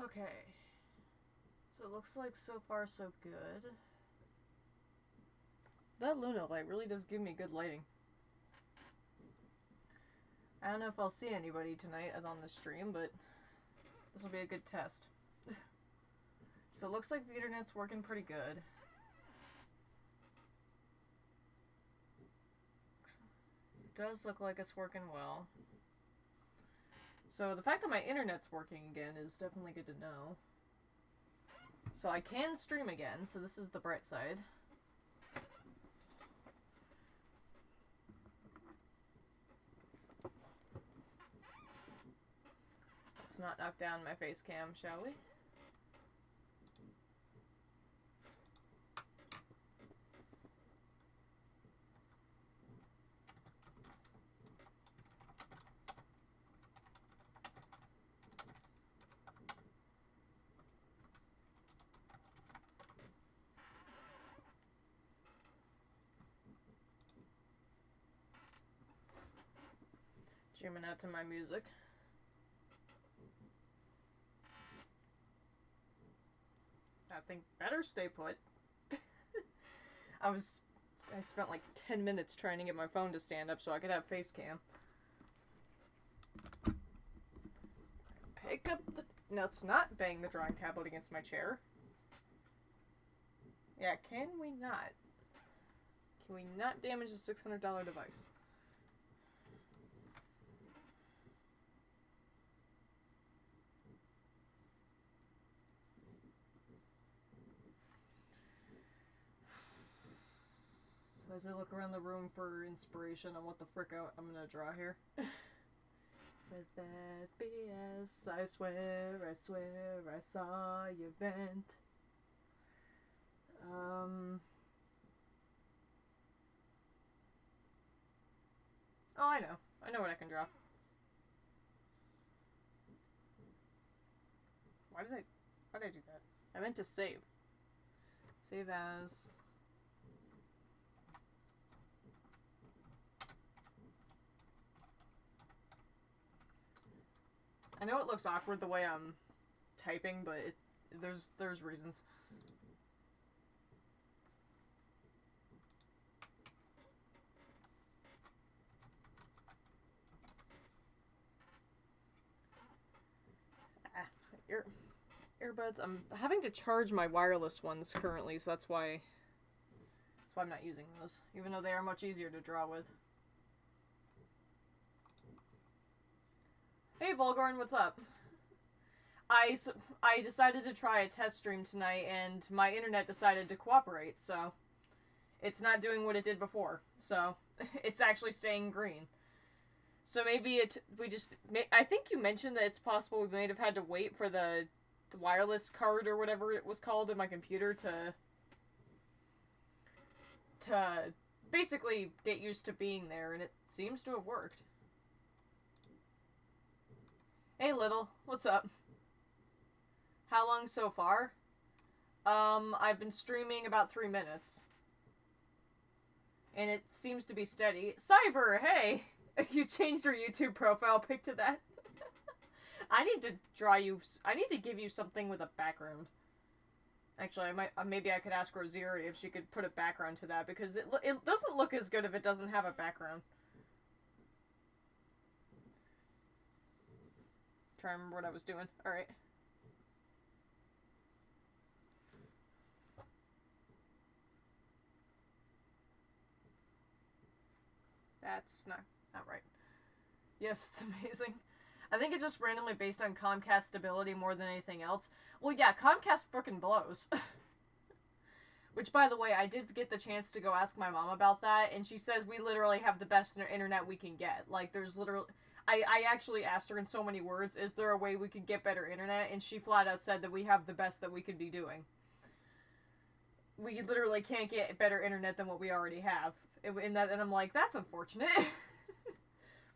Okay. So it looks like so far so good. That Luna light really does give me good lighting. I don't know if I'll see anybody tonight on the stream, but this will be a good test. So it looks like the internet's working pretty good. It does look like it's working well. So the fact that my internet's working again is definitely good to know. So I can stream again, so this is the bright side. Let's not knock down my face cam, shall we? Jamming out to my music. I think better stay put. I spent like 10 minutes trying to get my phone to stand up so I could have face cam. Pick up the... No, let's not bang the drawing tablet against my chair. Yeah, can we not? Can we not damage a $600 device? As I look around the room for inspiration on what the frick I'm gonna draw here. With that BS, I swear I saw you vent. Oh, I know. I know what I can draw. Why did I do that? I meant to save. Save as... I know it looks awkward the way I'm typing, but there's reasons. Earbuds. I'm having to charge my wireless ones currently, so that's why I'm not using those, even though they are much easier to draw with. Hey Volgorn, what's up? I decided to try a test stream tonight, and my internet decided to cooperate, so it's not doing what it did before. So it's actually staying green. So maybe I think you mentioned that it's possible we may have had to wait for the wireless card or whatever it was called in my computer to basically get used to being there, and it seems to have worked. Hey Little, what's up? How long so far? I've been streaming about 3 minutes. And it seems to be steady. Cyber, hey! You changed your YouTube profile pic to that? I need to give you something with a background. Actually, maybe I could ask Rosiri if she could put a background to that, because it doesn't look as good if it doesn't have a background. Try to remember what I was doing. Alright. That's not right. Yes, it's amazing. I think it's just randomly based on Comcast stability more than anything else. Well, yeah, Comcast frickin' blows. Which, by the way, I did get the chance to go ask my mom about that, and she says we literally have the best internet we can get. Like, there's literally... I actually asked her in so many words, is there a way we could get better internet? And she flat out said that we have the best that we could be doing. We literally can't get better internet than what we already have. And I'm like, that's unfortunate.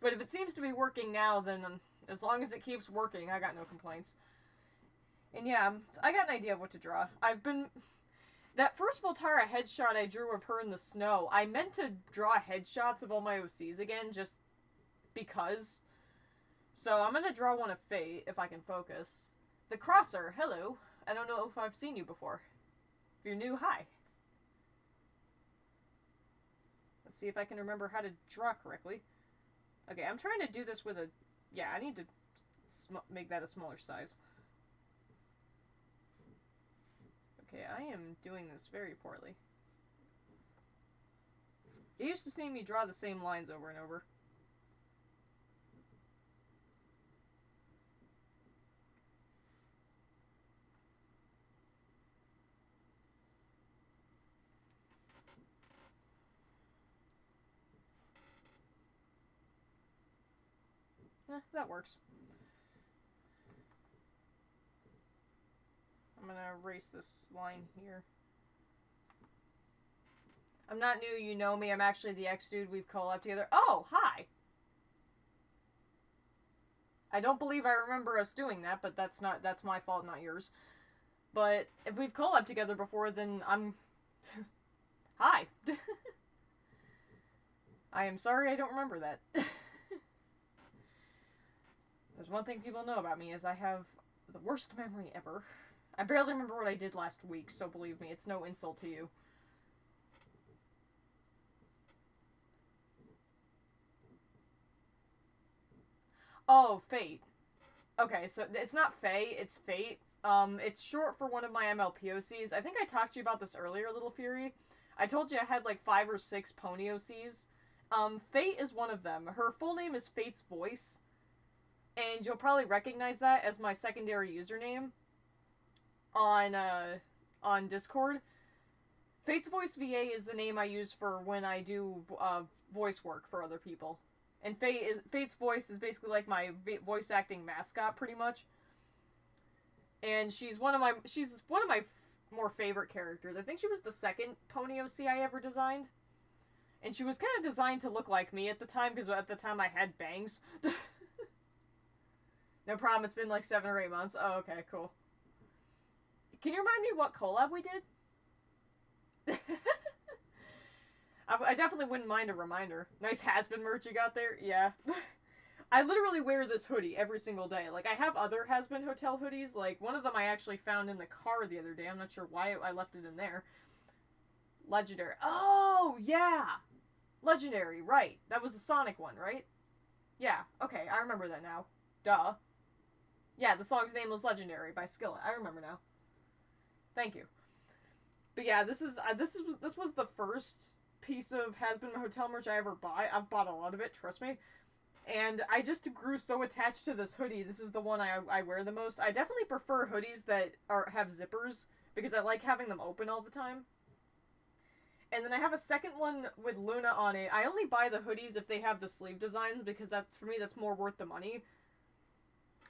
But if it seems to be working now, then as long as it keeps working, I got no complaints. And yeah, I got an idea of what to draw. That first Voltara headshot I drew of her in the snow, I meant to draw headshots of all my OCs again, just because. So I'm gonna draw one of Fate, if I can focus. The Crosser, hello. I don't know if I've seen you before. If you're new, hi. Let's see if I can remember how to draw correctly. Okay, I'm trying to do this with a... Yeah, I need to make that a smaller size. Okay, I am doing this very poorly. You're used to seeing me draw the same lines over and over. That works. I'm gonna erase this line here. I'm not new, you know me. I'm actually the ex-dude. We've collabed together. Oh, hi! I don't believe I remember us doing that, but that's my fault, not yours. But if we've collabed together before, then I'm... Hi! I am sorry I don't remember that. There's one thing people know about me is I have the worst memory ever. I barely remember what I did last week, so believe me, it's no insult to you. Oh, Fate. Okay, so it's not Faye, it's Fate. It's short for one of my MLPOCs. I think I talked to you about this earlier, Little Fury. I told you I had like 5 or 6 pony OCs. Fate is one of them. Her full name is Fate's Voice. And you'll probably recognize that as my secondary username on Discord. Fate's Voice VA is the name I use for when I do voice work for other people. And Fate's Voice is basically like my voice acting mascot, pretty much. And she's one of my more favorite characters. I think she was the second pony OC I ever designed. And she was kind of designed to look like me at the time, because at the time I had bangs. No problem, it's been like 7 or 8 months. Oh, okay, cool. Can you remind me what collab we did? I definitely wouldn't mind a reminder. Nice Has-Been merch you got there? Yeah. I literally wear this hoodie every single day. Like, I have other Has-Been Hotel hoodies. Like, one of them I actually found in the car the other day. I'm not sure why I left it in there. Legendary. Oh, yeah! Legendary, right. That was the Sonic one, right? Yeah, okay, I remember that now. Duh. Yeah, the song's name was Legendary by Skillet. I remember now. Thank you. But yeah, this was the first piece of Has-Been Hotel merch I ever bought. I've bought a lot of it, trust me. And I just grew so attached to this hoodie. This is the one I wear the most. I definitely prefer hoodies that have zippers, because I like having them open all the time. And then I have a second one with Luna on it. I only buy the hoodies if they have the sleeve designs, because that's, for me, that's more worth the money.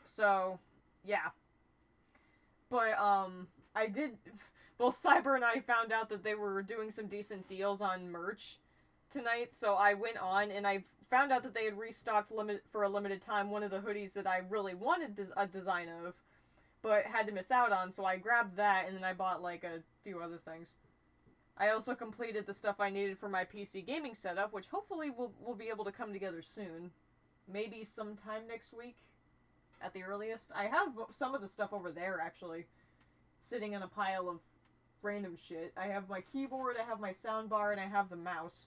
So, yeah. But, I did... Both Cyber and I found out that they were doing some decent deals on merch tonight, so I went on, and I found out that they had restocked for a limited time one of the hoodies that I really wanted a design of, but had to miss out on, so I grabbed that, and then I bought, like, a few other things. I also completed the stuff I needed for my PC gaming setup, which hopefully will be able to come together soon. Maybe sometime next week, at the earliest. I have some of the stuff over there, actually, sitting in a pile of random shit. I have my keyboard, I have my soundbar, and I have the mouse.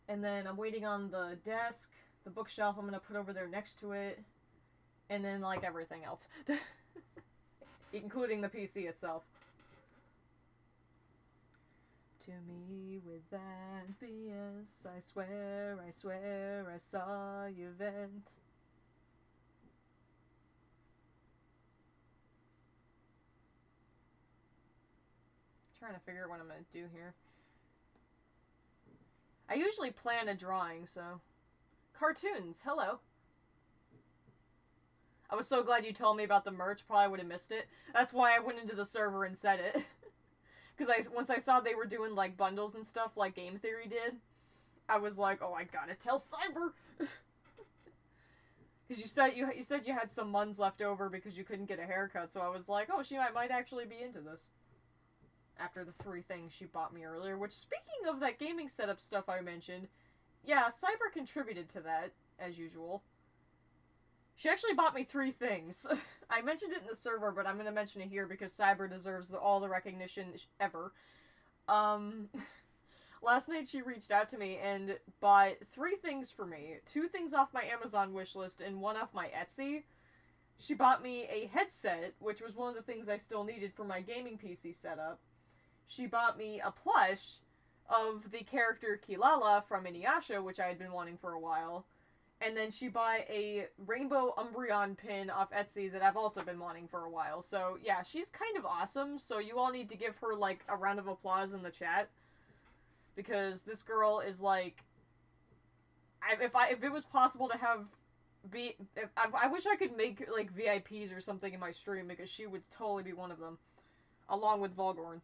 And then I'm waiting on the desk, the bookshelf I'm gonna put over there next to it, and then, like, everything else. Including the PC itself. To me with that BS, I swear I saw you vent. Trying to figure out what I'm gonna do here. I usually plan a drawing, so... Cartoons, hello. I was so glad you told me about the merch, probably would have missed it. That's why I went into the server and said it. Because once I saw they were doing, like, bundles and stuff like Game Theory did, I was like, oh, I gotta tell Cyber! Because you said you had some muns left over because you couldn't get a haircut, so I was like, oh, she might actually be into this. After the 3 things she bought me earlier, which, speaking of that gaming setup stuff I mentioned, yeah, Cyber contributed to that, as usual. She actually bought me 3 things. I mentioned it in the server, but I'm going to mention it here because Cyber deserves all the recognition ever. Last night she reached out to me and bought 3 things for me. 2 things off my Amazon wishlist and 1 off my Etsy. She bought me a headset, which was one of the things I still needed for my gaming PC setup. She bought me a plush of the character Kilala from Inuyasha, which I had been wanting for a while. And then she bought a rainbow Umbreon pin off Etsy that I've also been wanting for a while. So, yeah, she's kind of awesome. So you all need to give her, like, a round of applause in the chat. Because this girl is, like... If it was possible to have... I wish I could make, like, VIPs or something in my stream, because she would totally be one of them. Along with Volgorn.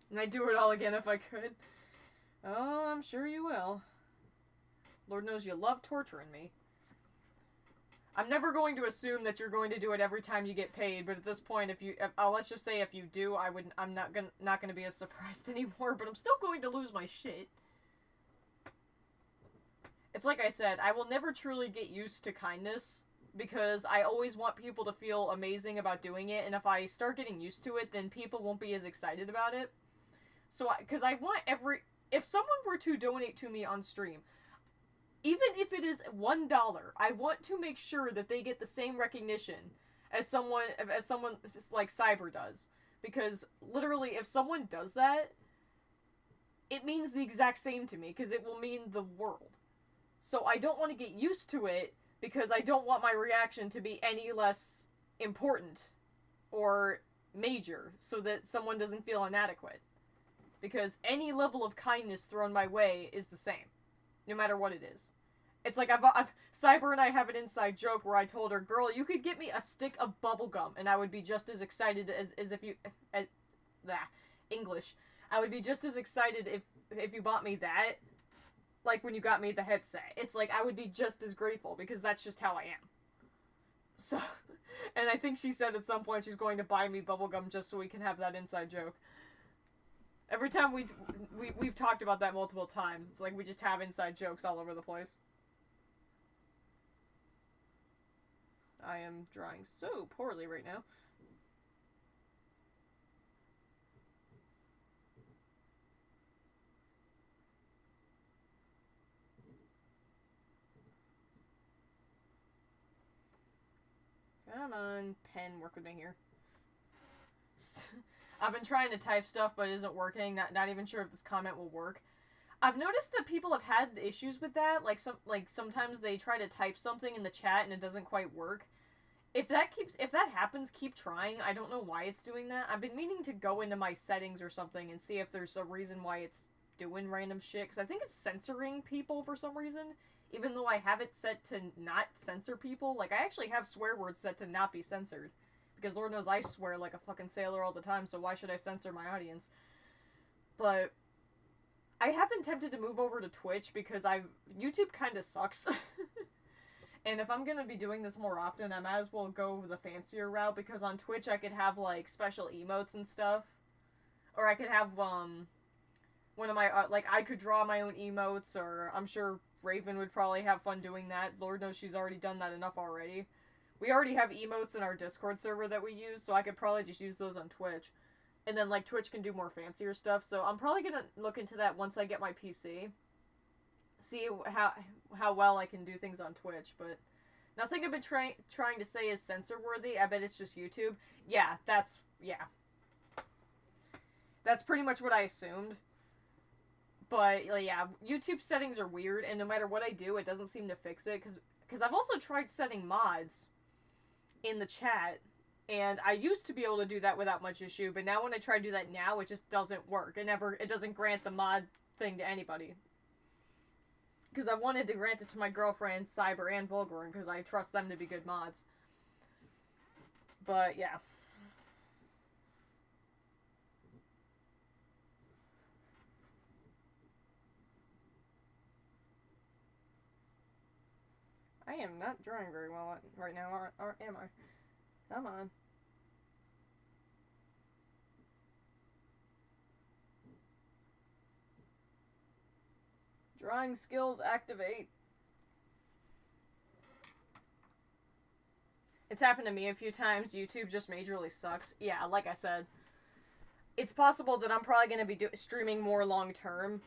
And I'd do it all again if I could. Oh, I'm sure you will. Lord knows you love torturing me. I'm never going to assume that you're going to do it every time you get paid, but at this point, let's just say if you do, I'm not gonna be as surprised anymore, but I'm still going to lose my shit. It's like I said, I will never truly get used to kindness, because I always want people to feel amazing about doing it, and if I start getting used to it, then people won't be as excited about it. So, because I want if someone were to donate to me on stream, even if it is $1, I want to make sure that they get the same recognition as someone like Cyber does. Because, literally, if someone does that, it means the exact same to me, because it will mean the world. So I don't want to get used to it, because I don't want my reaction to be any less important or major, so that someone doesn't feel inadequate. Because any level of kindness thrown my way is the same, no matter what it is. It's like Cyber and I have an inside joke where I told her, girl, you could get me a stick of bubblegum and I would be just as excited as if you... English. I would be just as excited if you bought me that, like when you got me the headset. It's like, I would be just as grateful, because that's just how I am. So, and I think she said at some point she's going to buy me bubblegum just so we can have that inside joke. Every time we've talked about that multiple times. It's like we just have inside jokes all over the place. I am drawing so poorly right now. Come on, pen, work with me here. I've been trying to type stuff, but it isn't working. Not even sure if this comment will work. I've noticed that people have had issues with that. Sometimes they try to type something in the chat and it doesn't quite work. If that happens, keep trying. I don't know why it's doing that. I've been meaning to go into my settings or something and see if there's a reason why it's doing random shit. Because I think it's censoring people for some reason. Even though I have it set to not censor people. Like, I actually have swear words set to not be censored. Because Lord knows I swear like a fucking sailor all the time, so why should I censor my audience? But I have been tempted to move over to Twitch because YouTube kind of sucks. And if I'm going to be doing this more often, I might as well go the fancier route, because on Twitch I could have, like, special emotes and stuff. Or I could have, one of my, I could draw my own emotes, or I'm sure Raven would probably have fun doing that. Lord knows she's already done that enough already. We already have emotes in our Discord server that we use, so I could probably just use those on Twitch. And then, like, Twitch can do more fancier stuff, so I'm probably gonna look into that once I get my PC. See how well I can do things on Twitch, but nothing I've been trying to say is censor-worthy. I bet it's just YouTube. Yeah, that's pretty much what I assumed. But, yeah, YouTube settings are weird, and no matter what I do, it doesn't seem to fix it, because I've also tried setting mods in the chat, and I used to be able to do that without much issue, but now when I try to do that now, it just doesn't work. It doesn't grant the mod thing to anybody. Because I wanted to grant it to my girlfriend, Cyber, and Volgorn, because I trust them to be good mods. But, yeah. I am not drawing very well right now, or am I? Come on. Drawing skills activate. It's happened to me a few times. YouTube just majorly sucks. Yeah, like I said, it's possible that I'm probably going to be streaming more long term.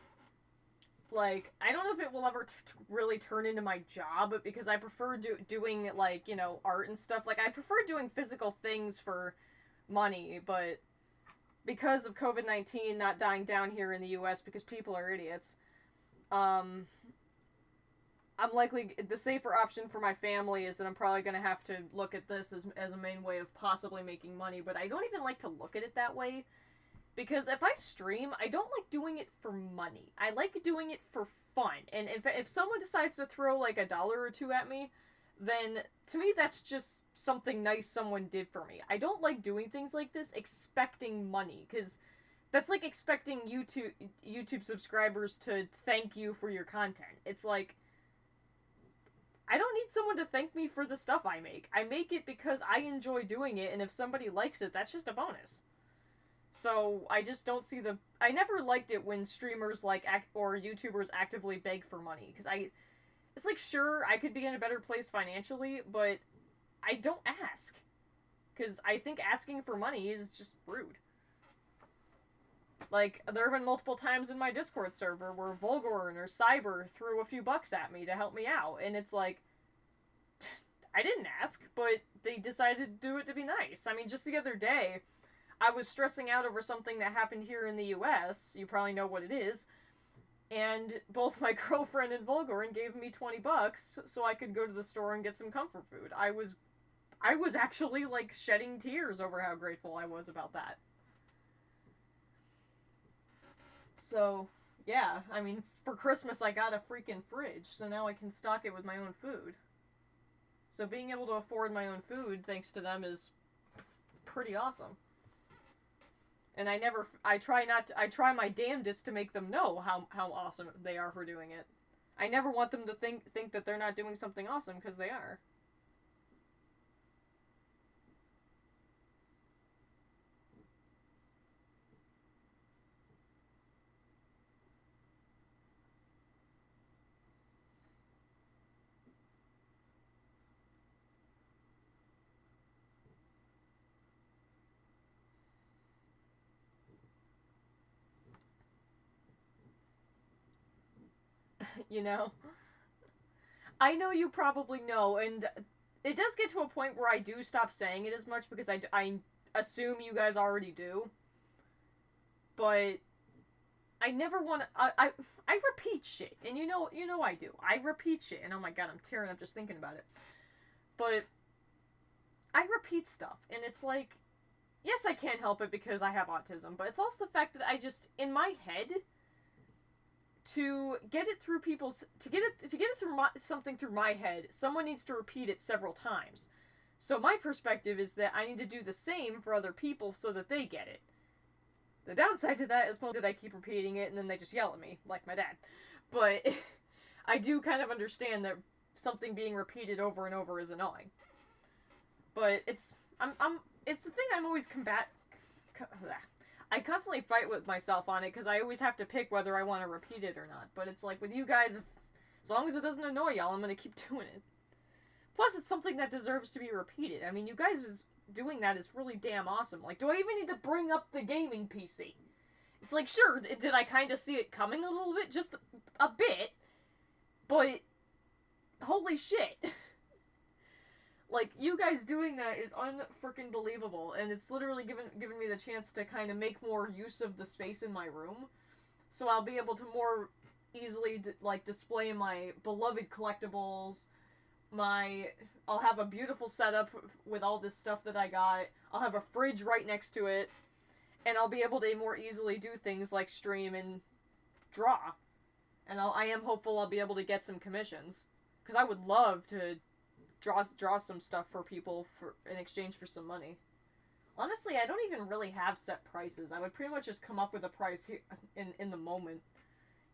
Like, I don't know if it will ever really turn into my job, because I prefer doing, like, you know, art and stuff. Like, I prefer doing physical things for money, but because of COVID-19 not dying down here in the US because people are idiots, I'm likely, the safer option for my family is that I'm probably going to have to look at this as a main way of possibly making money, but I don't even like to look at it that way, because if I stream, I don't like doing it for money. I like doing it for fun, and if someone decides to throw like $1 or $2 at me, then to me that's just something nice someone did for me. I don't like doing things like this expecting money, because that's like expecting YouTube subscribers to thank you for your content. It's like, I don't need someone to thank me for the stuff I make. I make it because I enjoy doing it, and if somebody likes it, that's just a bonus. So, I just don't see the... I never liked it when streamers, like, or YouTubers actively beg for money, because it's like, sure, I could be in a better place financially, but I don't ask. Because I think asking for money is just rude. Like, there have been multiple times in my Discord server where Volgorn or Cyber threw a few bucks at me to help me out, and it's like, I didn't ask, but they decided to do it to be nice. I mean, just the other day, I was stressing out over something that happened here in the US, you probably know what it is, and both my girlfriend and Volgorn gave me 20 bucks so I could go to the store and get some comfort food. I was actually, like, shedding tears over how grateful I was about that. So, yeah, I mean, for Christmas I got a freaking fridge, so now I can stock it with my own food. So being able to afford my own food, thanks to them, is pretty awesome. And I try my damnedest to make them know how awesome they are for doing it. I never want them to think that they're not doing something awesome, because they are. You know? I know you probably know, and it does get to a point where I do stop saying it as much, because I assume you guys already do. But I never want to... I repeat shit, and you know I do. I repeat shit, and oh my god, I'm tearing up just thinking about it. But I repeat stuff, and it's like, yes, I can't help it because I have autism, but it's also the fact that I just, in my head, to get it through something through my head, someone needs to repeat it several times. So my perspective is that I need to do the same for other people so that they get it. The downside to that is that I keep repeating it and then they just yell at me, like my dad. But I do kind of understand that something being repeated over and over is annoying. But it's the thing I'm always I constantly fight with myself on it, because I always have to pick whether I want to repeat it or not. But it's like, with you guys, as long as it doesn't annoy y'all, I'm going to keep doing it. Plus, it's something that deserves to be repeated. I mean, you guys doing that is really damn awesome. Like, do I even need to bring up the gaming PC? It's like, sure, did I kind of see it coming a little bit? Just a bit. But, holy shit. Like, you guys doing that is unfreaking believable, and it's literally given me the chance to kind of make more use of the space in my room, so I'll be able to more easily, display my beloved collectibles, I'll have a beautiful setup with all this stuff that I got, I'll have a fridge right next to it, and I'll be able to more easily do things like stream and draw, and I am hopeful I'll be able to get some commissions, because I would love to draw some stuff for people in exchange for some money. Honestly, I don't even really have set prices. I would pretty much just come up with a price in the moment,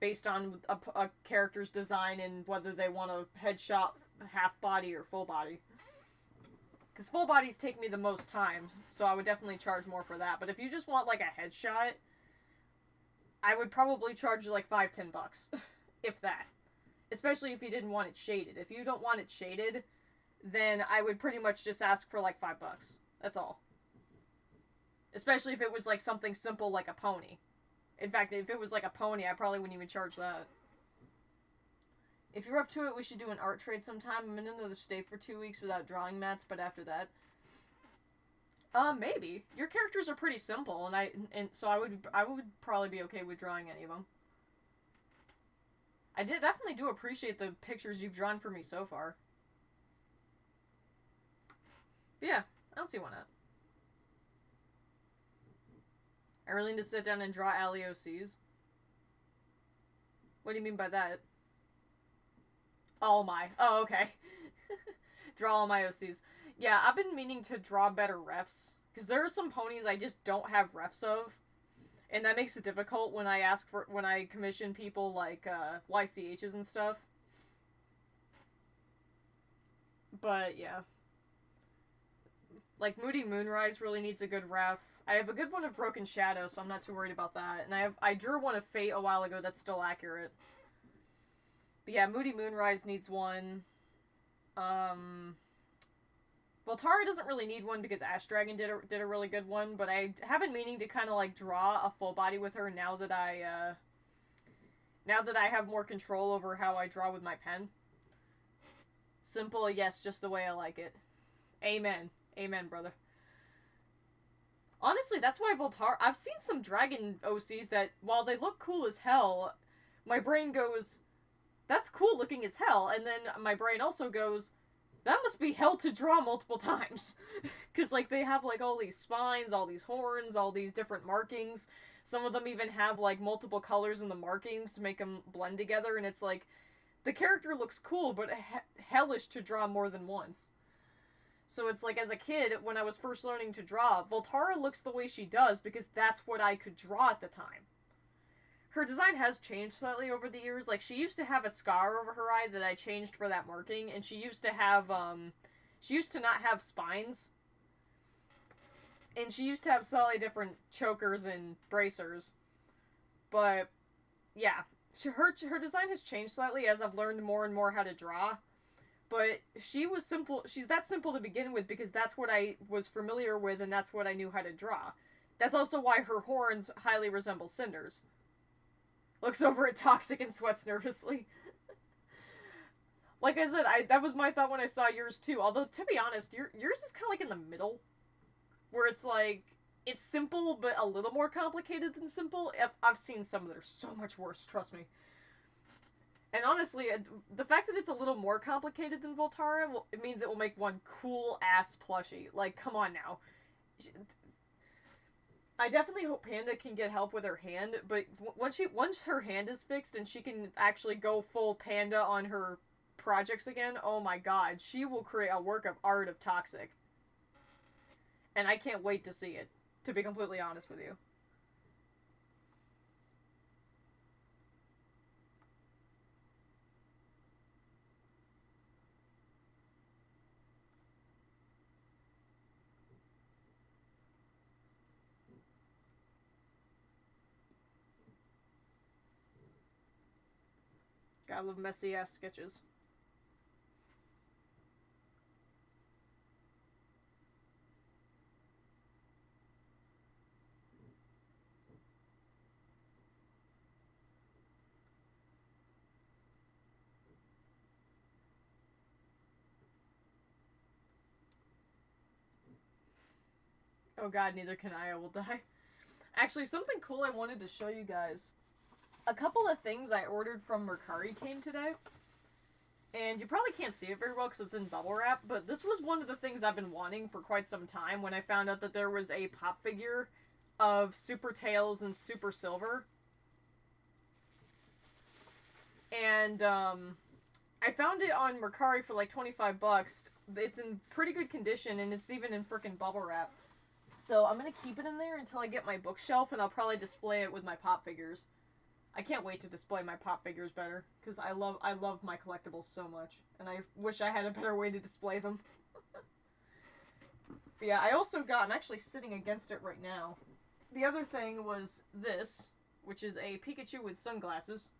based on a character's design and whether they want a headshot half body or full body. Because full bodies take me the most time, so I would definitely charge more for that. But if you just want, like, a headshot, I would probably charge you, like, $5-10. If that. Especially if you didn't want it shaded. If you don't want it shaded, then I would pretty much just ask for, like, $5. That's all. Especially if it was, like, something simple like a pony. In fact, if it was, like, a pony, I probably wouldn't even charge that. If you're up to it, we should do an art trade sometime. I'm in another state for 2 weeks without drawing mats, but after that... maybe. Your characters are pretty simple, and so I would probably be okay with drawing any of them. I definitely do appreciate the pictures you've drawn for me so far. But yeah, I don't see why not. I really need to sit down and draw AliOCs. What do you mean by that? Oh my. Oh, okay. Draw all my OCs. Yeah, I've been meaning to draw better refs. Because there are some ponies I just don't have refs of. And that makes it difficult when I commission people like, YCHs and stuff. But, yeah. Like, Moody Moonrise really needs a good ref. I have a good one of Broken Shadow, so I'm not too worried about that. And I drew one of Fate a while ago that's still accurate. But yeah, Moody Moonrise needs one. Voltara doesn't really need one because Ash Dragon did a really good one, but I have been meaning to kind of like draw a full body with her now that I have more control over how I draw with my pen. Simple, yes, just the way I like it. Amen. Amen, brother. Honestly, that's why Voltara... I've seen some dragon OCs that, while they look cool as hell, my brain goes, that's cool looking as hell, and then my brain also goes, that must be hell to draw multiple times. Because, like, they have, like, all these spines, all these horns, all these different markings. Some of them even have, like, multiple colors in the markings to make them blend together, and it's like, the character looks cool, but hellish to draw more than once. So it's like, as a kid, when I was first learning to draw, Voltara looks the way she does because that's what I could draw at the time. Her design has changed slightly over the years. Like, she used to have a scar over her eye that I changed for that marking, and she used to have, she used to not have spines. And she used to have slightly different chokers and bracers. But, yeah. Her design has changed slightly as I've learned more and more how to draw. But she was simple. She's that simple to begin with because that's what I was familiar with and that's what I knew how to draw. That's also why her horns highly resemble Cinder's. Looks over at Toxic and sweats nervously. Like I said, that was my thought when I saw yours too. Although, to be honest, yours is kind of like in the middle. Where it's like, it's simple but a little more complicated than simple. I've seen some that are so much worse, trust me. And honestly, the fact that it's a little more complicated than Voltara, it means it will make one cool-ass plushie. Like, come on now. I definitely hope Panda can get help with her hand, but once her hand is fixed and she can actually go full Panda on her projects again, oh my god, she will create a work of art of Toxic. And I can't wait to see it, to be completely honest with you. Gotta love messy ass sketches. Oh god, neither can I will die. Actually, something cool I wanted to show you guys. A couple of things I ordered from Mercari came today. And you probably can't see it very well because it's in bubble wrap, but this was one of the things I've been wanting for quite some time when I found out that there was a pop figure of Super Tails and Super Silver. And, I found it on Mercari for like 25 bucks. It's in pretty good condition, and it's even in frickin' bubble wrap. So I'm gonna keep it in there until I get my bookshelf, and I'll probably display it with my pop figures. I can't wait to display my pop figures better, because I love my collectibles so much, and I wish I had a better way to display them. But yeah, I also got, I'm actually sitting against it right now. The other thing was this, which is a Pikachu with sunglasses.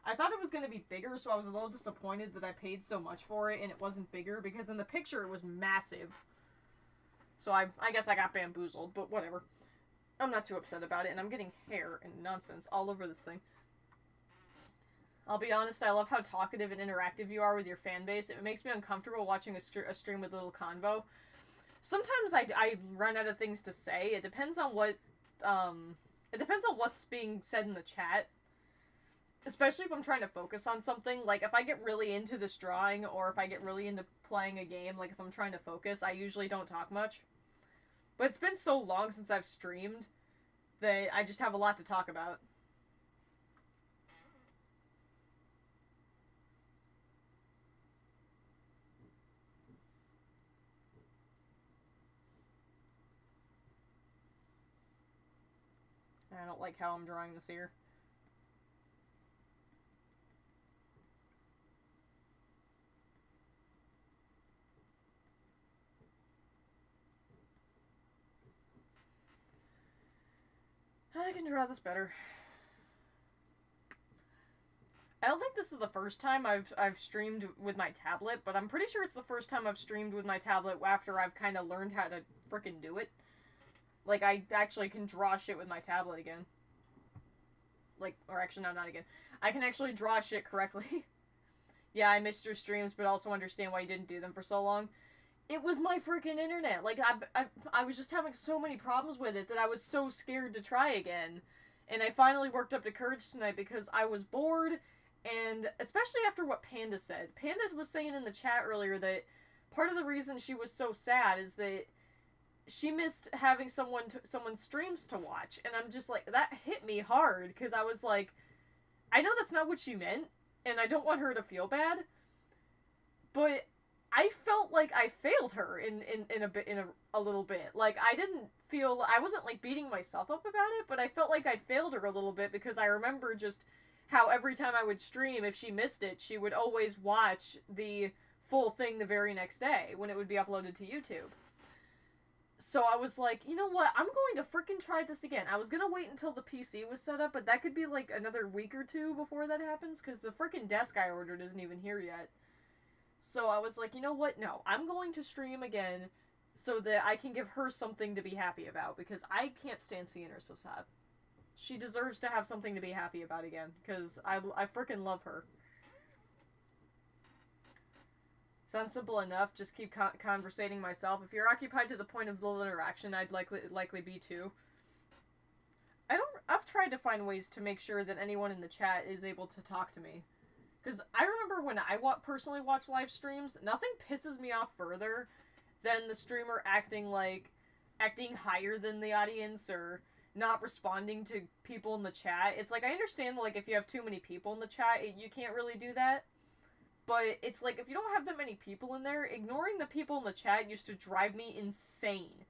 I thought it was going to be bigger, so I was a little disappointed that I paid so much for it and it wasn't bigger, because in the picture it was massive. So I guess I got bamboozled, but whatever. I'm not too upset about it, and I'm getting hair and nonsense all over this thing. I'll be honest, I love how talkative and interactive you are with your fan base. It makes me uncomfortable watching a stream with little convo. Sometimes I run out of things to say. It depends on what, it depends on what's being said in the chat. Especially if I'm trying to focus on something. Like, if I get really into this drawing, or if I get really into playing a game, like, if I'm trying to focus, I usually don't talk much. But it's been so long since I've streamed that I just have a lot to talk about. I don't like how I'm drawing this here. I can draw this better. I don't think this is the first time I've streamed with my tablet, but I'm pretty sure it's the first time I've streamed with my tablet after I've kind of learned how to frickin' do it. Like, I actually can draw shit with my tablet again. Like, or actually, no, not again. I can actually draw shit correctly. Yeah, I missed your streams, but also understand why you didn't do them for so long. It was my freaking internet. Like, I was just having so many problems with it that I was so scared to try again. And I finally worked up the courage tonight because I was bored, and especially after what Panda said. Panda was saying in the chat earlier that part of the reason she was so sad is that she missed having someone's streams to watch. And I'm just like, that hit me hard, because I was like, I know that's not what she meant, and I don't want her to feel bad, but I felt like I failed her in a little bit. Like, I didn't feel, I wasn't like beating myself up about it, but I felt like I'd failed her a little bit, because I remember just how every time I would stream, if she missed it, she would always watch the full thing the very next day when it would be uploaded to YouTube. So I was like, you know what, I'm going to freaking try this again. I was going to wait until the PC was set up, but that could be like another week or two before that happens, because the freaking desk I ordered isn't even here yet. So I was like, you know what, no, I'm going to stream again so that I can give her something to be happy about, because I can't stand seeing her so sad. She deserves to have something to be happy about again, because I freaking love her. Sounds simple enough, just keep conversating myself. If you're occupied to the point of little interaction, I'd likely be too. I've tried to find ways to make sure that anyone in the chat is able to talk to me. Because I remember when I personally watch live streams, nothing pisses me off further than the streamer acting higher than the audience, or not responding to people in the chat. It's like, I understand, like, if you have too many people in the chat, you can't really do that. But it's like, if you don't have that many people in there, ignoring the people in the chat used to drive me insane.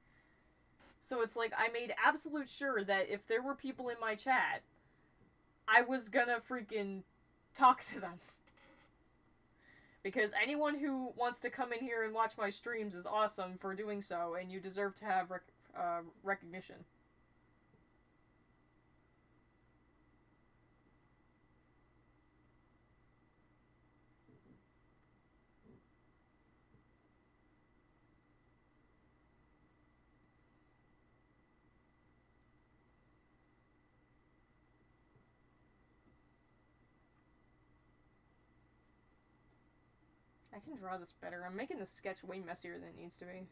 So it's like, I made absolute sure that if there were people in my chat, I was gonna freaking talk to them. Because anyone who wants to come in here and watch my streams is awesome for doing so, and you deserve to have recognition. I can draw this better. I'm making the sketch way messier than it needs to be.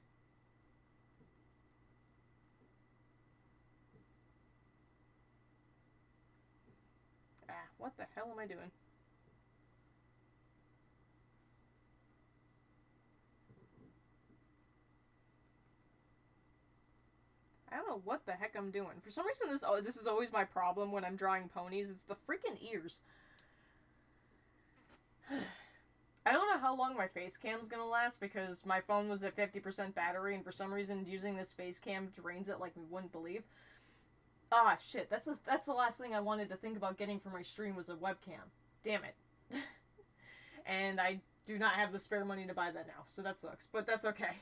Ah, what the hell am I doing? I don't know what the heck I'm doing. For some reason, this is always my problem when I'm drawing ponies. It's the freaking ears. I don't know how long my face cam's gonna last, because my phone was at 50% battery, and for some reason using this face cam drains it like we wouldn't believe. Ah, shit. That's the last thing I wanted to think about getting for my stream was a webcam. Damn it. And I do not have the spare money to buy that now, so that sucks. But that's okay.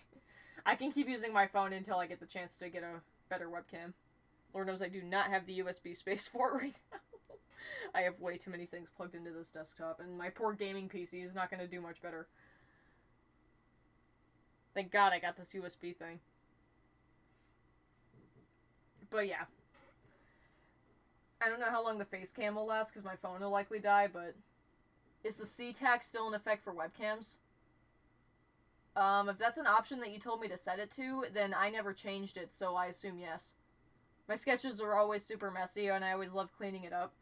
I can keep using my phone until I get the chance to get a better webcam. Lord knows I do not have the USB space for it right now. I have way too many things plugged into this desktop, and my poor gaming PC is not going to do much better. Thank God I got this USB thing. But yeah. I don't know how long the face cam will last, because my phone will likely die, but... Is the C tax still in effect for webcams? If that's an option that you told me to set it to, then I never changed it, so I assume yes. My sketches are always super messy, and I always love cleaning it up.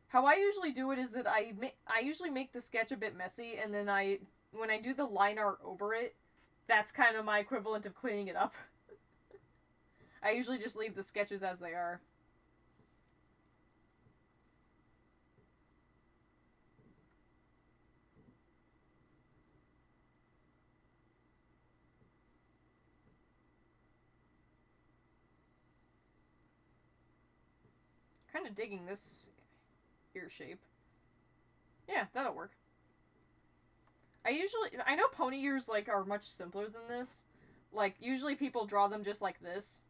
How I usually do it is that I usually make the sketch a bit messy, and then when I do the line art over it, that's kind of my equivalent of cleaning it up. I usually just leave the sketches as they are. Kind of digging this ear shape. Yeah, that'll work. I know pony ears, like, are much simpler than this. Like, usually people draw them just like this.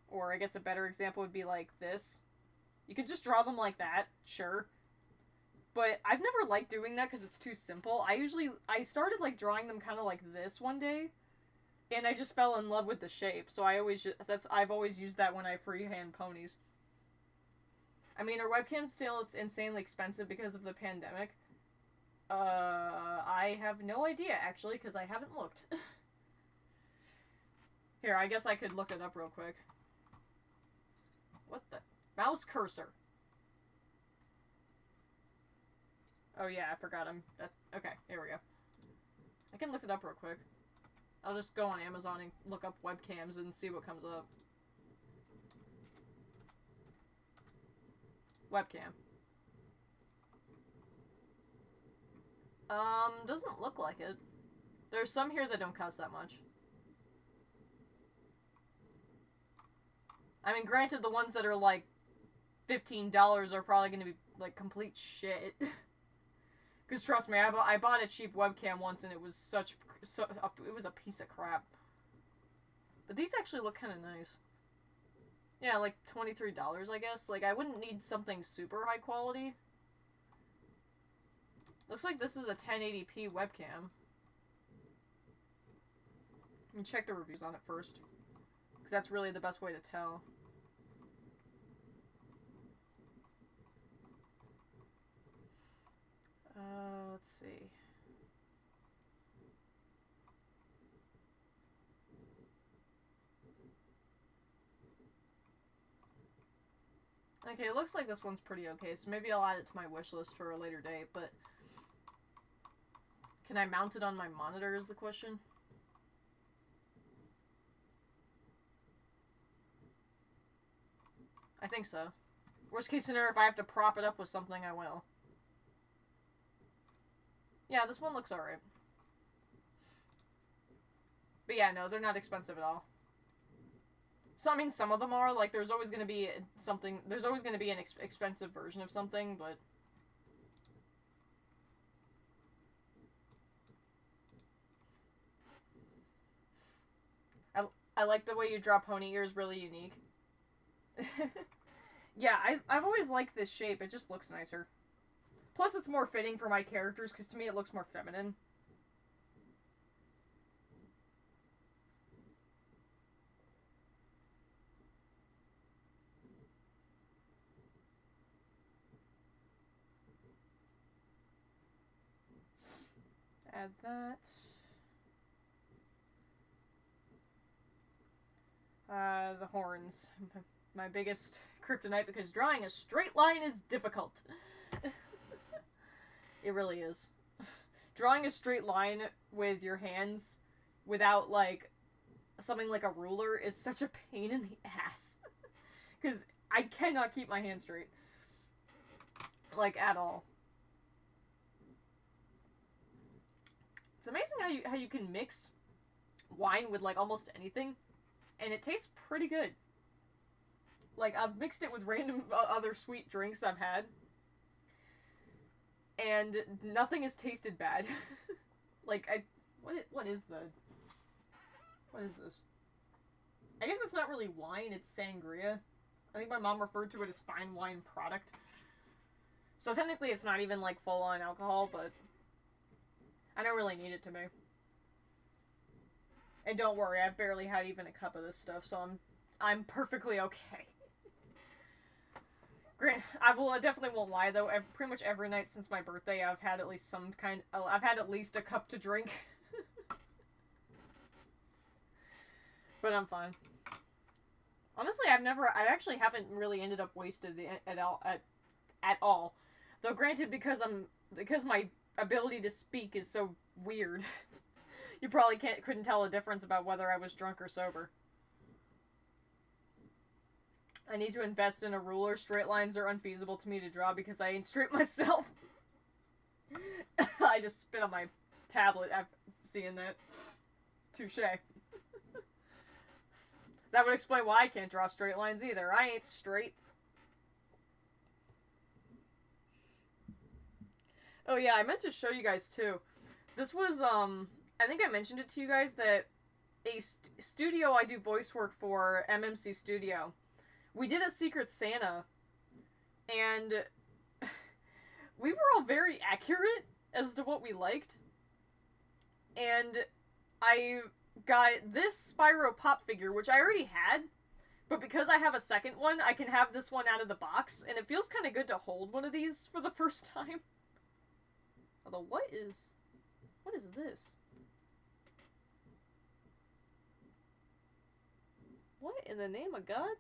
Or I guess a better example would be like this. You could just draw them like that, sure. But I've never liked doing that because it's too simple. I started, like, drawing them kind of like this one day. And I just fell in love with the shape. So I've always used that when I freehand ponies. I mean, are webcams still insanely expensive because of the pandemic? I have no idea, actually, because I haven't looked. Here, I guess I could look it up real quick. What the? Mouse cursor. Oh yeah, I forgot okay, here we go. I can look it up real quick. I'll just go on Amazon and look up webcams and see what comes up. Webcam. Doesn't look like it. There's some here that don't cost that much. I mean, granted, the ones that are, like, $15 are probably gonna be, like, complete shit. Because, trust me, I bought a cheap webcam once, and it was it was a piece of crap. But these actually look kind of nice. Yeah, like, $23, I guess. Like, I wouldn't need something super high quality. Looks like this is a 1080p webcam. Let me check the reviews on it first. Because that's really the best way to tell. Let's see. Okay, it looks like this one's pretty okay, so maybe I'll add it to my wish list for a later date, but... Can I mount it on my monitor is the question? I think so. Worst case scenario, if I have to prop it up with something, I will. Yeah, this one looks alright. But yeah, no, they're not expensive at all. So, I mean, some of them are. Like, there's always going to be something... There's always going to be an expensive version of something, but... I like the way you draw pony ears, really unique. Yeah, I've always liked this shape. It just looks nicer. Plus, it's more fitting for my characters, because to me it looks more feminine. Add that. The horns. My biggest kryptonite, because drawing a straight line is difficult. It really is. Drawing a straight line with your hands without, like, something like a ruler is such a pain in the ass. Because I cannot keep my hand straight. Like, at all. It's amazing how you can mix wine with, like, almost anything. And it tastes pretty good. Like, I've mixed it with random other sweet drinks I've had. And nothing has tasted bad. Like, what is this? I guess it's not really wine, it's sangria. I think my mom referred to it as fine wine product. So technically it's not even, like, full-on alcohol, but I don't really need it to be. And don't worry, I've barely had even a cup of this stuff, so I'm perfectly okay. I definitely won't lie though. Pretty much every night since my birthday, I've had at least I've had at least a cup to drink. But I'm fine. Honestly, I actually haven't really ended up wasted at all. Though granted, because my ability to speak is so weird, you probably couldn't tell a difference about whether I was drunk or sober. I need to invest in a ruler. Straight lines are unfeasible to me to draw because I ain't straight myself. I just spit on my tablet after seeing that. Touché. That would explain why I can't draw straight lines either. I ain't straight. Oh yeah, I meant to show you guys too. This was, I think I mentioned it to you guys that a studio I do voice work for, MMC Studio, we did a Secret Santa, and we were all very accurate as to what we liked. And I got this Spyro pop figure, which I already had, but because I have a second one, I can have this one out of the box, and it feels kind of good to hold one of these for the first time. Although, what is this? What in the name of God?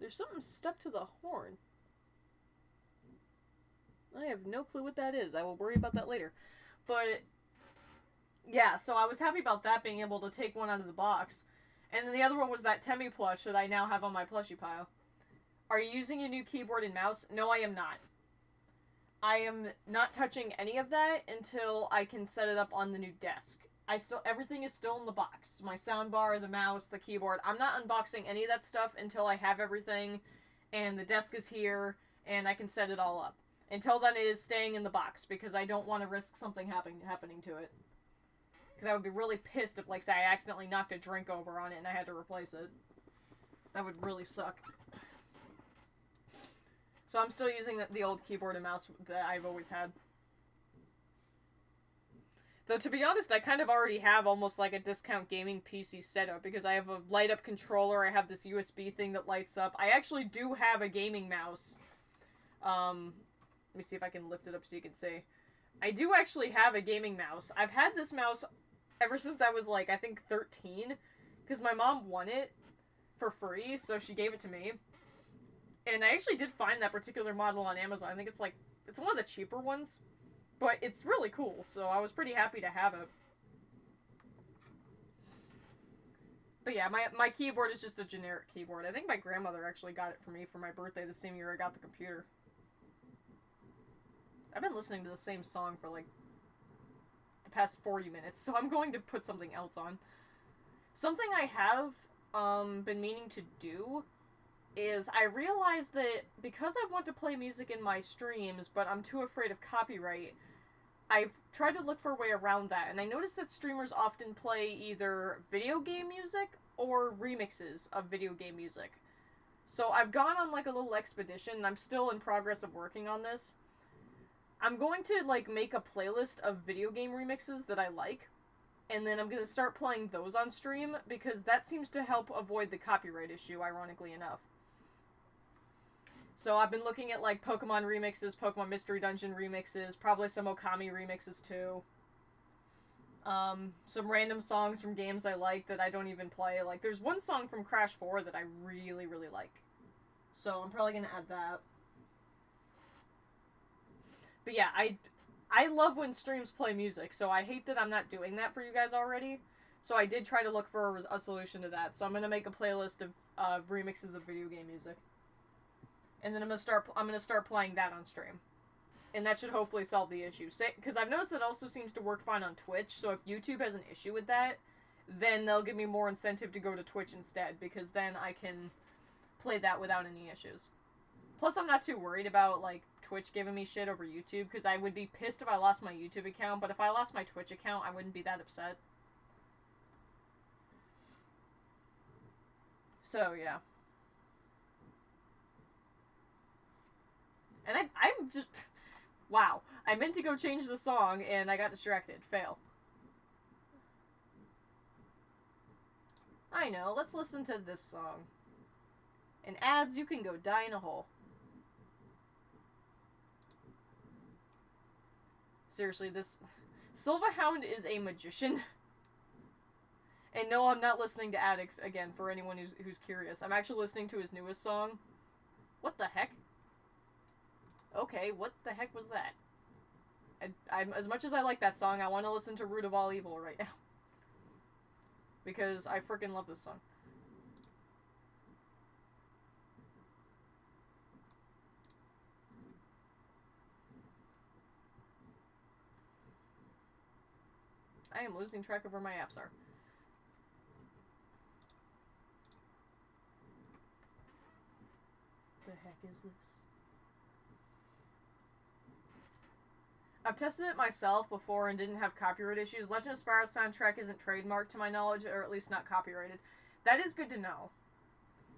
There's something stuck to the horn. I have no clue what that is. I will worry about that later. But, yeah, so I was happy about that, being able to take one out of the box. And then the other one was that Temmie plush that I now have on my plushie pile. Are you using a new keyboard and mouse? No, I am not. I am not touching any of that until I can set it up on the new desk. Everything is still in the box. My soundbar, the mouse, the keyboard. I'm not unboxing any of that stuff until I have everything and the desk is here and I can set it all up. Until then, it is staying in the box because I don't want to risk something happening to it. Because I would be really pissed if, like, say, I accidentally knocked a drink over on it and I had to replace it. That would really suck. So I'm still using the old keyboard and mouse that I've always had. Though, to be honest, I kind of already have almost like a discount gaming PC setup because I have a light-up controller, I have this USB thing that lights up. I actually do have a gaming mouse. Let me see if I can lift it up so you can see. I do actually have a gaming mouse. I've had this mouse ever since I was, like, I think 13. Because my mom won it for free, so she gave it to me. And I actually did find that particular model on Amazon. I think it's one of the cheaper ones. But it's really cool, so I was pretty happy to have it. But yeah, my keyboard is just a generic keyboard. I think my grandmother actually got it for me for my birthday the same year I got the computer. I've been listening to the same song for, like, the past 40 minutes, so I'm going to put something else on. Something I have been meaning to do is I realized that because I want to play music in my streams, but I'm too afraid of copyright, I've tried to look for a way around that, and I noticed that streamers often play either video game music or remixes of video game music. So I've gone on, like, a little expedition, and I'm still in progress of working on this. I'm going to, like, make a playlist of video game remixes that I like, and then I'm going to start playing those on stream, because that seems to help avoid the copyright issue, ironically enough. So I've been looking at, like, Pokemon remixes, Pokemon Mystery Dungeon remixes, probably some Okami remixes, too. Some random songs from games I like that I don't even play. Like, there's one song from Crash 4 that I really, really like. So I'm probably going to add that. But yeah, I love when streams play music, so I hate that I'm not doing that for you guys already. So I did try to look for a solution to that. So I'm going to make a playlist of remixes of video game music. And then I'm gonna start playing that on stream. And that should hopefully solve the issue. Because I've noticed that also seems to work fine on Twitch, so if YouTube has an issue with that, then they'll give me more incentive to go to Twitch instead, because then I can play that without any issues. Plus, I'm not too worried about, like, Twitch giving me shit over YouTube, because I would be pissed if I lost my YouTube account, but if I lost my Twitch account, I wouldn't be that upset. So, yeah. And I'm just... Wow. I meant to go change the song, and I got distracted. Fail. I know, let's listen to this song. And ads, you can go die in a hole. Seriously, this... Silvahound is a magician. And no, I'm not listening to Addict again, for anyone who's curious. I'm actually listening to his newest song. What the heck? Okay, what the heck was that? I'm as much as I like that song, I want to listen to Root of All Evil right now. Because I freaking love this song. I am losing track of where my apps are. The heck is this? I've tested it myself before and didn't have copyright issues. Legend of Spyro soundtrack isn't trademarked to my knowledge, or at least not copyrighted. That is good to know.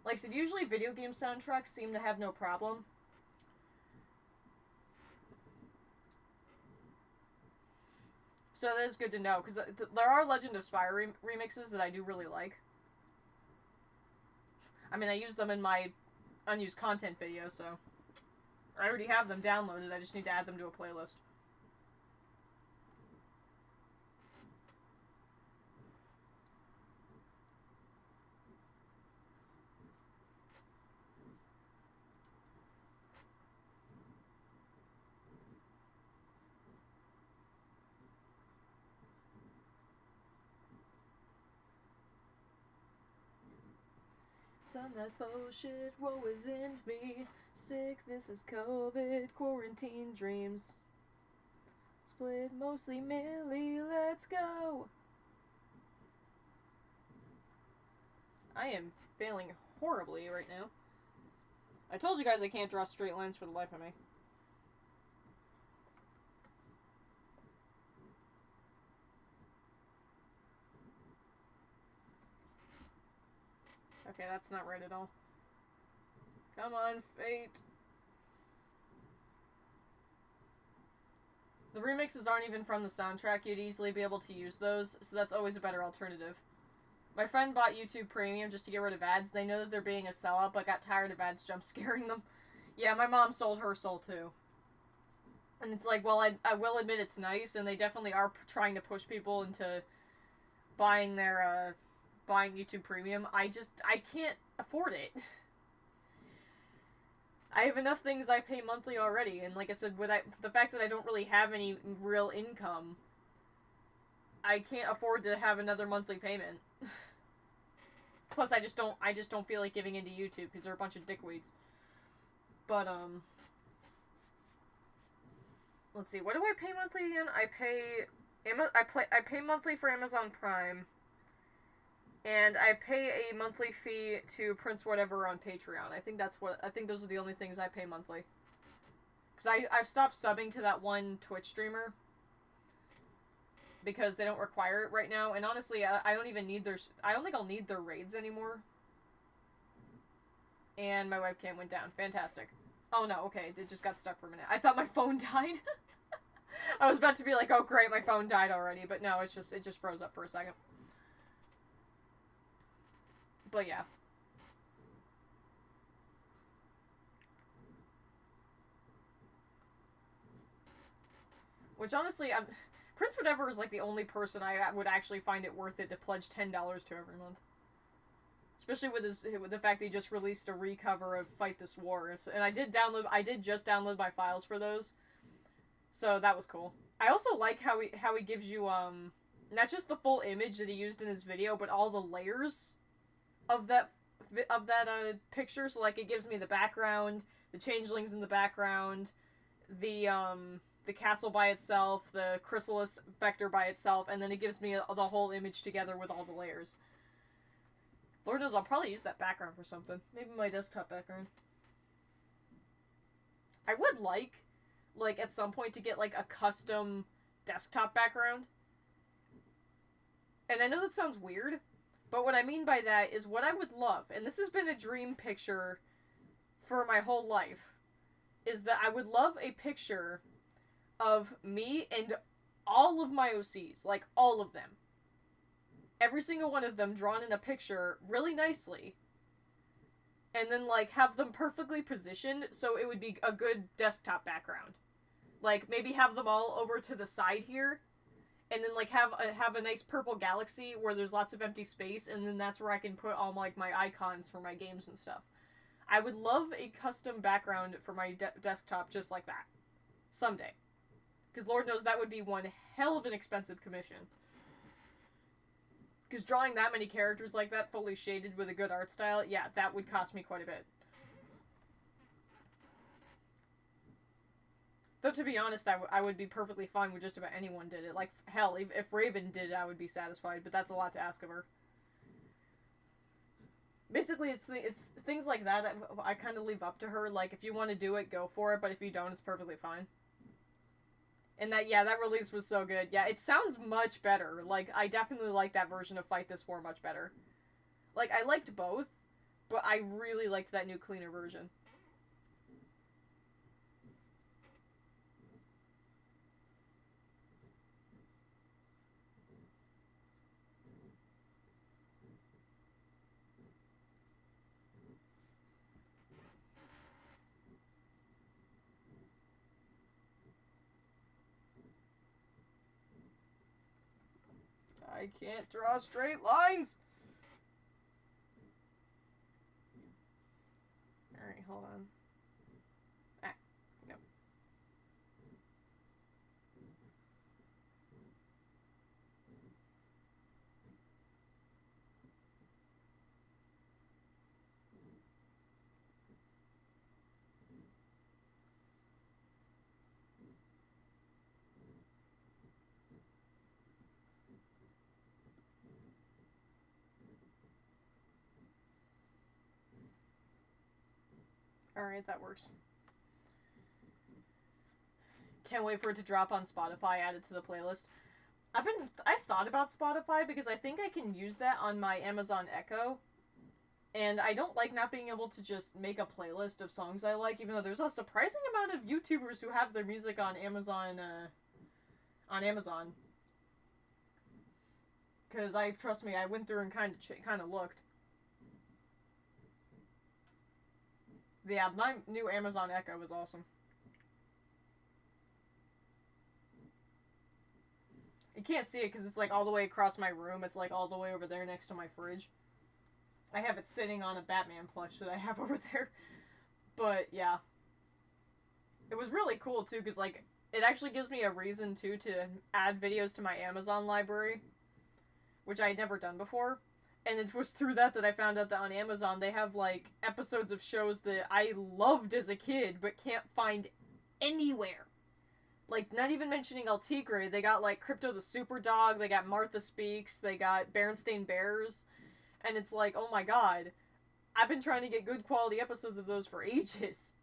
Like I said, usually video game soundtracks seem to have no problem. So that is good to know, because there are Legend of Spyro remixes that I do really like. I mean, I use them in my unused content video, so... I already have them downloaded, I just need to add them to a playlist. On that faux shit, woe isn't me. Sick, this is COVID, quarantine dreams. Split, mostly Millie, let's go. I am failing horribly right now. I told you guys I can't draw straight lines for the life of me. Okay, that's not right at all. Come on, Fate. The remixes aren't even from the soundtrack. You'd easily be able to use those, so that's always a better alternative. My friend bought YouTube Premium just to get rid of ads. They know that they're being a sellout, but got tired of ads jump scaring them. Yeah, my mom sold her soul too. And it's like, well, I will admit it's nice, and they definitely are trying to push people into buying their, buying YouTube Premium. I can't afford it. I have enough things I pay monthly already, and like I said, with the fact that I don't really have any real income, I can't afford to have another monthly payment. Plus, I just don't feel like giving into YouTube because they're a bunch of dickweeds. But let's see, what do I pay monthly again? I pay monthly for Amazon Prime. And I pay a monthly fee to Prince Whatever on Patreon. I think those are the only things I pay monthly. Because I've stopped subbing to that one Twitch streamer. Because they don't require it right now. And honestly, I don't even need I don't think I'll need their raids anymore. And my webcam went down. Fantastic. Oh no, okay, it just got stuck for a minute. I thought my phone died. I was about to be like, oh great, my phone died already. But no, it just froze up for a second. But yeah. Which honestly, Prince Whatever is like the only person I would actually find it worth it to pledge $10 to every month. Especially with the fact that he just released a recover of Fight This War. And I did just download my files for those. So that was cool. I also like how he gives you not just the full image that he used in his video, but all the layers of that picture. So like it gives me the background, the changelings in the background, the the castle by itself, the chrysalis vector by itself, and then it gives me the whole image together with all the layers. Lord knows I'll probably use that background for something. Maybe my desktop background. I would like at some point to get like a custom desktop background. And I know that sounds weird, but what I mean by that is what I would love, and this has been a dream picture for my whole life, is that I would love a picture of me and all of my OCs, like all of them. Every single one of them drawn in a picture really nicely. And then, like, have them perfectly positioned so it would be a good desktop background. Like, maybe have them all over to the side here. And then, like, have a nice purple galaxy where there's lots of empty space. And then that's where I can put all, like, my icons for my games and stuff. I would love a custom background for my desktop just like that. Someday. Because Lord knows that would be one hell of an expensive commission. Because drawing that many characters like that, fully shaded with a good art style, yeah, that would cost me quite a bit. Though, to be honest, I would be perfectly fine with just about anyone did it. Like, hell, if Raven did it, I would be satisfied, but that's a lot to ask of her. Basically, it's things like that I kind of leave up to her. Like, if you want to do it, go for it, but if you don't, it's perfectly fine. And that release was so good. Yeah, it sounds much better. Like, I definitely like that version of Fight This War much better. Like, I liked both, but I really liked that new, cleaner version. I can't draw straight lines! Alright, hold on. Ah, no. Alright, that works. Can't wait for it to drop on Spotify, add it to the playlist. I've thought about Spotify because I think I can use that on my Amazon Echo. And I don't like not being able to just make a playlist of songs I like, even though there's a surprising amount of YouTubers who have their music on Amazon, Because trust me, I went through and kind of looked. Yeah, my new Amazon Echo is awesome. You can't see it because it's like all the way across my room. It's like all the way over there next to my fridge. I have it sitting on a Batman plush that I have over there. But yeah. It was really cool too because like it actually gives me a reason too to add videos to my Amazon library, which I had never done before. And it was through that I found out that on Amazon they have, like, episodes of shows that I loved as a kid but can't find anywhere. Like, not even mentioning El Tigre, they got, like, Crypto the Super Dog, they got Martha Speaks, they got Berenstain Bears, and it's like, oh my god, I've been trying to get good quality episodes of those for ages.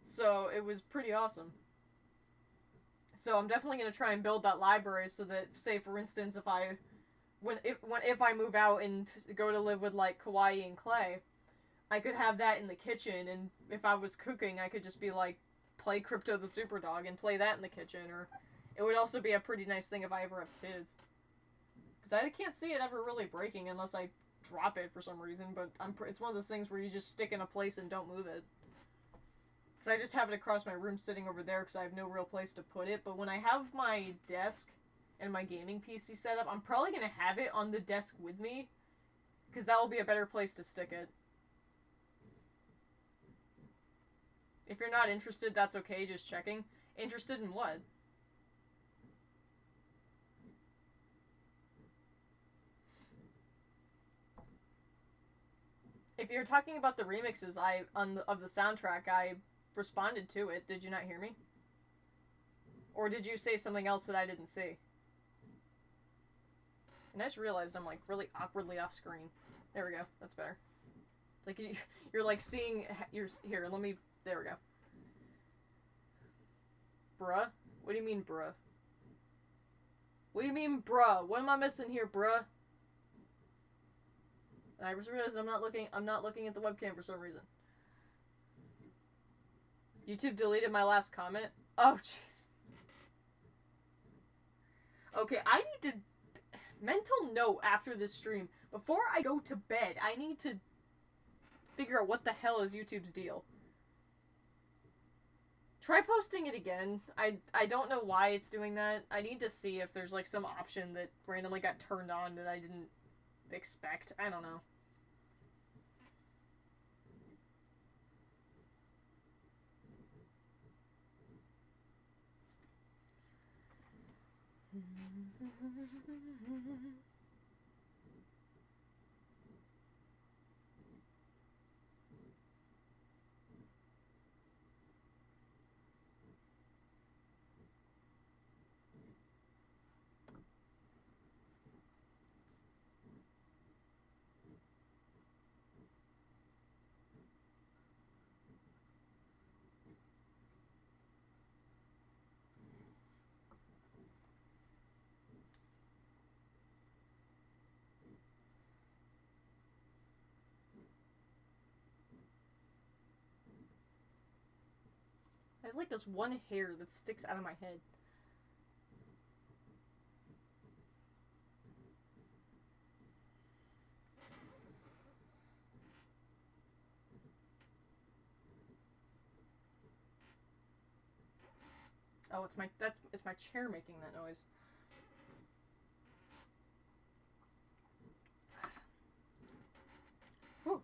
So, it was pretty awesome. So I'm definitely going to try and build that library so that, say, for instance, if I move out and go to live with, like, Kawaii and Clay, I could have that in the kitchen, and if I was cooking, I could just be like, play Crypto the Super Dog and play that in the kitchen, or it would also be a pretty nice thing if I ever have kids. Because I can't see it ever really breaking unless I drop it for some reason, but it's one of those things where you just stick in a place and don't move it. Because I just have it across my room sitting over there because I have no real place to put it. But when I have my desk and my gaming PC set up, I'm probably going to have it on the desk with me. Because that will be a better place to stick it. If you're not interested, that's okay, just checking. Interested in what? If you're talking about the remixes of the soundtrack, I responded to it. Did you not hear me? Or did you say something else that I didn't see? And I just realized I'm, like, really awkwardly off screen. There we go. That's better. It's like, you're, like, seeing... Here, let me... There we go. Bruh? What do you mean, bruh? What do you mean, bruh? What am I missing here, bruh? And I just realized I'm not looking at the webcam for some reason. YouTube deleted my last comment? Oh, jeez. Okay, I need to... Mental note after this stream. Before I go to bed, I need to figure out what the hell is YouTube's deal. Try posting it again. I don't know why it's doing that. I need to see if there's, like, some option that randomly got turned on that I didn't expect. I don't know. I have, like, this one hair that sticks out of my head. Oh, it's my chair making that noise. Whew.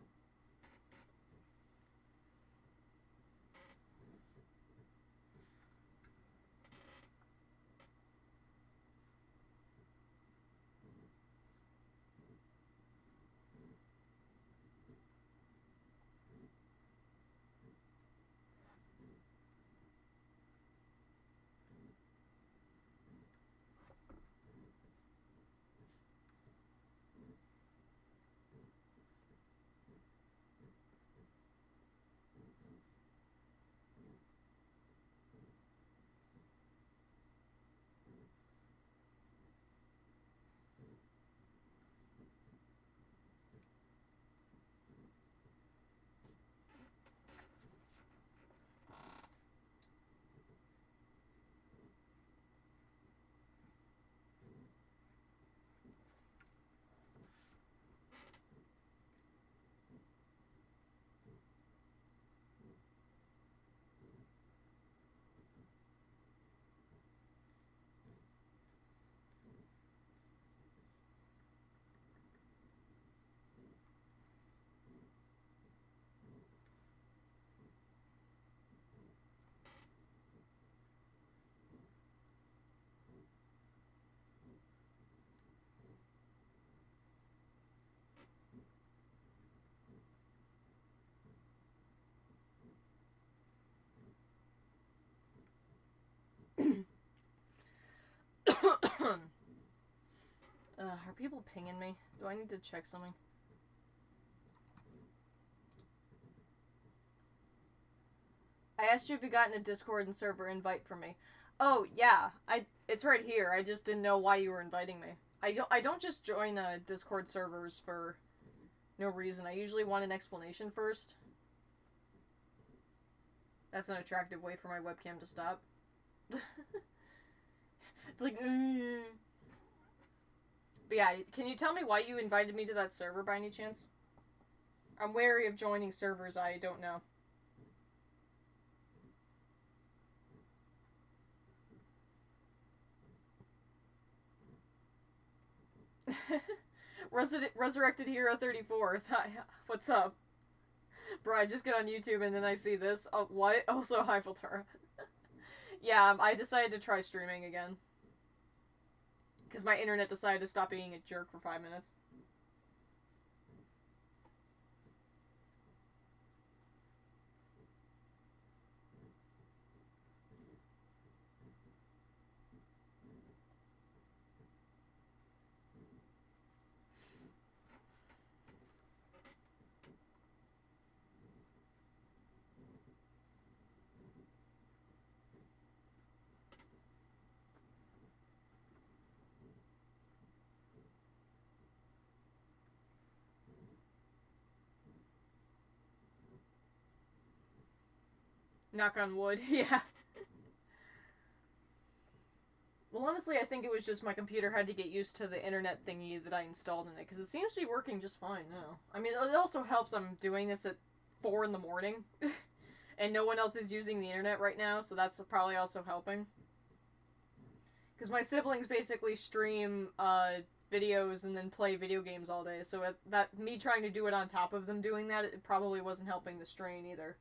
Are people pinging me? Do I need to check something? I asked you if you gotten a Discord and server invite from me. Oh, yeah. It's right here. I just didn't know why you were inviting me. I don't just join Discord servers for no reason. I usually want an explanation first. That's an attractive way for my webcam to stop. It's like, But yeah, can you tell me why you invited me to that server by any chance? I'm wary of joining servers I don't know. Resurrected Hero 34. What's up? Bro, I just get on YouTube and then I see this. Oh, what? Also, hi, Filtera. Yeah, I decided to try streaming again. Because my internet decided to stop being a jerk for 5 minutes. Knock on wood, yeah. Well, honestly, I think it was just my computer had to get used to the internet thingy that I installed in it, because it seems to be working just fine now. I mean, it also helps I'm doing this at 4 in the morning, and no one else is using the internet right now, so that's probably also helping. Because my siblings basically stream videos and then play video games all day, so me trying to do it on top of them doing that, it probably wasn't helping the strain either.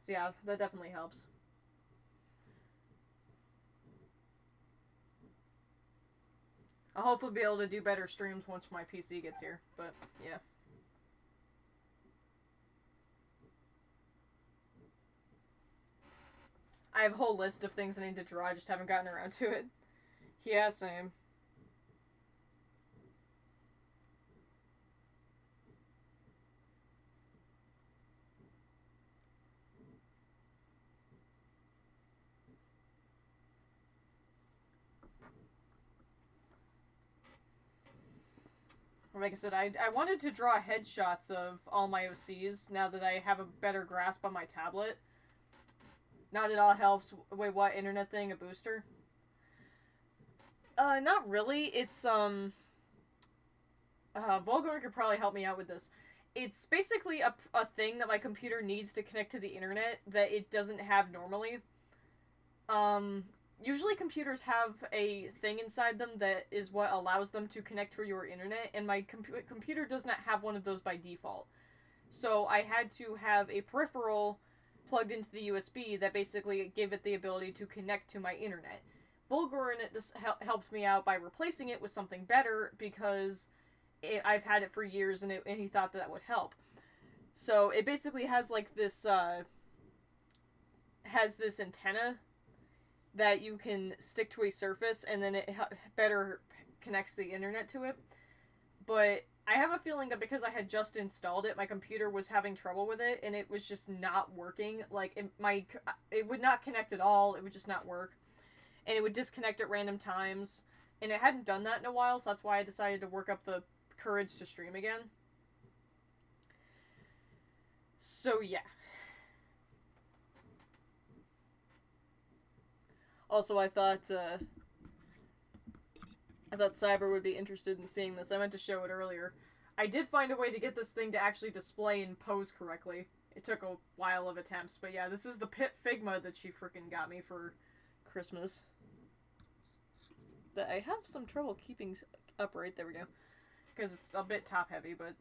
So yeah, that definitely helps. I'll hopefully be able to do better streams once my PC gets here, but yeah. I have a whole list of things I need to draw, I just haven't gotten around to it. Yeah, same. Like I said, I wanted to draw headshots of all my OCs now that I have a better grasp on my tablet. Not at all helps. Wait, what internet thing? A booster? Not really. It's, Volgar could probably help me out with this. It's basically a thing that my computer needs to connect to the internet that it doesn't have normally. Usually computers have a thing inside them that is what allows them to connect to your internet, and my computer does not have one of those by default. So I had to have a peripheral plugged into the USB that basically gave it the ability to connect to my internet. Volgorn helped me out by replacing it with something better because I've had it for years and he thought that would help. So it basically has like this, has this antenna that you can stick to a surface and then it better connects the internet to it. But I have a feeling that because I had just installed it, my computer was having trouble with it and it was just not working. Like, it would not connect at all, it would just not work. And it would disconnect at random times. And it hadn't done that in a while, so that's why I decided to work up the courage to stream again. So, yeah. Also, I thought Cyber would be interested in seeing this. I meant to show it earlier. I did find a way to get this thing to actually display and pose correctly. It took a while of attempts, but yeah, this is the Pit Figma that she freaking got me for Christmas. That I have some trouble keeping upright. There we go. Because it's a bit top-heavy, but...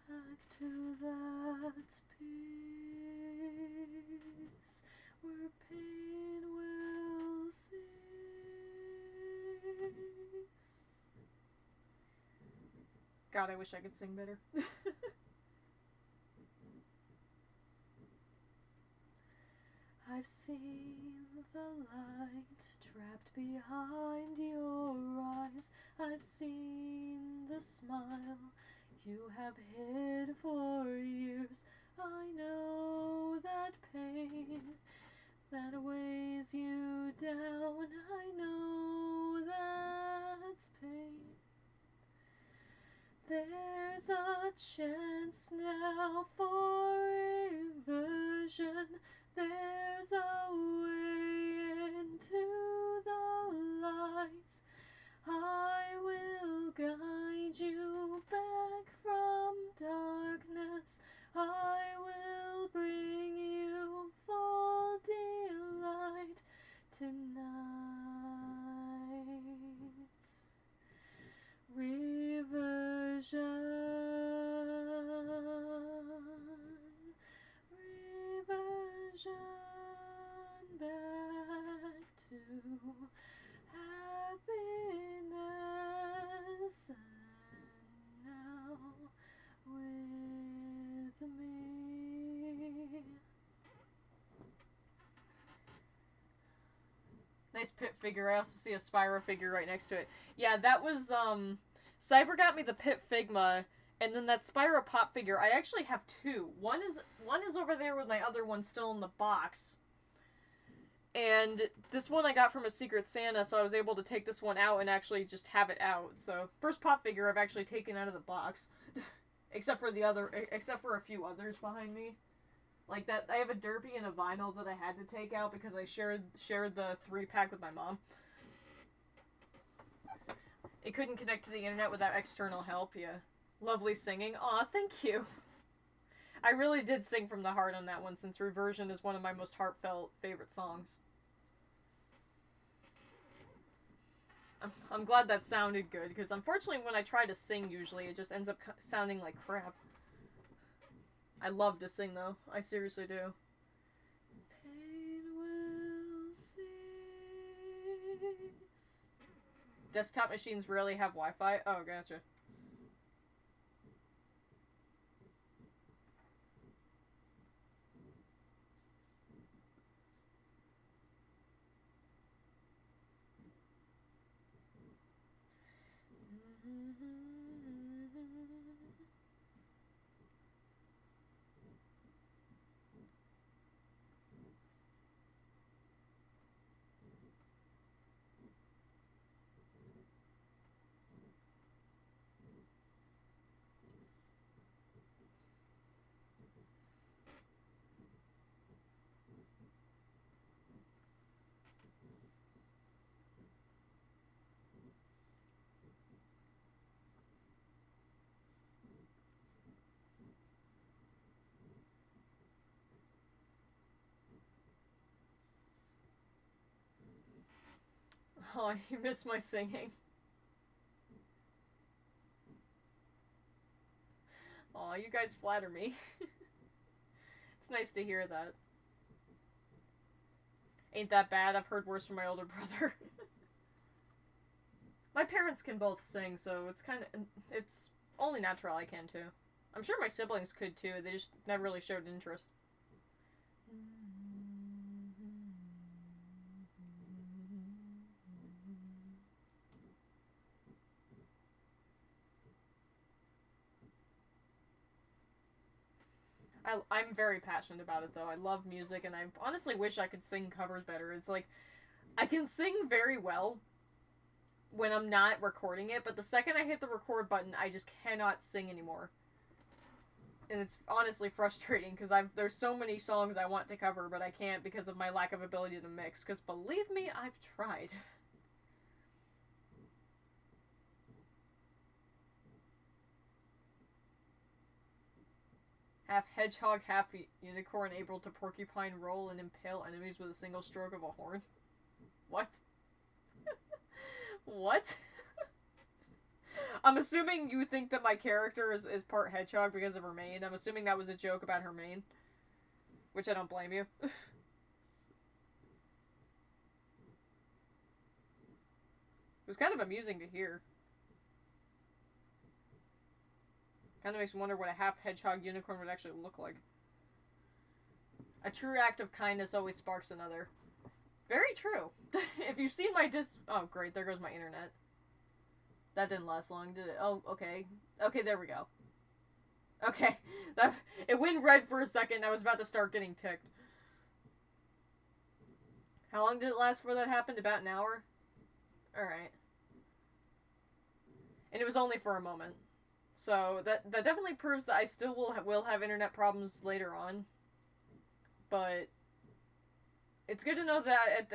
Back to that peace where pain will cease. God, I wish I could sing better. I've seen the light trapped behind your eyes. I've seen the smile you have hid for years. I know that pain that weighs you down. I know that's pain. There's a chance now for reversion. There's a way into the light. I will guide you back from darkness. I will bring you full delight tonight. Reversion. Back to happiness, and now with me. Nice Pit figure. I also see a Spyro figure right next to it. Yeah, that was, Cyber got me the Pit Figma, and then that Spyro Pop figure, I actually have two. One is over there with my other one still in the box. And this one I got from a Secret Santa, so I was able to take this one out and actually just have it out. So, first pop figure I've actually taken out of the box. except for a few others behind me. Like that, I have a Derpy and a Vinyl that I had to take out because I shared the 3-pack with my mom. It couldn't connect to the internet without external help, yeah. Lovely singing. Aw, thank you. I really did sing from the heart on that one, since Reversion is one of my most heartfelt favorite songs. I'm glad that sounded good, because unfortunately when I try to sing usually, it just ends up sounding like crap. I love to sing though. I seriously do. Pain will cease. Desktop machines rarely have Wi-Fi? Oh, gotcha. Oh, you missed my singing. Aw, you guys flatter me. It's nice to hear that. Ain't that bad, I've heard worse from my older brother. My parents can both sing, so it's only natural I can too. I'm sure my siblings could too, they just never really showed interest. I'm very passionate about it though. I love music and I honestly wish I could sing covers better. It's like, I can sing very well when I'm not recording it, but the second I hit the record button, I just cannot sing anymore. And it's honestly frustrating because there's so many songs I want to cover, but I can't because of my lack of ability to mix. Because believe me, I've tried. Half hedgehog, half unicorn, able to porcupine roll and impale enemies with a single stroke of a horn. What? What? I'm assuming you think that my character is part hedgehog because of her mane. I'm assuming that was a joke about her mane. Which I don't blame you. It was kind of amusing to hear. Kind of makes me wonder what a half hedgehog unicorn would actually look like. A true act of kindness always sparks another. Very true. If you've seen my oh great, there goes my internet. That didn't last long, did it? Oh, okay. Okay, there we go. Okay. It went red for a second, I was about to start getting ticked. How long did it last before that happened? About an hour? Alright. And it was only for a moment. So, that definitely proves that I still will have internet problems later on. But it's good to know that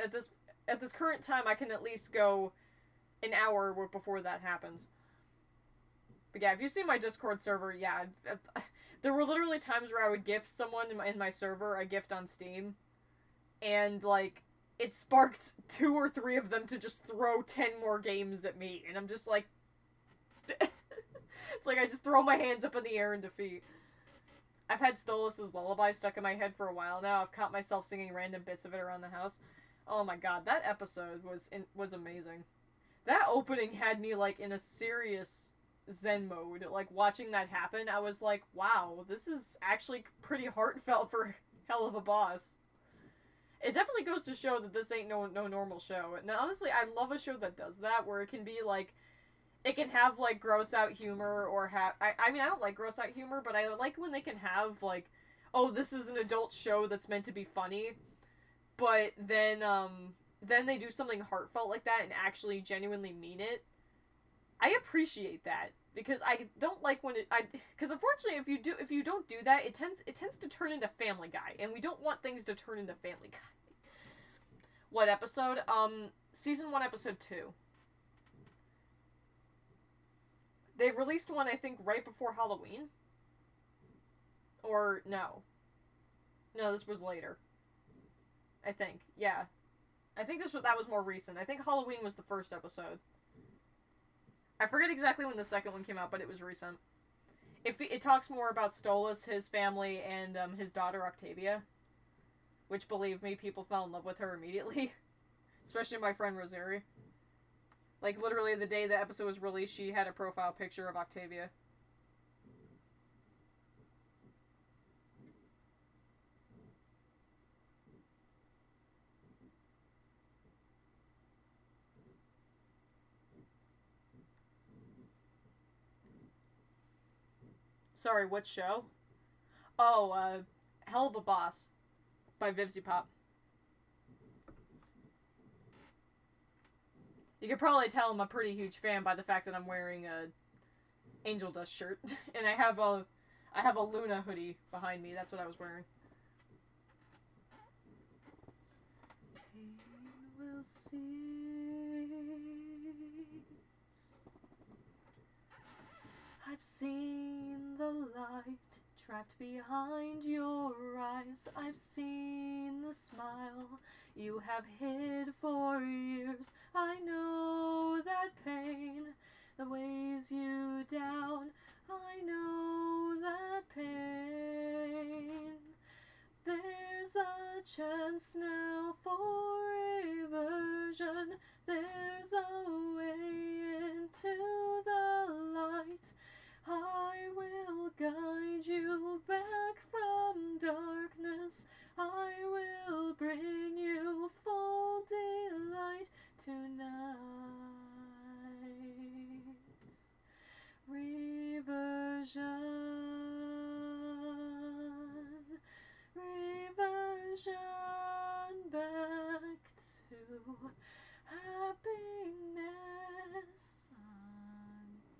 at this current time I can at least go an hour before that happens. But yeah, if you see my Discord server, yeah, there were literally times where I would gift someone in my server a gift on Steam, and like it sparked 2 or 3 of them to just throw 10 more games at me, and I'm just like, it's like I just throw my hands up in the air in defeat. I've had Stolas' Lullaby stuck in my head for a while now. I've caught myself singing random bits of it around the house. Oh my god, that episode was amazing. That opening had me, like, in a serious zen mode. Like, watching that happen, I was like, wow, this is actually pretty heartfelt for hell of a boss. It definitely goes to show that this ain't no normal show. And honestly, I love a show that does that, where it can be, like, it can have, like, gross-out humor, or I mean, I don't like gross-out humor, but I like when they can have, like, oh, this is an adult show that's meant to be funny, but then they do something heartfelt like that and actually genuinely mean it. I appreciate that, because I don't like when because unfortunately if you don't do that, it tends to turn into Family Guy, and we don't want things to turn into Family Guy. What episode? Season 1, episode 2. They released one, I think, right before Halloween. Or, no. No, this was later. I think. Yeah. I think that was more recent. I think Halloween was the first episode. I forget exactly when the second one came out, but it was recent. It talks more about Stolas, his family, and his daughter Octavia. Which, believe me, people fell in love with her immediately. Especially my friend Rosary. Like, literally the day the episode was released, she had a profile picture of Octavia. Sorry, what show? Oh, Hell of a Boss by VivziePop. You can probably tell I'm a pretty huge fan by the fact that I'm wearing a Angel Dust shirt. And I have a Luna hoodie behind me. That's what I was wearing. Pain will cease. I've seen the light trapped behind your eyes. I've seen the smile you have hid for years. I know that pain that weighs you down. I know that pain. There's a chance now for reversion. There's a way into the light. I will guide you back from darkness. I will bring you full delight tonight. Reversion, reversion back to happiness.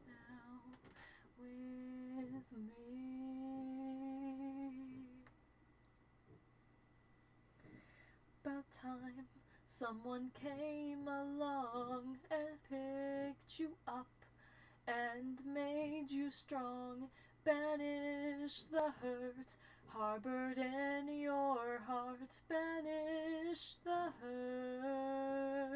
Now with me. About time someone came along and picked you up and made you strong, banish the hurt harbored in your heart, banish the hurts.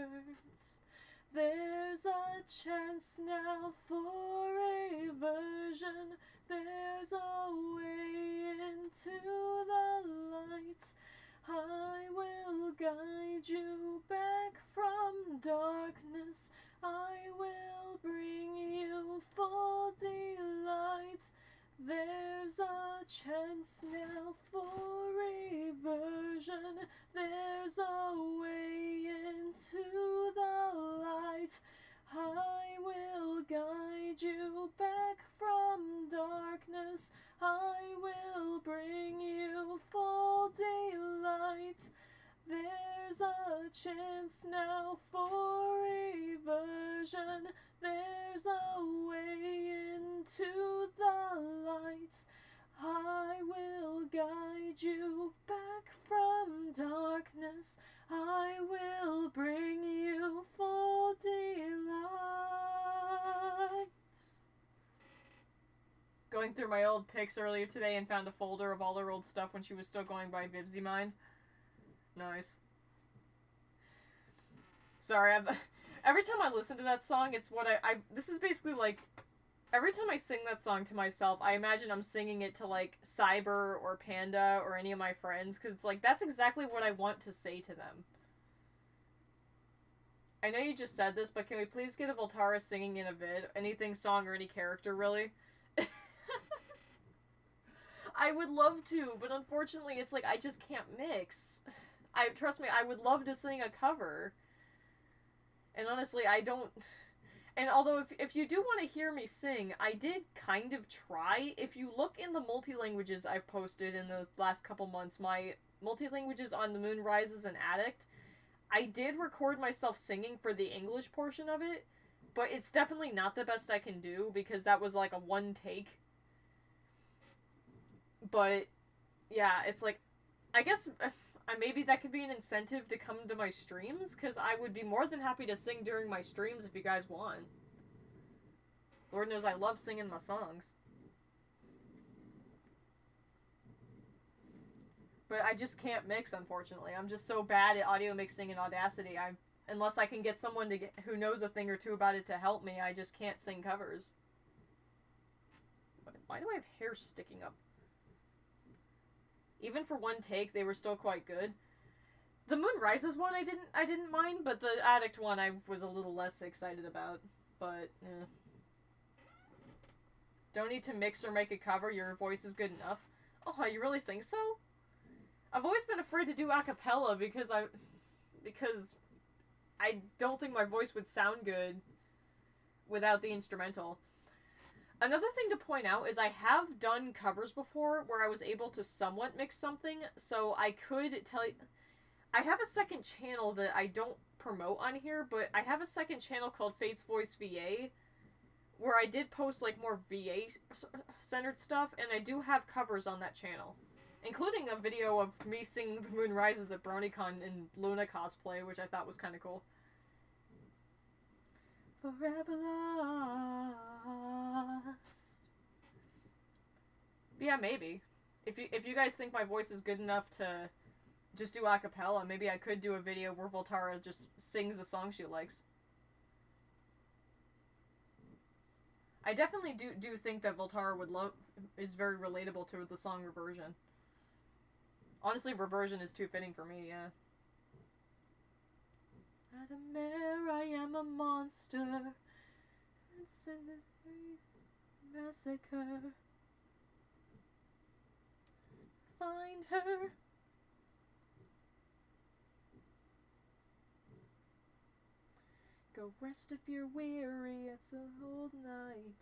There's a chance now for reversion. There's a way into the light. I will guide you back from darkness. I will bring you full delight. There's a chance now for reversion. There's a way into the light. I will guide you back from darkness. I will bring you full delight. There's a chance now for reversion. There's a way into the light. I will guide you back from darkness. I will bring you full delight. Going through my old pics earlier today and found a folder of all her old stuff when she was still going by VivzieMind. Nice. Sorry, every time I listen to that song, it's what this is basically like, every time I sing that song to myself, I imagine I'm singing it to, like, Cyber or Panda or any of my friends, because it's like, that's exactly what I want to say to them. I know you just said this, but can we please get a Voltara singing in a vid? Anything, song, or any character, really? I would love to, but unfortunately, it's like, I just can't mix. Trust me, I would love to sing a cover. And honestly, I don't... And although if you do want to hear me sing, I did kind of try. If you look in the multi-languages I've posted in the last couple months, my multi-languages on The Moon Rises and Addict, I did record myself singing for the English portion of it, but it's definitely not the best I can do because that was like a one take. But yeah, it's like, I guess maybe that could be an incentive to come to my streams, because I would be more than happy to sing during my streams if you guys want. Lord knows I love singing my songs. But I just can't mix, unfortunately. I'm just so bad at audio mixing and Audacity. Unless I can get someone who knows a thing or two about it to help me, I just can't sing covers. Why do I have hair sticking up? Even for one take, they were still quite good. The Moon Rises one I didn't mind, but the Addict one I was a little less excited about. But, Don't need to mix or make a cover, your voice is good enough. Oh, you really think so? I've always been afraid to do a cappella because I don't think my voice would sound good without the instrumental. Another thing to point out is I have done covers before where I was able to somewhat mix something, so I could tell you... I have a second channel that I don't promote on here, but I have a second channel called Fate's Voice VA, where I did post, like, more VA-centered stuff, and I do have covers on that channel. Including a video of me singing The Moon Rises at BronyCon in Luna cosplay, which I thought was kind of cool. Forever lost. But yeah, maybe. If you guys think my voice is good enough to just do a cappella, maybe I could do a video where Voltara just sings the song she likes. I definitely do think that Voltara is very relatable to the song Reversion. Honestly, Reversion is too fitting for me, yeah. At a mare, I am a monster. It's in this massacre. Find her. Go rest if you're weary, it's a whole night.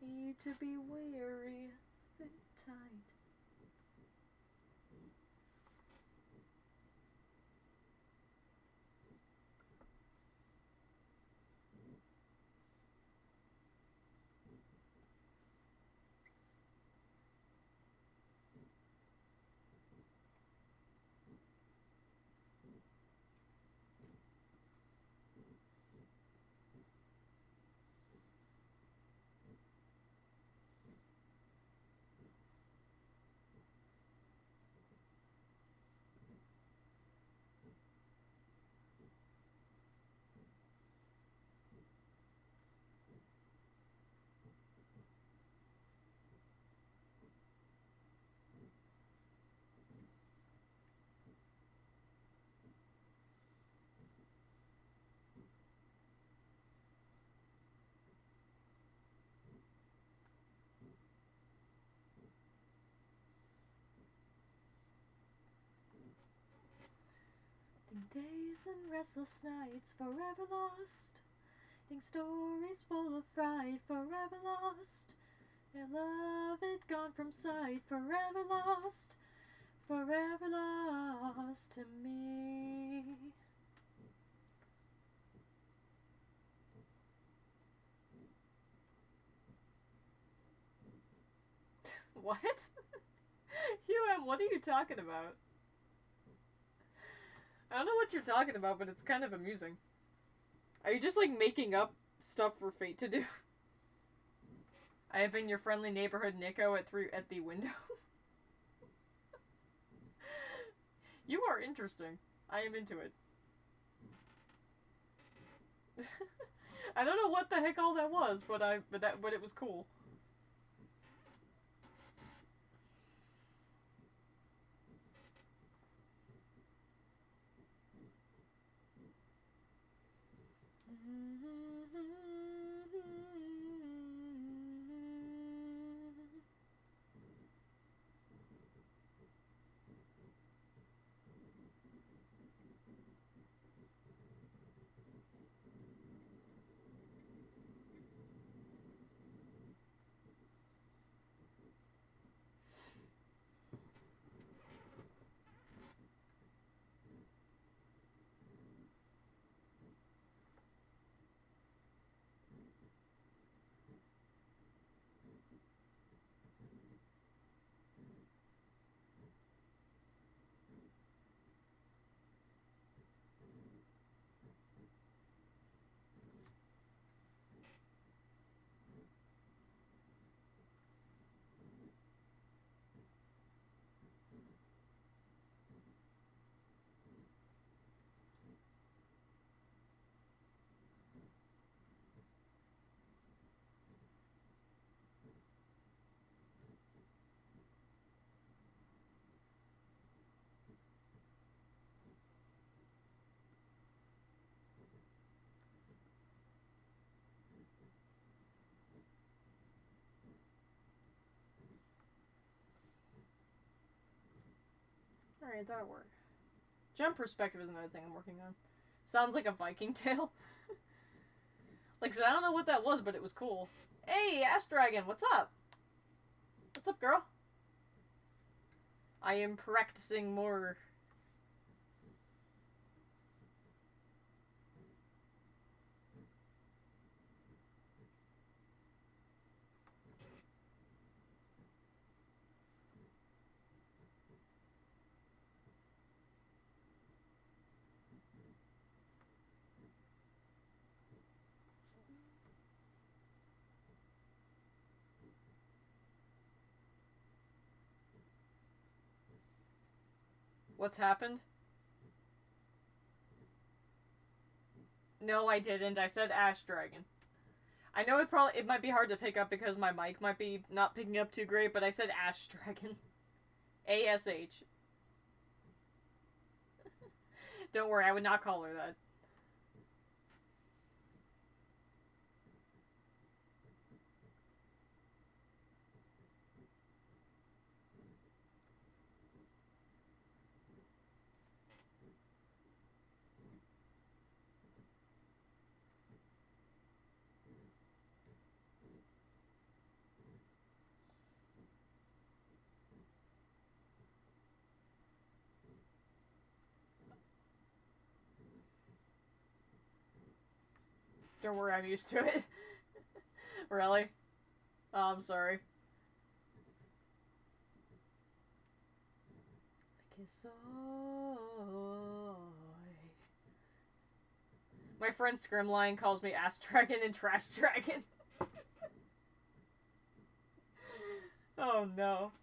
Need to be weary, fit tight. Days and restless nights, forever lost. Think stories full of fright, forever lost. Your love it gone from sight, forever lost to me. What? What are you talking about? I don't know what you're talking about, but it's kind of amusing. Are you just, like, making up stuff for Fate to do? I have been your friendly neighborhood Nico at the window. You are interesting. I am into it. I don't know what the heck all that was, but it was cool. Alright, that'll work. Gem perspective is another thing I'm working on. Sounds like a Viking tale. Like I said, I don't know what that was, but it was cool. Hey, Ash Dragon, what's up? What's up, girl? I am practicing more. What's happened? No, I didn't. I said Ash Dragon. I know it might be hard to pick up because my mic might be not picking up too great, but I said Ash Dragon. A-S-H. Don't worry, I would not call her that. Don't worry, I'm used to it. Really? Oh, I'm sorry. My friend Scrimline calls me Ass Dragon and Trash Dragon. Oh no.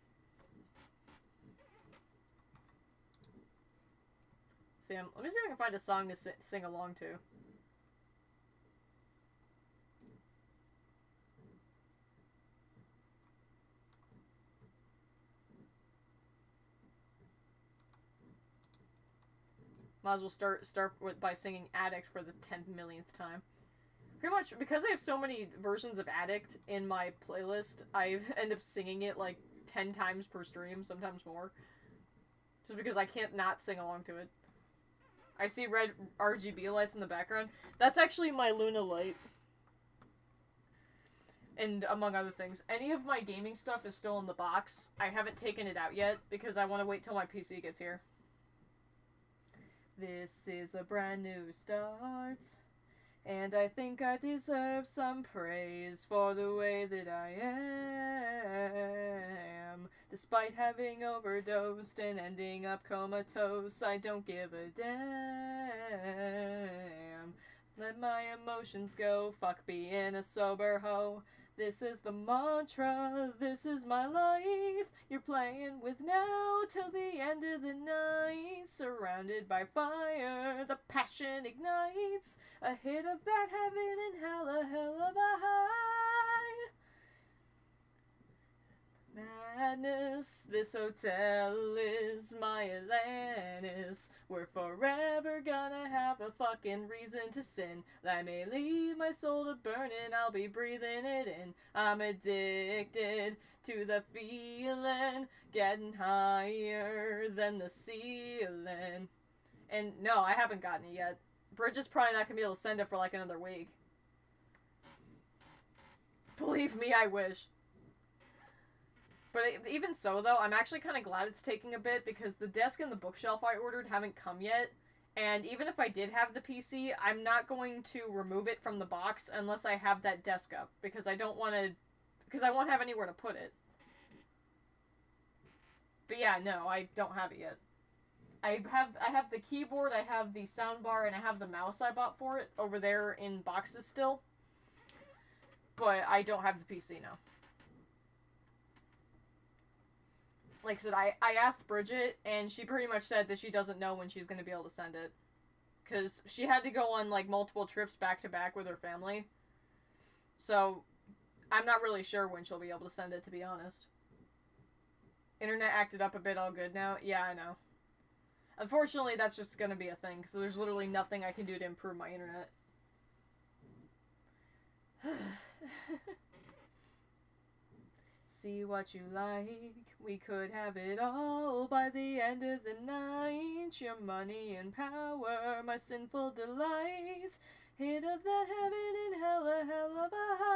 Sam, let me see if I can find a song to sing along to. Might as well start by singing Addict for the 10 millionth time. Pretty much, because I have so many versions of Addict in my playlist, I end up singing it like 10 times per stream, sometimes more. Just because I can't not sing along to it. I see red RGB lights in the background. That's actually my Luna light. And among other things. Any of my gaming stuff is still in the box. I haven't taken it out yet because I want to wait till my PC gets here. This is a brand new start, and I think I deserve some praise for the way that I am. Despite having overdosed and ending up comatose, I don't give a damn. Let my emotions go, fuck being a sober hoe. This is the mantra, this is my life. You're playing with now till the end of the night. Surrounded by fire, the passion ignites. A hit of that heaven and hell, a hell of a high. Madness, this hotel is my Atlantis. We're forever gonna have a fucking reason to sin. I may leave my soul to burn and I'll be breathing it in. I'm addicted to the feeling, getting higher than the ceiling. And no, I haven't gotten it yet. Bridget's probably not gonna be able to send it for like another week. Believe me, I wish. But even so, though, I'm actually kind of glad it's taking a bit, because the desk and the bookshelf I ordered haven't come yet, and even if I did have the PC, I'm not going to remove it from the box unless I have that desk up, because I don't want to, because I won't have anywhere to put it. But yeah, no, I don't have it yet. I have the keyboard, I have the soundbar, and I have the mouse I bought for it over there in boxes still, but I don't have the PC now. Like I said, I asked Bridget, and she pretty much said that she doesn't know when she's going to be able to send it. Because she had to go on, like, multiple trips back-to-back with her family. So, I'm not really sure when she'll be able to send it, to be honest. Internet acted up a bit all good now. Yeah, I know. Unfortunately, that's just going to be a thing, so there's literally nothing I can do to improve my internet. see what you like. We could have it all by the end of the night. Your money and power, my sinful delight. Hit of that heaven and hell, a hell of a high.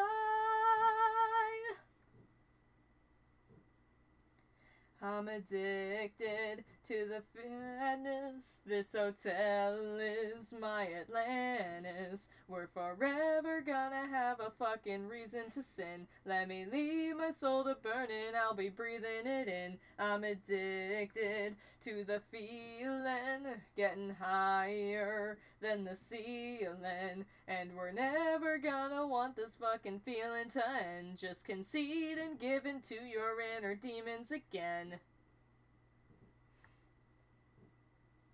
I'm addicted to the fatness. This hotel is my Atlantis. We're forever gonna have a fucking reason to sin. Let me leave my soul to burning, I'll be breathing it in. I'm addicted to the feeling, getting higher than the ceiling. And we're never gonna want this fucking feeling to end. Just concede and give in to your inner demons again.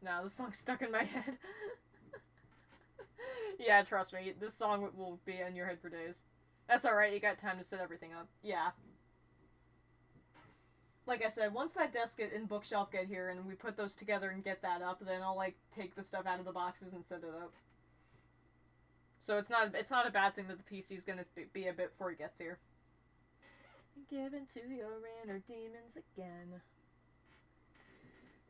Nah, this song's stuck in my head. Yeah, trust me, this song will be in your head for days. That's alright, you got time to set everything up. Yeah. Like I said, once that desk and bookshelf get here and we put those together and get that up, then I'll, like, take the stuff out of the boxes and set it up. So it's not a bad thing that the PC's gonna be a bit before it gets here. Give in to your inner demons again.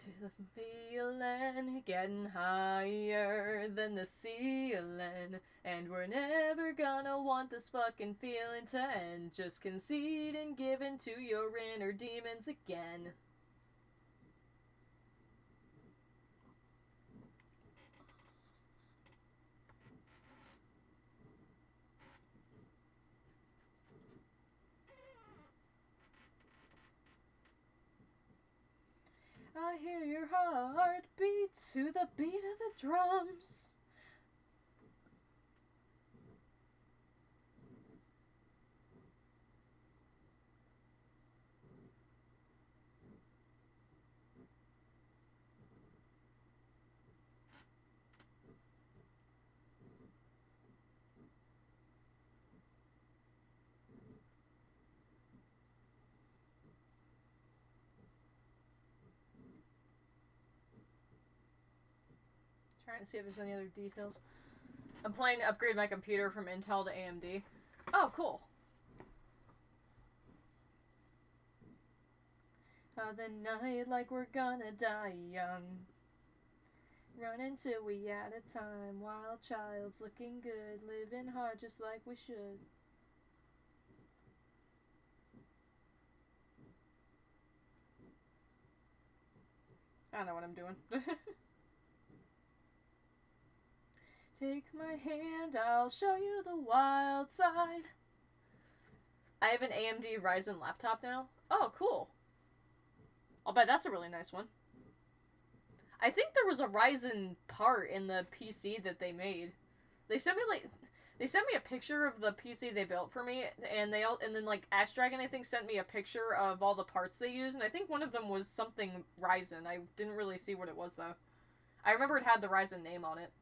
To the feeling, getting higher than the ceiling. And we're never gonna want this fucking feeling to end. Just concede and give in to your inner demons again. I hear your heart beat to the beat of the drums. Trying to see if there's any other details. I'm planning to upgrade my computer from Intel to AMD. Oh, cool. The night like we're gonna die young. Running till we out of time. Wild child's looking good. Living hard just like we should. I don't know what I'm doing. Take my hand, I'll show you the wild side. I have an AMD Ryzen laptop now. Oh, cool. I'll bet that's a really nice one. I think there was a Ryzen part in the PC that they made. They sent me a picture of the PC they built for me, and then like Ash Dragon I think sent me a picture of all the parts they use, and I think one of them was something Ryzen. I didn't really see what it was though. I remember it had the Ryzen name on it.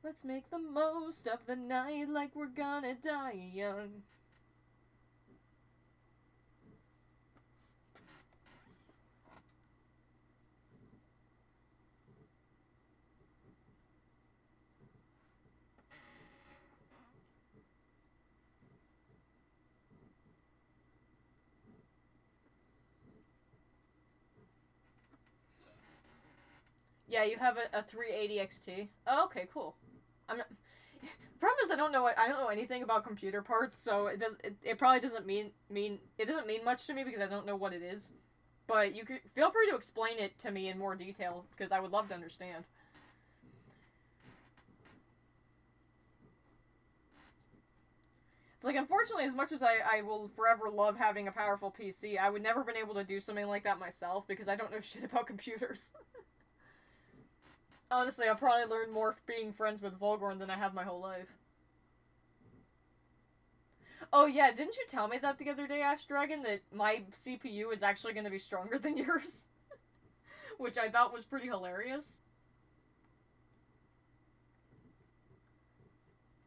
Let's make the most of the night like we're gonna die young. Yeah, you have a 380 XT. Oh, okay, cool. I'm not. Problem is, I don't know anything about computer parts, so it probably doesn't mean much to me because I don't know what it is. But you could feel free to explain it to me in more detail because I would love to understand. It's like, unfortunately, as much as I will forever love having a powerful PC, I would never been able to do something like that myself because I don't know shit about computers. Honestly, I've probably learned more being friends with Volgorn than I have my whole life. Oh yeah, didn't you tell me that the other day, Ash Dragon, that my CPU is actually going to be stronger than yours? Which I thought was pretty hilarious.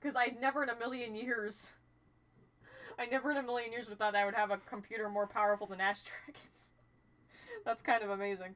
Because I never in a million years would thought I would have a computer more powerful than Ash Dragon's. That's kind of amazing.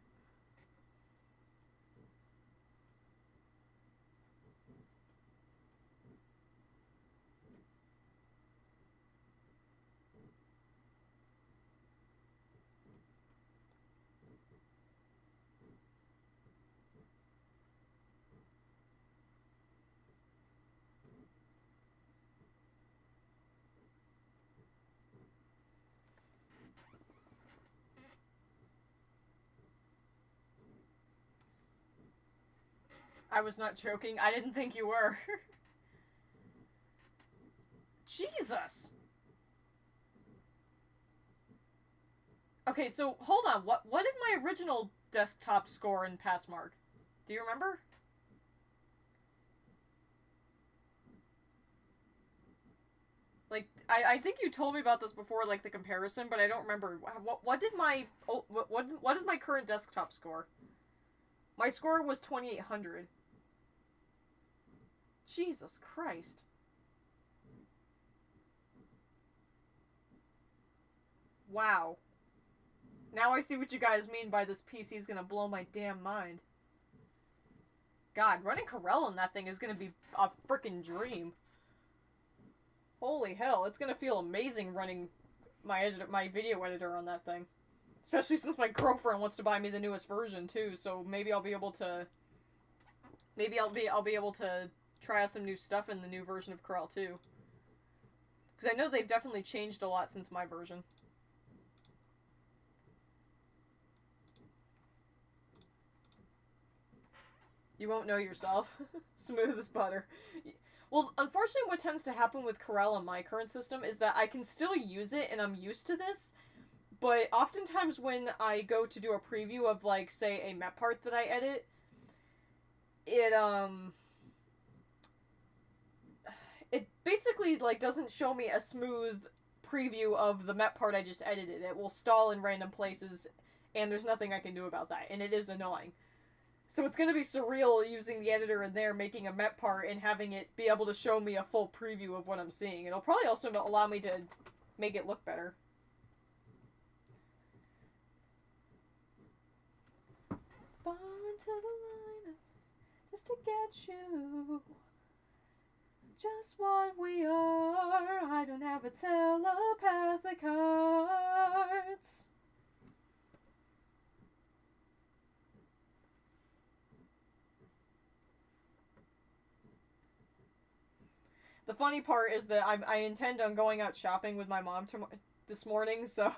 I was not joking. I didn't think you were. Jesus! Okay, so hold on. What did my original desktop score in Passmark? Do you remember? Like, I think you told me about this before, like, the comparison, but I don't remember. What did my... Oh, what is my current desktop score? My score was 2,800. Jesus Christ. Wow. Now I see what you guys mean by this PC is gonna blow my damn mind. God, running Corel in that thing is gonna be a freaking dream. Holy hell, it's gonna feel amazing running my video editor on that thing. Especially since my girlfriend wants to buy me the newest version too, so maybe I'll be able to I'll be able to try out some new stuff in the new version of Corel too. Because I know they've definitely changed a lot since my version. You won't know yourself. Smooth as butter. Well, unfortunately what tends to happen with Corel on my current system is that I can still use it and I'm used to this, but oftentimes when I go to do a preview of, like, say, a map part that I edit, it basically, like, doesn't show me a smooth preview of the map part I just edited. It will stall in random places, and there's nothing I can do about that, and it is annoying. So it's going to be surreal using the editor in there, making a map part, and having it be able to show me a full preview of what I'm seeing. It'll probably also allow me to make it look better. Fall into the line just to get you. Just what we are. I don't have a telepathic heart. The funny part is that I intend on going out shopping with my mom this morning, so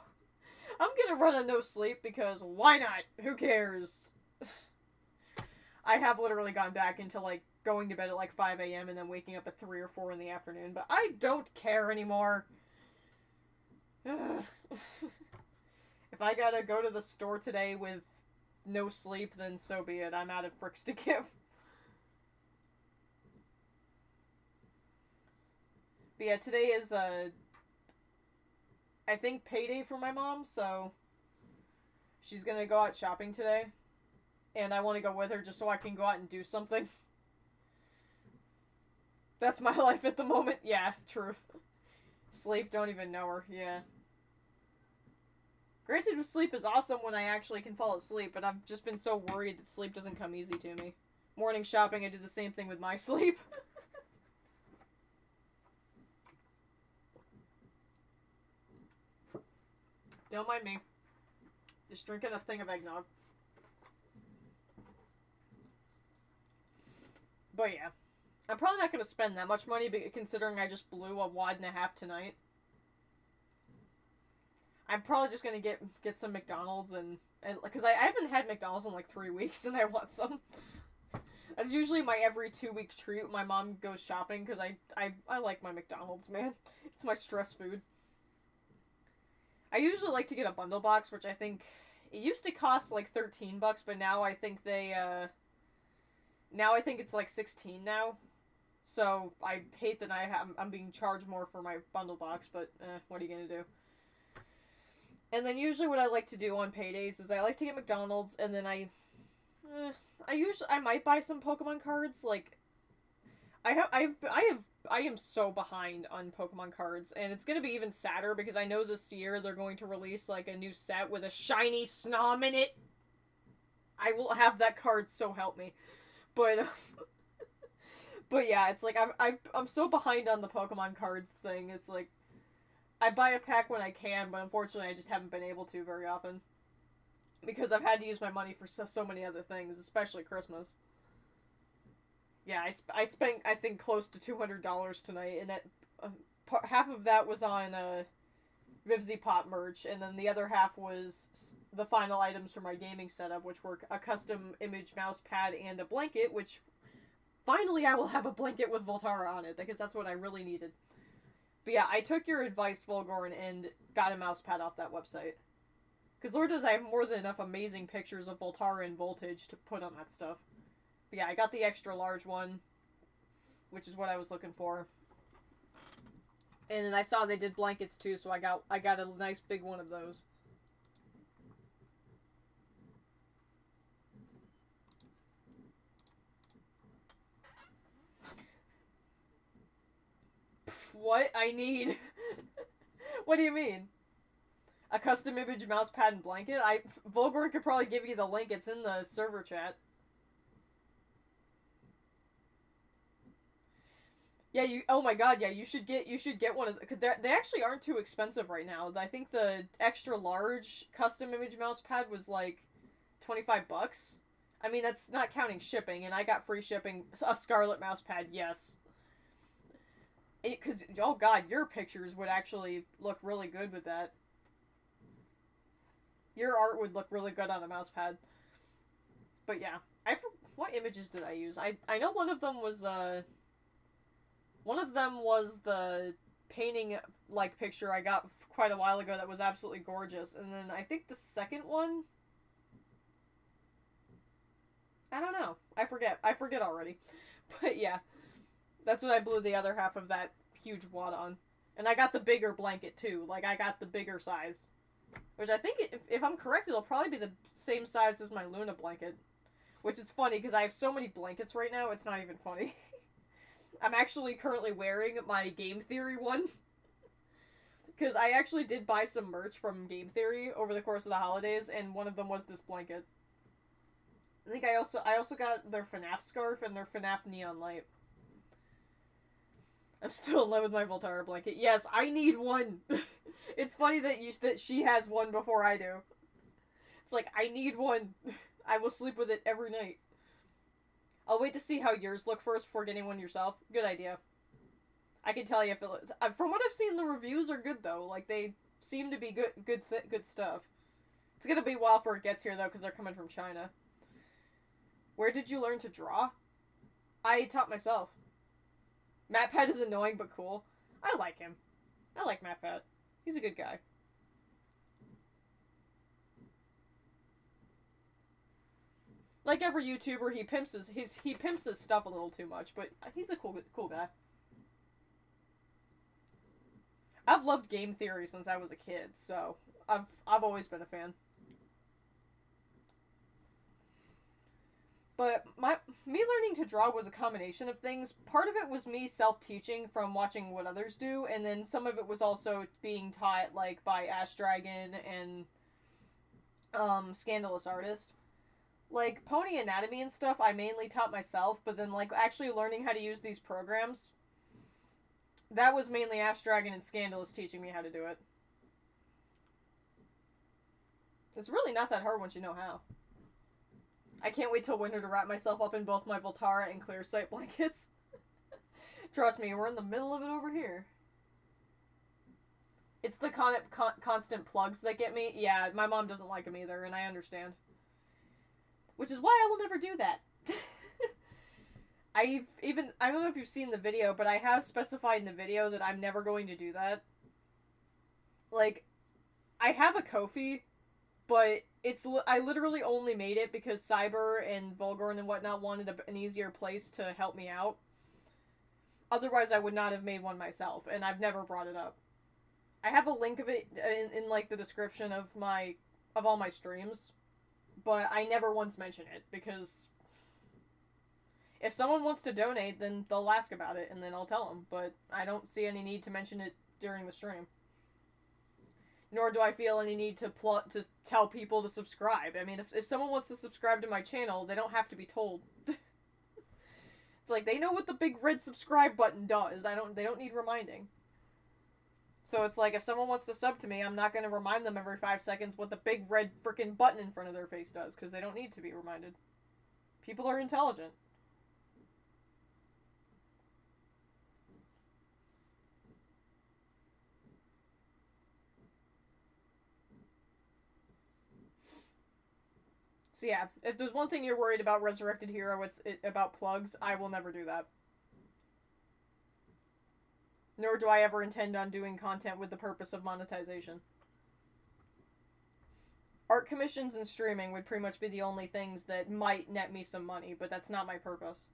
I'm gonna run a no sleep because why not? Who cares? I have literally gone back into, like, going to bed at like 5 a.m. and then waking up at 3 or 4 in the afternoon, but I don't care anymore. If I gotta go to the store today with no sleep, then so be it. I'm out of fricks to give. But yeah, today is, I think payday for my mom, so she's gonna go out shopping today. And I want to go with her just so I can go out and do something. That's my life at the moment. Yeah, truth. Sleep, don't even know her. Yeah. Granted, sleep is awesome when I actually can fall asleep, but I've just been so worried that sleep doesn't come easy to me. Morning shopping, I do the same thing with my sleep. Don't mind me. Just drinking a thing of eggnog. But yeah. I'm probably not going to spend that much money, considering I just blew a wad and a half tonight. I'm probably just going to get some McDonald's and because I haven't had McDonald's in like 3 weeks and I want some. That's usually my every 2-week treat when my mom goes shopping, because I like my McDonald's, man. It's my stress food. I usually like to get a bundle box, which I think it used to cost like $13, but now I think now I think it's like 16 now. So I hate that I'm being charged more for my bundle box, but what are you gonna do? And then usually what I like to do on paydays is I like to get McDonald's, and then I might buy some Pokemon cards. Like, I am so behind on Pokemon cards, and it's gonna be even sadder because I know this year they're going to release like a new set with a shiny Snom in it. I will have that card, so help me. But but yeah, it's like I'm so behind on the Pokemon cards thing. It's like I buy a pack when I can, but unfortunately I just haven't been able to very often because I've had to use my money for so many other things, especially Christmas. Yeah, I spent, I think, close to $200 tonight, and that half of that was on Vivzy Pop merch, and then the other half was the final items for my gaming setup, which were a custom image mouse pad and a blanket, which Finally, I will have a blanket with Voltara on it, because that's what I really needed. But yeah, I took your advice, Volgorn, and got a mouse pad off that website. Because Lord knows I have more than enough amazing pictures of Voltara and Voltage to put on that stuff. But yeah, I got the extra large one, which is what I was looking for. And then I saw they did blankets too, so I got a nice big one of those. What? I need... What do you mean? A custom image mouse pad and blanket? Volgorn could probably give you the link. It's in the server chat. Yeah, oh my god, yeah, you should get one of the, cause they actually aren't too expensive right now. I think the extra large custom image mouse pad was like $25. I mean, that's not counting shipping, and I got free shipping. A Scarlet mouse pad, yes. Because, oh god, your pictures would actually look really good with that. Your art would look really good on a mouse pad. But yeah, what images did I use? I know one of them was the painting like picture I got quite a while ago that was absolutely gorgeous, and then I think the second one, I don't know. I forget already. But yeah, that's what I blew the other half of that huge wad on. And I got the bigger blanket too. Like, I got the bigger size. Which I think, if I'm correct, it'll probably be the same size as my Luna blanket. Which is funny, because I have so many blankets right now, it's not even funny. I'm actually currently wearing my Game Theory one. Because I actually did buy some merch from Game Theory over the course of the holidays, and one of them was this blanket. I think I also got their FNAF scarf and their FNAF neon light. I'm still in love with my Voltara blanket. Yes, I need one. It's funny that she has one before I do. It's like, I need one. I will sleep with it every night. I'll wait to see how yours look first before getting one yourself. Good idea. I can tell you if it, from what I've seen, the reviews are good though. Like, they seem to be good stuff. It's gonna be a while before it gets here though, because they're coming from China. Where did you learn to draw? I taught myself. MatPat is annoying but cool. I like him. I like MatPat. He's a good guy. Like every YouTuber, he pimps his stuff a little too much, but he's a cool guy. I've loved Game Theory since I was a kid, so I've always been a fan. But me learning to draw was a combination of things. Part of it was me self-teaching from watching what others do, and then some of it was also being taught, like, by Ash Dragon and Scandalous Artist. Like, Pony Anatomy and stuff, I mainly taught myself, but then, like, actually learning how to use these programs, that was mainly Ash Dragon and Scandalous teaching me how to do it. It's really not that hard once you know how. I can't wait till winter to wrap myself up in both my Voltara and Clear Sight blankets. Trust me, we're in the middle of it over here. It's the constant plugs that get me. Yeah, my mom doesn't like them either, and I understand. Which is why I will never do that. I don't know if you've seen the video, but I have specified in the video that I'm never going to do that. Like, I have a Ko-fi, but I literally only made it because Cyber and Volgorn and whatnot wanted an easier place to help me out. Otherwise, I would not have made one myself, and I've never brought it up. I have a link of it in like the description of all my streams, but I never once mention it because if someone wants to donate, then they'll ask about it, and then I'll tell them. But I don't see any need to mention it during the stream. Nor do I feel any need to tell people to subscribe. I mean, if someone wants to subscribe to my channel, they don't have to be told. It's like, they know what the big red subscribe button does. They don't need reminding. So it's like, if someone wants to sub to me, I'm not going to remind them every 5 seconds what the big red freaking button in front of their face does, because they don't need to be reminded. People are intelligent. So yeah, if there's one thing you're worried about Resurrected Hero, it's about plugs. I will never do that. Nor do I ever intend on doing content with the purpose of monetization. Art commissions and streaming would pretty much be the only things that might net me some money, but that's not my purpose.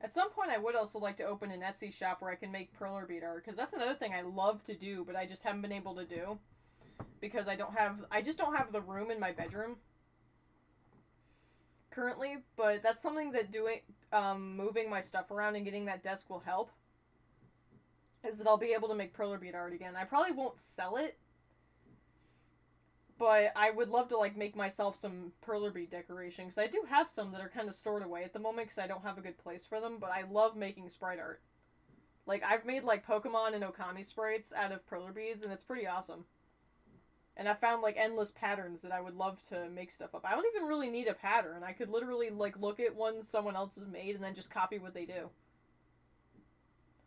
At some point, I would also like to open an Etsy shop where I can make perler bead art, because that's another thing I love to do, but I just haven't been able to do because I just don't have the room in my bedroom currently. But that's something that moving my stuff around and getting that desk will help. Is that I'll be able to make perler bead art again. I probably won't sell it, but I would love to like make myself some perler bead decoration, because I do have some that are kind of stored away at the moment because I don't have a good place for them. But I love making sprite art. Like I've made like Pokemon and Okami sprites out of perler beads, and it's pretty awesome. And I found like endless patterns that I would love to make stuff up. I don't even really need a pattern. I could literally like look at ones someone else has made and then just copy what they do.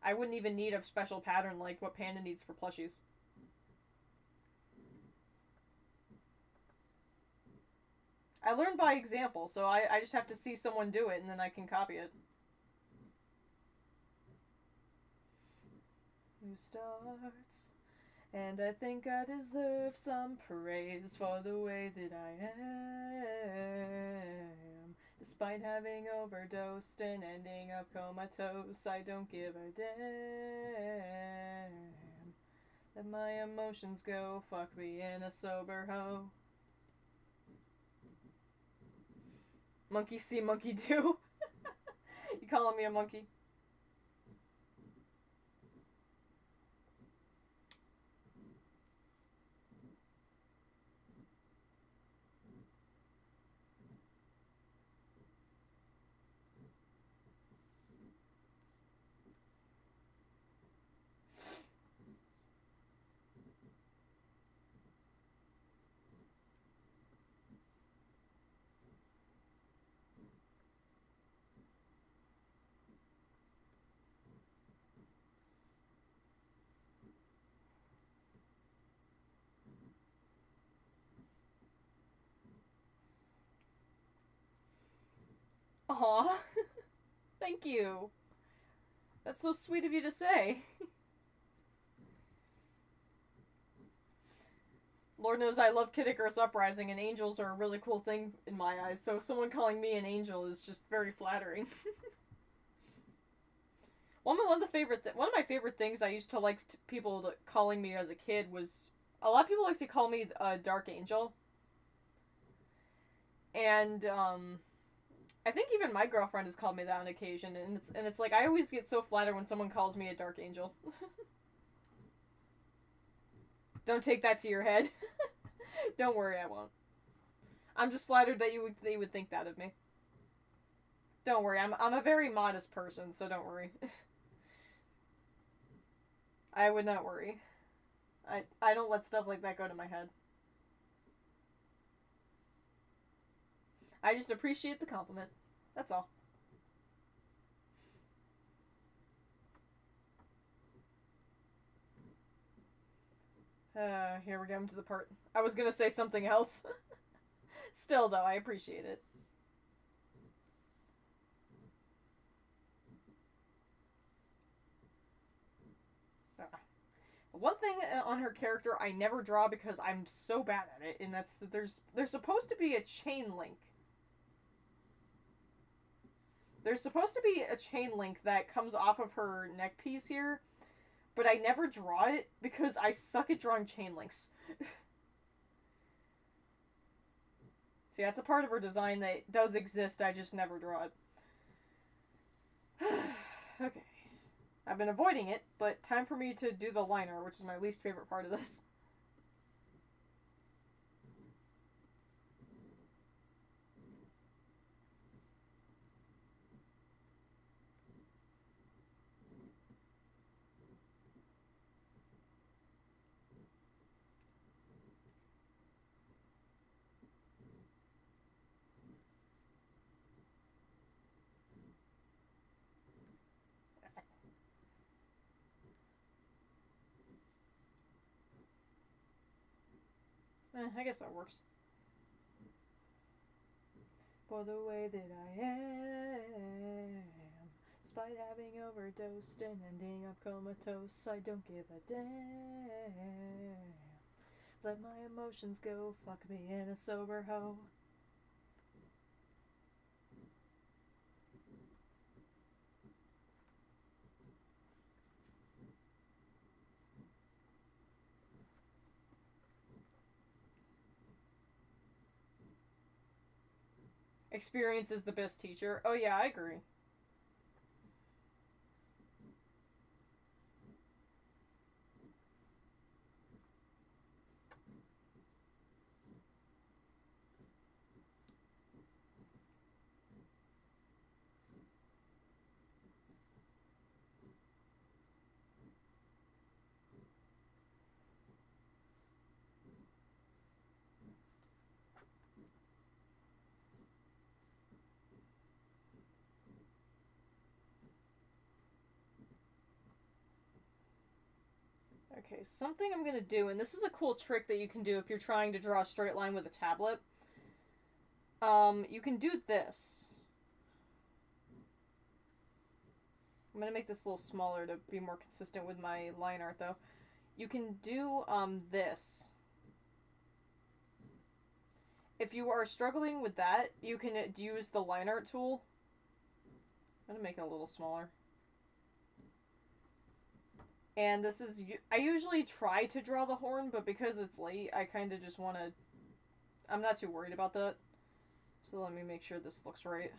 I wouldn't even need a special pattern like what Panda needs for plushies. I learned by example, so I just have to see someone do it and then I can copy it. Who starts? And I think I deserve some praise for the way that I am. Despite having overdosed and ending up comatose, I don't give a damn. Let my emotions go, fuck being a sober hoe. Monkey see, monkey do. You calling me a monkey? Aw. Thank you. That's so sweet of you to say. Lord knows I love Kid Icarus Uprising, and angels are a really cool thing in my eyes, so someone calling me an angel is just very flattering. One of my favorite things I used to like people calling me as a kid was, a lot of people like to call me a dark angel, and I think even my girlfriend has called me that on occasion, and it's like I always get so flattered when someone calls me a dark angel. Don't take that to your head. Don't worry, I won't. I'm just flattered that you would think that of me. Don't worry, I'm a very modest person, so don't worry. I would not worry. I don't let stuff like that go to my head. I just appreciate the compliment. That's all. Here we're getting to the part. I was gonna say something else. Still, though, I appreciate it. One thing on her character I never draw because I'm so bad at it, and that's that there's supposed to be a chain link. There's supposed to be a chain link that comes off of her neck piece here, but I never draw it because I suck at drawing chain links. See, that's a part of her design that does exist, I just never draw it. Okay. I've been avoiding it, but time for me to do the liner, which is my least favorite part of this. I guess that works. For the way that I am, despite having overdosed and ending up comatose, I don't give a damn. Let my emotions go, fuck me in a sober hoe. Experience is the best teacher. Oh yeah, I agree. Okay, something I'm gonna do, and this is a cool trick that you can do if you're trying to draw a straight line with a tablet. You can do this. I'm gonna make this a little smaller to be more consistent with my line art, though. You can do, this. If you are struggling with that, you can use the line art tool. I'm gonna make it a little smaller. And this is... I usually try to draw the horn, but because it's late, I kind of just want to... I'm not too worried about that. So let me make sure this looks right.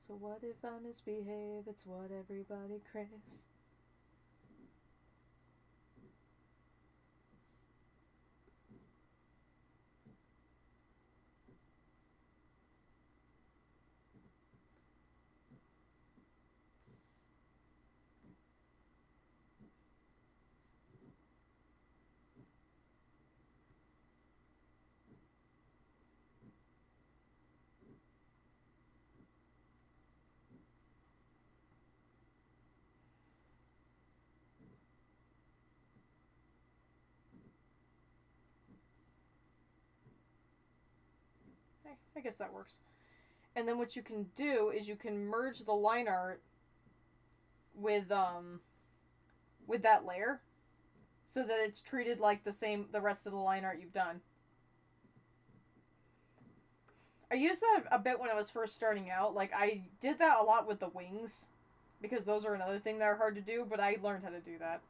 So what if I misbehave? It's what everybody craves. I guess that works. And then what you can do is you can merge the line art with that layer so that it's treated like the rest of the line art you've done. I used that a bit when I was first starting out. Like, I did that a lot with the wings because those are another thing that are hard to do, but I learned how to do that.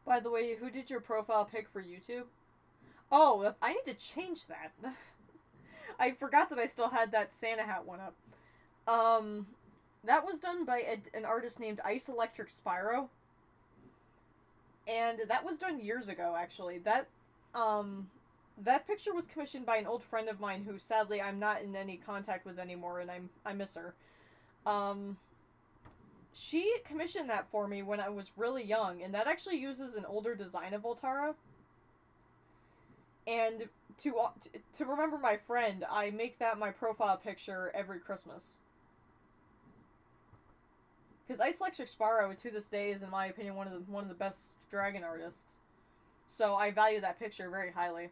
By the way, who did your profile pic for YouTube? Oh, I need to change that. I forgot that I still had that Santa hat one up. That was done by an artist named Ice Electric Spyro. And that was done years ago, actually. That picture was commissioned by an old friend of mine who, sadly, I'm not in any contact with anymore, and I miss her. She commissioned that for me when I was really young, and that actually uses an older design of Voltara. And to remember my friend, I make that my profile picture every Christmas. Because Ice Electric Spyro, to this day, is, in my opinion, one of the best dragon artists. So I value that picture very highly.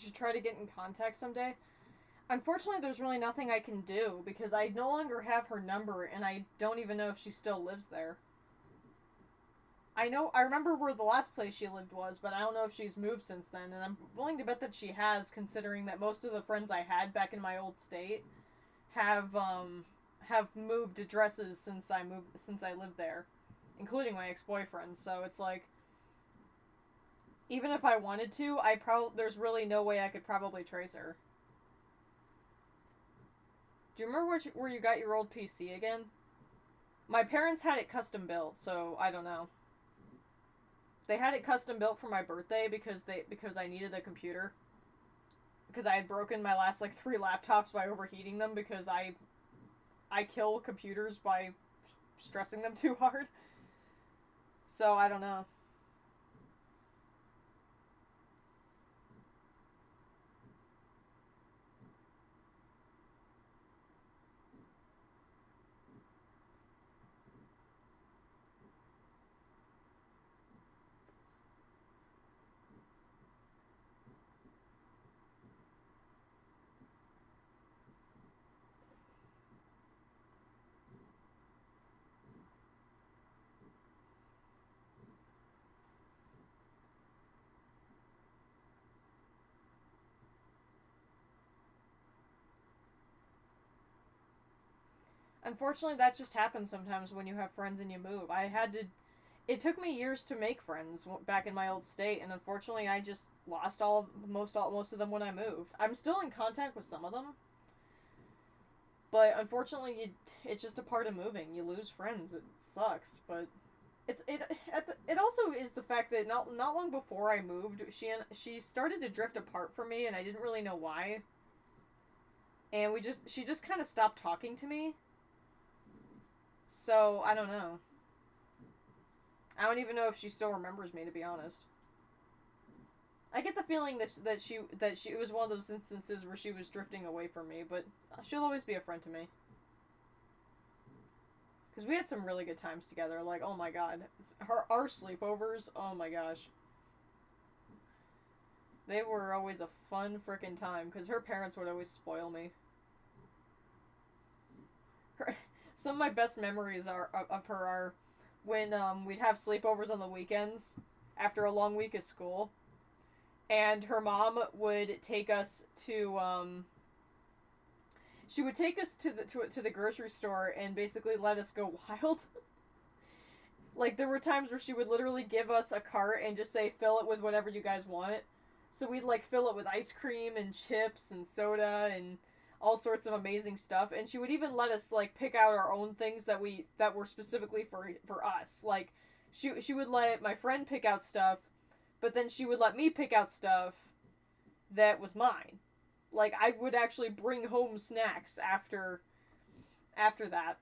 should try to get in contact someday. Unfortunately, there's really nothing I can do because I no longer have her number and I don't even know if she still lives there. I remember where the last place she lived was, but I don't know if she's moved since then, and I'm willing to bet that she has, considering that most of the friends I had back in my old state have moved addresses since I lived there, including my ex-boyfriend. So it's like, even if I wanted to, there's really no way I could probably trace her. Do you remember where you got your old PC again? My parents had it custom built, so I don't know. They had it custom built for my birthday because I needed a computer. Because I had broken my last like 3 laptops by overheating them because I kill computers by stressing them too hard. So I don't know. Unfortunately, that just happens sometimes when you have friends and you move. It took me years to make friends back in my old state, and unfortunately, I just lost most of them when I moved. I'm still in contact with some of them, but unfortunately, it's just a part of moving. You lose friends. It sucks, but it also is the fact that not long before I moved, she started to drift apart from me, and I didn't really know why. And she just kind of stopped talking to me. So I don't know. I don't even know if she still remembers me, to be honest. I get the feeling that she it was one of those instances where she was drifting away from me, but she'll always be a friend to me. Because we had some really good times together. Like, oh my god, our sleepovers. Oh my gosh, they were always a fun frickin' time. Because her parents would always spoil me. Some of my best memories of her are when we'd have sleepovers on the weekends after a long week of school, and her mom would take us to she would take us to the grocery store and basically let us go wild. Like, there were times where she would literally give us a cart and just say, fill it with whatever you guys want. So we'd like fill it with ice cream and chips and soda and all sorts of amazing stuff, and she would even let us like pick out our own things that were specifically for us. Like, she would let my friend pick out stuff, but then she would let me pick out stuff that was mine. Like, I would actually bring home snacks after that.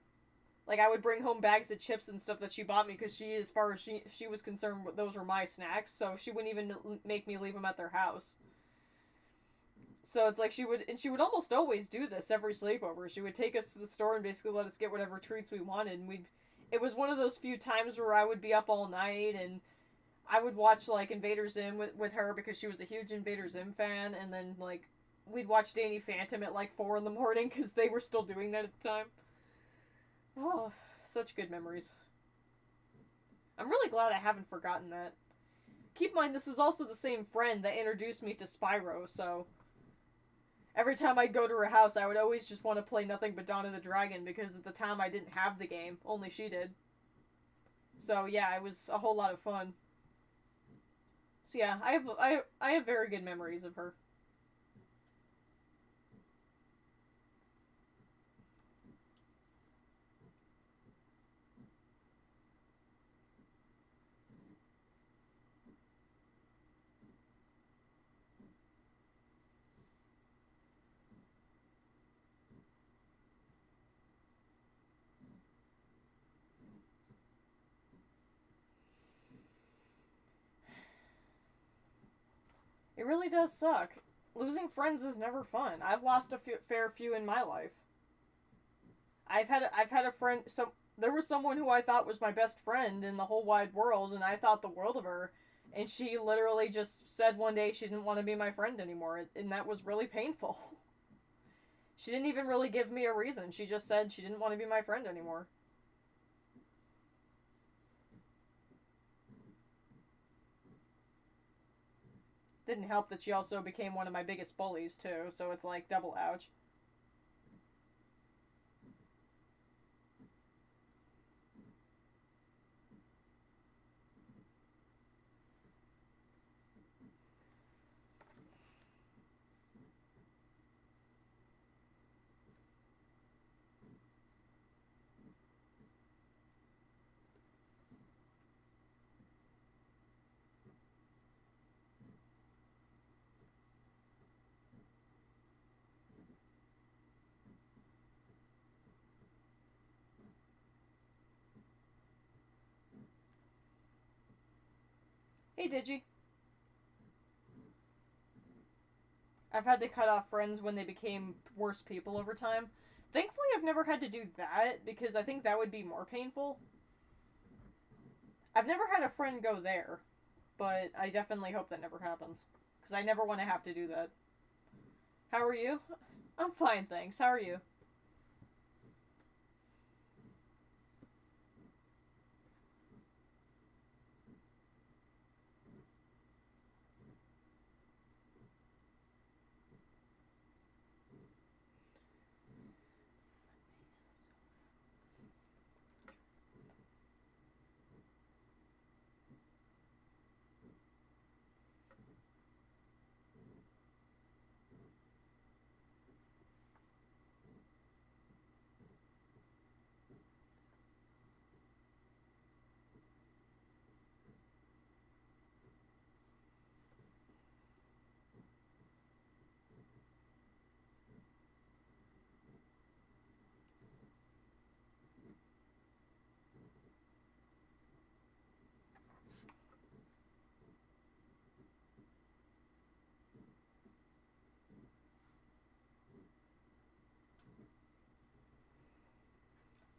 Like, I would bring home bags of chips and stuff that she bought me because as far as she was concerned, those were my snacks, so she wouldn't even make me leave them at their house. So it's like she would almost always do this every sleepover. She would take us to the store and basically let us get whatever treats we wanted. And it was one of those few times where I would be up all night and I would watch like Invader Zim with her because she was a huge Invader Zim fan. And then like we'd watch Danny Phantom at like 4 in the morning because they were still doing that at the time. Oh, such good memories. I'm really glad I haven't forgotten that. Keep in mind, this is also the same friend that introduced me to Spyro, so every time I'd go to her house, I would always just want to play nothing but Dawn of the Dragon, because at the time I didn't have the game. Only she did. So yeah, it was a whole lot of fun. So yeah, I have very good memories of her. It really does suck. Losing friends is never fun. I've lost a fair few in my life. I've had a friend. There was someone who I thought was my best friend in the whole wide world, and I thought the world of her. And she literally just said one day she didn't want to be my friend anymore, and that was really painful. She didn't even really give me a reason. She just said she didn't want to be my friend anymore. Didn't help that she also became one of my biggest bullies, too, so it's like double ouch. Hey, Digi. I've had to cut off friends when they became worse people over time. Thankfully, I've never had to do that, because I think that would be more painful. I've never had a friend go there, but I definitely hope that never happens. Because I never want to have to do that. How are you? I'm fine, thanks. How are you?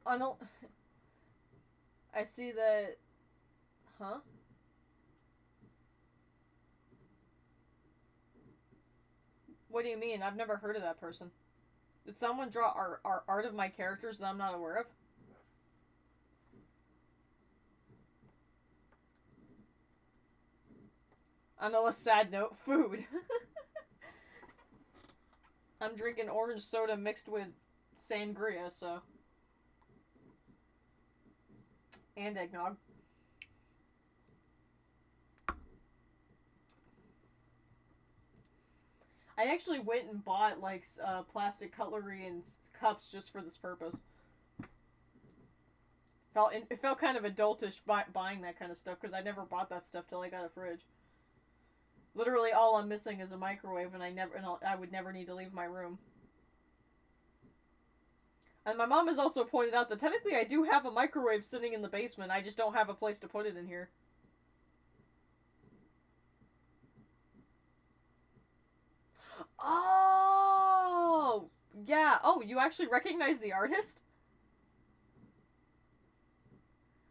I don't... I see that... Huh? What do you mean? I've never heard of that person. Did someone draw art of my characters that I'm not aware of? On a less sad note, food. I'm drinking orange soda mixed with sangria, so... And eggnog. I actually went and bought, like, plastic cutlery and cups just for this purpose. It felt kind of adultish buying that kind of stuff, because I never bought that stuff till I got a fridge. Literally, all I'm missing is a microwave, and I would never need to leave my room. And my mom has also pointed out that technically I do have a microwave sitting in the basement, I just don't have a place to put it in here. Oh! Yeah. Oh, you actually recognize the artist?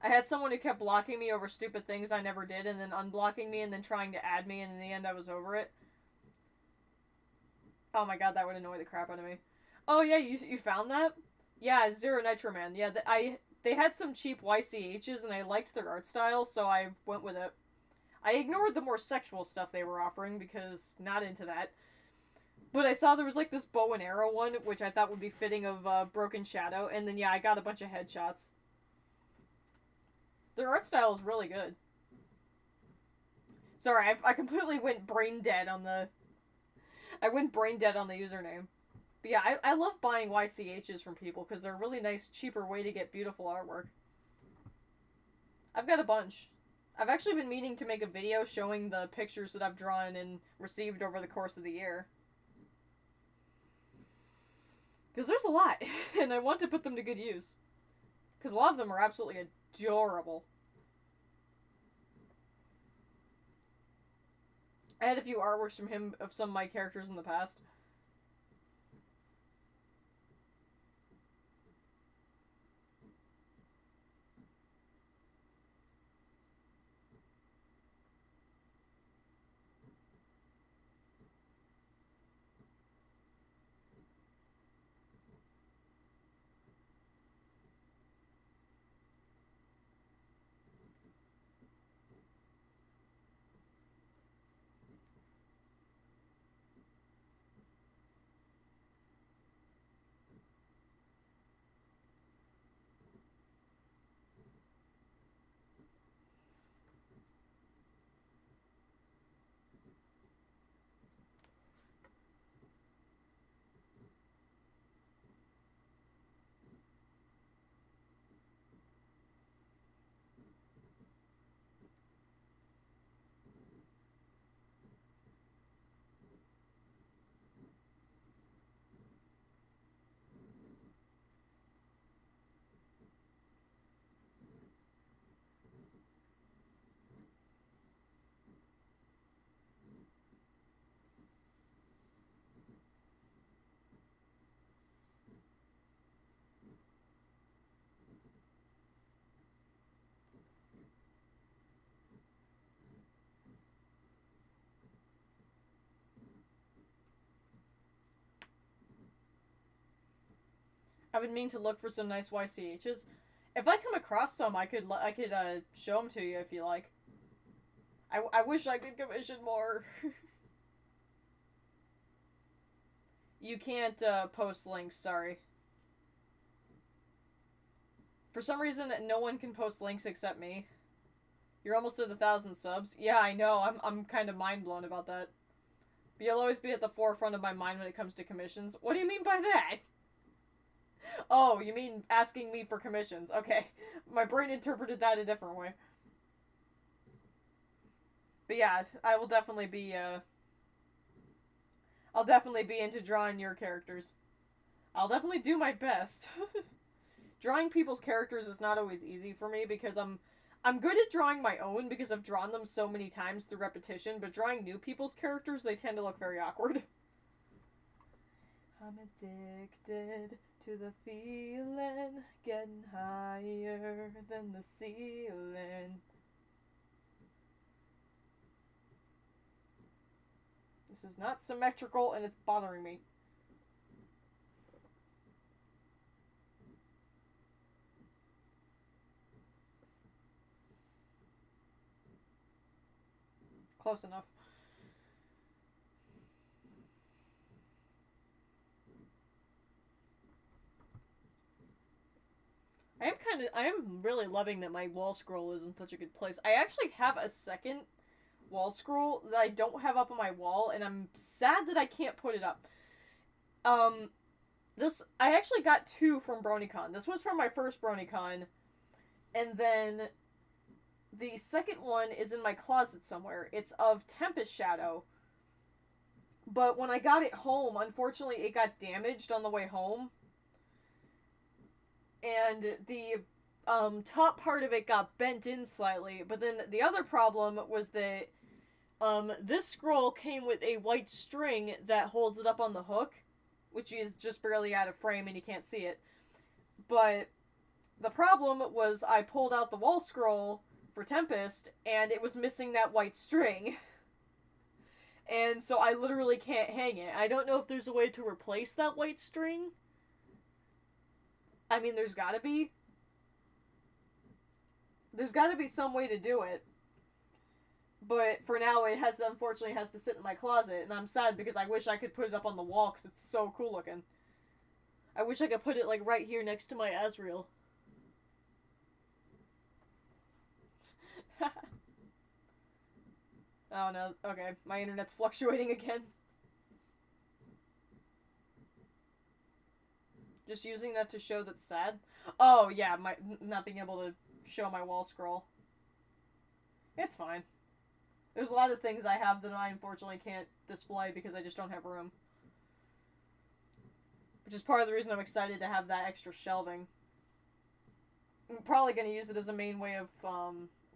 I had someone who kept blocking me over stupid things I never did, and then unblocking me, and then trying to add me, and in the end I was over it. Oh my god, that would annoy the crap out of me. Oh yeah, you found that? Yeah, Zero Nitro Man. Yeah, they had some cheap YCHs, and I liked their art style, so I went with it. I ignored the more sexual stuff they were offering, because not into that. But I saw there was like this bow and arrow one, which I thought would be fitting of Broken Shadow, and then yeah, I got a bunch of headshots. Their art style is really good. Sorry, I completely went brain dead on the... I went brain dead on the username. But yeah, I love buying YCHs from people, because they're a really nice, cheaper way to get beautiful artwork. I've got a bunch. I've actually been meaning to make a video showing the pictures that I've drawn and received over the course of the year. Because there's a lot, and I want to put them to good use. Because a lot of them are absolutely adorable. I had a few artworks from him of some of my characters in the past. I've been meaning to look for some nice YCHs. If I come across some, I could show them to you if you like. I wish I could commission more. You can't post links, sorry. For some reason, no one can post links except me. You're almost at 1,000 subs. Yeah, I know. I'm kind of mind blown about that. But you'll always be at the forefront of my mind when it comes to commissions. What do you mean by that? Oh, you mean asking me for commissions. Okay. My brain interpreted that a different way. But yeah, I will definitely be, I'll definitely be into drawing your characters. I'll definitely do my best. Drawing people's characters is not always easy for me because I'm good at drawing my own because I've drawn them so many times through repetition, but drawing new people's characters, they tend to look very awkward. I'm addicted to the feeling, getting higher than the ceiling. This is not symmetrical and it's bothering me. Close enough. I am really loving that my wall scroll is in such a good place. I actually have a second wall scroll that I don't have up on my wall, and I'm sad that I can't put it up. I actually got 2 from BronyCon. This was from my first BronyCon, and then the second one is in my closet somewhere. It's of Tempest Shadow. But when I got it home, unfortunately, it got damaged on the way home. And the top part of it got bent in slightly. But then the other problem was that this scroll came with a white string that holds it up on the hook, which is just barely out of frame and you can't see it. But the problem was I pulled out the wall scroll for Tempest, and it was missing that white string. And so I literally can't hang it. I don't know if there's a way to replace that white string. I mean, there's gotta be. There's gotta be some way to do it. But for now, it unfortunately has to sit in my closet, and I'm sad because I wish I could put it up on the wall because it's so cool looking. I wish I could put it, like, right here next to my Asriel. Oh no, okay. My internet's fluctuating again. Just using that to show that's sad? Oh yeah, my not being able to show my wall scroll. It's fine. There's a lot of things I have that I unfortunately can't display because I just don't have room. Which is part of the reason I'm excited to have that extra shelving. I'm probably going to use it as a main way of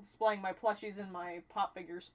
displaying my plushies and my pop figures.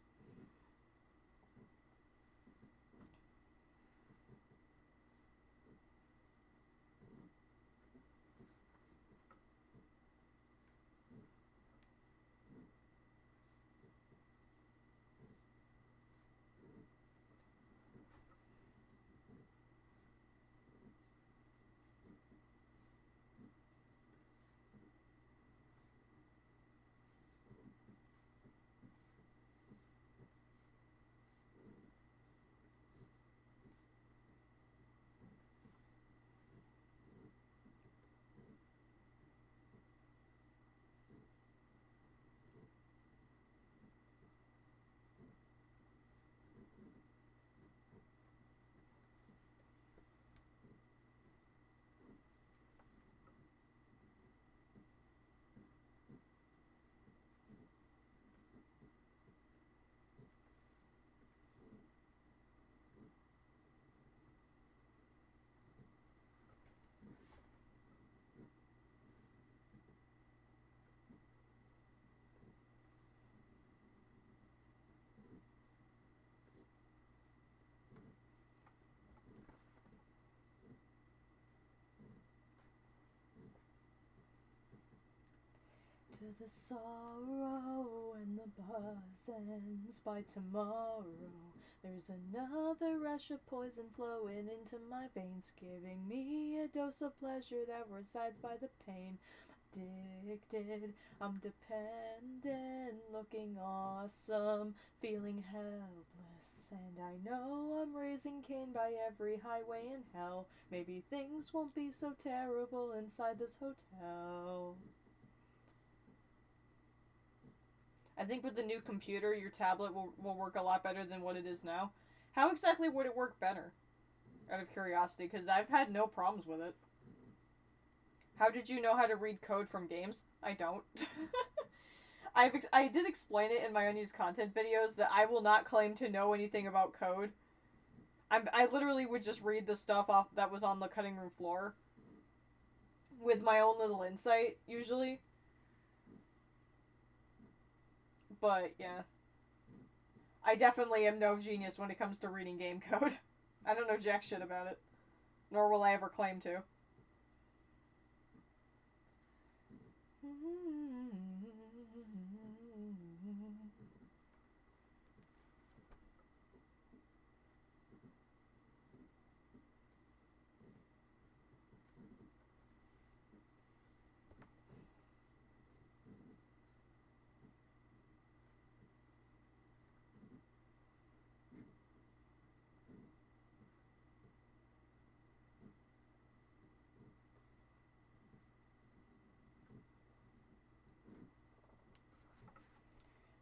To the sorrow and the buzz ends by tomorrow. There's another rush of poison flowing into my veins, giving me a dose of pleasure that resides by the pain. Addicted, I'm dependent, looking awesome, feeling helpless, and I know I'm raising Cain by every highway in hell. Maybe things won't be so terrible inside this hotel. I think with the new computer, your tablet will work a lot better than what it is now. How exactly would it work better? Out of curiosity, because I've had no problems with it. How did you know how to read code from games? I don't. I did explain it in my unused content videos that I will not claim to know anything about code. I literally would just read the stuff off that was on the cutting room floor. With my own little insight, usually. But, yeah. I definitely am no genius when it comes to reading game code. I don't know jack shit about it. Nor will I ever claim to.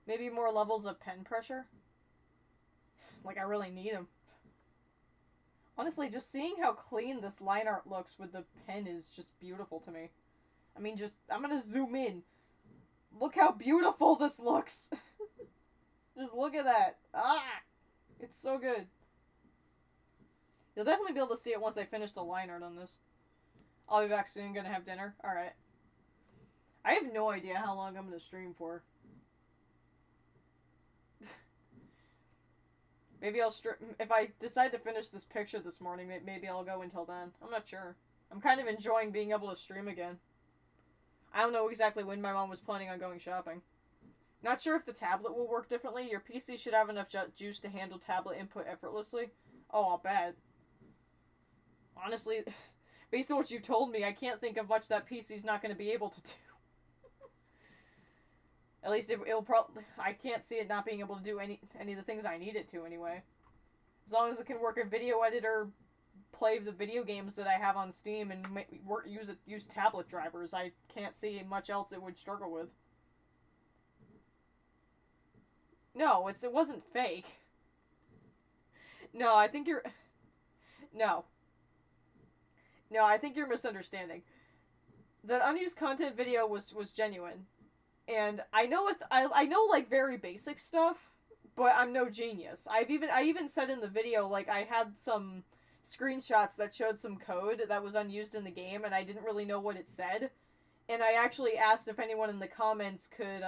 Maybe more levels of pen pressure? Like, I really need them. Honestly, just seeing how clean this line art looks with the pen is just beautiful to me. I mean, I'm gonna zoom in. Look how beautiful this looks! Just look at that. Ah! It's so good. You'll definitely be able to see it once I finish the line art on this. I'll be back soon, gonna have dinner. Alright. I have no idea how long I'm gonna stream for. Maybe I'll if I decide to finish this picture this morning, maybe I'll go until then. I'm not sure. I'm kind of enjoying being able to stream again. I don't know exactly when my mom was planning on going shopping. Not sure if the tablet will work differently. Your PC should have enough juice to handle tablet input effortlessly. Oh, I'll bet. Honestly, based on what you told me, I can't think of much that PC's not going to be able to do. At least it'll probably... I can't see it not being able to do any of the things I need it to, anyway. As long as it can work a video editor, play the video games that I have on Steam, and use tablet drivers, I can't see much else it would struggle with. No, it wasn't fake. No, I think you're... No. No, I think you're misunderstanding. The unused content video was genuine. And I know I know like very basic stuff, but I'm no genius. I even said in the video, like, I had some screenshots that showed some code that was unused in the game, and I didn't really know what it said. And I actually asked if anyone in the comments could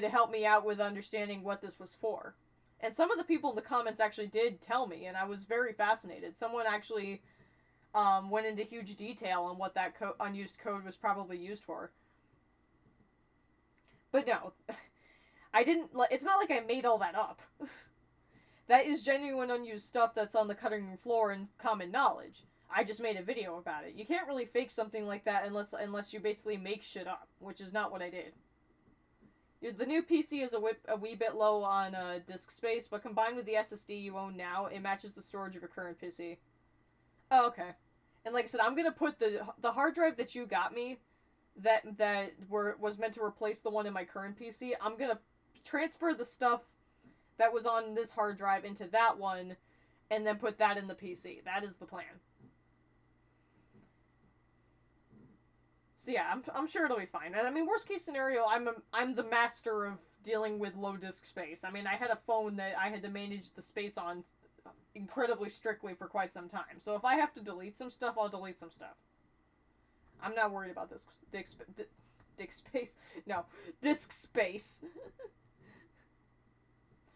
help me out with understanding what this was for. And some of the people in the comments actually did tell me, and I was very fascinated. Someone actually went into huge detail on what that unused code was probably used for. But no, I didn't... It's not like I made all that up. That is genuine unused stuff that's on the cutting room floor and common knowledge. I just made a video about it. You can't really fake something like that unless you basically make shit up, which is not what I did. The new PC is a wee bit low on disk space, but combined with the SSD you own now, it matches the storage of your current PC. Oh, okay. And like I said, I'm gonna put the hard drive that you got me, that was meant to replace the one in my current PC. I'm gonna transfer the stuff that was on this hard drive into that one, and then put that in the PC. That is the plan. So yeah, I'm sure it'll be fine. And I mean, worst case scenario, I'm the master of dealing with low disk space. I mean, I had a phone that I had to manage the space on incredibly strictly for quite some time. So if I have to delete some stuff, I'll delete some stuff. I'm not worried about disk space. No, disk space.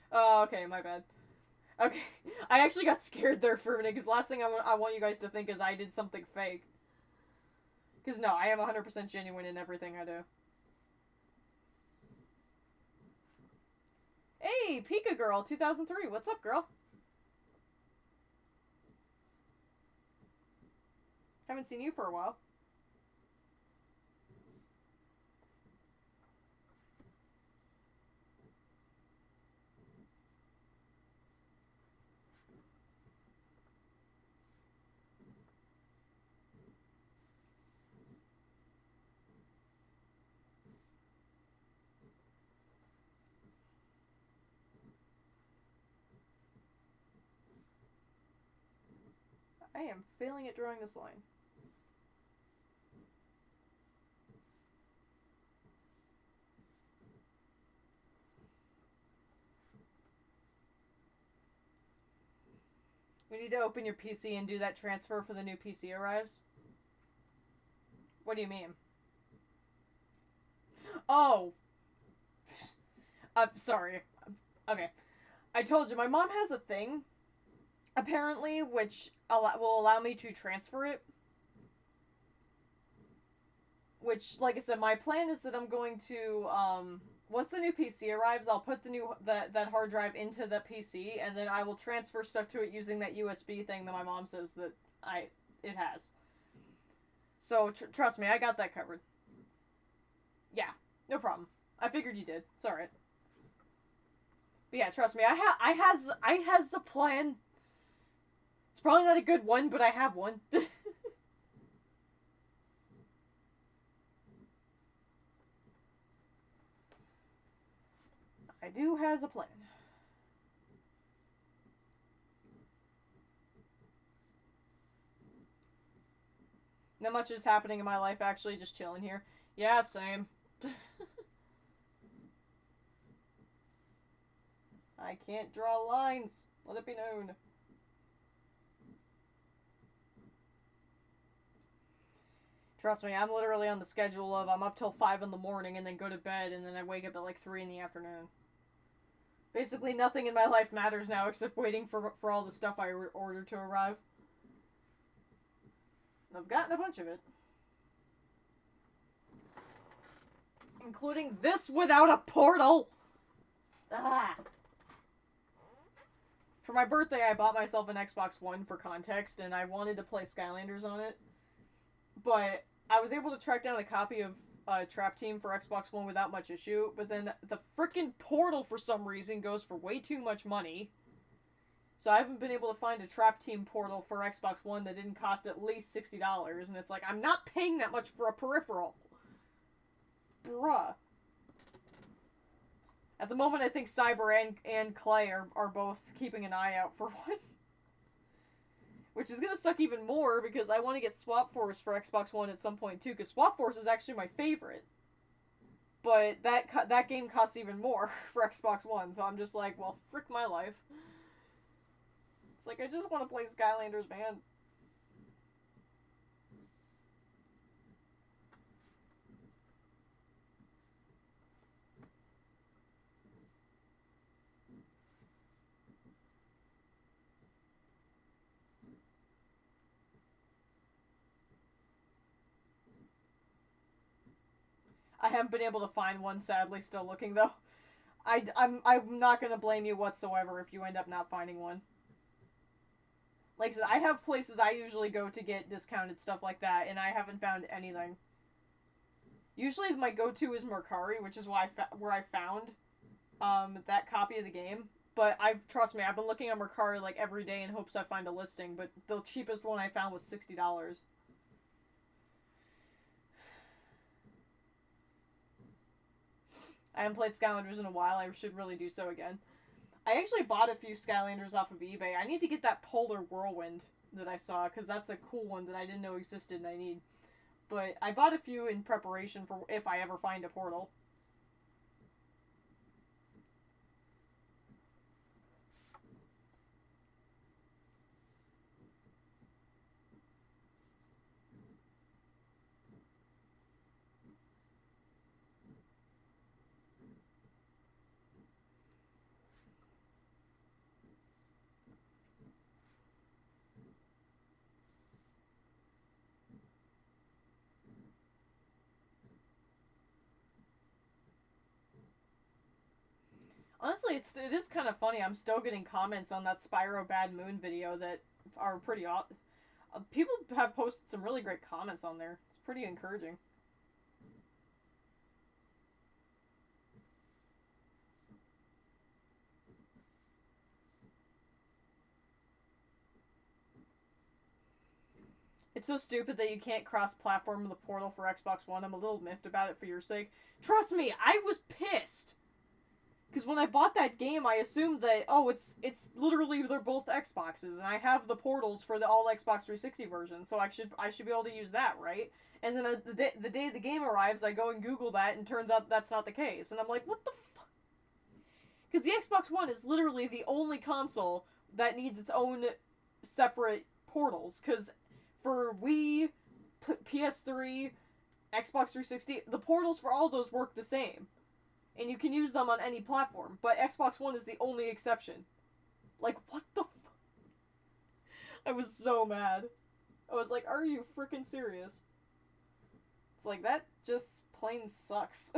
Oh, okay, my bad. Okay, I actually got scared there for a minute, because last thing I want you guys to think is I did something fake. Because no, I am 100% genuine in everything I do. Hey, Hey, Pika Girl 2003. What's up, girl? Haven't seen you for a while. I am failing at drawing this line. We need to open your PC and do that transfer for the new PC arrives. What do you mean? Oh! I'm sorry. Okay. I told you, my mom has a thing, apparently, which will allow me to transfer it. Which, like I said, my plan is that I'm going to, once the new PC arrives, I'll put that hard drive into the PC, and then I will transfer stuff to it using that USB thing that my mom says that it has. So, trust me, I got that covered. Yeah, no problem. I figured you did. It's alright. But yeah, trust me, I has a plan. It's probably not a good one, but I have one. I do has a plan. Not much is happening in my life, actually, just chilling here. Yeah, same. I can't draw lines. Let it be known. Trust me, I'm literally on the schedule of I'm up till 5 in the morning and then go to bed and then I wake up at like 3 in the afternoon. Basically nothing in my life matters now except waiting for all the stuff I ordered to arrive. I've gotten a bunch of it. Including this without a portal! Ah! For my birthday, I bought myself an Xbox One for context, and I wanted to play Skylanders on it. But I was able to track down a copy of Trap Team for Xbox One without much issue, but then the frickin' Portal, for some reason, goes for way too much money. So I haven't been able to find a Trap Team Portal for Xbox One that didn't cost at least $60, and it's like, I'm not paying that much for a peripheral. Bruh. At the moment, I think Cyber and Clay are both keeping an eye out for one. Which is gonna suck even more, because I want to get Swap Force for Xbox One at some point, too, because Swap Force is actually my favorite. But that game costs even more for Xbox One, so I'm just like, well, frick my life. It's like, I just want to play Skylanders, man. I haven't been able to find one, sadly, still looking, though. I'm not gonna blame you whatsoever if you end up not finding one. Like I said, I have places I usually go to get discounted stuff like that, and I haven't found anything. Usually my go-to is Mercari, which is where I found that copy of the game. But trust me, I've been looking at Mercari like every day in hopes I find a listing, but the cheapest one I found was $60. I haven't played Skylanders in a while. I should really do so again. I actually bought a few Skylanders off of eBay. I need to get that Polar Whirlwind that I saw, because that's a cool one that I didn't know existed and I need. But I bought a few in preparation for if I ever find a portal. Honestly, it is kind of funny. I'm still getting comments on that Spyro Bad Moon video that are pretty odd. People have posted some really great comments on there. It's pretty encouraging. It's so stupid that you can't cross-platform with the Portal for Xbox One. I'm a little miffed about it for your sake. Trust me, I was pissed. Because when I bought that game, I assumed that, oh, it's literally, they're both Xboxes, and I have the portals for the all Xbox 360 version, so I should be able to use that, right? And then the day the game arrives, I go and Google that, and turns out that's not the case. And I'm like, what the fuck? Because the Xbox One is literally the only console that needs its own separate portals, because for Wii, PS3, Xbox 360, the portals for all those work the same. And you can use them on any platform, but Xbox One is the only exception. Like, what the f- I was so mad. I was like, are you freaking serious? It's like, that just plain sucks.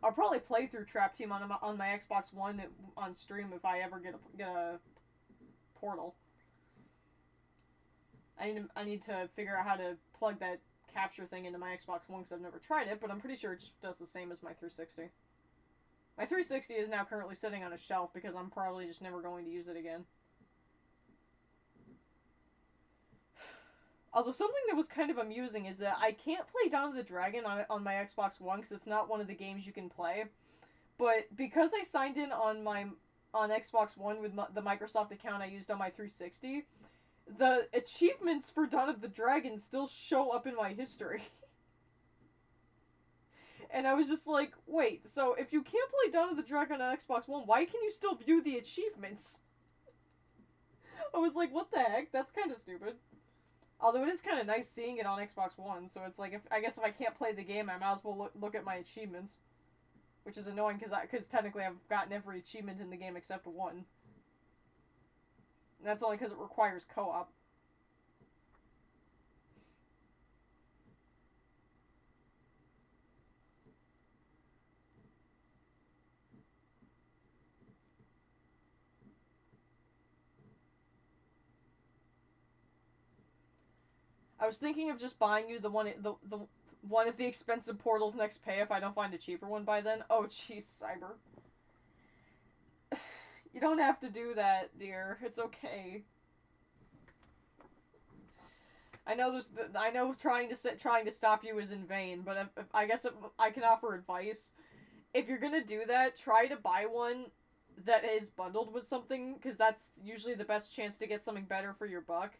I'll probably play through Trap Team on my Xbox One on stream if I ever get a portal. I need to figure out how to plug that capture thing into my Xbox One because I've never tried it, but I'm pretty sure it just does the same as my 360. My 360 is now currently sitting on a shelf because I'm probably just never going to use it again. Although something that was kind of amusing is that I can't play Dawn of the Dragon on my Xbox One because it's not one of the games you can play. But because I signed in on Xbox One with the Microsoft account I used on my 360, the achievements for Dawn of the Dragon still show up in my history. And I was just like, wait, so if you can't play Dawn of the Dragon on Xbox One, why can you still view the achievements? I was like, what the heck? That's kind of stupid. Although it is kind of nice seeing it on Xbox One, so it's like, I guess if I can't play the game, I might as well look at my achievements. Which is annoying, because technically I've gotten every achievement in the game except one. And that's only because it requires co-op. I was thinking of just buying you the one of the expensive portals next pay if I don't find a cheaper one by then. Oh, jeez, Cyber. You don't have to do that, dear. It's okay. I know trying to stop you is in vain, but I guess I can offer advice. If you're gonna do that, try to buy one that is bundled with something, because that's usually the best chance to get something better for your buck.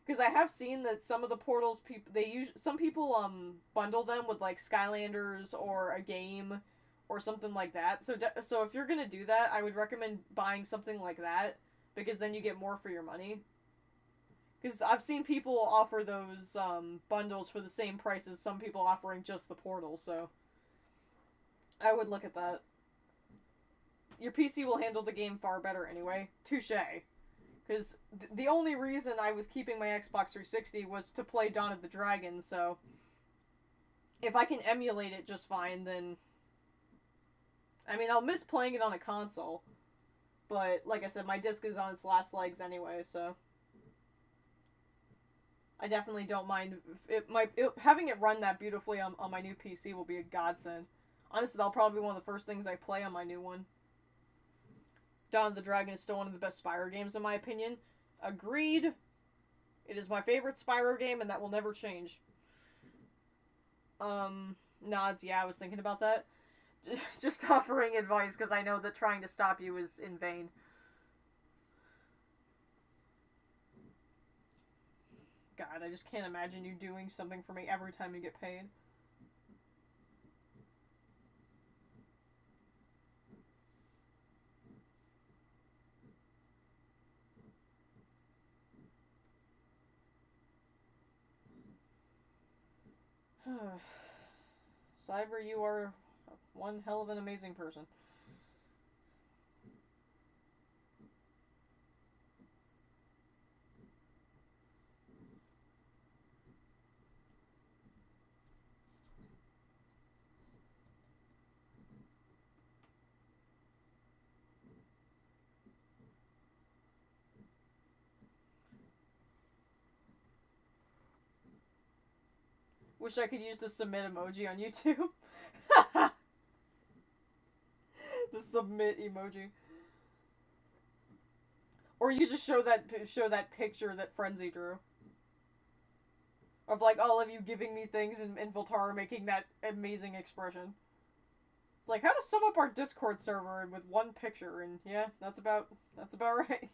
Because I have seen that some of the portals, some people bundle them with like Skylanders or a game or something like that. So if you're gonna do that, I would recommend buying something like that, because then you get more for your money. Because I've seen people offer those bundles for the same price as some people offering just the portal. So I would look at that. Your PC will handle the game far better anyway. Touche. Because the only reason I was keeping my Xbox 360 was to play Dawn of the Dragon, so if I can emulate it just fine, then... I mean, I'll miss playing it on a console, but like I said, my disc is on its last legs anyway, so... I definitely don't mind. Having it run that beautifully on my new PC will be a godsend. Honestly, that'll probably be one of the first things I play on my new one. Dawn of the Dragon is still one of the best Spyro games in my opinion. Agreed. It is my favorite Spyro game, and that will never change. Nods, yeah, I was thinking about that. Just offering advice, because I know that trying to stop you is in vain. God, I just can't imagine you doing something for me every time you get paid. Cyber, you are one hell of an amazing person. Wish I could use the submit emoji on YouTube. The submit emoji. Or you just show that picture that Frenzy drew. Of, like, all of you giving me things and Voltara making that amazing expression. It's like, how to sum up our Discord server with one picture, and yeah, that's about right.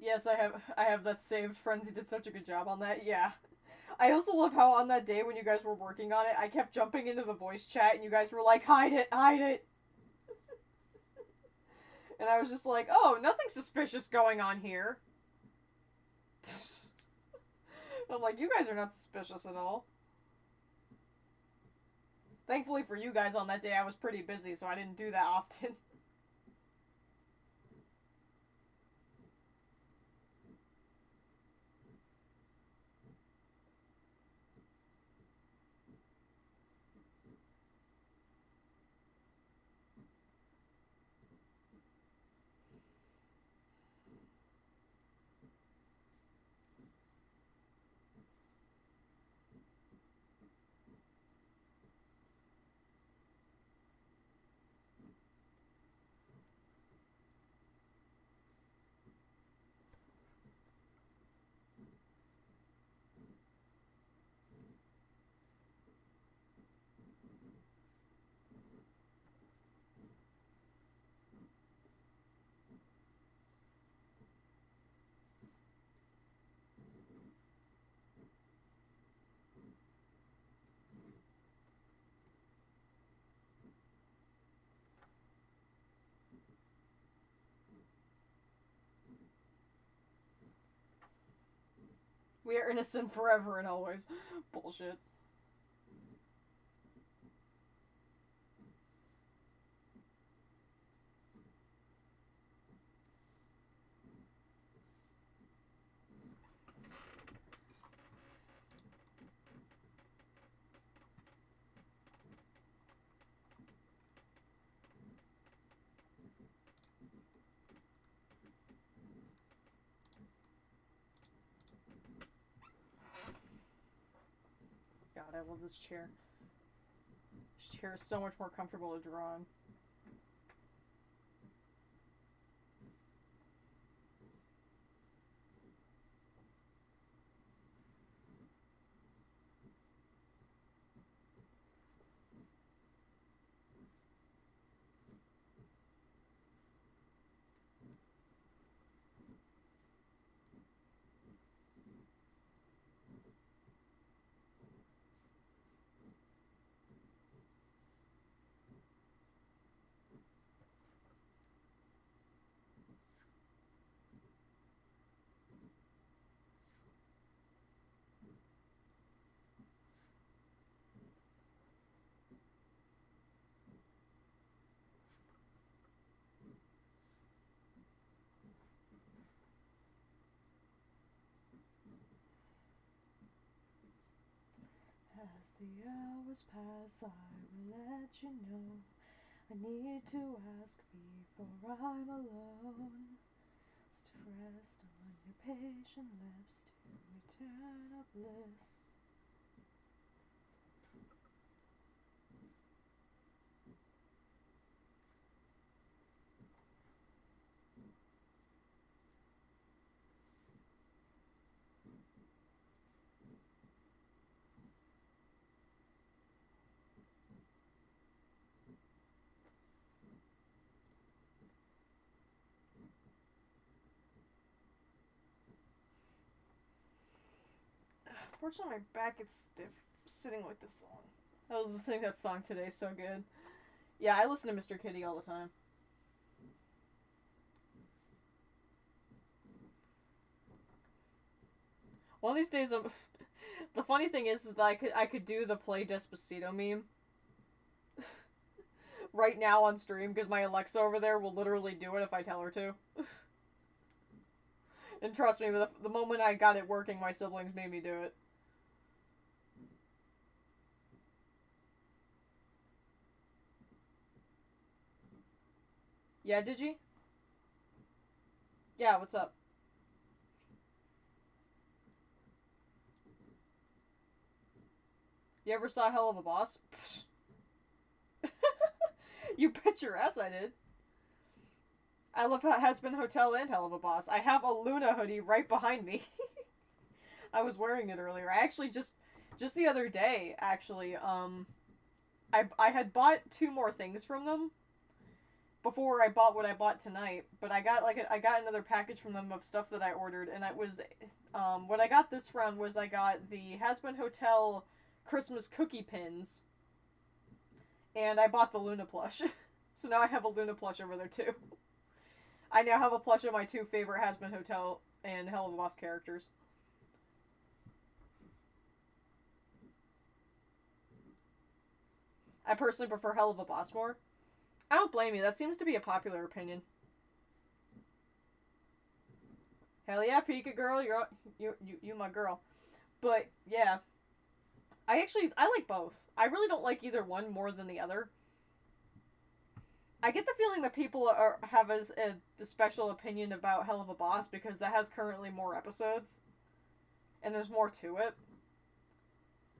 Yes, I have that saved. Frenzy did such a good job on that. Yeah. I also love how on that day when you guys were working on it, I kept jumping into the voice chat and you guys were like, hide it, hide it. And I was just like, oh, nothing suspicious going on here. I'm like, you guys are not suspicious at all. Thankfully for you guys on that day, I was pretty busy, so I didn't do that often. We are innocent forever and always. Bullshit. God, I love this chair. This chair is so much more comfortable to draw on. As the hours pass, I will let you know. I need to ask before I'm alone. Stressed on your patient lips to eternal bliss. Unfortunately, my back gets stiff sitting like this song. I was listening to that song today, so good. Yeah, I listen to Mr. Kitty all the time. One of these days, the funny thing is that I could do the Play Despacito meme right now on stream, because my Alexa over there will literally do it if I tell her to. And trust me, the moment I got it working, my siblings made me do it. Yeah, did you? Yeah, what's up? You ever saw Hell of a Boss? You bet your ass I did. I love Hazbin Hotel and Hell of a Boss. I have a Luna hoodie right behind me. I was wearing it earlier. I actually just the other day, actually, I had bought 2 more things from them before I bought what I bought tonight, but I got I got another package from them of stuff that I ordered, and it was what I got this round was I got the Hazbin Hotel Christmas cookie pins, and I bought the Luna plush. So now I have a Luna plush over there too. I now have a plush of my 2 favorite Hazbin Hotel and Hell of a Boss characters. I personally prefer Hell of a Boss more. I don't blame you. That seems to be a popular opinion. Hell yeah, Pika girl, you my girl. But yeah, I like both. I really don't like either one more than the other. I get the feeling that people have a special opinion about Hell of a Boss because that has currently more episodes, and there's more to it.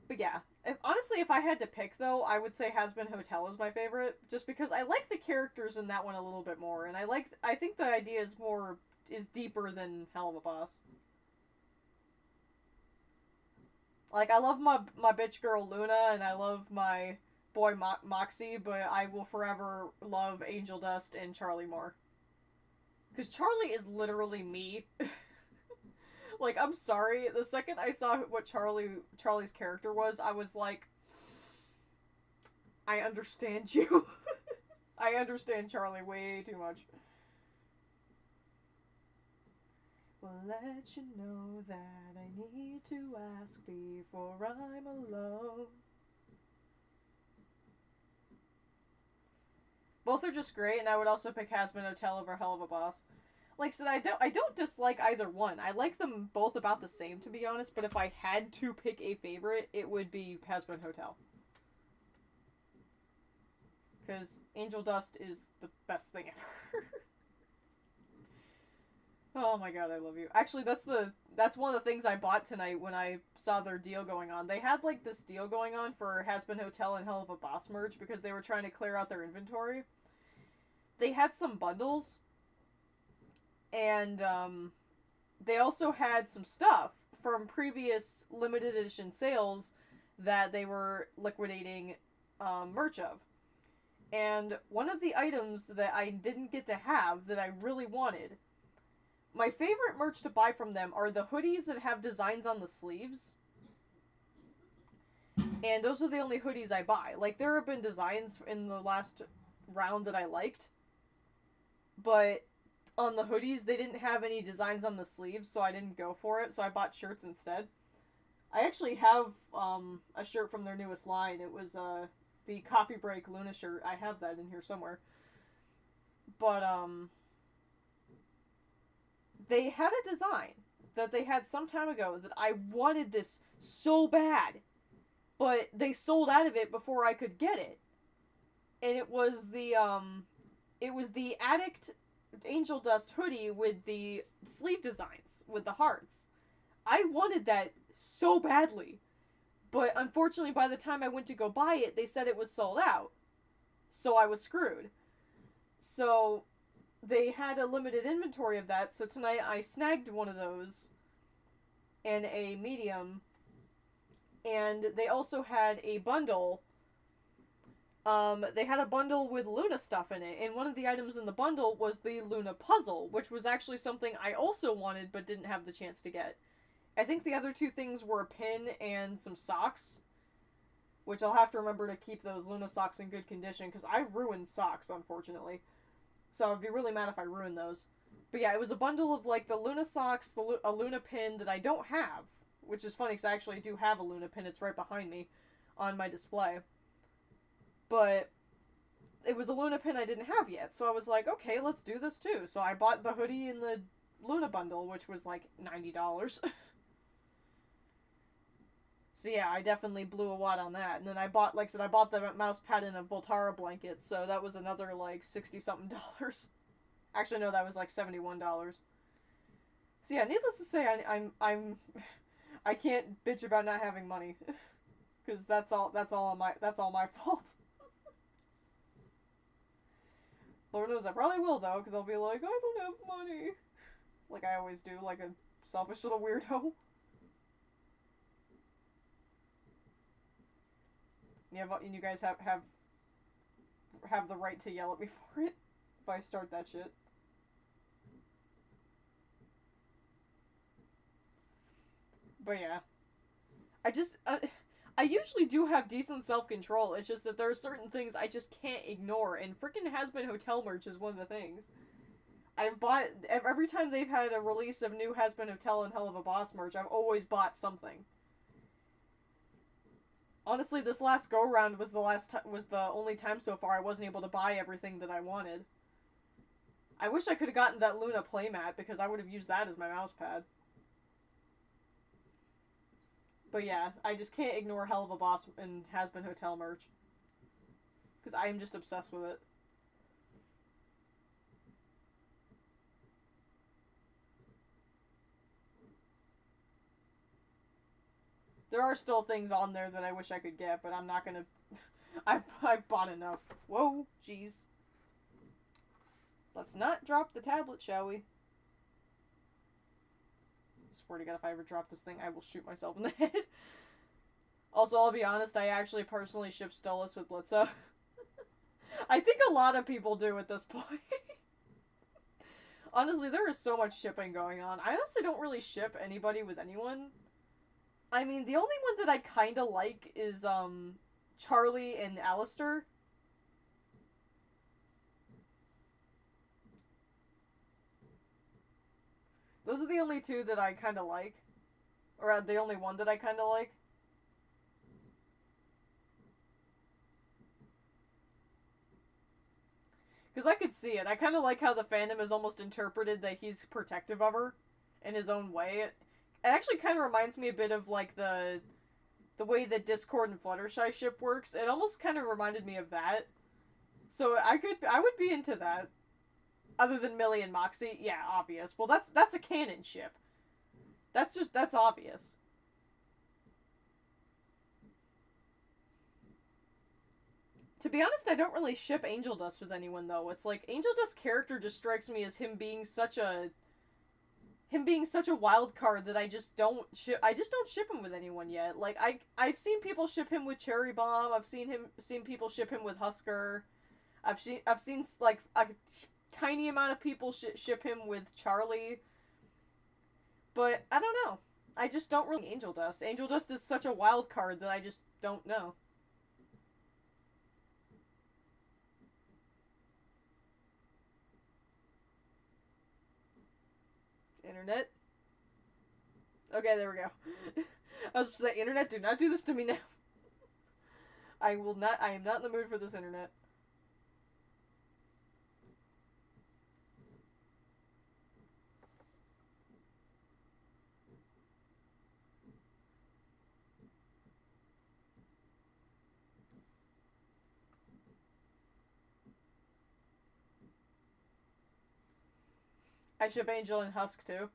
But yeah, honestly, if I had to pick though, I would say Hazbin Hotel is my favorite, just because I like the characters in that one a little bit more, and I think the idea is deeper than Hell of a Boss. Like, I love my bitch girl Luna, and I love my boy Moxie, but I will forever love Angel Dust and Charlie more. Because Charlie is literally me. Like, I'm sorry, the second I saw what Charlie's character was, I was like, I understand you. I understand Charlie way too much. Will let you know that I need to ask before I'm alone. Both are just great, and I would also pick Hazbin Hotel over Hell of a Boss. Like I said, I don't dislike either one. I like them both about the same, to be honest, but if I had to pick a favorite, it would be Hazbin Hotel. Because Angel Dust is the best thing ever. Oh my god, I love you. Actually, that's one of the things I bought tonight when I saw their deal going on. They had, like, this deal going on for Hazbin Hotel and Hell of a Boss merge because they were trying to clear out their inventory. They had some bundles, and they also had some stuff from previous limited edition sales that they were liquidating merch of. And one of the items that I didn't get to have that I really wanted, my favorite merch to buy from them are the hoodies that have designs on the sleeves. And those are the only hoodies I buy. Like, there have been designs in the last round that I liked, but on the hoodies, they didn't have any designs on the sleeves, so I didn't go for it, so I bought shirts instead. I actually have a shirt from their newest line. It was the Coffee Break Luna shirt. I have that in here somewhere. But they had a design that they had some time ago that I wanted this so bad, but they sold out of it before I could get it. And it was the Addict Angel Dust hoodie with the sleeve designs, with the hearts. I wanted that so badly. But unfortunately, by the time I went to go buy it, they said it was sold out. So I was screwed. So they had a limited inventory of that, so tonight I snagged one of those in a medium. And they also had a bundle. They had a bundle with Luna stuff in it, and one of the items in the bundle was the Luna puzzle, which was actually something I also wanted but didn't have the chance to get. I think the other two things were a pin and some socks, which I'll have to remember to keep those Luna socks in good condition, because I ruined socks, unfortunately. So I'd be really mad if I ruined those. But yeah, it was a bundle of, like, the Luna socks, a Luna pin that I don't have, which is funny, because I actually do have a Luna pin. It's right behind me on my display. But it was a Luna pin I didn't have yet, so I was like, okay, let's do this too. So I bought the hoodie in the Luna bundle, which was like $90. So yeah, I definitely blew a wad on that. And then I bought, like I said, I bought the mouse pad and a Voltara blanket, so that was another like 60-something dollars. Actually, no, that was like $71. So yeah, needless to say, I can't bitch about not having money, because that's all my fault. Lord knows I probably will, though, because I'll be like, I don't have money. Like I always do, like a selfish little weirdo. Yeah, but you guys have the right to yell at me for it if I start that shit. But yeah. I just... I usually do have decent self-control, it's just that there are certain things I just can't ignore, and frickin' Hazbin Hotel merch is one of the things. I've bought... Every time they've had a release of new Hazbin Hotel and Helluva Boss merch, I've always bought something. Honestly, this last go-round was the only time so far I wasn't able to buy everything that I wanted. I wish I could have gotten that Luna playmat, because I would have used that as my mousepad. But yeah, I just can't ignore Helluva Boss and Hazbin Hotel merch. Because I am just obsessed with it. There are still things on there that I wish I could get, but I'm not gonna... I've bought enough. Whoa, jeez. Let's not drop the tablet, shall we? Swear to God, if I ever drop this thing, I will shoot myself in the head. Also, I'll be honest, I actually personally ship Stolas with Blitzo. I think a lot of people do at this point. Honestly, there is so much shipping going on. I honestly don't really ship anybody with anyone. I mean, the only one that I kinda like is, Charlie and Alistair. Those are the only two that I kinda like. Or the only one that I kinda like. Because I could see it. I kind of like how the fandom has almost interpreted that he's protective of her in his own way. It actually kind of reminds me a bit of, like, the way that Discord and Fluttershy ship works. It almost kind of reminded me of that. So I would be into that. Other than Millie and Moxie. Yeah, obvious. Well, that's a canon ship. That's obvious. To be honest, I don't really ship Angel Dust with anyone, though. It's like, Angel Dust's character just strikes me as him being such a wild card that I just don't ship him with anyone yet. Like, I've seen people ship him with Cherry Bomb. I've seen people ship him with Husker. I've seen like a tiny amount of people ship him with Charlie. But I don't know. I just don't really Angel Dust. Angel Dust is such a wild card that I just don't know. Internet. Okay, there we go. I was supposed to say, Internet, do not do this to me now. I am not in the mood for this internet. I ship Angel and Husk too.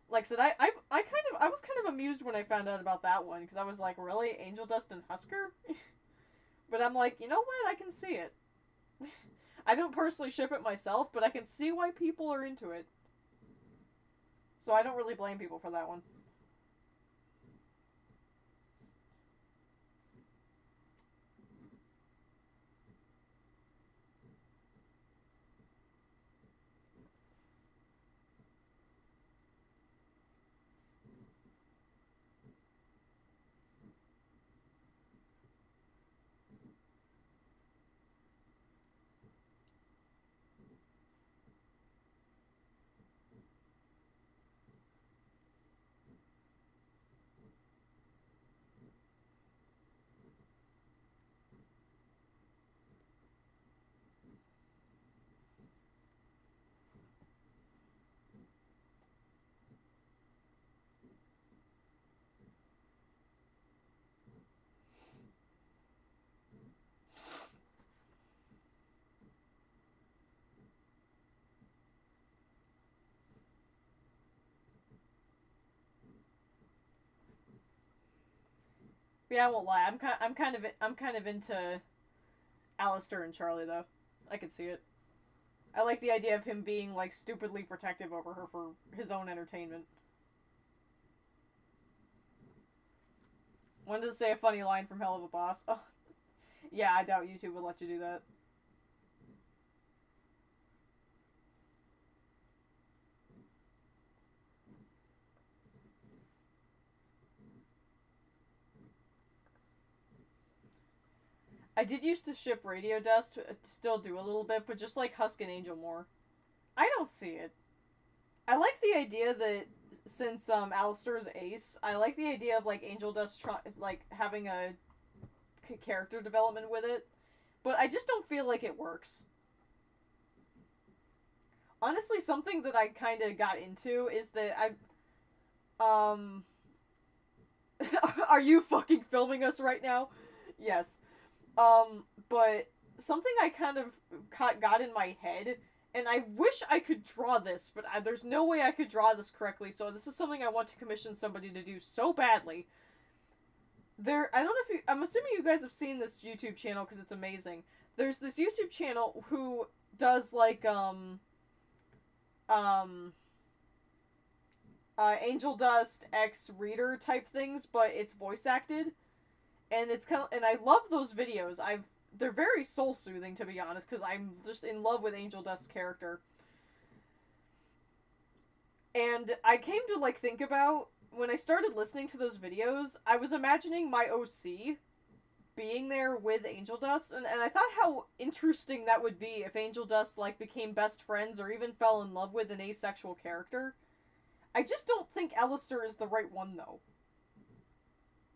Like I said, I was kind of amused when I found out about that one, because I was like, really? Angel Dust and Husker? But I'm like, you know what? I can see it. I don't personally ship it myself, but I can see why people are into it. So I don't really blame people for that one. Yeah, I won't lie. I'm kind of into Alistair and Charlie though. I could see it. I like the idea of him being like stupidly protective over her for his own entertainment. When does it say a funny line from Hell of a Boss? Oh, yeah, I doubt YouTube would let you do that. I did used to ship Radio Dust, still do a little bit, but just like Husk and Angel more. I don't see it. I like the idea that since Alistair's ace, I like the idea of like Angel Dust like having a character development with it, but I just don't feel like it works. Honestly, something that I kind of got into is that um are you fucking filming us right now? Yes. But something I kind of got in my head, and I wish I could draw this, but there's no way I could draw this correctly, so this is something I want to commission somebody to do so badly. I don't know if I'm assuming you guys have seen this YouTube channel because it's amazing. There's this YouTube channel who does like, um, Angel Dust X Reader type things, but it's voice acted. And it's kind of, and I love those videos. They're very soul soothing, to be honest, because I'm just in love with Angel Dust's character. And I came to like think about when I started listening to those videos, I was imagining my OC being there with Angel Dust, and I thought how interesting that would be if Angel Dust like became best friends or even fell in love with an asexual character. I just don't think Alistair is the right one though.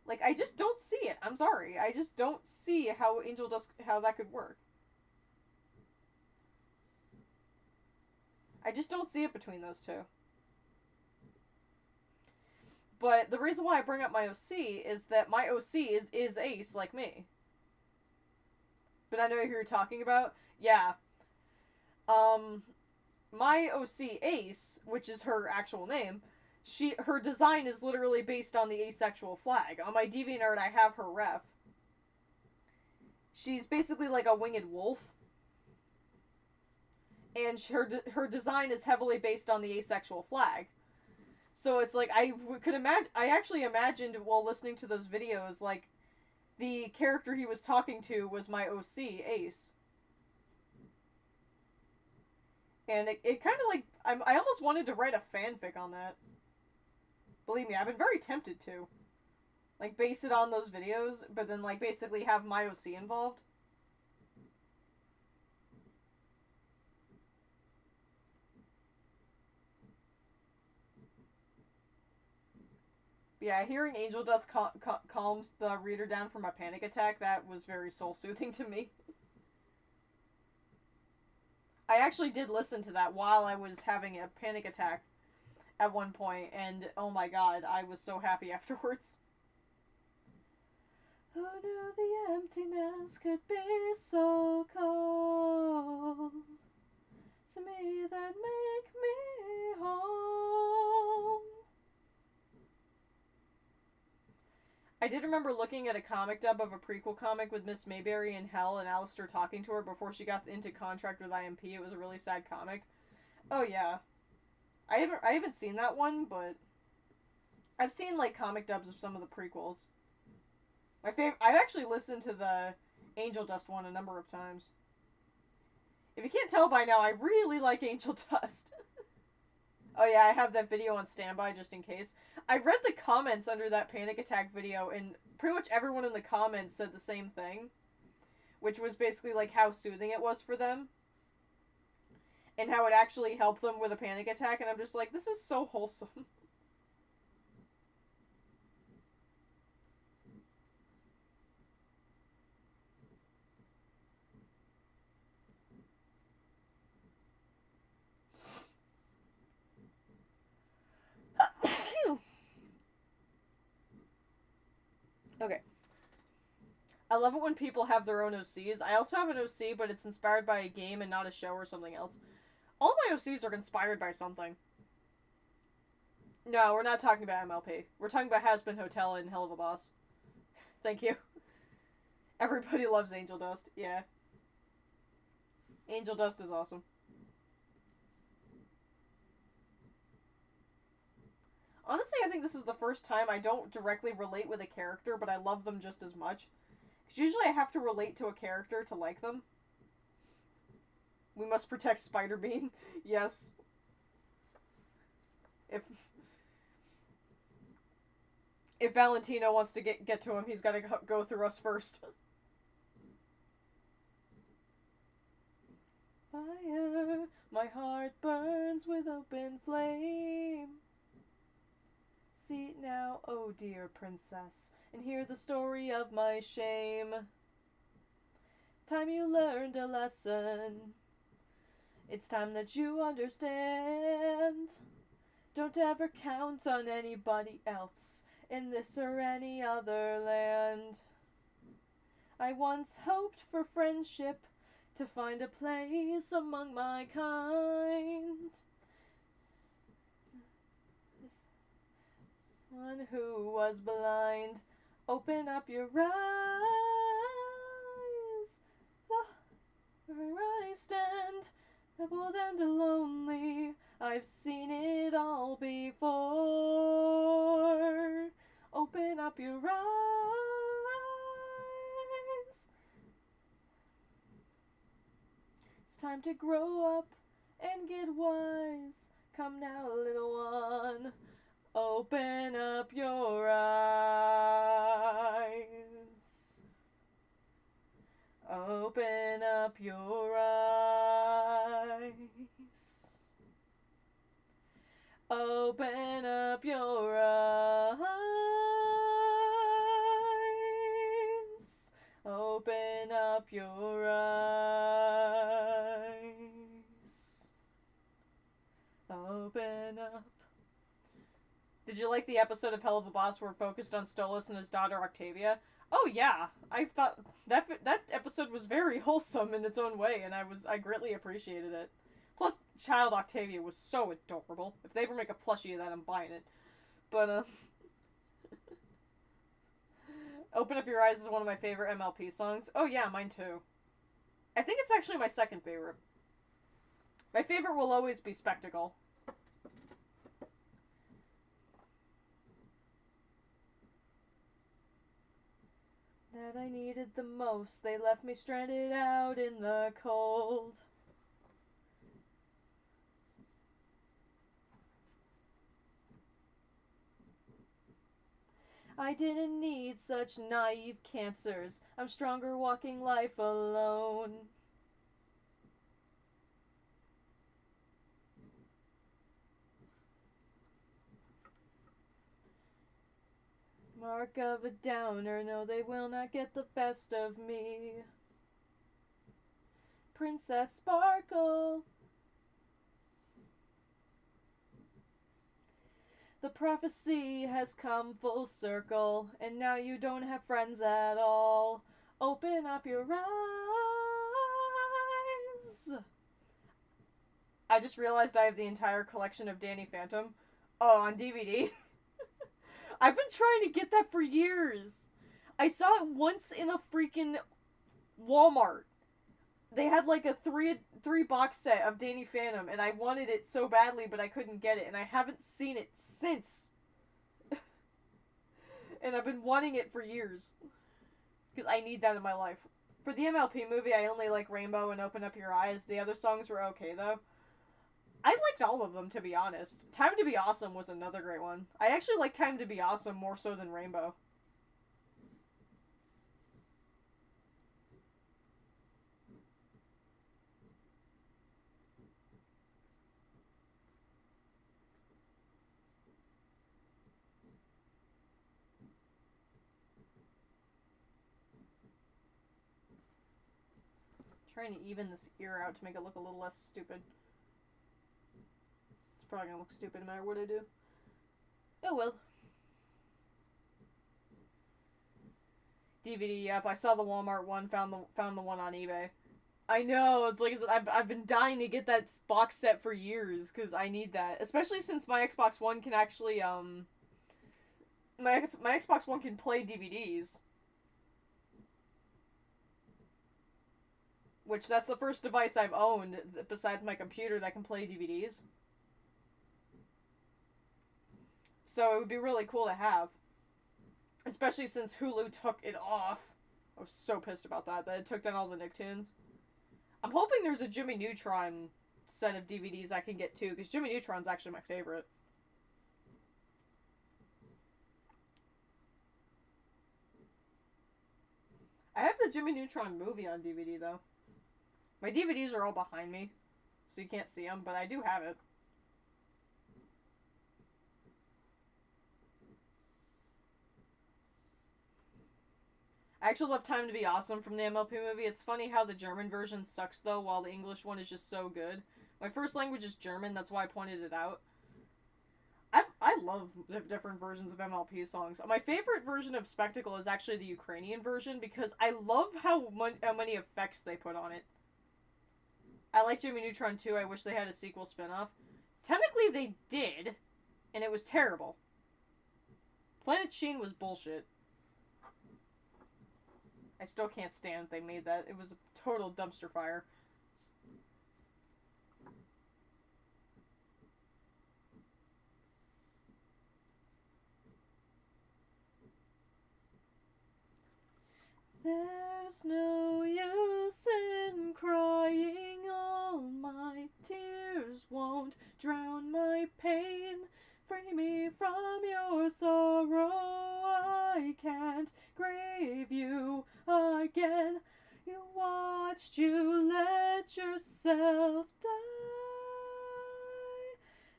Like, I just don't see it. I'm sorry. I just don't see how how that could work. I just don't see it between those two. But the reason why I bring up my OC is that my OC is ace like me. But I know who you're talking about. Yeah. My OC Ace, which is her actual name, her design is literally based on the asexual flag. On my DeviantArt, I have her ref. She's basically like a winged wolf, and her design is heavily based on the asexual flag. So it's like I actually imagined while listening to those videos, like the character he was talking to was my OC Ace. And it kind of like I almost wanted to write a fanfic on that. Believe me, I've been very tempted to. Like, base it on those videos, but then, like, basically have my OC involved. But yeah, hearing Angel Dust calms the reader down from a panic attack, that was very soul-soothing to me. I actually did listen to that while I was having a panic attack at one point, and oh my god, I was so happy afterwards. Who knew the emptiness could be so cold? To me that make me whole. I did remember looking at a comic dub of a prequel comic with Miss Mayberry in Hell and Alistair talking to her before she got into contract with IMP. It was a really sad comic. Oh yeah. I haven't seen that one, but I've seen like comic dubs of some of the prequels. I've actually listened to the Angel Dust one a number of times. If you can't tell by now, I really like Angel Dust. Oh yeah, I have that video on standby just in case. I read the comments under that panic attack video, and pretty much everyone in the comments said the same thing. Which was basically like how soothing it was for them. And how it actually helped them with a panic attack, and I'm just like, this is so wholesome. Okay. I love it when people have their own OCs. I also have an OC, but it's inspired by a game and not a show or something else. All my OCs are inspired by something. No, we're not talking about MLP. We're talking about Hazbin Hotel and Hell of a Boss. Thank you. Everybody loves Angel Dust. Yeah. Angel Dust is awesome. Honestly, I think this is the first time I don't directly relate with a character, but I love them just as much. Because usually I have to relate to a character to like them. We must protect Spider-Bean. Yes. If Valentino wants to get to him, he's got to go through us first. Fire, my heart burns with open flame. See it now, oh dear princess, and hear the story of my shame. Time you learned a lesson. It's time that you understand. Don't ever count on anybody else in this or any other land. I once hoped for friendship, to find a place among my kind. One who was blind, open up your eyes. Where I stand, troubled and lonely, I've seen it all before. Open up your eyes. It's time to grow up and get wise. Come now, little one. Open up your eyes. Open up your eyes. Open up your eyes. Open up your eyes. Open up. Did you like the episode of Hell of a Boss where it focused on Stolas and his daughter Octavia? Oh yeah, I thought that episode was very wholesome in its own way, and I greatly appreciated it. Plus, child Octavia was so adorable. If they ever make a plushie of that, I'm buying it. But Open Up Your Eyes is one of my favorite MLP songs. Oh yeah, mine too. I think it's actually my second favorite. My favorite will always be Spectacle. That I needed the most, they left me stranded out in the cold. I didn't need such naive cancers. I'm stronger walking life alone. Mark of a downer, no, they will not get the best of me. Princess Sparkle. The prophecy has come full circle, and now you don't have friends at all. Open up your eyes. I just realized I have the entire collection of Danny Phantom. Oh, on DVD. I've been trying to get that for years. I saw it once in a freaking Walmart. They had like a three box set of Danny Phantom, and I wanted it so badly, but I couldn't get it, and I haven't seen it since. And I've been wanting it for years. Because I need that in my life. For the MLP movie, I only like Rainbow and Open Up Your Eyes. The other songs were okay, though. I liked all of them, to be honest. Time to Be Awesome was another great one. I actually like Time to Be Awesome more so than Rainbow. Trying to even this ear out to make it look a little less stupid. It's probably gonna look stupid no matter what I do. Oh well. DVD, yep. I saw the Walmart one, found the one on eBay. I know, it's like I said, I've been dying to get that box set for years, because I need that. Especially since my Xbox One can actually, my Xbox One can play DVDs. which that's the first device I've owned besides my computer that can play DVDs. So it would be really cool to have. Especially since Hulu took it off. I was so pissed about that it took down all the Nicktoons. I'm hoping there's a Jimmy Neutron set of DVDs I can get too, because Jimmy Neutron's actually my favorite. I have the Jimmy Neutron movie on DVD, though. My DVDs are all behind me, so you can't see them, but I do have it. I actually love Time to Be Awesome from the MLP movie. It's funny how the German version sucks, though, while the English one is just so good. My first language is German, that's why I pointed it out. I love the different versions of MLP songs. My favorite version of Spectacle is actually the Ukrainian version, because I love how many effects they put on it. I like Jimmy Neutron too. I wish they had a sequel spinoff. Technically, they did, and it was terrible. Planet Sheen was bullshit. I still can't stand they made that. It was a total dumpster fire. There's no use in crying, all my tears won't drown my pain. Free me from your sorrow, I can't grave you again. You watched you let yourself die.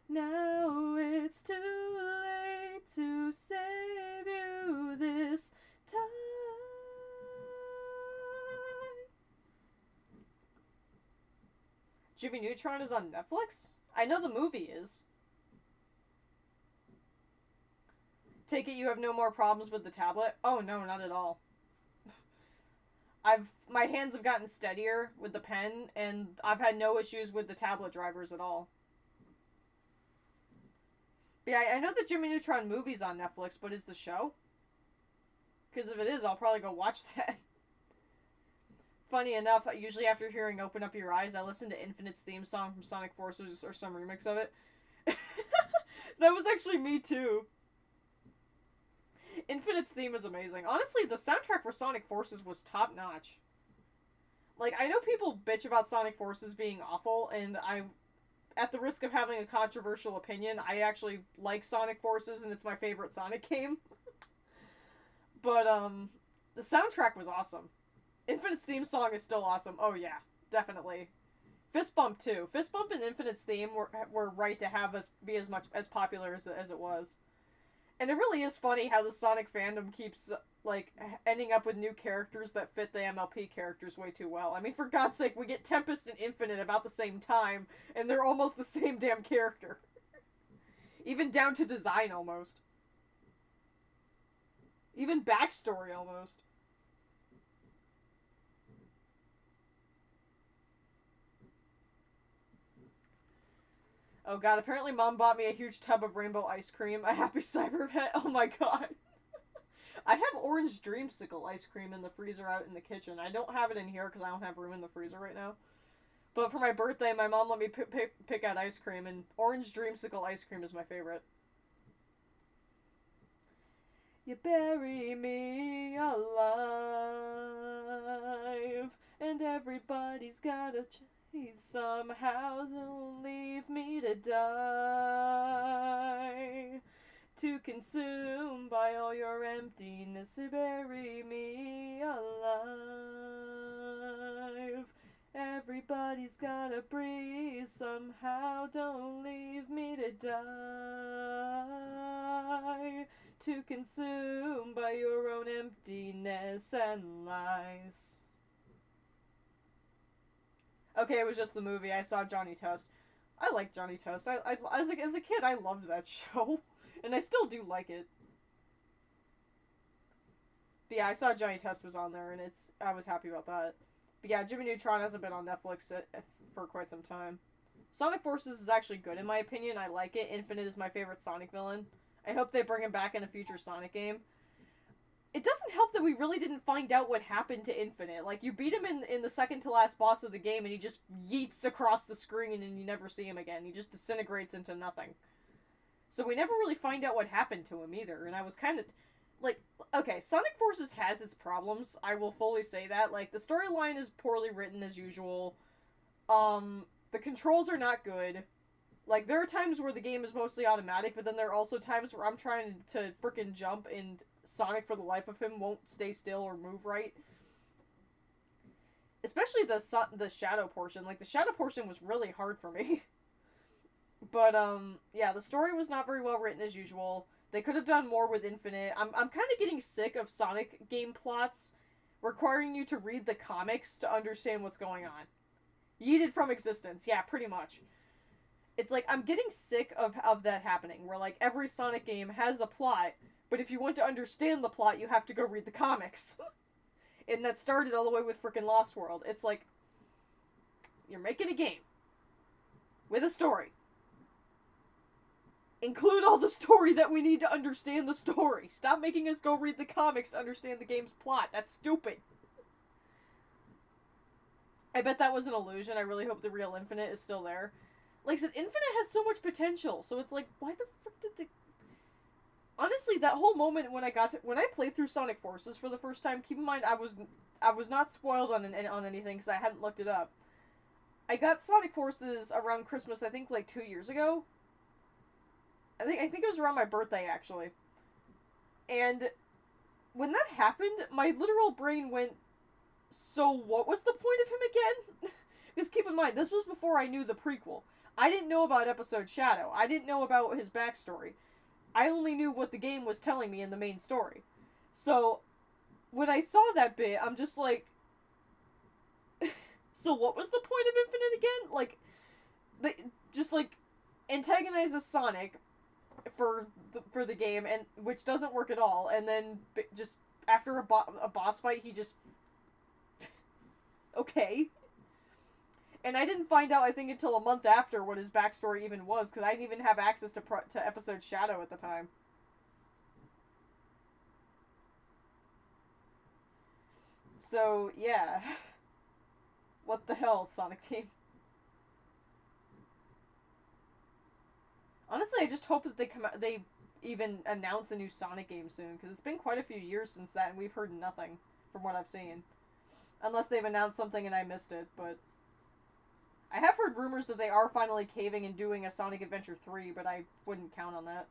Now it's too late to save you this time. Jimmy Neutron is on Netflix? I know the movie is. Take it you have no more problems with the tablet? Oh no, not at all. My hands have gotten steadier with the pen, and I've had no issues with the tablet drivers at all. But yeah, I know the Jimmy Neutron movie's on Netflix, but is the show? Because if it is, I'll probably go watch that. Funny enough, usually after hearing Open Up Your Eyes, I listen to Infinite's theme song from Sonic Forces or some remix of it. That was actually me too. Infinite's theme is amazing. Honestly, the soundtrack for Sonic Forces was top notch. Like, I know people bitch about Sonic Forces being awful, and at the risk of having a controversial opinion, I actually like Sonic Forces, and it's my favorite Sonic game. But, the soundtrack was awesome. Infinite's theme song is still awesome. Oh yeah, definitely. Fist Bump too. Fist Bump and Infinite's theme were right to have us be as much as popular as it was. And it really is funny how the Sonic fandom keeps, like, ending up with new characters that fit the MLP characters way too well. I mean, for God's sake, we get Tempest and Infinite about the same time, and they're almost the same damn character. Even down to design, almost. Even backstory, almost. Oh god, apparently Mom bought me a huge tub of rainbow ice cream. A happy Cyberpet. Oh my god. I have orange dreamsicle ice cream in the freezer out in the kitchen. I don't have it in here because I don't have room in the freezer right now. But for my birthday, my mom let me pick out ice cream, and orange dreamsicle ice cream is my favorite. You bury me alive, and everybody's gotta somehow don't leave me to die. To consume by all your emptiness, bury me alive. Everybody's gotta breathe somehow, don't leave me to die. To consume by your own emptiness and lies. Okay, it was just the movie. I saw Johnny Test. I like Johnny Test. As a kid, I loved that show. And I still do like it. But yeah, I saw Johnny Test was on there, and I was happy about that. But yeah, Jimmy Neutron hasn't been on Netflix for quite some time. Sonic Forces is actually good, in my opinion. I like it. Infinite is my favorite Sonic villain. I hope they bring him back in a future Sonic game. it doesn't help that we really didn't find out what happened to Infinite. Like, you beat him in the second to last boss of the game, and he just yeets across the screen, and you never see him again. He just disintegrates into nothing. So we never really find out what happened to him either, and I was kind of... Like, okay, Sonic Forces has its problems, I will fully say that. Like, the storyline is poorly written as usual. The controls are not good. Like, there are times where the game is mostly automatic, but then there are also times where I'm trying to frickin' jump and Sonic, for the life of him, won't stay still or move right. Especially the shadow portion. Like, the shadow portion was really hard for me. But, yeah, the story was not very well written as usual. They could have done more with Infinite. I'm kind of getting sick of Sonic game plots requiring you to read the comics to understand what's going on. Yeeted from existence. Yeah, pretty much. It's like, I'm getting sick of that happening, where, like, every Sonic game has a plot, but if you want to understand the plot, you have to go read the comics. And that started all the way with frickin' Lost World. It's like, you're making a game with a story. Include all the story that we need to understand the story. Stop making us go read the comics to understand the game's plot. That's stupid. I bet that was an illusion. I really hope the real Infinite is still there. Like I said, Infinite has so much potential, so it's like, why the frick did they... Honestly, that whole moment when I played through Sonic Forces for the first time, keep in mind, I was not spoiled on anything, because I hadn't looked it up. I got Sonic Forces around Christmas, I think, like, 2 years ago. I think it was around my birthday, actually. And when that happened, my literal brain went, so what was the point of him again? Because keep in mind, this was before I knew the prequel. I didn't know about Episode Shadow. I didn't know about his backstory. I only knew what the game was telling me in the main story. So, when I saw that bit, I'm just like... so what was the point of Infinite again? Like, just, like, antagonizes Sonic for the game, and which doesn't work at all, and then just, after a boss fight, he just... okay. And I didn't find out, I think, until a month after what his backstory even was, because I didn't even have access to Episode Shadow at the time. So, yeah. What the hell, Sonic Team? Honestly, I just hope that they even announce a new Sonic game soon, because it's been quite a few years since that, and we've heard nothing from what I've seen. Unless they've announced something and I missed it, but... I have heard rumors that they are finally caving and doing a Sonic Adventure 3, but I wouldn't count on that.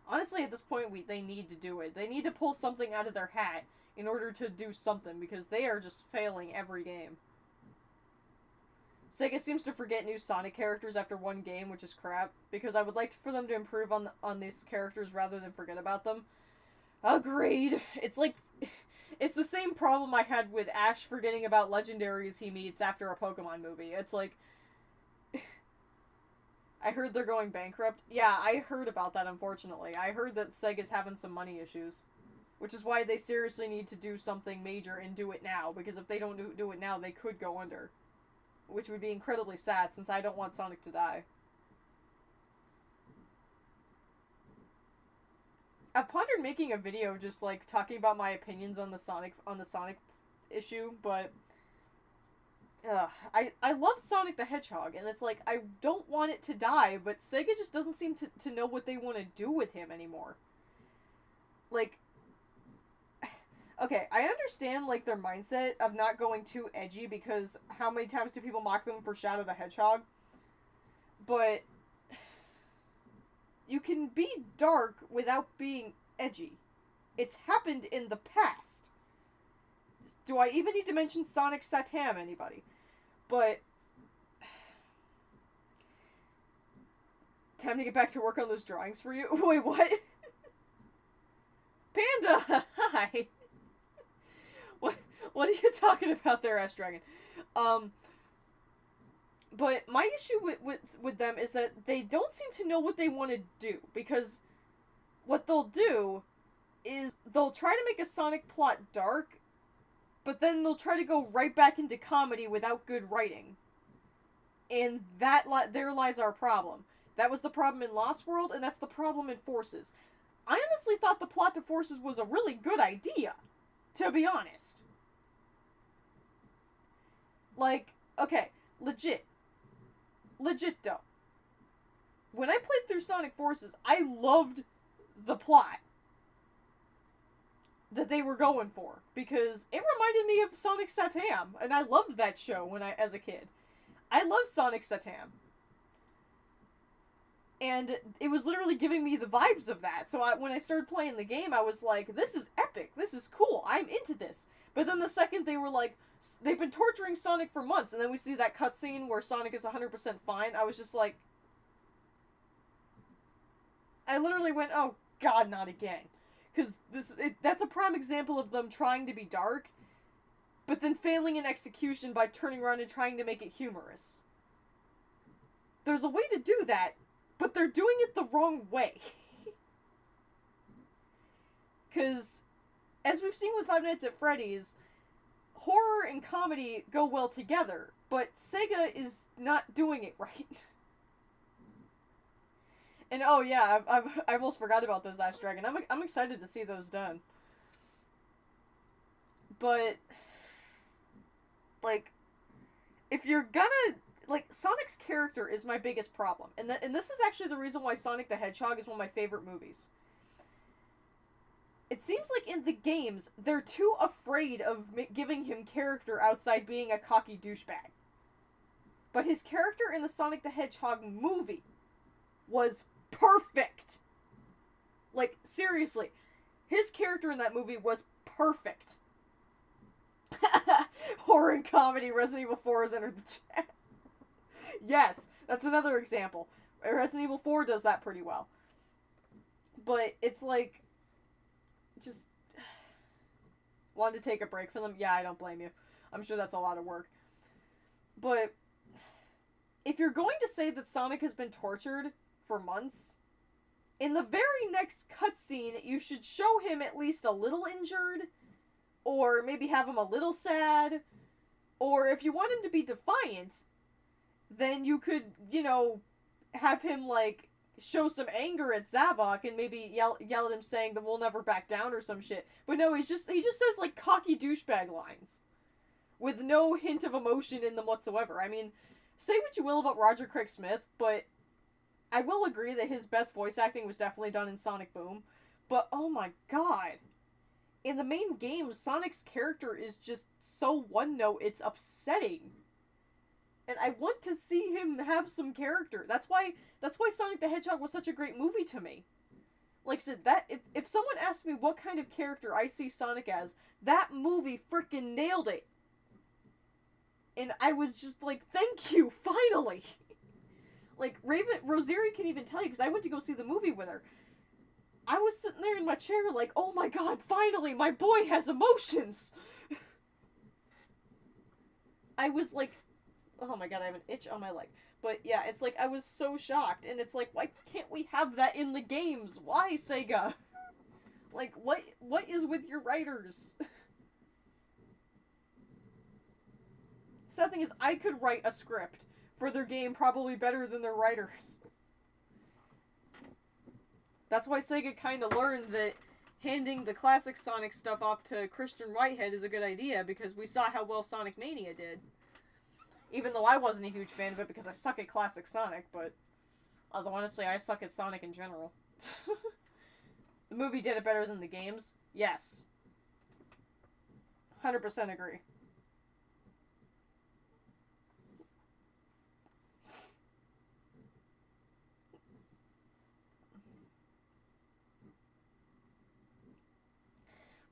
Honestly, at this point, they need to do it. They need to pull something out of their hat in order to do something, because they are just failing every game. Sega seems to forget new Sonic characters after one game, which is crap, because I would like for them to improve on these characters rather than forget about them. Agreed. It's like... It's the same problem I had with Ash forgetting about legendaries he meets after a Pokemon movie. It's like... I heard they're going bankrupt. Yeah, I heard about that, unfortunately. I heard that Sega's having some money issues. Which is why they seriously need to do something major and do it now, because if they don't do it now, they could go under. Which would be incredibly sad, since I don't want Sonic to die. I've pondered making a video just, like, talking about my opinions on the Sonic issue, but... I love Sonic the Hedgehog, and it's like, I don't want it to die, but Sega just doesn't seem to know what they want to do with him anymore. Like... Okay, I understand, like, their mindset of not going too edgy, because how many times do people mock them for Shadow the Hedgehog? But... You can be dark without being edgy. It's happened in the past. Do I even need to mention Sonic Satam, anybody? But... Time to get back to work on those drawings for you? Wait, what? Panda! Hi! What are you talking about there, Ash Dragon? But my issue with them is that they don't seem to know what they want to do, because what they'll do is they'll try to make a Sonic plot dark, but then they'll try to go right back into comedy without good writing. And there lies our problem. That was the problem in Lost World, and that's the problem in Forces. I honestly thought the plot to Forces was a really good idea, to be honest. Like, okay, legit though. When I played through Sonic Forces, I loved the plot that they were going for because it reminded me of Sonic Satam, and I loved that show when I as a kid. I loved Sonic Satam. And it was literally giving me the vibes of that. So when I started playing the game, I was like, this is epic. This is cool. I'm into this. But then the second they were like, they've been torturing Sonic for months, and then we see that cutscene where Sonic is 100% fine, I was just like, I literally went, oh god, not again. Because that's a prime example of them trying to be dark, but then failing in execution by turning around and trying to make it humorous. There's a way to do that, but they're doing it the wrong way. Because, as we've seen with Five Nights at Freddy's, horror and comedy go well together, but Sega is not doing it right. And oh yeah, I almost forgot about those Last Dragon. I'm excited to see those done. But, like, if you're gonna, like, Sonic's character is my biggest problem. And this is actually the reason why Sonic the Hedgehog is one of my favorite movies. It seems like in the games, they're too afraid of giving him character outside being a cocky douchebag. But his character in the Sonic the Hedgehog movie was perfect. Like, seriously, his character in that movie was perfect. Horror and comedy, Resident Evil 4 has entered the chat. Yes, that's another example. Resident Evil 4 does that pretty well. But it's like, just wanted to take a break from them. Yeah, I don't blame you. I'm sure that's a lot of work. But if you're going to say that Sonic has been tortured for months, in the very next cutscene, you should show him at least a little injured, or maybe have him a little sad, or if you want him to be defiant, then you could, you know, have him, like, show some anger at Zavok and maybe yell at him saying that we'll never back down or some shit. But no, he just says, like, cocky douchebag lines with no hint of emotion in them whatsoever. I mean, say what you will about Roger Craig Smith, but I will agree that his best voice acting was definitely done in Sonic Boom. But oh my god, in the main game, Sonic's character is just so one note, it's upsetting. And I want to see him have some character. That's why Sonic the Hedgehog was such a great movie to me. Like I said, that if someone asked me what kind of character I see Sonic as, that movie freaking nailed it. And I was just like, thank you, finally. Like, Rosary can even tell you, because I went to go see the movie with her. I was sitting there in my chair like, oh my god, finally, my boy has emotions! I was like, oh my god, I have an itch on my leg. But yeah, it's like, I was so shocked, and it's like, why can't we have that in the games? Why, Sega? Like, what is with your writers? Sad thing is, I could write a script for their game probably better than their writers. That's why Sega kind of learned that handing the classic Sonic stuff off to Christian Whitehead is a good idea, because we saw how well Sonic Mania did. Even though I wasn't a huge fan of it because I suck at classic Sonic, but although honestly I suck at Sonic in general. The movie did it better than the games? Yes. 100% agree.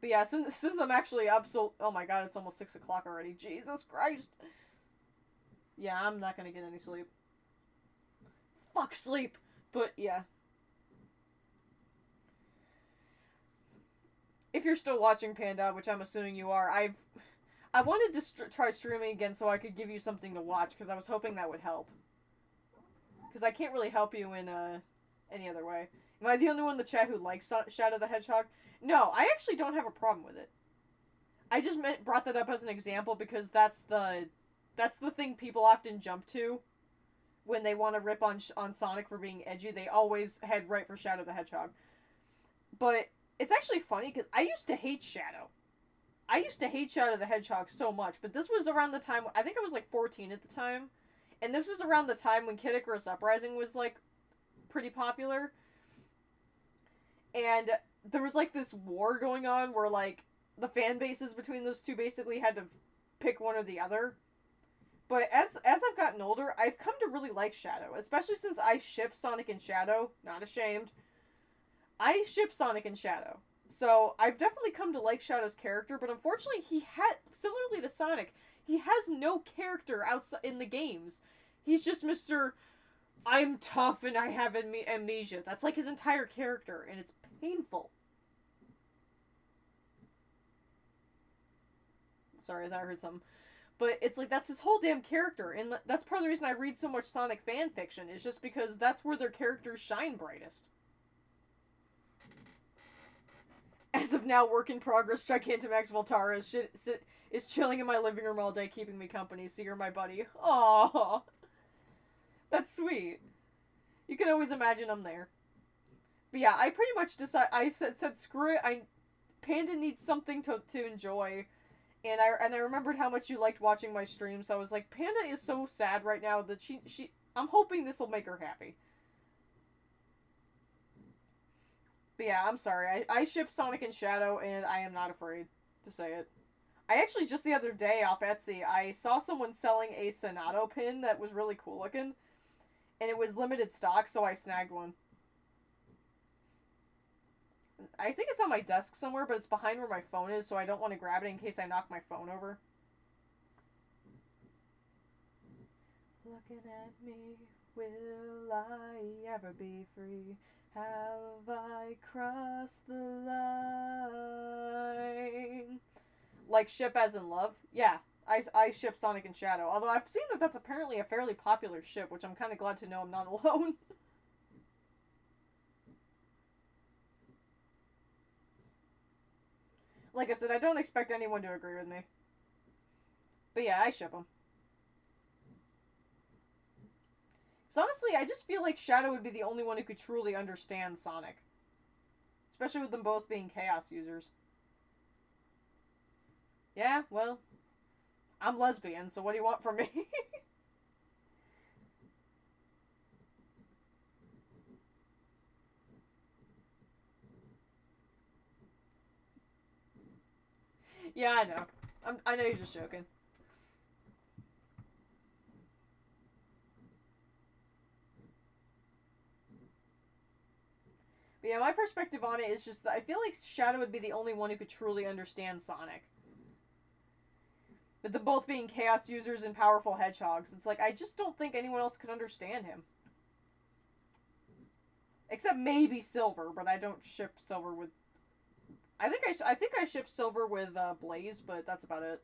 But yeah, since I'm actually up so... Oh my god, it's almost 6 o'clock already. Jesus Christ. Yeah, I'm not gonna get any sleep. Fuck sleep. But yeah. If you're still watching Panda, which I'm assuming you are, I wanted to try streaming again so I could give you something to watch, because I was hoping that would help. Because I can't really help you in any other way. Am I the only one in the chat who likes Shadow the Hedgehog? No, I actually don't have a problem with it. I just brought that up as an example because that's the thing people often jump to when they want to rip on Sonic for being edgy. They always head right for Shadow the Hedgehog. But it's actually funny because I used to hate Shadow. I used to hate Shadow the Hedgehog so much, but this was around the time, I think I was like 14 at the time, and this was around the time when Kid Icarus Uprising was like pretty popular, and there was like this war going on where like the fan bases between those two basically had to pick one or the other. But as I've gotten older, I've come to really like Shadow, especially since I ship Sonic and Shadow. Not ashamed. I ship Sonic and Shadow. So I've definitely come to like Shadow's character, but unfortunately similarly to Sonic, he has no character outside in the games. He's just Mr. I'm tough and I have amnesia. That's like his entire character, and it's painful. Sorry, that hurt some. But it's like, that's his whole damn character, and that's part of the reason I read so much Sonic fan fiction, is just because that's where their characters shine brightest. As of now, work in progress, Gigantamax Voltara is chilling in my living room all day, keeping me company, so you're my buddy. Aww. That's sweet. You can always imagine I'm there. But yeah, I pretty much I said screw it, Panda needs something to enjoy. And I remembered how much you liked watching my stream, so I was like, Panda is so sad right now that I'm hoping this will make her happy. But yeah, I'm sorry. I ship Sonic and Shadow, and I am not afraid to say it. I actually, just the other day off Etsy, I saw someone selling a Sonato pin that was really cool looking. And it was limited stock, so I snagged one. I think it's on my desk somewhere, but it's behind where my phone is, so I don't want to grab it in case I knock my phone over. Looking at me, will I ever be free? Have I crossed the line? Like ship as in love? Yeah, I ship Sonic and Shadow. Although I've seen that that's apparently a fairly popular ship, which I'm kind of glad to know I'm not alone. Like I said, I don't expect anyone to agree with me. But yeah, I ship them. Because honestly, I just feel like Shadow would be the only one who could truly understand Sonic. Especially with them both being Chaos users. Yeah, well, I'm lesbian, so what do you want from me? Yeah, I know. I know you're just joking. But yeah, my perspective on it is just that I feel like Shadow would be the only one who could truly understand Sonic. With them both being Chaos users and powerful hedgehogs, it's like, I just don't think anyone else could understand him. Except maybe Silver, but I don't ship Silver with... I think I ship Silver with Blaze, but that's about it.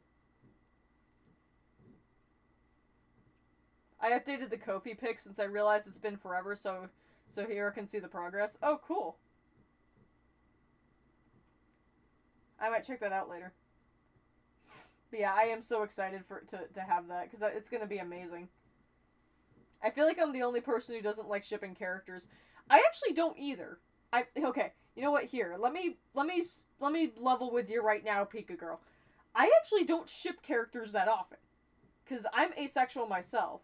I updated the Ko-fi pic since I realized it's been forever, so here I can see the progress. Oh, cool. I might check that out later. But yeah, I am so excited to have that, because it's going to be amazing. I feel like I'm the only person who doesn't like shipping characters. I actually don't either. Okay, you know what? Here, let me level with you right now, Pika Girl. I actually don't ship characters that often, because I'm asexual myself.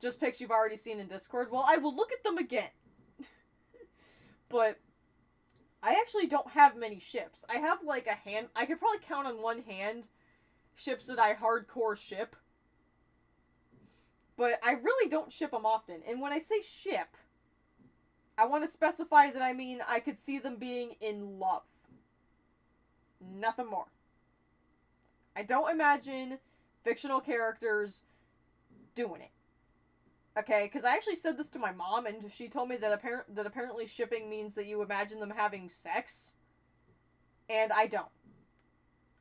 Just pics you've already seen in Discord. Well, I will look at them again. But I actually don't have many ships. I have like a hand. I could probably count on one hand ships that I hardcore ship. But I really don't ship them often. And when I say ship, I want to specify that I mean I could see them being in love. Nothing more. I don't imagine fictional characters doing it. Okay, because I actually said this to my mom, and she told me that apparently shipping means that you imagine them having sex. And I don't.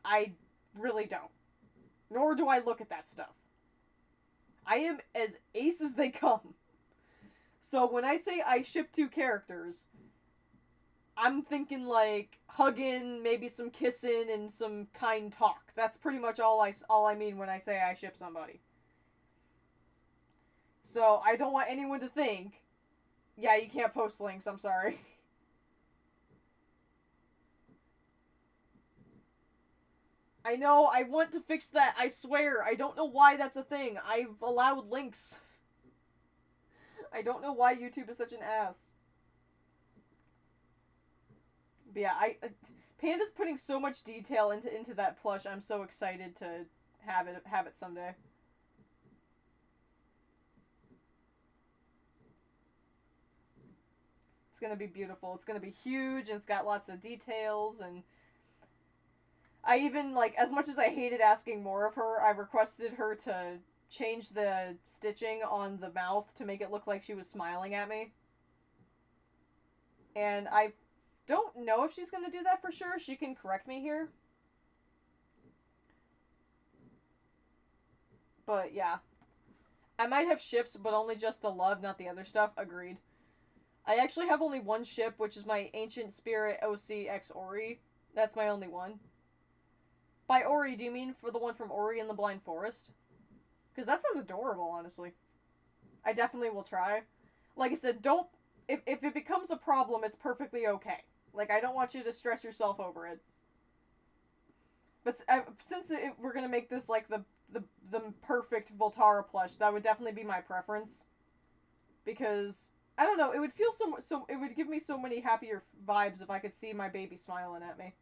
I really don't. Nor do I look at that stuff. I am as ace as they come. So when I say I ship two characters, I'm thinking like hugging, maybe some kissing, and some kind talk. That's pretty much all I mean when I say I ship somebody. So I don't want anyone to think, yeah, you can't post links, I'm sorry. I know, I want to fix that, I swear. I don't know why that's a thing. I've allowed links. I don't know why YouTube is such an ass. But yeah, Panda's putting so much detail into that plush. I'm so excited to have it someday. It's gonna be beautiful. It's gonna be huge, and it's got lots of details, and I even, like, as much as I hated asking more of her, I requested her to change the stitching on the mouth to make it look like she was smiling at me. And I don't know if she's going to do that for sure. She can correct me here. But yeah. I might have ships, but only just the love, not the other stuff. Agreed. I actually have only one ship, which is my Ancient Spirit OC X Ori. That's my only one. By Ori, do you mean for the one from Ori and the Blind Forest? Because that sounds adorable, honestly. I definitely will try. Like I said, don't... If it becomes a problem, it's perfectly okay. Like, I don't want you to stress yourself over it. But since we're gonna make this, like, the perfect Voltara plush, that would definitely be my preference. Because, I don't know, it would feel so it would give me so many happier vibes if I could see my baby smiling at me.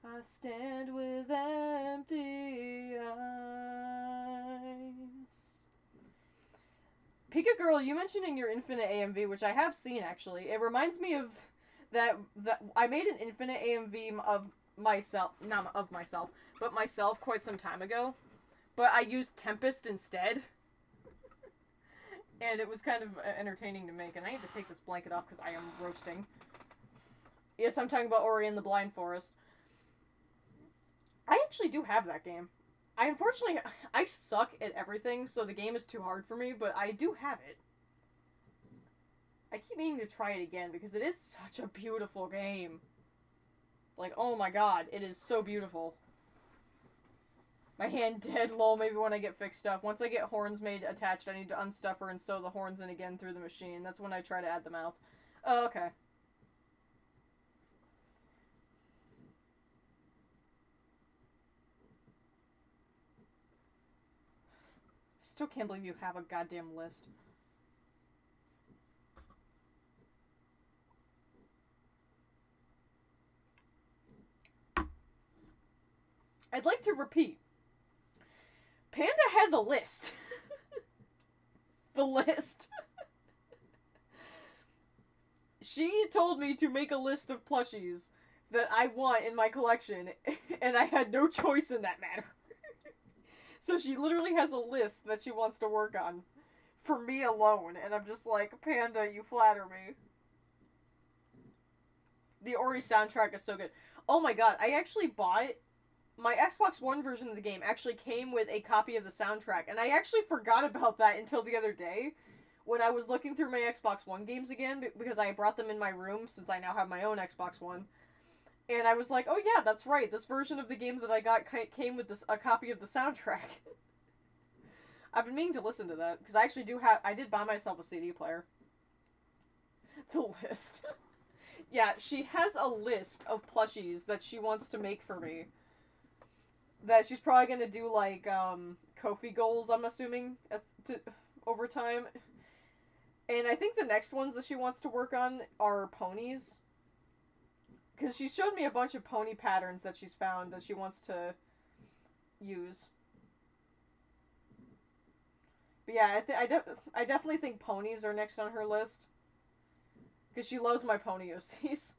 I stand with empty eyes. Pika Girl, you mentioning your Infinite AMV, which I have seen actually. It reminds me of that I made an Infinite AMV of myself, not of myself, but myself quite some time ago. But I used Tempest instead. And it was kind of entertaining to make. And I need to take this blanket off because I am roasting. Yes, I'm talking about Ori and the Blind Forest. I actually do have that game. Unfortunately, I suck at everything, so the game is too hard for me, but I do have it. I keep meaning to try it again, because it is such a beautiful game. Like, oh my god, it is so beautiful. My hand dead, lol, maybe when I get fixed up. Once I get horns made attached, I need to unstuff her and sew the horns in again through the machine. That's when I try to add the mouth. Oh, okay. Still can't believe you have a goddamn list. I'd like to repeat. Panda has a list. The list. She told me to make a list of plushies that I want in my collection, and I had no choice in that matter. So she literally has a list that she wants to work on for me alone, and I'm just like, Panda, you flatter me. The Ori soundtrack is so good. Oh my god, I actually bought... My Xbox One version of the game actually came with a copy of the soundtrack, and I actually forgot about that until the other day, when I was looking through my Xbox One games again, because I brought them in my room, since I now have my own Xbox One. And I was like, oh yeah, that's right, this version of the game that I got came with a copy of the soundtrack. I've been meaning to listen to that, because I actually I did buy myself a CD player. The list. Yeah, she has a list of plushies that she wants to make for me. That she's probably gonna do, like, Ko-fi goals, I'm assuming, over time. And I think the next ones that she wants to work on are ponies. Because she showed me a bunch of pony patterns that she's found that she wants to use. But yeah, I definitely think ponies are next on her list. Because she loves my pony OCs.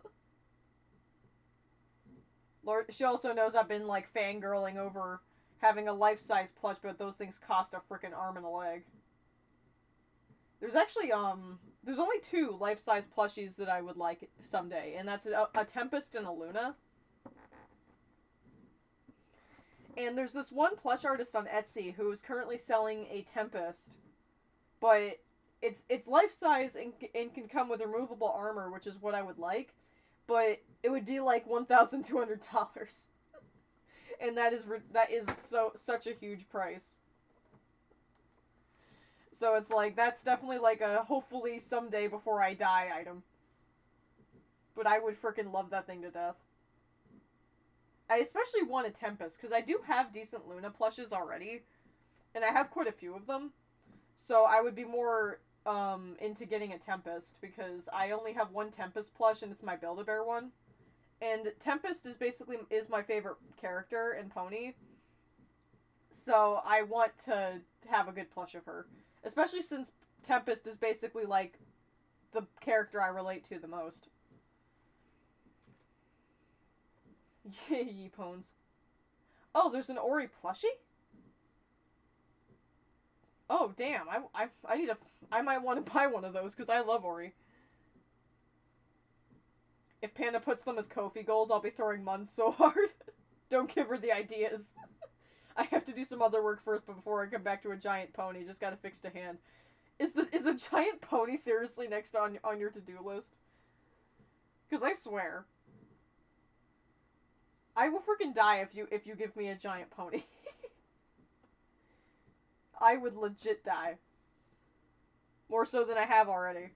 Lord, she also knows I've been, like, fangirling over having a life-size plush, but those things cost a frickin' arm and a leg. There's actually, there's only 2 life-size plushies that I would like someday, and that's a Tempest and a Luna. And there's this one plush artist on Etsy who is currently selling a Tempest, but it's life-size and can come with removable armor, which is what I would like, but it would be like $1,200. And that is such a huge price. So it's like, that's definitely like a hopefully someday before I die item. But I would freaking love that thing to death. I especially want a Tempest, because I do have decent Luna plushes already. And I have quite a few of them. So I would be more into getting a Tempest, because I only have one Tempest plush, and it's my Build-A-Bear one. And Tempest is my favorite character in Pony. So I want to have a good plush of her. Especially since Tempest is basically like the character I relate to the most. Yeepones. Oh, there's an Ori plushie? Oh, damn. I might want to buy one of those because I love Ori. If Panda puts them as Kofi goals, I'll be throwing Mun so hard. Don't give her the ideas. I have to do some other work first before I come back to a giant pony. Just gotta fix the hand. Is a giant pony seriously next on your to-do list? Because I swear, I will freaking die if you give me a giant pony. I would legit die. More so than I have already.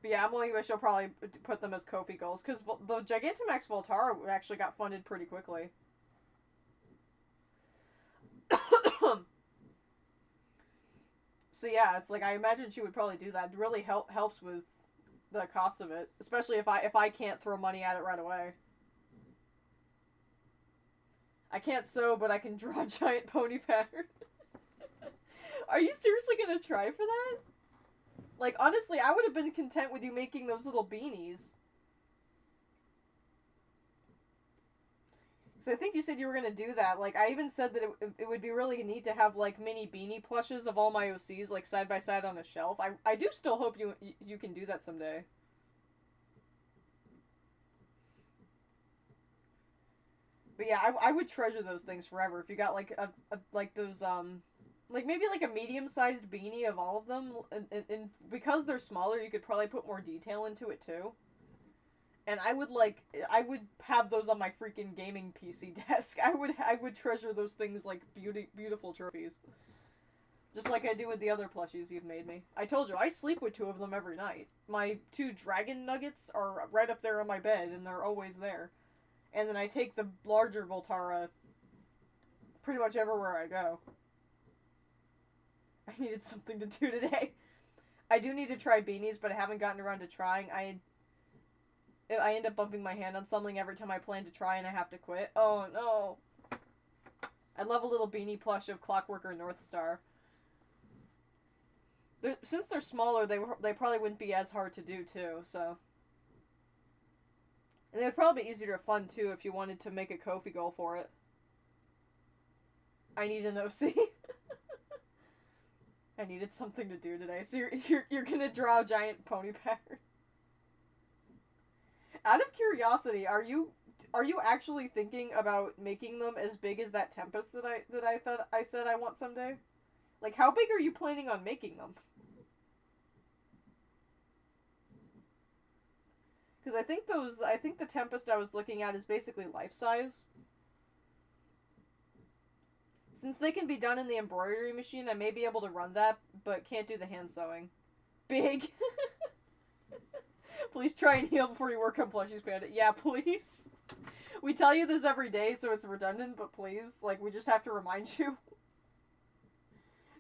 But yeah, Emily Wish will probably put them as Kofi goals, because the Gigantamax Voltara actually got funded pretty quickly. So yeah, it's like, I imagine she would probably do that. It really helps with the cost of it, especially if I can't throw money at it right away. I can't sew, but I can draw a giant pony pattern. Are you seriously gonna try for that? Like, honestly, I would have been content with you making those little beanies. Because I think you said you were going to do that. Like, I even said that it would be really neat to have, like, mini beanie plushes of all my OCs, like, side by side on a shelf. I do still hope you can do that someday. But yeah, I would treasure those things forever. If you got, like, like, those, like, maybe, like, a medium-sized beanie of all of them. And because they're smaller, you could probably put more detail into it, too. And I would have those on my freaking gaming PC desk. I would treasure those things like beautiful trophies. Just like I do with the other plushies you've made me. I told you, I sleep with 2 of them every night. My 2 dragon nuggets are right up there on my bed, and they're always there. And then I take the larger Voltara pretty much everywhere I go. I needed something to do today. I do need to try beanies, but I haven't gotten around to trying. I end up bumping my hand on something every time I plan to try and I have to quit. Oh no. I'd love a little beanie plush of Clockworker North Star. Since they're smaller, they probably wouldn't be as hard to do too, so. And they'd probably be easier to fund too if you wanted to make a Kofi goal for it. I need an OC. I needed something to do today. So you're gonna draw a giant pony pattern. Out of curiosity, are you actually thinking about making them as big as that Tempest that I thought I said I want someday? Like, how big are you planning on making them? Because I think the Tempest I was looking at is basically life size. Since they can be done in the embroidery machine, I may be able to run that, but can't do the hand sewing. Big. Please try and heal before you work on Plushies, Panda. Yeah, please. We tell you this every day, so it's redundant, but please, like, we just have to remind you.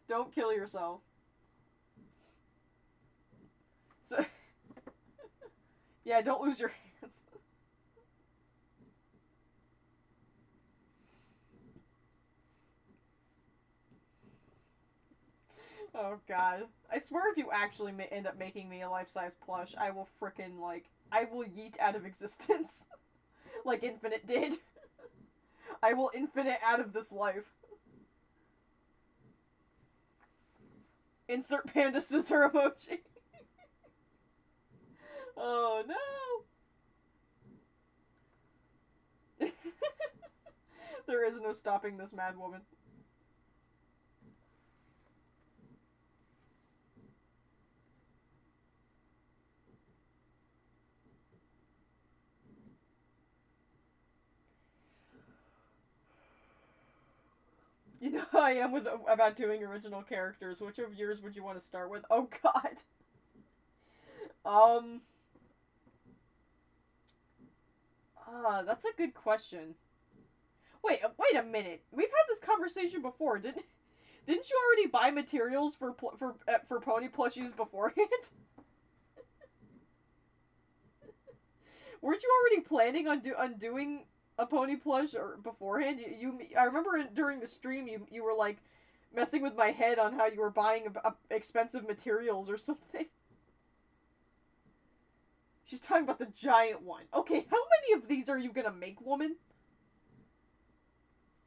Don't kill yourself. So, yeah, don't lose your hands. Oh god. I swear if you actually end up making me a life-size plush, I will frickin', like, I will yeet out of existence. Like Infinite did. I will infinite out of this life. Insert panda scissor emoji. Oh no! There is no stopping this mad woman. You know, I am with about doing original characters. Which of yours would you want to start with? Oh God. That's a good question. Wait a minute. We've had this conversation before. Didn't you already buy materials for pony plushies beforehand? Weren't you already planning on doing a pony plush or beforehand? I remember during the stream you were like messing with my head on how you were buying expensive materials or something. She's talking about the giant one. Okay, how many of these are you gonna make, woman?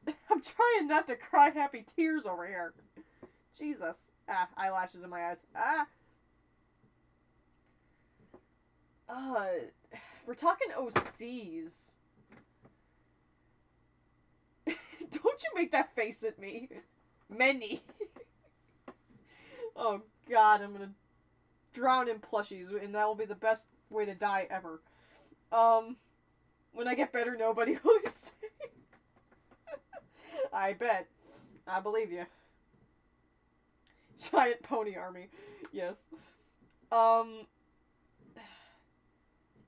I'm trying not to cry happy tears over here. Jesus. Ah, eyelashes in my eyes. Ah. We're talking OCs. Don't you make that face at me. Many. Oh God, I'm gonna drown in plushies, and that will be the best way to die ever. When I get better, nobody will say. I bet. I believe you. Giant pony army. Yes.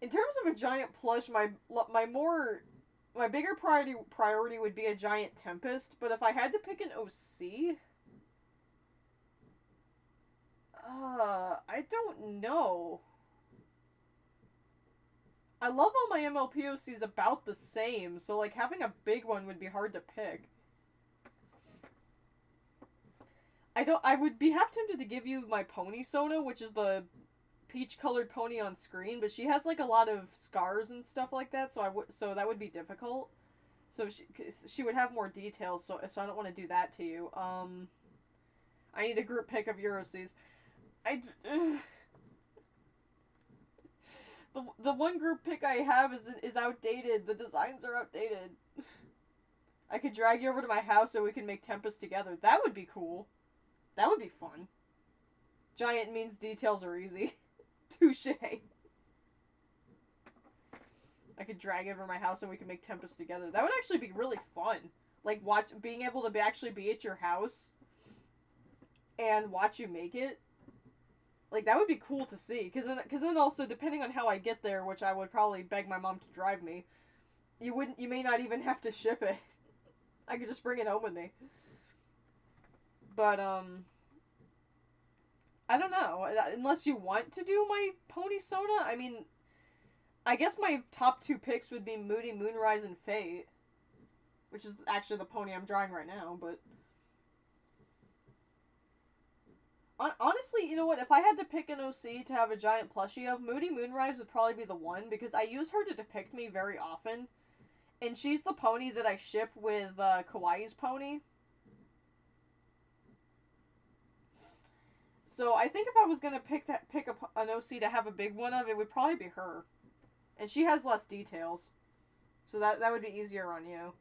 In terms of a giant plush, my bigger priority would be a giant Tempest, but if I had to pick an OC, I don't know. I love all my MLPOCs about the same, so like having a big one would be hard to pick. I would be half tempted to give you my pony Sona, which is the peach-colored pony on screen, but she has like a lot of scars and stuff like that, so that would be difficult. So she would have more details, so I don't want to do that to you. I need a group pick of Eurocies. The one group pick I have is outdated. The designs are outdated. I could drag you over to my house so we can make Tempest together. That would be cool. That would be fun. Giant means details are easy. Touche. I could drag you over to my house and we could make Tempest together. That would actually be really fun. Like, being able to actually be at your house and watch you make it. Like, that would be cool to see. Because then also, depending on how I get there, which I would probably beg my mom to drive me, you may not even have to ship it. I could just bring it home with me. But, I don't know. Unless you want to do my pony Sona, I mean, I guess my top two picks would be Moody Moonrise and Fate. Which is actually the pony I'm drawing right now, but... Honestly, you know what? If I had to pick an OC to have a giant plushie of, Moody Moonrise would probably be the one, because I use her to depict me very often. And she's the pony that I ship with Kawaii's pony. So I think if I was going to pick an OC to have a big one of, it would probably be her. And she has less details. So that would be easier on you.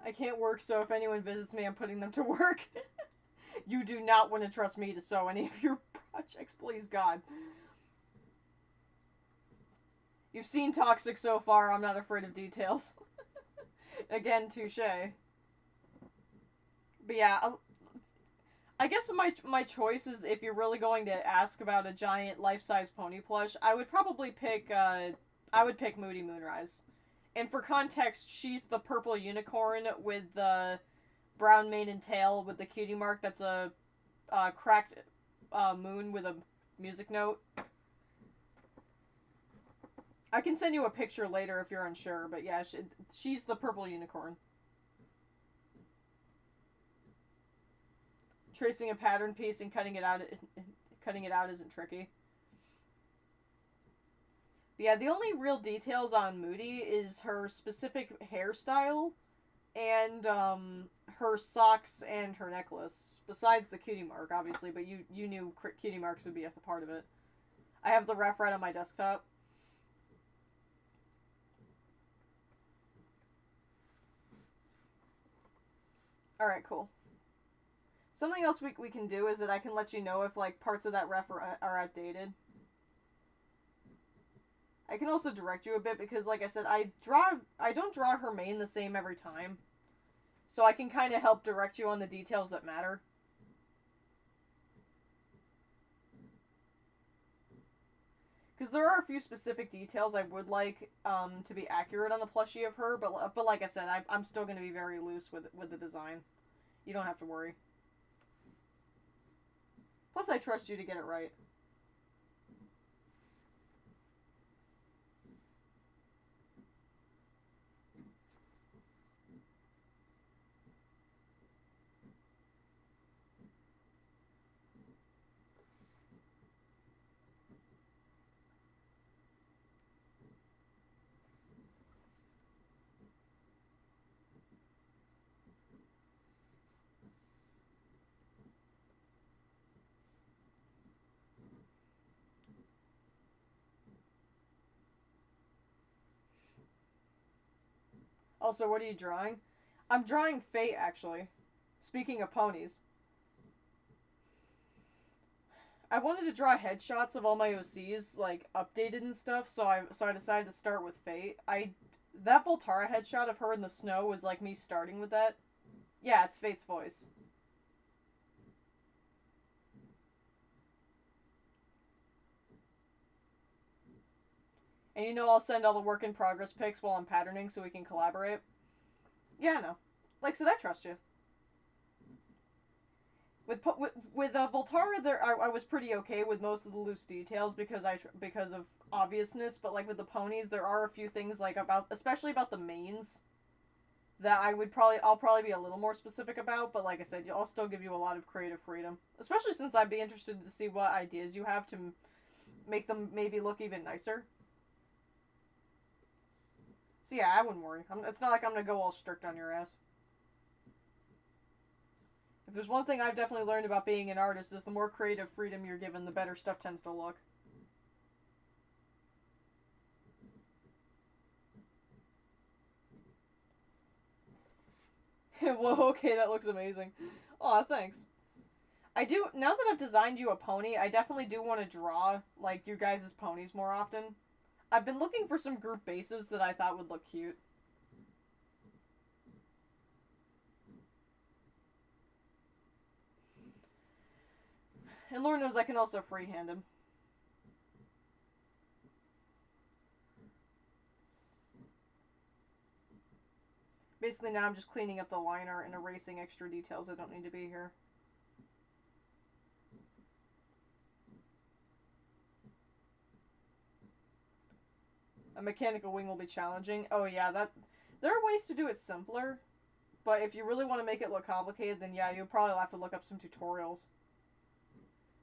I can't work, so if anyone visits me, I'm putting them to work. You do not want to trust me to sew any of your projects, please God. You've seen Toxic so far, I'm not afraid of details. Again, touche. But yeah, I guess my choice is, if you're really going to ask about a giant life-size pony plush, I would probably pick, Moody Moonrise. And for context, she's the purple unicorn with the brown mane and tail with the cutie mark that's a cracked moon with a music note. I can send you a picture later if you're unsure, but yeah, she's the purple unicorn. Tracing a pattern piece and cutting it out isn't tricky. But yeah, the only real details on Moody is her specific hairstyle and her socks and her necklace. Besides the cutie mark, obviously, but you knew cutie marks would be at the part of it. I have the ref right on my desktop. Alright, cool. Something else we can do is that I can let you know if, like, parts of that ref are outdated. I can also direct you a bit because, like I said, I don't draw her main the same every time. So I can kind of help direct you on the details that matter. Because there are a few specific details I would like to be accurate on the plushie of her, but like I said, I'm still going to be very loose with the design. You don't have to worry. Plus, I trust you to get it right. Also, what are you drawing? I'm drawing Fate, actually. Speaking of ponies. I wanted to draw headshots of all my OCs, like, updated and stuff, so I decided to start with Fate. That Voltara headshot of her in the snow was, like, me starting with that. Yeah, it's Fate's voice. And you know I'll send all the work in progress pics while I'm patterning so we can collaborate? Yeah, I know. Like I said, I trust you. With Voltara, I was pretty okay with most of the loose details because of obviousness, but like with the ponies, there are a few things like especially about the mains that I'll probably be a little more specific about, but like I said, I'll still give you a lot of creative freedom, especially since I'd be interested to see what ideas you have to make them maybe look even nicer. So yeah, I wouldn't worry. It's not like I'm gonna go all strict on your ass. If there's one thing I've definitely learned about being an artist is the more creative freedom you're given, the better stuff tends to look. Whoa, okay, that looks amazing. Aw, thanks. Now that I've designed you a pony, I definitely do want to draw, like, you guys' ponies more often. I've been looking for some group bases that I thought would look cute. And Lord knows I can also freehand him. Basically now I'm just cleaning up the liner and erasing extra details that don't need to be here. A mechanical wing will be challenging. Oh yeah, there are ways to do it simpler, but if you really want to make it look complicated, then yeah, you'll probably have to look up some tutorials.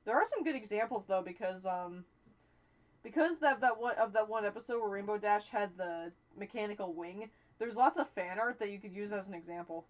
There are some good examples though, because that one episode where Rainbow Dash had the mechanical wing, there's lots of fan art that you could use as an example.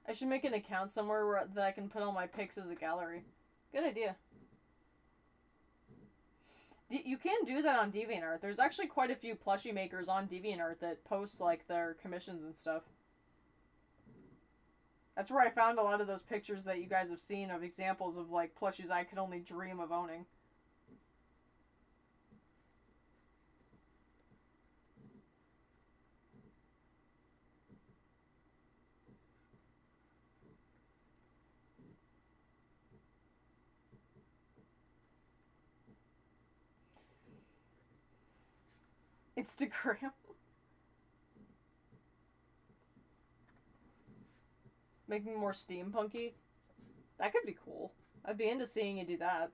I should make an account somewhere that I can put all my pics as a gallery. Good idea. You can do that on DeviantArt. There's actually quite a few plushie makers on DeviantArt that post, like, their commissions and stuff. That's where I found a lot of those pictures that you guys have seen of examples of, like, plushies I could only dream of owning. Instagram. Making more steampunky. That could be cool. I'd be into seeing you do that.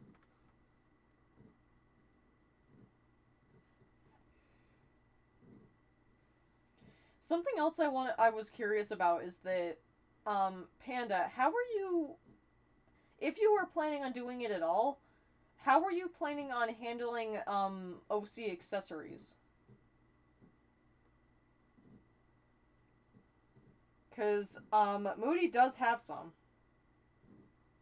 Something else I was curious about is that, Panda, how are you, if you were planning on doing it at all, how were you planning on handling, OC accessories? Because, Moody does have some.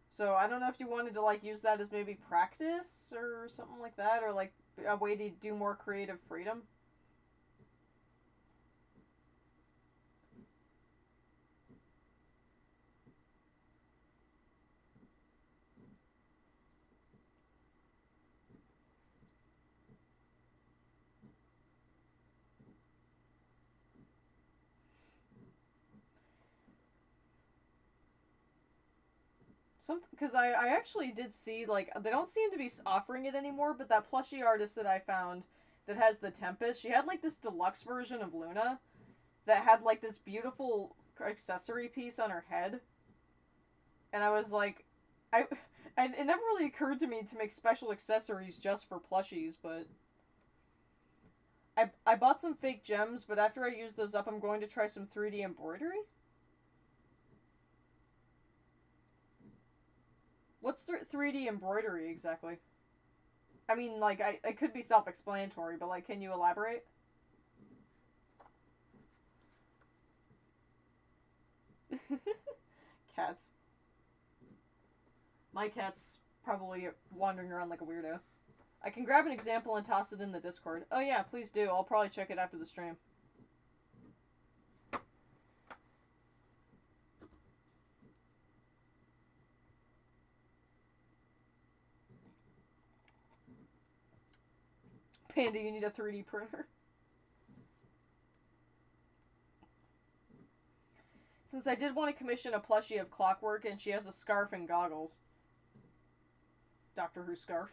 So, I don't know if you wanted to, like, use that as maybe practice or something like that, or, like, a way to do more creative freedom. Because I actually did see, like, they don't seem to be offering it anymore, but that plushie artist that I found that has the Tempest, she had, like, this deluxe version of Luna that had, like, this beautiful accessory piece on her head. And I was like, it never really occurred to me to make special accessories just for plushies, but I bought some fake gems, but after I use those up, I'm going to try some 3D embroidery. What's 3D embroidery exactly? I mean, like, it could be self-explanatory, but, like, can you elaborate? Cats. My cat's probably wandering around like a weirdo. I can grab an example and toss it in the Discord. Oh yeah, please do. I'll probably check it after the stream. Panda, you need a 3D printer. Since I did want to commission a plushie of Clockwork, and she has a scarf and goggles. Doctor Who scarf.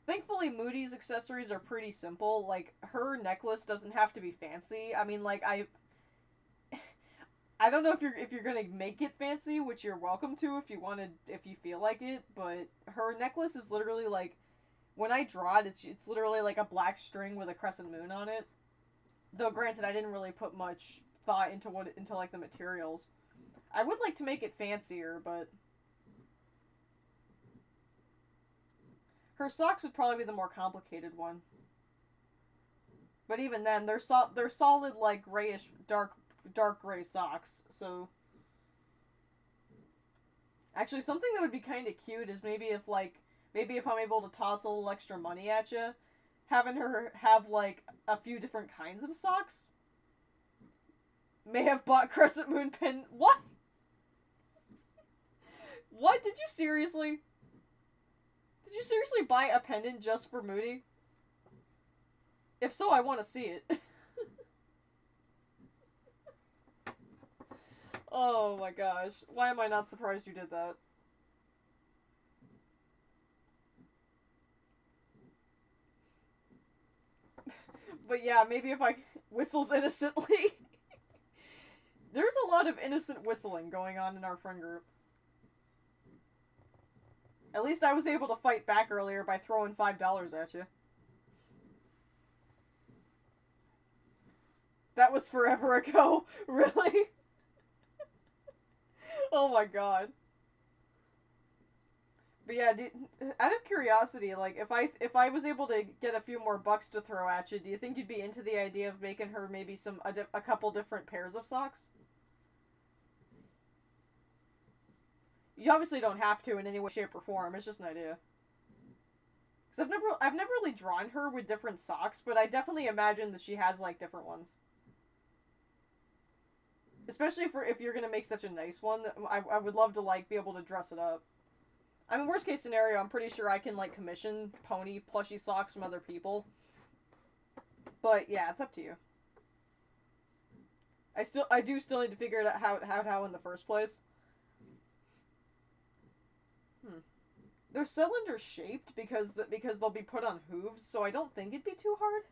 Thankfully, Moody's accessories are pretty simple. Like, her necklace doesn't have to be fancy. I mean, like, I don't know if you're gonna make it fancy, which you're welcome to if you feel like it, but her necklace is literally like, when I draw it, it's literally like a black string with a crescent moon on it. Though granted, I didn't really put much thought into like the materials. I would like to make it fancier, but her socks would probably be the more complicated one. But even then, they're solid, like, grayish, dark gray socks, so... Actually, something that would be kind of cute is maybe if I'm able to toss a little extra money at you, having her have, like, a few different kinds of socks. May have bought Crescent Moon pin... What? What? Did you seriously buy a pendant just for Moody? If so, I want to see it. Oh my gosh. Why am I not surprised you did that? But yeah, maybe if I whistles innocently. There's a lot of innocent whistling going on in our friend group. At least I was able to fight back earlier by throwing $5 at you. That was forever ago. Really? Oh my god. But yeah, out of curiosity, like, if I was able to get a few more bucks to throw at you, do you think you'd be into the idea of making her maybe a couple different pairs of socks? You obviously don't have to in any way, shape, or form. It's just an idea. Because I've never really drawn her with different socks, but I definitely imagine that she has, like, different ones. Especially if you're gonna make such a nice one, I would love to, like, be able to dress it up. I mean, worst case scenario, I'm pretty sure I can, like, commission pony plushie socks from other people. But, yeah, it's up to you. I do still need to figure it out how in the first place. They're cylinder shaped because they'll be put on hooves, so I don't think it'd be too hard.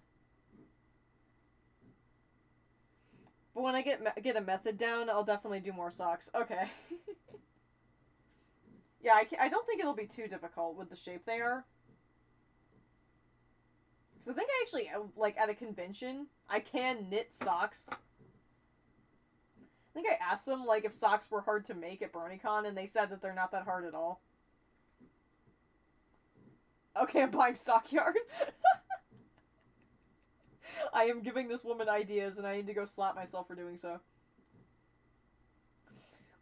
But when I get a method down, I'll definitely do more socks. Okay. Yeah, I don't think it'll be too difficult with the shape they are. Because I think I actually, like, at a convention, I can knit socks. I think I asked them, like, if socks were hard to make at BronyCon, and they said that they're not that hard at all. Okay, I'm buying sock yarn. I am giving this woman ideas, and I need to go slap myself for doing so.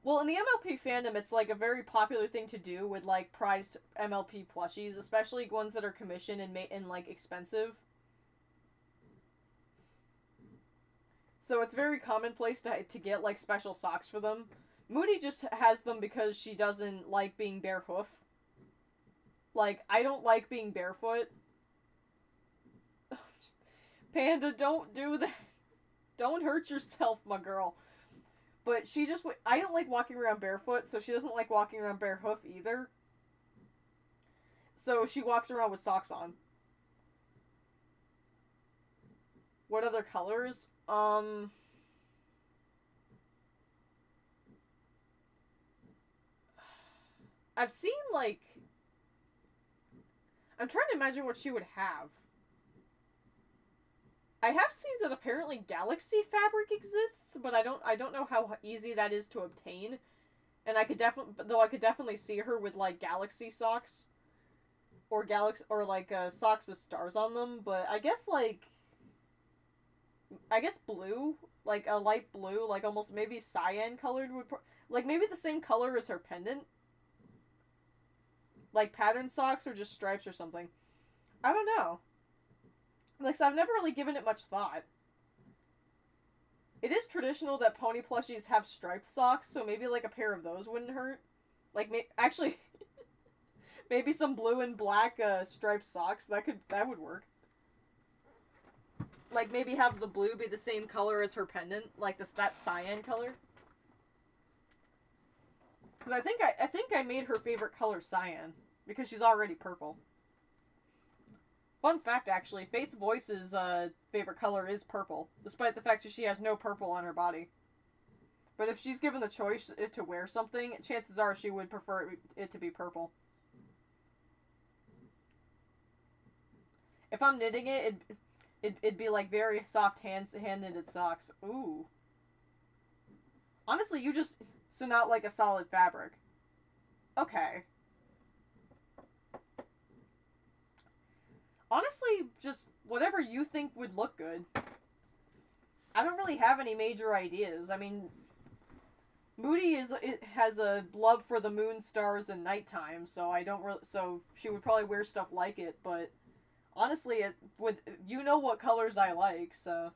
Well, in the MLP fandom, it's, like, a very popular thing to do with, like, prized MLP plushies, especially ones that are commissioned and like, expensive. So it's very commonplace to get, like, special socks for them. Moody just has them because she doesn't like being bare hoof. Like, I don't like being barefoot. Panda, don't do that. Don't hurt yourself, my girl. But she just... I don't like walking around barefoot, so she doesn't like walking around bare hoof either. So she walks around with socks on. What other colors? I've seen, like... I'm trying to imagine what she would have. I have seen that apparently galaxy fabric exists, but I don't know how easy that is to obtain. And I could definitely see her with, like, galaxy socks. Or socks with stars on them, but I guess, like... I guess blue, like a light blue, like almost maybe cyan colored would... like maybe the same color as her pendant. Like patterned socks or just stripes or something. I don't know. Like, so I've never really given it much thought. It is traditional that pony plushies have striped socks, so maybe, like, a pair of those wouldn't hurt. Like, actually, maybe some blue and black striped socks, that would work. Like, maybe have the blue be the same color as her pendant, like that cyan color. Because I think I made her favorite color cyan, because she's already purple. Fun fact, actually, Fate's Voice's favorite color is purple, despite the fact that she has no purple on her body. But if she's given the choice to wear something, chances are she would prefer it to be purple. If I'm knitting it'd be like very soft hand-knitted socks. Ooh. Honestly, so not like a solid fabric. Okay. Honestly, just whatever you think would look good. I don't really have any major ideas. I mean, Moody has a love for the moon, stars, and nighttime, so so she would probably wear stuff like it. But honestly, you know what colors I like, so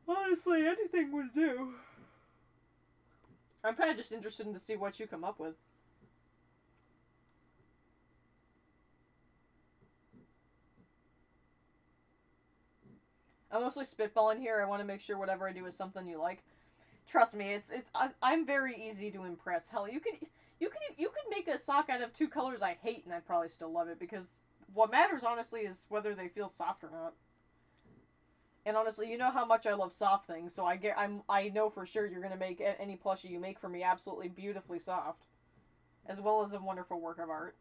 honestly, anything would do. I'm kind of just interested to see what you come up with. I'm mostly spitballing here. I want to make sure whatever I do is something you like. Trust me, I'm very easy to impress. Hell, you could make a sock out of 2 colors I hate, and I'd probably still love it, because what matters honestly is whether they feel soft or not. And honestly, you know how much I love soft things, so I know for sure you're gonna make any plushie you make for me absolutely beautifully soft, as well as a wonderful work of art.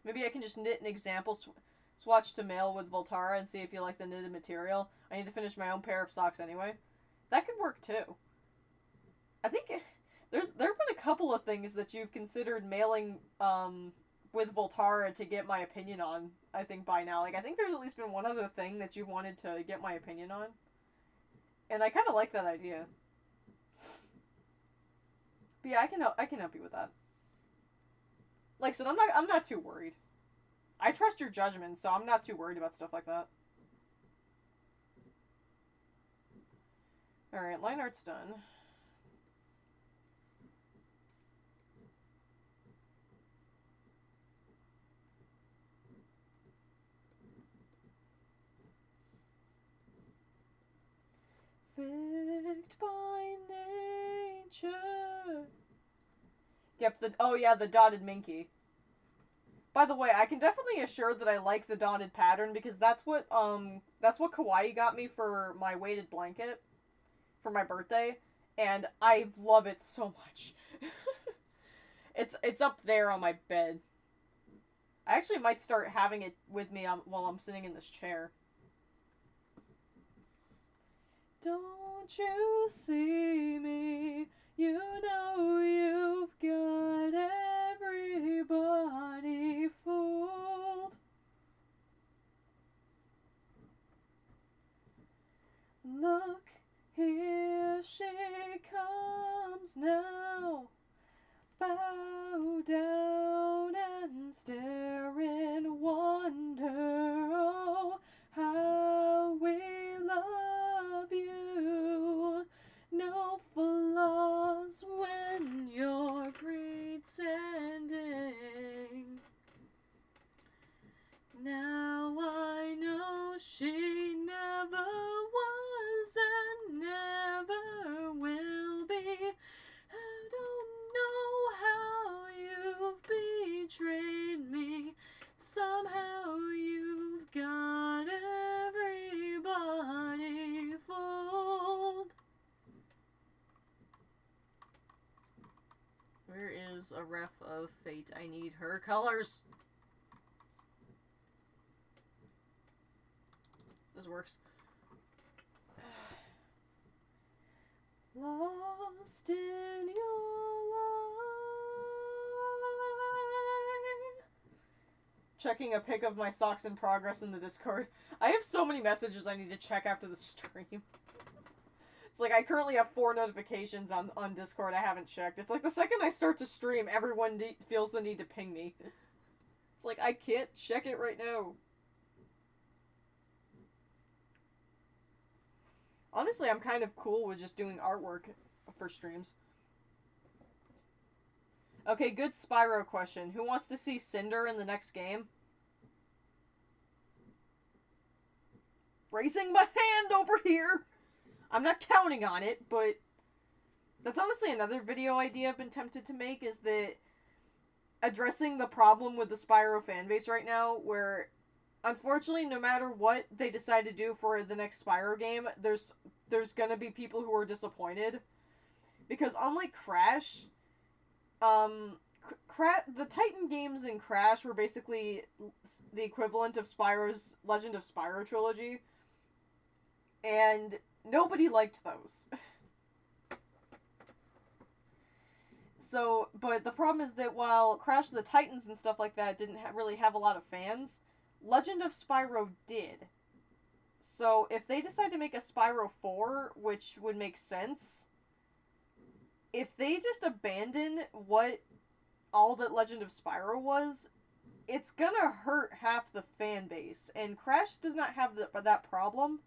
Maybe I can just knit an example swatch to mail with Voltara and see if you like the knitted material. I need to finish my own pair of socks anyway. That could work too. I think there have been a couple of things that you've considered mailing with Voltara to get my opinion on, I think, by now. Like, I think there's at least been one other thing that you've wanted to get my opinion on. And I kind of like that idea. But yeah, I can help you with that. Like I said, I'm not too worried. I trust your judgment, so I'm not too worried about stuff like that. Alright, line art's done. Picked by nature. Yep, the dotted Minky. By the way, I can definitely assure that I like the dotted pattern because that's what Kawaii got me for my weighted blanket for my birthday, and I love it so much. It's up there on my bed. I actually might start having it with me while I'm sitting in this chair. Don't you see me? You know you've got everybody fooled. Look, here she comes now. Bow down and stare in wonder. Oh, how we love you. No flaws when you're pretending. Now I know she never was and never will be. I don't know how you've betrayed me. Somehow you've got everybody fooled. Where is a ref of Fate? I need her colors. This works. Lost in your light. Checking a pic of my socks in progress in the Discord. I have so many messages I need to check after the stream. It's like I currently have 4 notifications on Discord I haven't checked. It's like the second I start to stream, everyone feels the need to ping me. It's like, I can't check it right now. Honestly, I'm kind of cool with just doing artwork for streams. Okay, good Spyro question. Who wants to see Cinder in the next game? Raising my hand over here! I'm not counting on it, but that's honestly another video idea I've been tempted to make, is that addressing the problem with the Spyro fanbase right now, where unfortunately, no matter what they decide to do for the next Spyro game, there's gonna be people who are disappointed. Because unlike Crash, the Titan games in Crash were basically the equivalent of Spyro's Legend of Spyro trilogy. And nobody liked those. So, but the problem is that while Crash of the Titans and stuff like that didn't really have a lot of fans, Legend of Spyro did. So, if they decide to make a Spyro 4, which would make sense, if they just abandon what all that Legend of Spyro was, it's gonna hurt half the fan base. And Crash does not have that problem,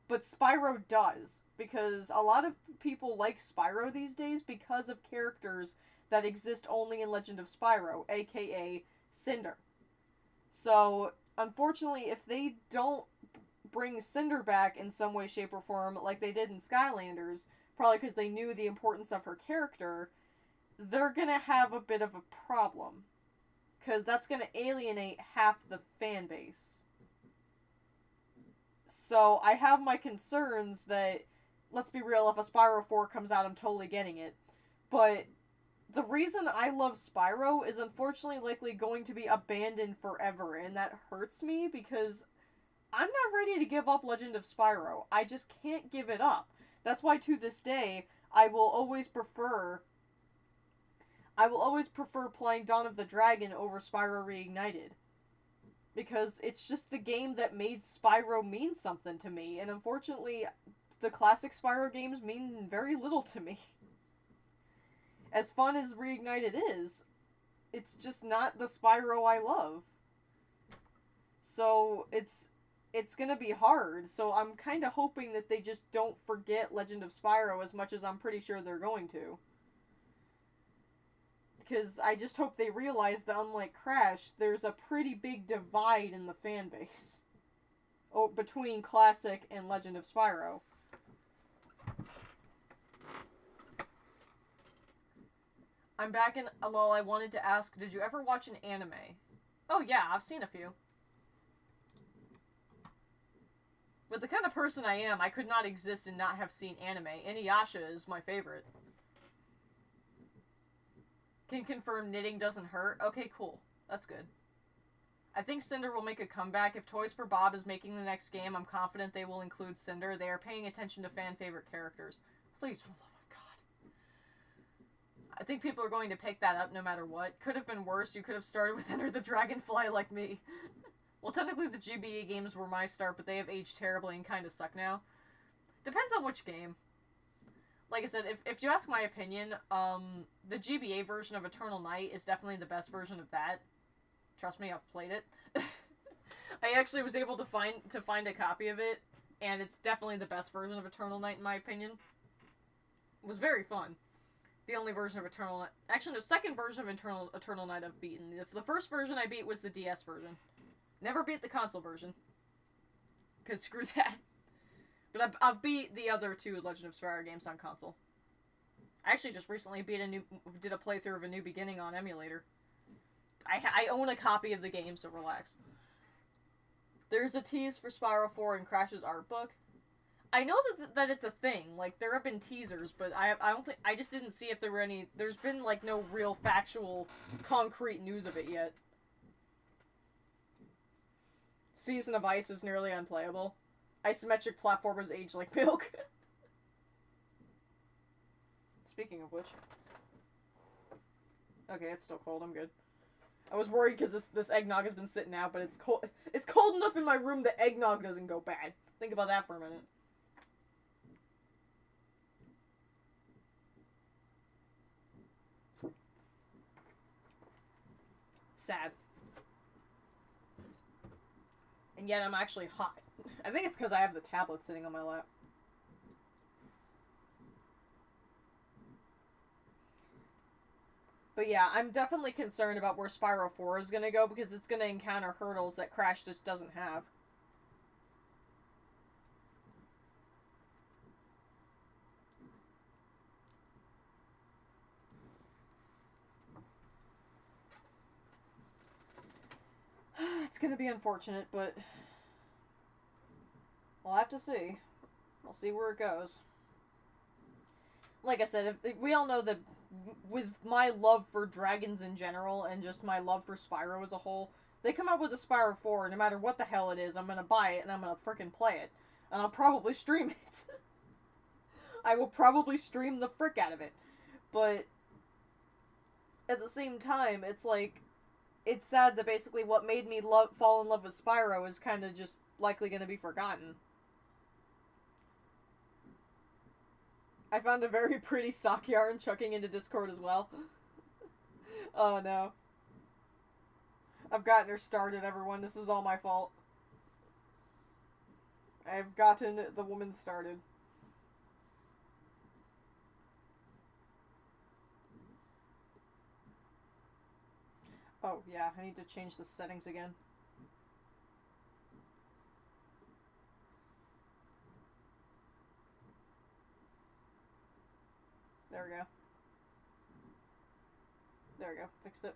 but Spyro does. Because a lot of people like Spyro these days because of characters that exist only in Legend of Spyro, aka Cinder. So, unfortunately, if they don't bring Cinder back in some way, shape, or form like they did in Skylanders, probably because they knew the importance of her character, they're gonna have a bit of a problem. Because that's gonna alienate half the fan base. So, I have my concerns that, let's be real, if a Spyro 4 comes out, I'm totally getting it. But the reason I love Spyro is unfortunately likely going to be abandoned forever, and that hurts me because I'm not ready to give up Legend of Spyro. I just can't give it up. That's why to this day, I will always prefer I will always prefer playing Dawn of the Dragon over Spyro Reignited. Because it's just the game that made Spyro mean something to me, and unfortunately, the classic Spyro games mean very little to me. As fun as Reignited is, it's just not the Spyro I love. So, it's gonna be hard, so I'm kinda hoping that they just don't forget Legend of Spyro as much as I'm pretty sure they're going to. Because I just hope they realize that unlike Crash, there's a pretty big divide in the fan base. Oh, between Classic and Legend of Spyro. I'm back in LOL. I wanted to ask, did you ever watch an anime? Oh yeah, I've seen a few. With the kind of person I am, I could not exist and not have seen anime. Inuyasha is my favorite. Can confirm knitting doesn't hurt. Okay, cool. That's good. I think Cinder will make a comeback. If Toys for Bob is making the next game, I'm confident they will include Cinder. They are paying attention to fan favorite characters. Please, for the love of God. I think people are going to pick that up no matter what. Could have been worse. You could have started with Enter the Dragonfly like me. Well, technically the GBA games were my start, but they have aged terribly and kind of suck now. Depends on which game. Like I said, if you ask my opinion, the GBA version of Eternal Night is definitely the best version of that. Trust me, I've played it. I actually was able to find a copy of it, and it's definitely the best version of Eternal Night in my opinion. It was very fun. The only version of Eternal Night... Actually, the second version of Eternal Night I've beaten. The first version I beat was the DS version. Never beat the console version. Because screw that. But I've beat the other two Legend of Spyro games on console. I actually just recently did a playthrough of A New Beginning on emulator. I own a copy of the game, so relax. There's a tease for Spyro 4 in Crash's art book. I know that it's a thing. Like, there have been teasers, but I don't think... I just didn't see if there were any... There's been, like, no real factual, concrete news of it yet. Season of Ice is nearly unplayable. Isometric platformers age like milk. Speaking of which. Okay, it's still cold. I'm good. I was worried because this eggnog has been sitting out, but it's cold. It's cold enough in my room that eggnog doesn't go bad. Think about that for a minute. Sad. And yet I'm actually hot. I think it's because I have the tablet sitting on my lap. But yeah, I'm definitely concerned about where Spyro 4 is going to go because it's going to encounter hurdles that Crash just doesn't have. It's going to be unfortunate, but we'll have to see. We'll see where it goes. Like I said, we all know that with my love for dragons in general and just my love for Spyro as a whole, they come out with a Spyro 4, no matter what the hell it is, I'm gonna buy it and I'm gonna frickin' play it. And I'll probably stream it. I will probably stream the frick out of it. But at the same time, it's like, it's sad that basically what made me fall in love with Spyro is kind of just likely gonna be forgotten. I found a very pretty sock yarn chucking into Discord as well. Oh no. I've gotten her started, everyone. This is all my fault. I've gotten the woman started. Oh, yeah, I need to change the settings again. There we go. There we go. Fixed it.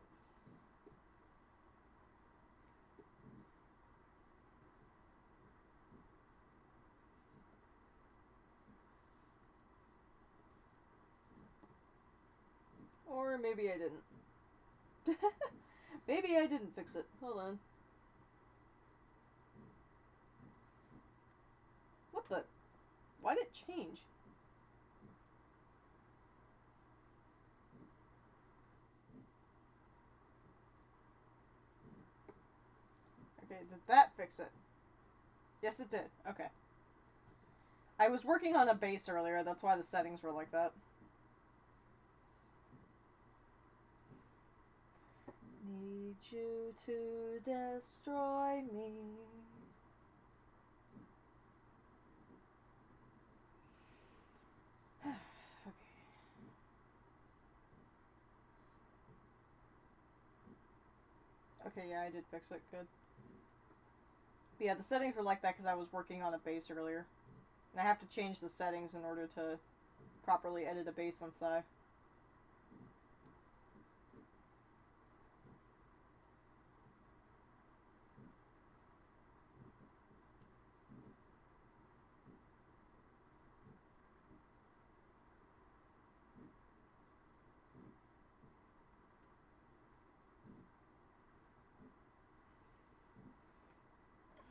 Or maybe I didn't. Maybe I didn't fix it. Hold on. What the? Why did it change? Okay, did that fix it? Yes, it did. Okay. I was working on a base earlier, that's why the settings were like that. Need you to destroy me. Okay, yeah, I did fix it. Good. But yeah, the settings were like that because I was working on a base earlier. And I have to change the settings in order to properly edit a base on Psy.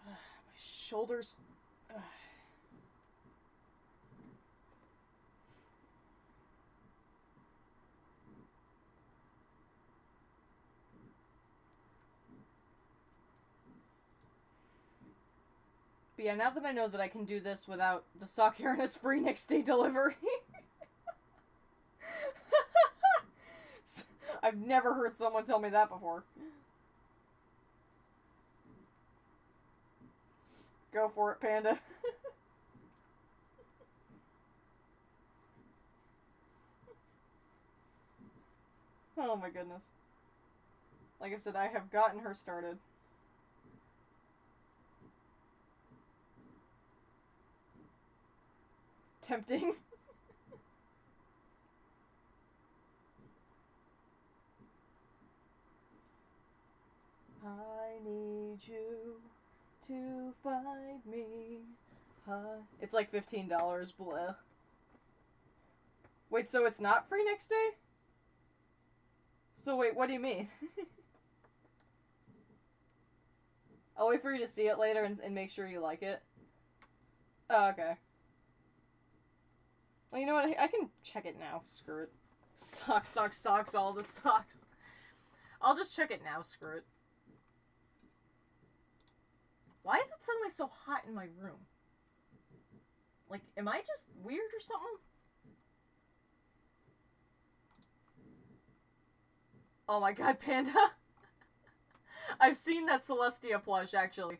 My shoulders... Ugh. But yeah, now that I know that I can do this without the sock Uranus free next day delivery... I've never heard someone tell me that before. Go for it, Panda. Oh my goodness. Like I said, I have gotten her started. Tempting. I need you to find me. It's like $15, bleh. Wait, so it's not free next day? So wait, what do you mean? I'll wait for you to see it later and make sure you like it. Oh, okay. Well, you know what? I can check it now. Screw it. Socks, socks, socks, all the socks. I'll just check it now. Screw it. Why is it suddenly so hot in my room? Like, am I just weird or something? Oh my god, Panda. I've seen that Celestia plush, actually.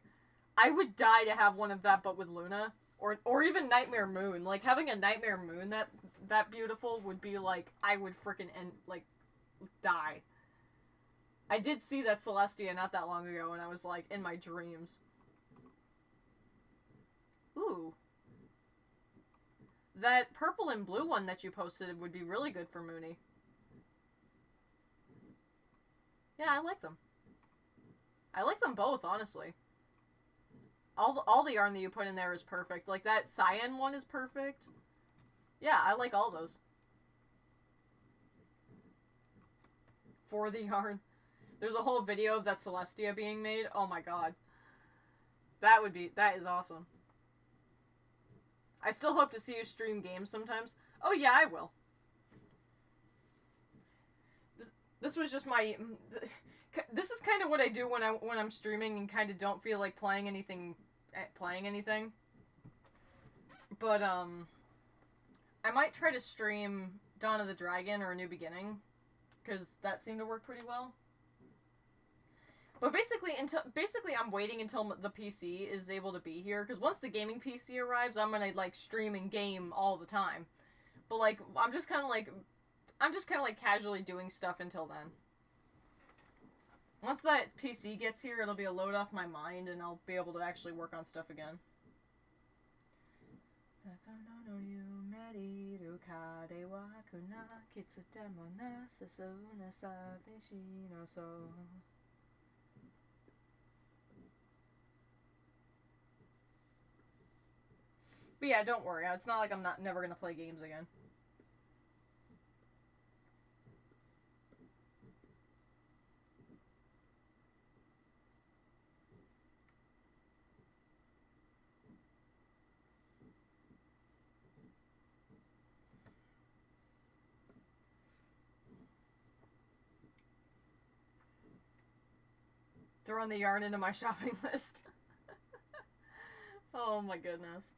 I would die to have one of that, but with Luna. Or even Nightmare Moon. Like, having a Nightmare Moon that beautiful would be like, I would frickin' die. I did see that Celestia not that long ago, and I was like, in my dreams. Ooh. That purple and blue one that you posted would be really good for Mooney. Yeah, I like them. I like them both, honestly. All the yarn that you put in there is perfect. Like, that cyan one is perfect. Yeah, I like all those. For the yarn. There's a whole video of that Celestia being made. Oh my god. That is awesome. I still hope to see you stream games sometimes. Oh yeah, I will. This was just my... This is kind of what I do when I'm streaming and kind of don't feel like playing anything. But, I might try to stream Dawn of the Dragon or A New Beginning, because that seemed to work pretty well. But basically, I'm waiting until the PC is able to be here, because once the gaming PC arrives, I'm gonna, like, stream and game all the time. But, like, I'm just kind of, like, casually doing stuff until then. Once that PC gets here, it'll be a load off my mind, and I'll be able to actually work on stuff again. But yeah, don't worry. It's not like I'm never gonna play games again. Throwing the yarn into my shopping list. Oh my goodness.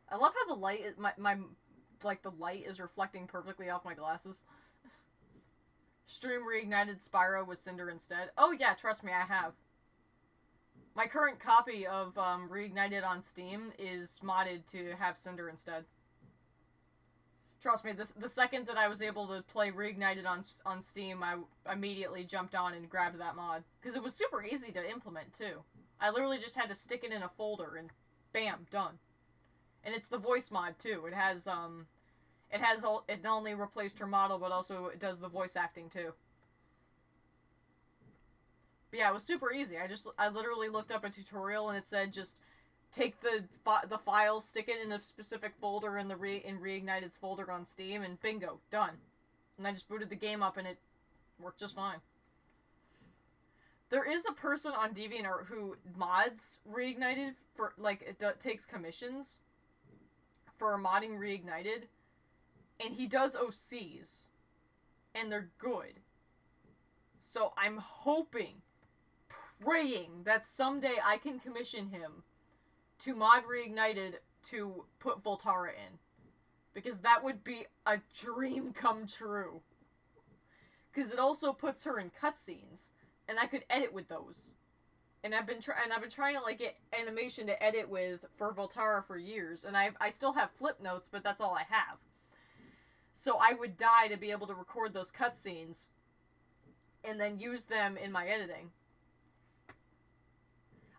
I love how the light is, the light is reflecting perfectly off my glasses. Stream reignited Spyro with Cinder instead. Oh yeah, trust me, I have. My current copy of Reignited on Steam is modded to have Cinder instead. Trust me, the second that I was able to play Reignited on Steam, I immediately jumped on and grabbed that mod. Because it was super easy to implement, too. I literally just had to stick it in a folder and bam, done. And it's the voice mod, too. It not only replaced her model, but also it does the voice acting, too. But yeah, it was super easy. I literally looked up a tutorial and it said just take the file, stick it in a specific folder in Reignited's folder on Steam, and bingo, done. And I just booted the game up and it worked just fine. There is a person on DeviantArt who mods Reignited for, takes commissions for modding Reignited, and he does OCs, and they're good. So I'm hoping, praying that someday I can commission him to mod Reignited to put Voltara in. Because that would be a dream come true. Because it also puts her in cutscenes, and I could edit with those. And I've been trying to get animation to edit with for Voltara for years, and I still have flip notes, but that's all I have. So I would die to be able to record those cutscenes and then use them in my editing.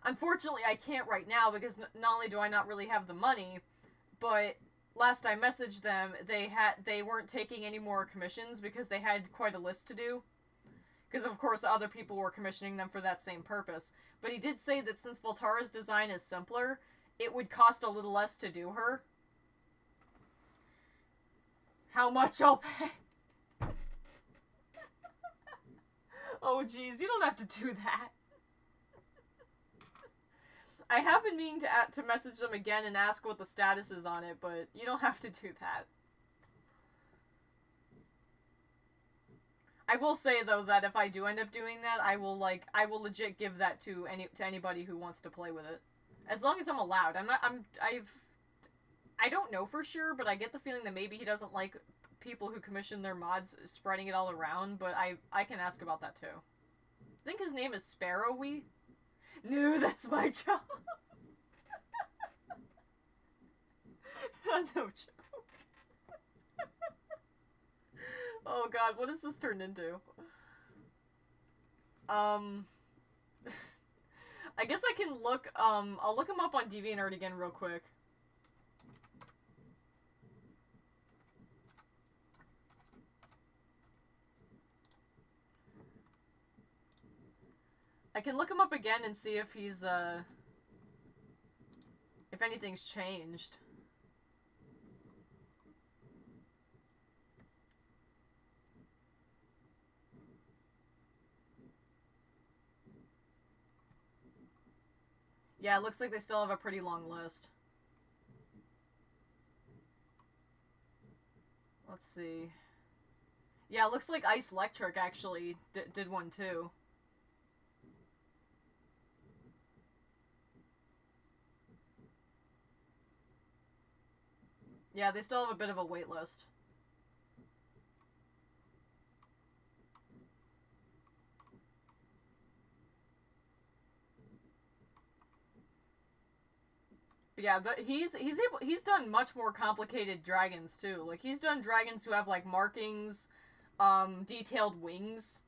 Unfortunately, I can't right now because not only do I not really have the money, but last I messaged them, they weren't taking any more commissions because they had quite a list to do. Because of course other people were commissioning them for that same purpose. But he did say that since Voltara's design is simpler, it would cost a little less to do her. How much I'll pay? Oh geez, you don't have to do that. I have been meaning to message them again and ask what the status is on it, but you don't have to do that. I will say though that if I do end up doing that, I will legit give that to anybody who wants to play with it, as long as I'm allowed. I don't know for sure, but I get the feeling that maybe he doesn't like people who commission their mods spreading it all around. But I can ask about that too. I think his name is Sparrowy. No, that's my job. No joke. Oh god, what has this turned into? I guess I can look, I'll look him up on DeviantArt again real quick. I can look him up again and see if he's, if anything's changed. Yeah, it looks like they still have a pretty long list. Let's see. Yeah, it looks like Ice Electric actually did one too. Yeah, they still have a bit of a wait list. But yeah, he's done much more complicated dragons too. Like he's done dragons who have like markings, detailed wings,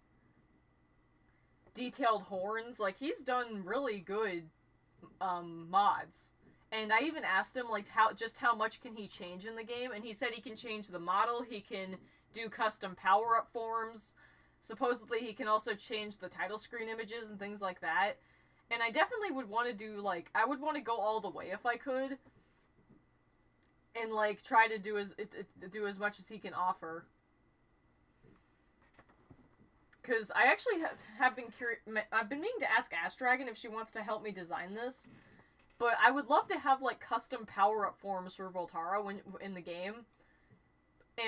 detailed horns. Like he's done really good mods. And I even asked him like how much can he change in the game, and he said he can change the model, he can do custom power-up forms. Supposedly he can also change the title screen images and things like that. And I definitely would want to do, like, I would want to go all the way if I could. And, like, try to do as much as he can offer. Because I actually have been curious. I've been meaning to ask Ash Dragon if she wants to help me design this. But I would love to have, like, custom power-up forms for Voltara in the game.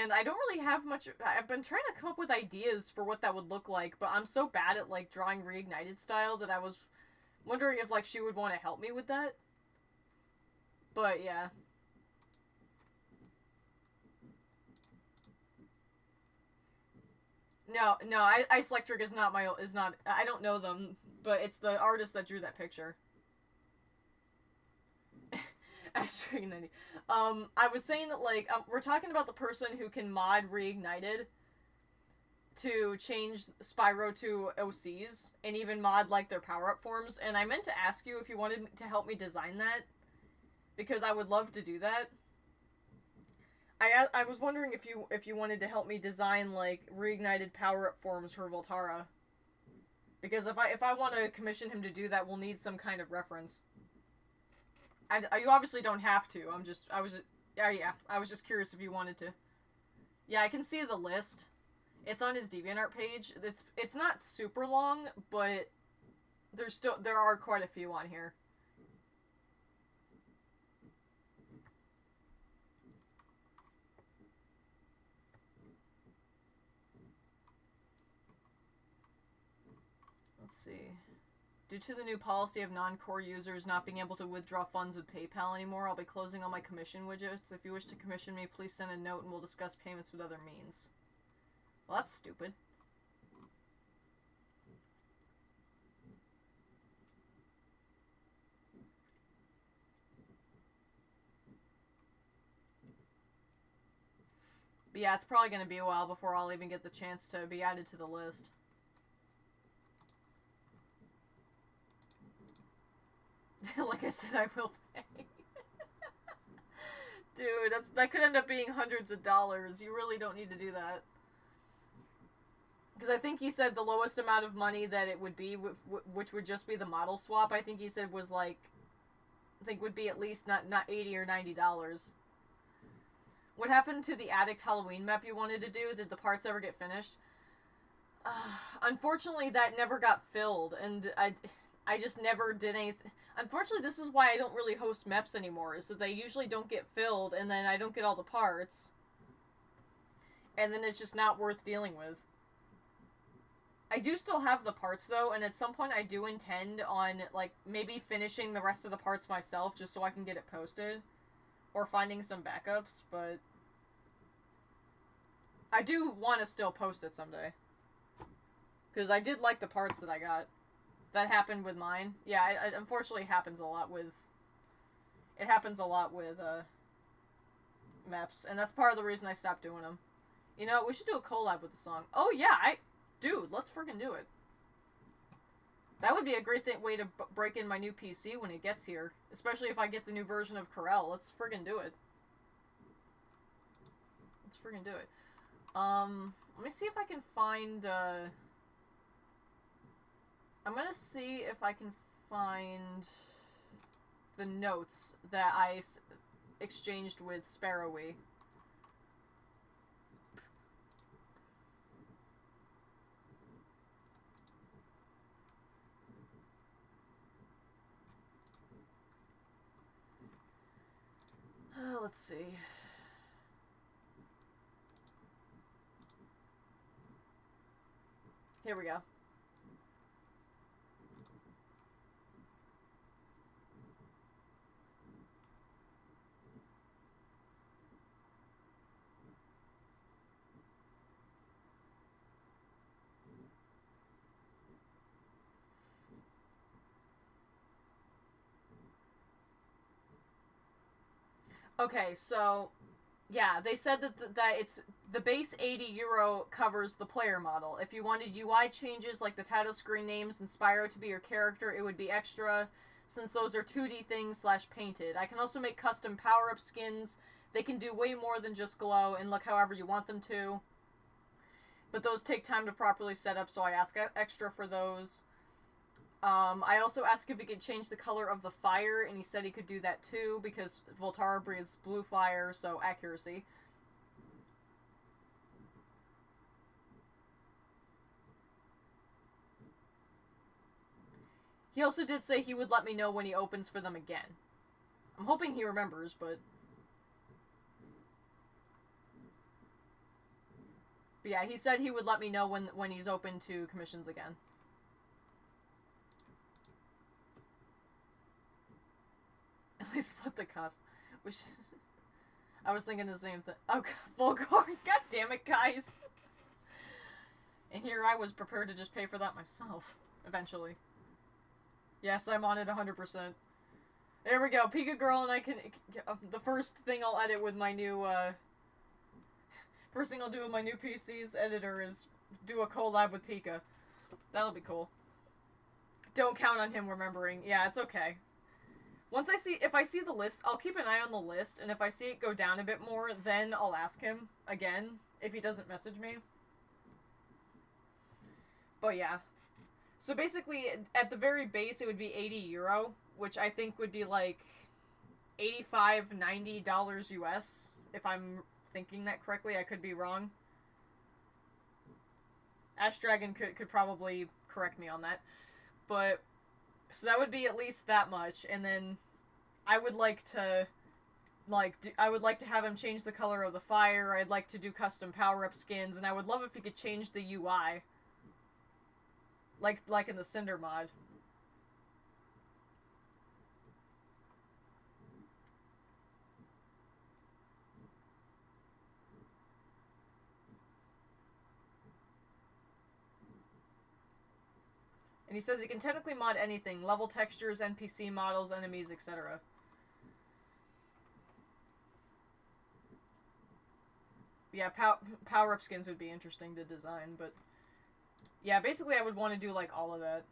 and I don't really have much. I've been trying to come up with ideas for what that would look like, but I'm so bad at like drawing reignited style that I was wondering if like she would want to help me with that. But yeah. No, Ice Electric is not I don't know them, but it's the artist that drew that picture. Asterisk 90. I was saying that, like, we're talking about the person who can mod Reignited to change Spyro to OCs, and even mod, like, their power-up forms, and I meant to ask you if you wanted to help me design that, because I would love to do that. I was wondering if you wanted to help me design, like, Reignited power-up forms for Voltara. Because if I want to commission him to do that, we'll need some kind of reference. You obviously don't have to. I was just curious if you wanted to. Yeah, I can see the list. It's on his DeviantArt page. It's not super long, but there are quite a few on here. Let's see. Due to the new policy of non-core users not being able to withdraw funds with PayPal anymore, I'll be closing all my commission widgets. If you wish to commission me, please send a note and we'll discuss payments with other means. Well, that's stupid. But yeah, it's probably going to be a while before I'll even get the chance to be added to the list. Like I said, I will pay. Dude, that could end up being hundreds of dollars. You really don't need to do that. Because I think he said the lowest amount of money that it would be, which would just be the model swap, I think he said was like, I think would be at least not $80 or $90. What happened to the Addict Halloween map you wanted to do? Did the parts ever get finished? Unfortunately, that never got filled, and I just never did anything. Unfortunately, this is why I don't really host MEPs anymore, is that they usually don't get filled, and then I don't get all the parts. And then it's just not worth dealing with. I do still have the parts, though, and at some point I do intend on, like, maybe finishing the rest of the parts myself, just so I can get it posted. Or finding some backups, but I do want to still post it someday. Because I did like the parts that I got. That happened with mine. Yeah, it unfortunately happens a lot with... It happens a lot with, MEPs. And that's part of the reason I stopped doing them. You know, we should do a collab with the song. Oh, yeah, Dude, let's freaking do it. That would be a great way to break in my new PC when it gets here. Especially if I get the new version of Corel. Let's friggin' do it. Let's friggin' do it. Let me see if I can find, I'm gonna see if I can find the notes that I exchanged with Sparrowy. Let's see. Here we go. Okay, so yeah, they said that it's the base €80 covers the player model. If you wanted UI changes like the title screen names and Spyro to be your character, it would be extra, since those are 2D things / painted. I can also make custom power-up skins. They can do way more than just glow and look however you want them to. But those take time to properly set up, so I ask extra for those. I also asked if he could change the color of the fire, and he said he could do that too, because Voltara breathes blue fire, so accuracy. He also did say he would let me know when he opens for them again. I'm hoping he remembers, but... But yeah, he said he would let me know when he's open to commissions again. At least split the cost. Which I was thinking the same thing. Oh, Volgar, god damn it, guys. And here I was prepared to just pay for that myself, eventually. Yes, I'm on it 100%. There we go, Pika Girl, and I can... the first thing I'll edit with my new, first thing I'll do with my new PC's editor is do a collab with Pika. That'll be cool. Don't count on him remembering. Yeah, it's okay. Once if I see the list, I'll keep an eye on the list, and if I see it go down a bit more, then I'll ask him again, if he doesn't message me. But yeah. So basically, at the very base, it would be €80, which I think would be like $85, $90 US, if I'm thinking that correctly. I could be wrong. Ash Dragon could probably correct me on that. But, so that would be at least that much, and then I would like to, I would like to have him change the color of the fire, I'd like to do custom power-up skins, and I would love if he could change the UI. Like in the Cinder mod. And he says you can technically mod anything. Level textures, NPC models, enemies, etc. Yeah, power-up skins would be interesting to design, but... yeah, basically I would want to do, like, all of that.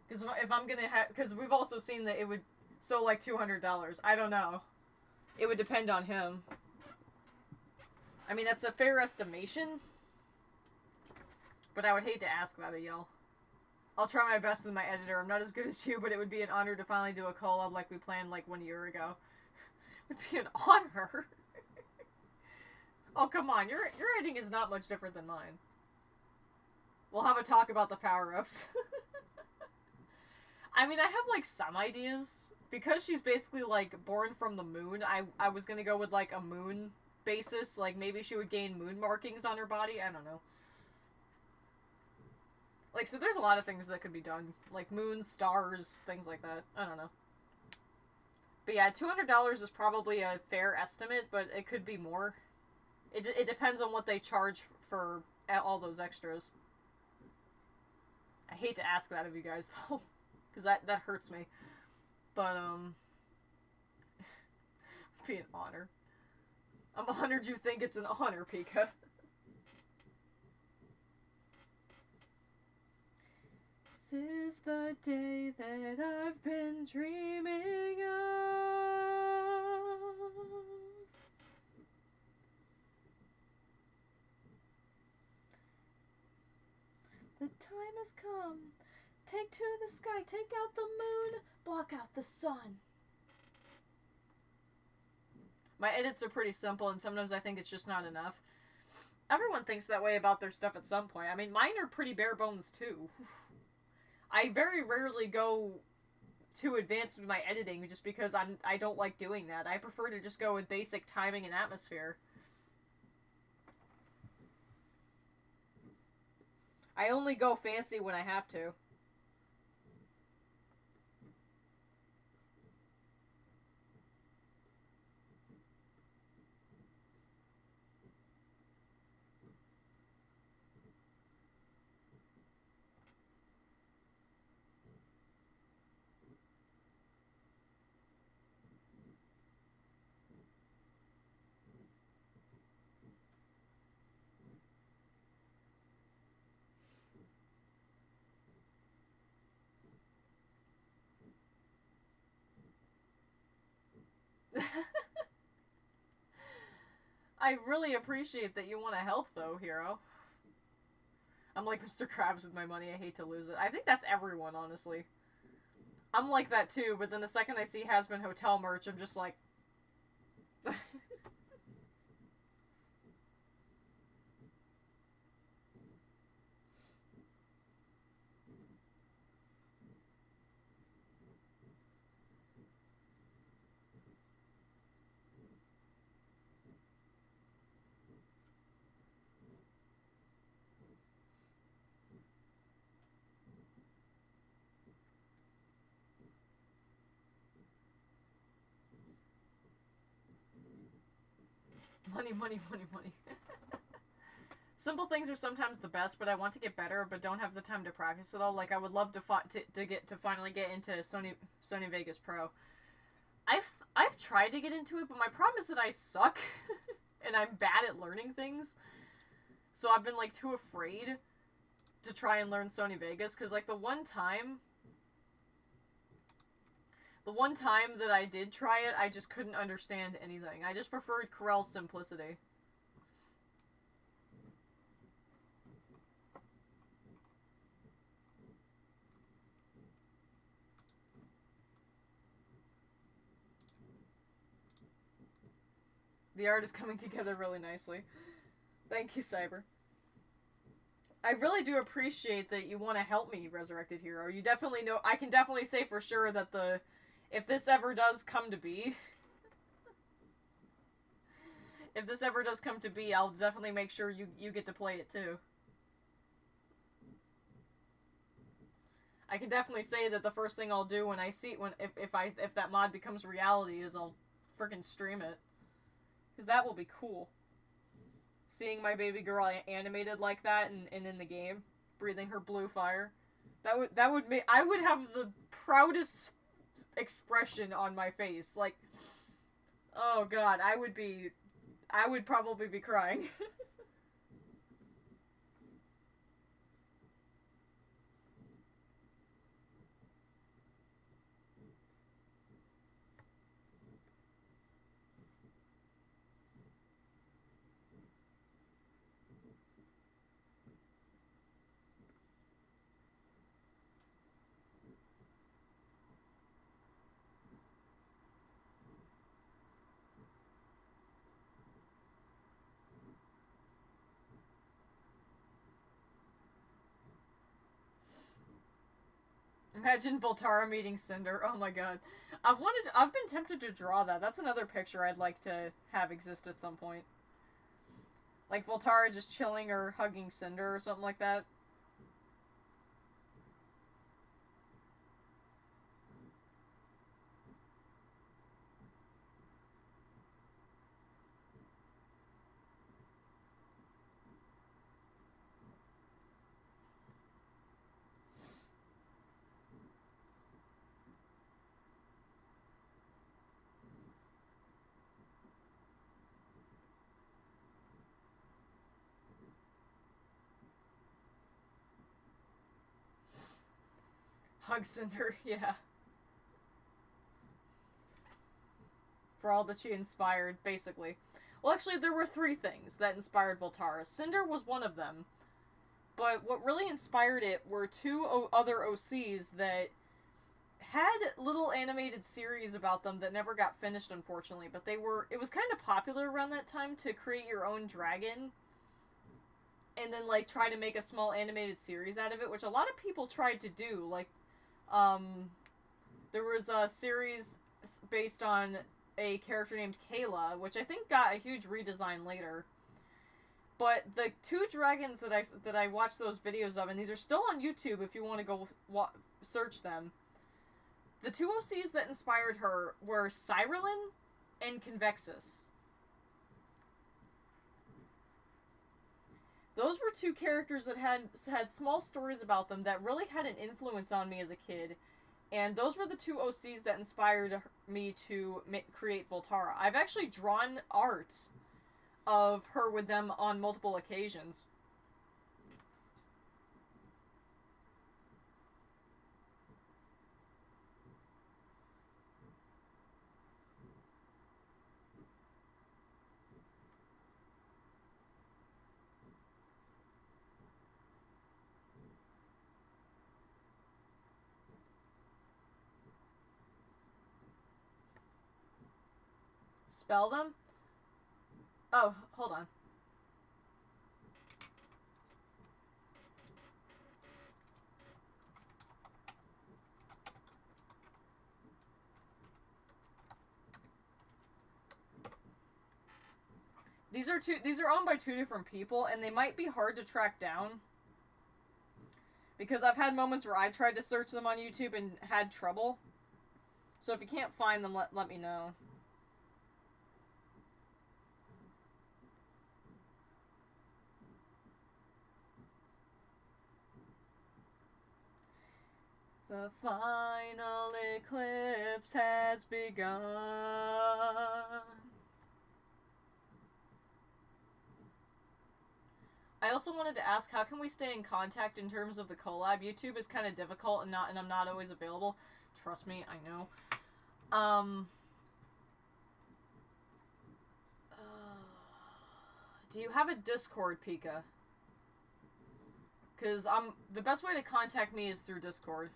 Because if I'm gonna have... because we've also seen that it would... so, like, $200. I don't know. It would depend on him. I mean, that's a fair estimation. But I would hate to ask that of y'all. I'll try my best with my editor. I'm not as good as you, but it would be an honor to finally do a collab like we planned, like, 1 year ago. It would be an honor. Oh, come on. Your editing is not much different than mine. We'll have a talk about the power-ups. I mean, I have, like, some ideas. Because she's basically, like, born from the moon, I was gonna go with, like, a moon basis. Like, maybe she would gain moon markings on her body. I don't know. Like, so there's a lot of things that could be done. Like, moons, stars, things like that. I don't know. But yeah, $200 is probably a fair estimate, but it could be more. It depends on what they charge for all those extras. I hate to ask that of you guys, though. Because that hurts me. But, it'd be an honor. I'm honored you think it's an honor, Pika. This is the day that I've been dreaming of. The time has come. Take to the sky, take out the moon, block out the sun. My edits are pretty simple, and sometimes I think it's just not enough. Everyone thinks that way about their stuff at some point. I mean, mine are pretty bare bones, too. I very rarely go too advanced with my editing just because I don't like doing that. I prefer to just go with basic timing and atmosphere. I only go fancy when I have to. I really appreciate that you want to help, though, Hero. I'm like Mr. Krabs with my money. I hate to lose it. I think that's everyone, honestly. I'm like that, too, but then the second I see Hazbin Hotel merch, I'm just like... Money, money, money, money. Simple things are sometimes the best, but I want to get better, but don't have the time to practice it all. Like, I would love to finally get into Sony Vegas Pro. I've tried to get into it, but my problem is that I suck, and I'm bad at learning things. So I've been, like, too afraid to try and learn Sony Vegas, because, like, the one time that I did try it, I just couldn't understand anything. I just preferred Corel's simplicity. The art is coming together really nicely. Thank you, Cyber. I really do appreciate that you want to help me, Resurrected Hero. You definitely know... I can definitely say for sure that if this ever does come to be... if this ever does come to be, I'll definitely make sure you get to play it too. I can definitely say that the first thing I'll do when I see... if that mod becomes reality is I'll freaking stream it. Because that will be cool. Seeing my baby girl animated like that and in the game, breathing her blue fire, that would make... I would have the proudest expression on my face. Like, oh god, I would probably be crying. Imagine Voltara meeting Cinder. Oh my god. I've been tempted to draw that. That's another picture I'd like to have exist at some point. Like Voltara just chilling or hugging Cinder or something like that. Hug Cinder, yeah. For all that she inspired, basically. Well, actually, there were 3 things that inspired Voltara. Cinder was one of them. But what really inspired it were 2 other OCs that had little animated series about them that never got finished, unfortunately. But it was kind of popular around that time to create your own dragon. And then, like, try to make a small animated series out of it, which a lot of people tried to do. Like, there was a series based on a character named Kayla, which I think got a huge redesign later. But the 2 dragons that I watched those videos of, and these are still on YouTube if you want to go search them. The 2 OCs that inspired her were Cyrillin and Convexus. Those were 2 characters that had small stories about them that really had an influence on me as a kid. And those were the 2 OCs that inspired me to create Voltara. I've actually drawn art of her with them on multiple occasions. Spell them? Oh, hold on. These are owned by 2 different people, and they might be hard to track down. Because I've had moments where I tried to search them on YouTube and had trouble. So if you can't find them, let me know. The final eclipse has begun. I also wanted to ask, how can we stay in contact in terms of the collab? YouTube is kind of difficult and I'm not always available. Trust me, I know. Do you have a Discord, Pika? Because the best way to contact me is through Discord.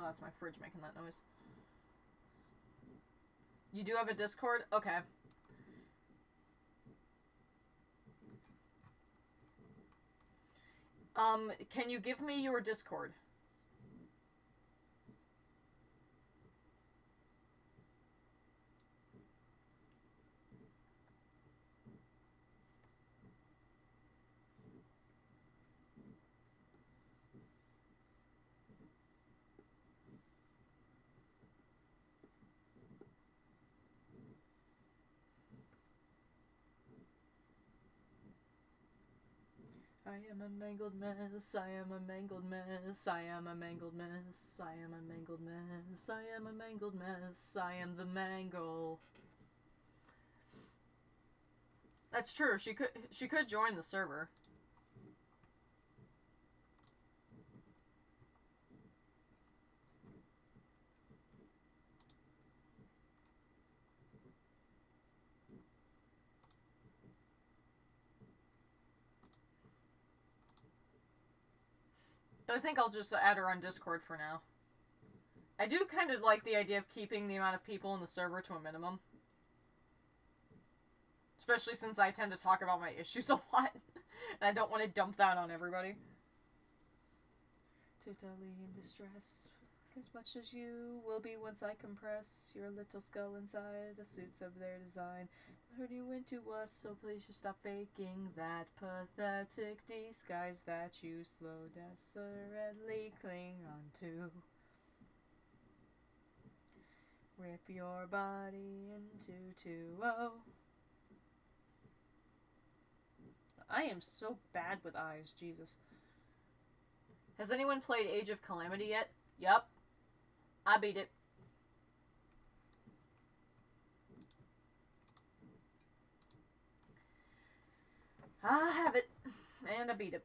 Oh, that's my fridge making that noise. You do have a Discord? Okay. Can you give me your Discord? I am a mangled mess, I am a mangled mess, I am a mangled mess, I am a mangled mess, I am a mangled mess, I am the mangle. That's true, she could join the server. But I think I'll just add her on Discord for now. I do kind of like the idea of keeping the amount of people in the server to a minimum. Especially since I tend to talk about my issues a lot. And I don't want to dump that on everybody. Totally in distress. As much as you will be once I compress your little skull inside the suits of their design. Hurt you into us, so please just stop faking that pathetic disguise that you slow desperately cling onto. Rip your body into 2-0. I am so bad with eyes, Jesus. Has anyone played Age of Calamity yet? Yup. I beat it. I have it. And I beat it.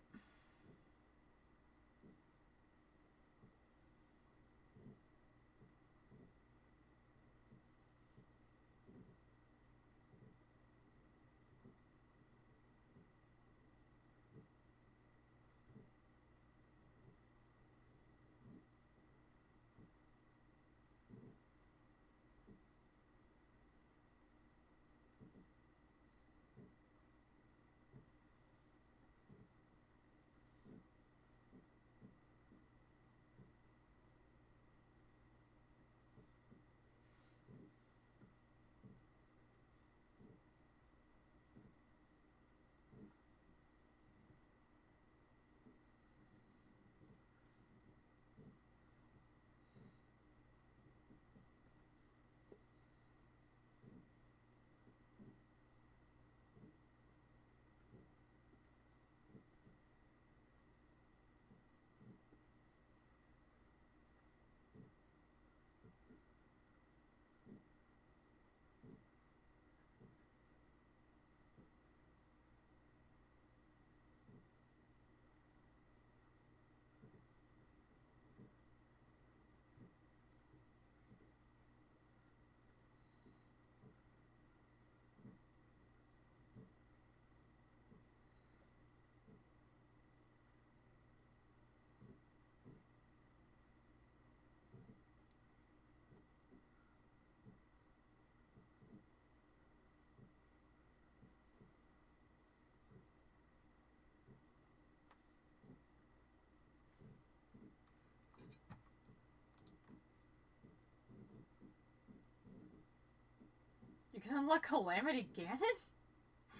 You can unlock Calamity Ganon?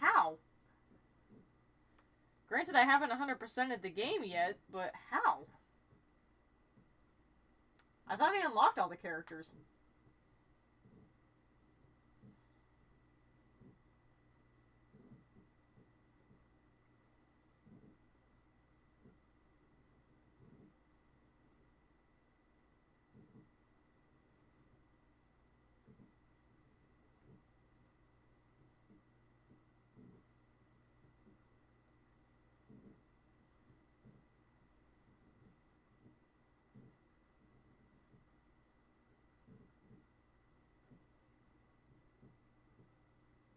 How? Granted, I haven't 100%ed the game yet, but how? I thought I unlocked all the characters.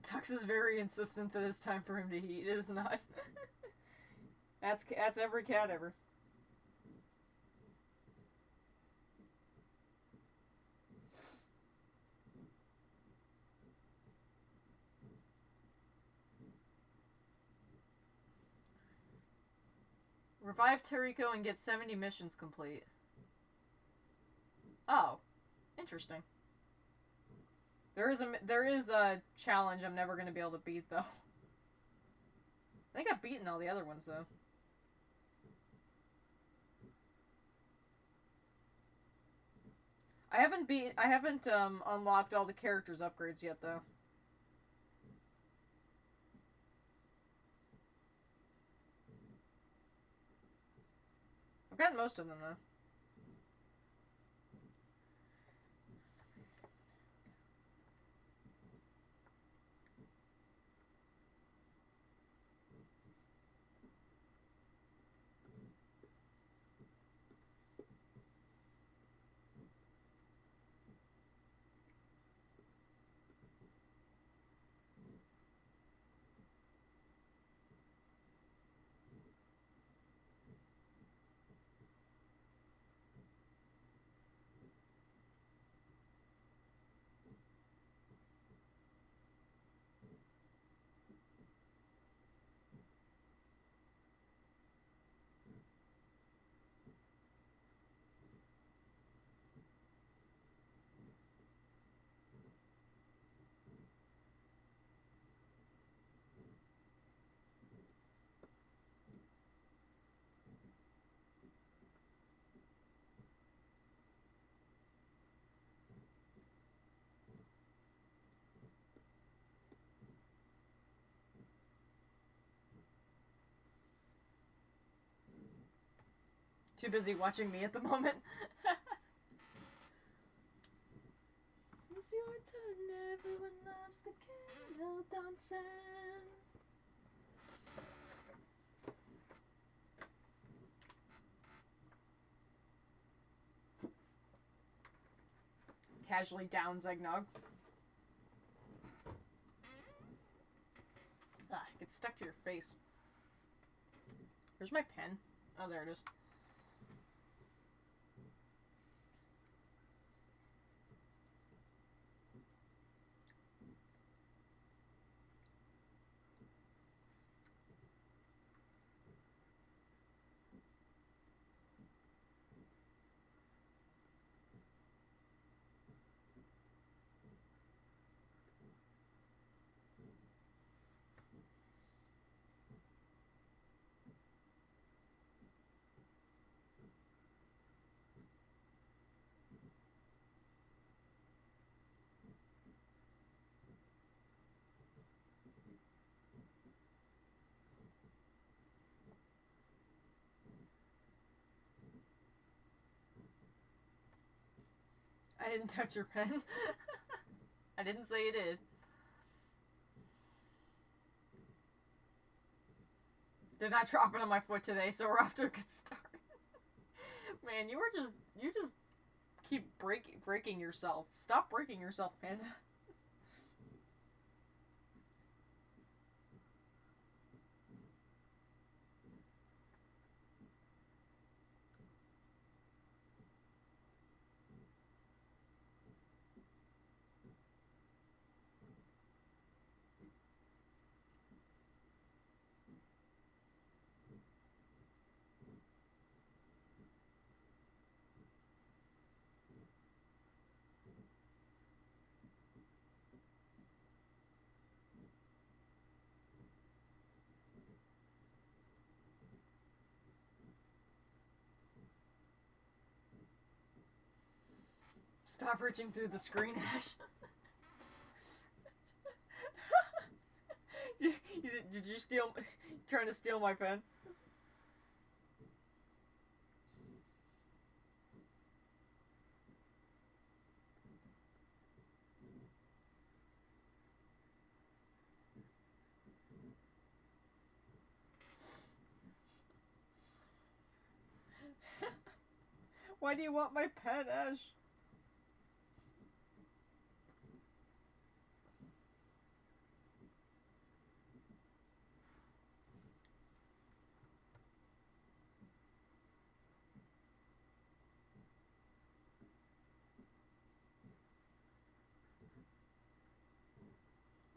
Tux is very insistent that it's time for him to eat. It is not. That's every cat ever. Revive Teriko and get 70 missions complete. Oh, interesting. There is a challenge I'm never gonna be able to beat though. I think I've beaten all the other ones though. I haven't unlocked all the characters upgrades yet though. I've gotten most of them though. Too busy watching me at the moment. It's your turn, everyone loves the candle dancing. Casually downs eggnog. Ah, it gets stuck to your face. Where's my pen? Oh, there it is. I didn't touch your pen. I didn't say you did. Did not drop it on my foot today, so we're off to a good start. Man, you just keep breaking yourself. Stop breaking yourself, Panda. Stop reaching through the screen, Ash. Did you steal... trying to steal my pen? Why do you want my pen, Ash?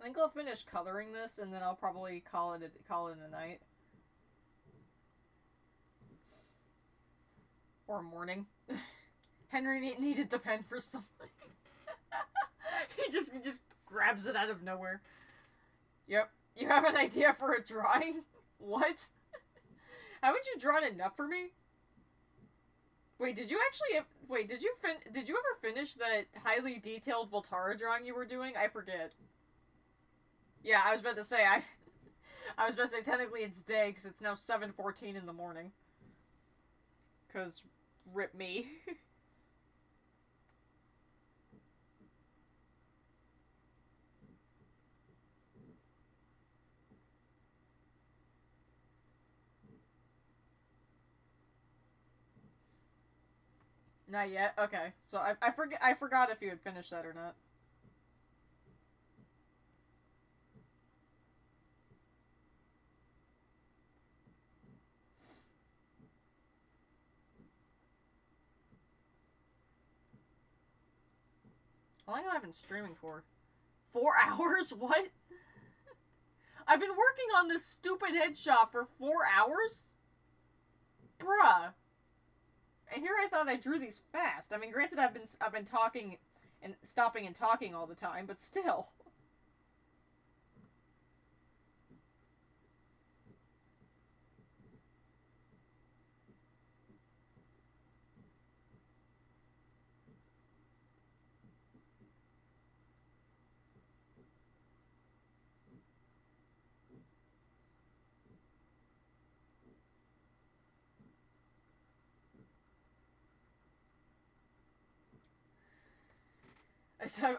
I think I'll finish coloring this, and then I'll probably call it a night. Or morning. Henry needed the pen for something. he just grabs it out of nowhere. Yep. You have an idea for a drawing? What? Haven't you drawn enough for me? Wait, did you actually... Wait, did you ever finish that highly detailed Voltara drawing you were doing? I forget. Yeah, I was about to say, I was about to say, technically it's day, because it's now 7:14 in the morning. Because, rip me. Not yet? Okay. So, I forgot if you had finished that or not. How long have I been streaming for? 4 hours? What? I've been working on this stupid headshot for 4 hours? Bruh. And here I thought I drew these fast. I mean, granted I've been talking and stopping and talking all the time, but still.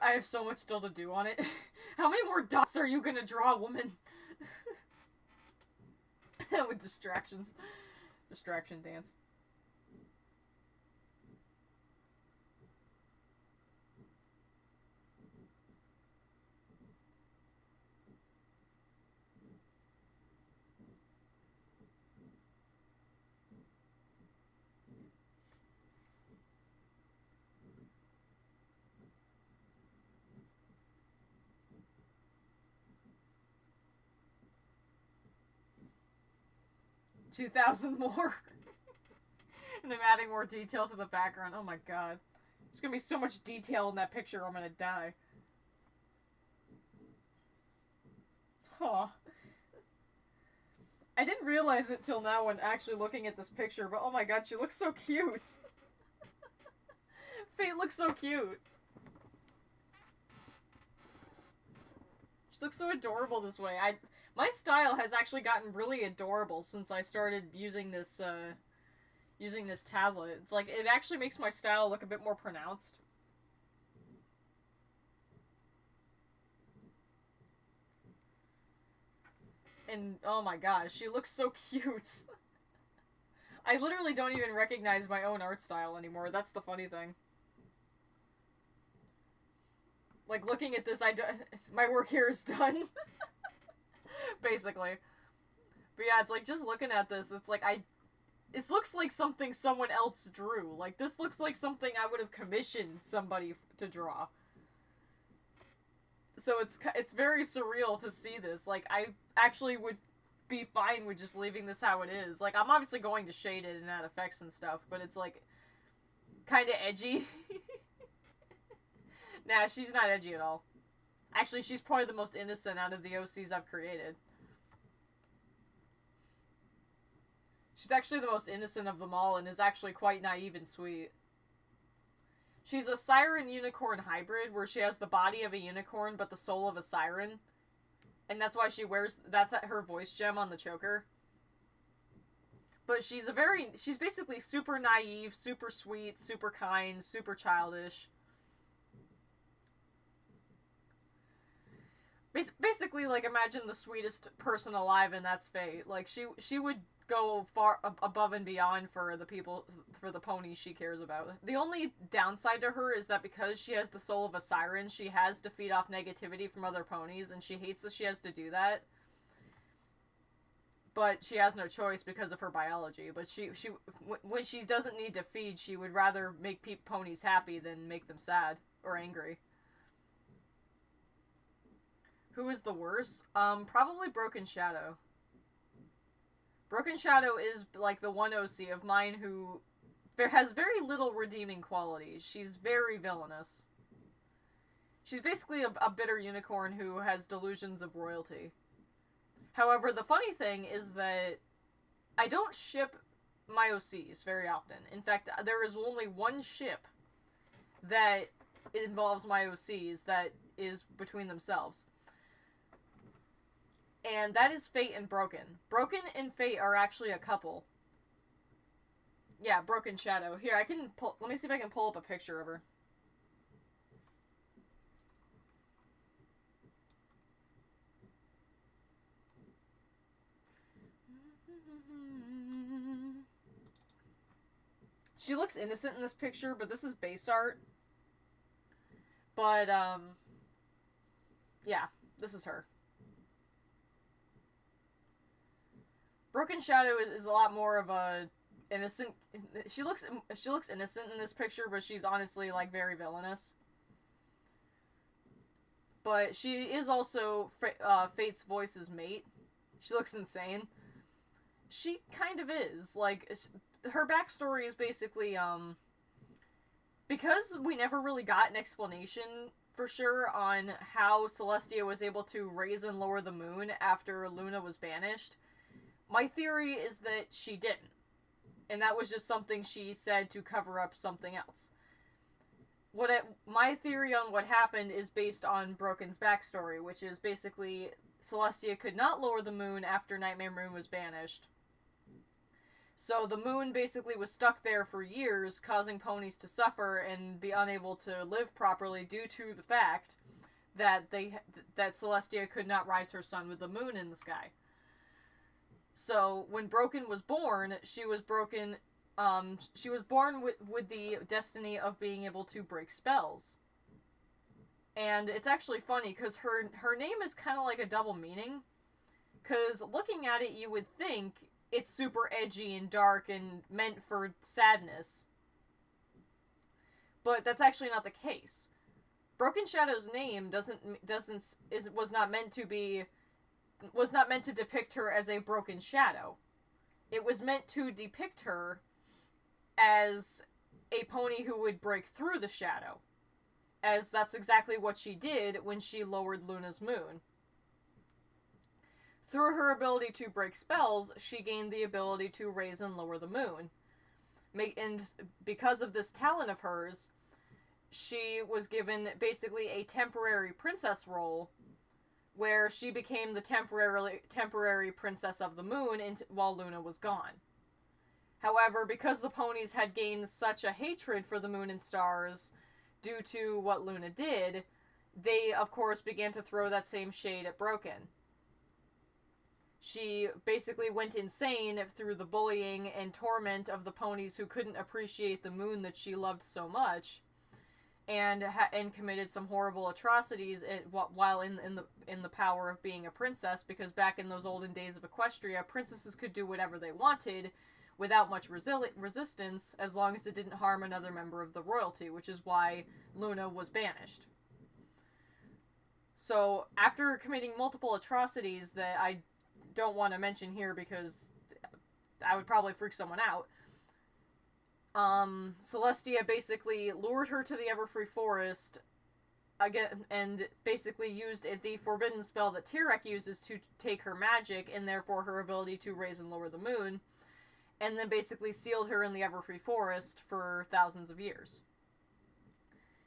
I have so much still to do on it. How many more dots are you gonna draw, woman? With distractions. Distraction dance. $2,000 more. And I'm adding more detail to the background. Oh my god. There's gonna be so much detail in that picture I'm gonna die. Aw. I didn't realize it till now when actually looking at this picture, but oh my god, she looks so cute. Fate looks so cute. She looks so adorable this way. My style has actually gotten really adorable since I started using this tablet. It's like, it actually makes my style look a bit more pronounced. And, oh my gosh, she looks so cute. I literally don't even recognize my own art style anymore. That's the funny thing. Like, looking at this, my work here is done. Basically. But yeah, it's like, just looking at this, it's like, this looks like something someone else drew. Like, this looks like something I would have commissioned somebody to draw. So it's very surreal to see this. Like, I actually would be fine with just leaving this how it is. Like, I'm obviously going to shade it and add effects and stuff, but it's like, kinda edgy. Nah, she's not edgy at all. Actually, she's probably the most innocent out of the OCs I've created. She's actually the most innocent of them all and is actually quite naive and sweet. She's a siren-unicorn hybrid, where she has the body of a unicorn but the soul of a siren. And that's why she wears... That's her voice gem on the choker. But she's basically super naive, super sweet, super kind, super childish. Basically, like, imagine the sweetest person alive, and that's Faye. Like, she would go far above and beyond for the ponies she cares about. The only downside to her is that because she has the soul of a siren, she has to feed off negativity from other ponies, and she hates that she has to do that. But she has no choice because of her biology. But when she doesn't need to feed, she would rather make ponies happy than make them sad or angry. Who is the worst? Probably Broken Shadow. Broken Shadow is, like, the one OC of mine who has very little redeeming qualities. She's very villainous. She's basically a bitter unicorn who has delusions of royalty. However, the funny thing is that I don't ship my OCs very often. In fact, there is only one ship that involves my OCs that is between themselves. And that is Fate and Broken. Broken and Fate are actually a couple. Yeah, Broken Shadow. Here, let me see if I can pull up a picture of her. She looks innocent in this picture, but this is base art. But, yeah, this is her. Broken Shadow is a lot more of a innocent... She looks innocent in this picture, but she's honestly, like, very villainous. But she is also Fate's voice's mate. She looks insane. She kind of is. Like, her backstory is basically, because we never really got an explanation for sure on how Celestia was able to raise and lower the moon after Luna was banished, my theory is that she didn't. And that was just something she said to cover up something else. My theory on what happened is based on Broken's backstory, which is basically Celestia could not lower the moon after Nightmare Moon was banished. So the moon basically was stuck there for years, causing ponies to suffer and be unable to live properly due to the fact that Celestia could not rise her sun with the moon in the sky. So when Broken was born, she was born with the destiny of being able to break spells. And it's actually funny because her name is kind of like a double meaning. Because looking at it, you would think it's super edgy and dark and meant for sadness. But that's actually not the case. Broken Shadow's name was not meant to depict her as a broken shadow. It was meant to depict her as a pony who would break through the shadow. As that's exactly what she did when she lowered Luna's moon. Through her ability to break spells, she gained the ability to raise and lower the moon. And because of this talent of hers, she was given basically a temporary princess role where she became the temporary princess of the moon while Luna was gone. However, because the ponies had gained such a hatred for the moon and stars due to what Luna did, they, of course, began to throw that same shade at Broken. She basically went insane through the bullying and torment of the ponies who couldn't appreciate the moon that she loved so much, and committed some horrible atrocities while in the power of being a princess, because back in those olden days of Equestria, princesses could do whatever they wanted without much resistance, as long as it didn't harm another member of the royalty, which is why Luna was banished. So, after committing multiple atrocities that I don't want to mention here because I would probably freak someone out, Celestia basically lured her to the Everfree Forest again, and basically used the forbidden spell that Tyrek uses to take her magic, and therefore her ability to raise and lower the moon, and then basically sealed her in the Everfree Forest for thousands of years.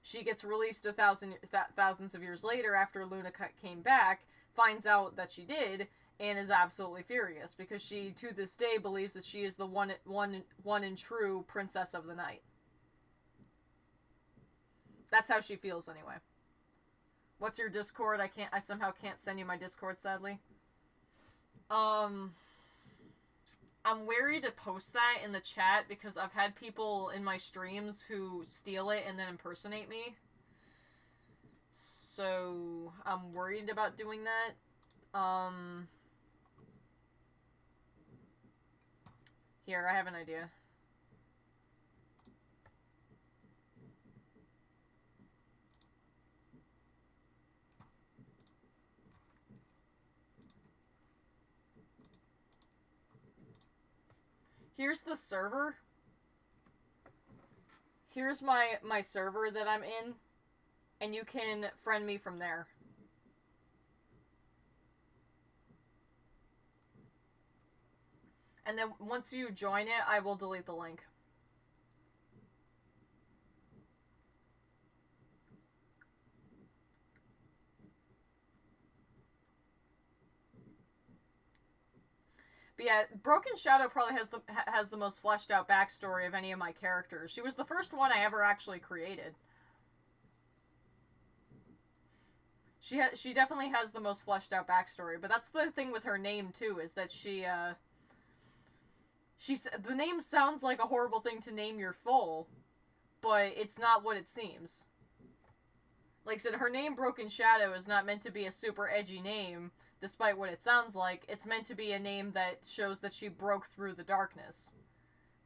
She gets released thousands of years later after Luna came back, finds out that she did, and is absolutely furious because she, to this day, believes that she is the one and true princess of the night. That's how she feels anyway. What's your Discord? I somehow can't send you my Discord, sadly. I'm wary to post that in the chat because I've had people in my streams who steal it and then impersonate me. So I'm worried about doing that. Here, I have an idea. Here's the server. Here's my server that I'm in, and you can friend me from there. And then once you join it, I will delete the link. But yeah, Broken Shadow probably has the most fleshed out backstory of any of my characters. She was the first one I ever actually created. She definitely has the most fleshed out backstory, but that's the thing with her name too, is that the name sounds like a horrible thing to name your foal, but it's not what it seems. Like I said, her name Broken Shadow is not meant to be a super edgy name, despite what it sounds like. It's meant to be a name that shows that she broke through the darkness,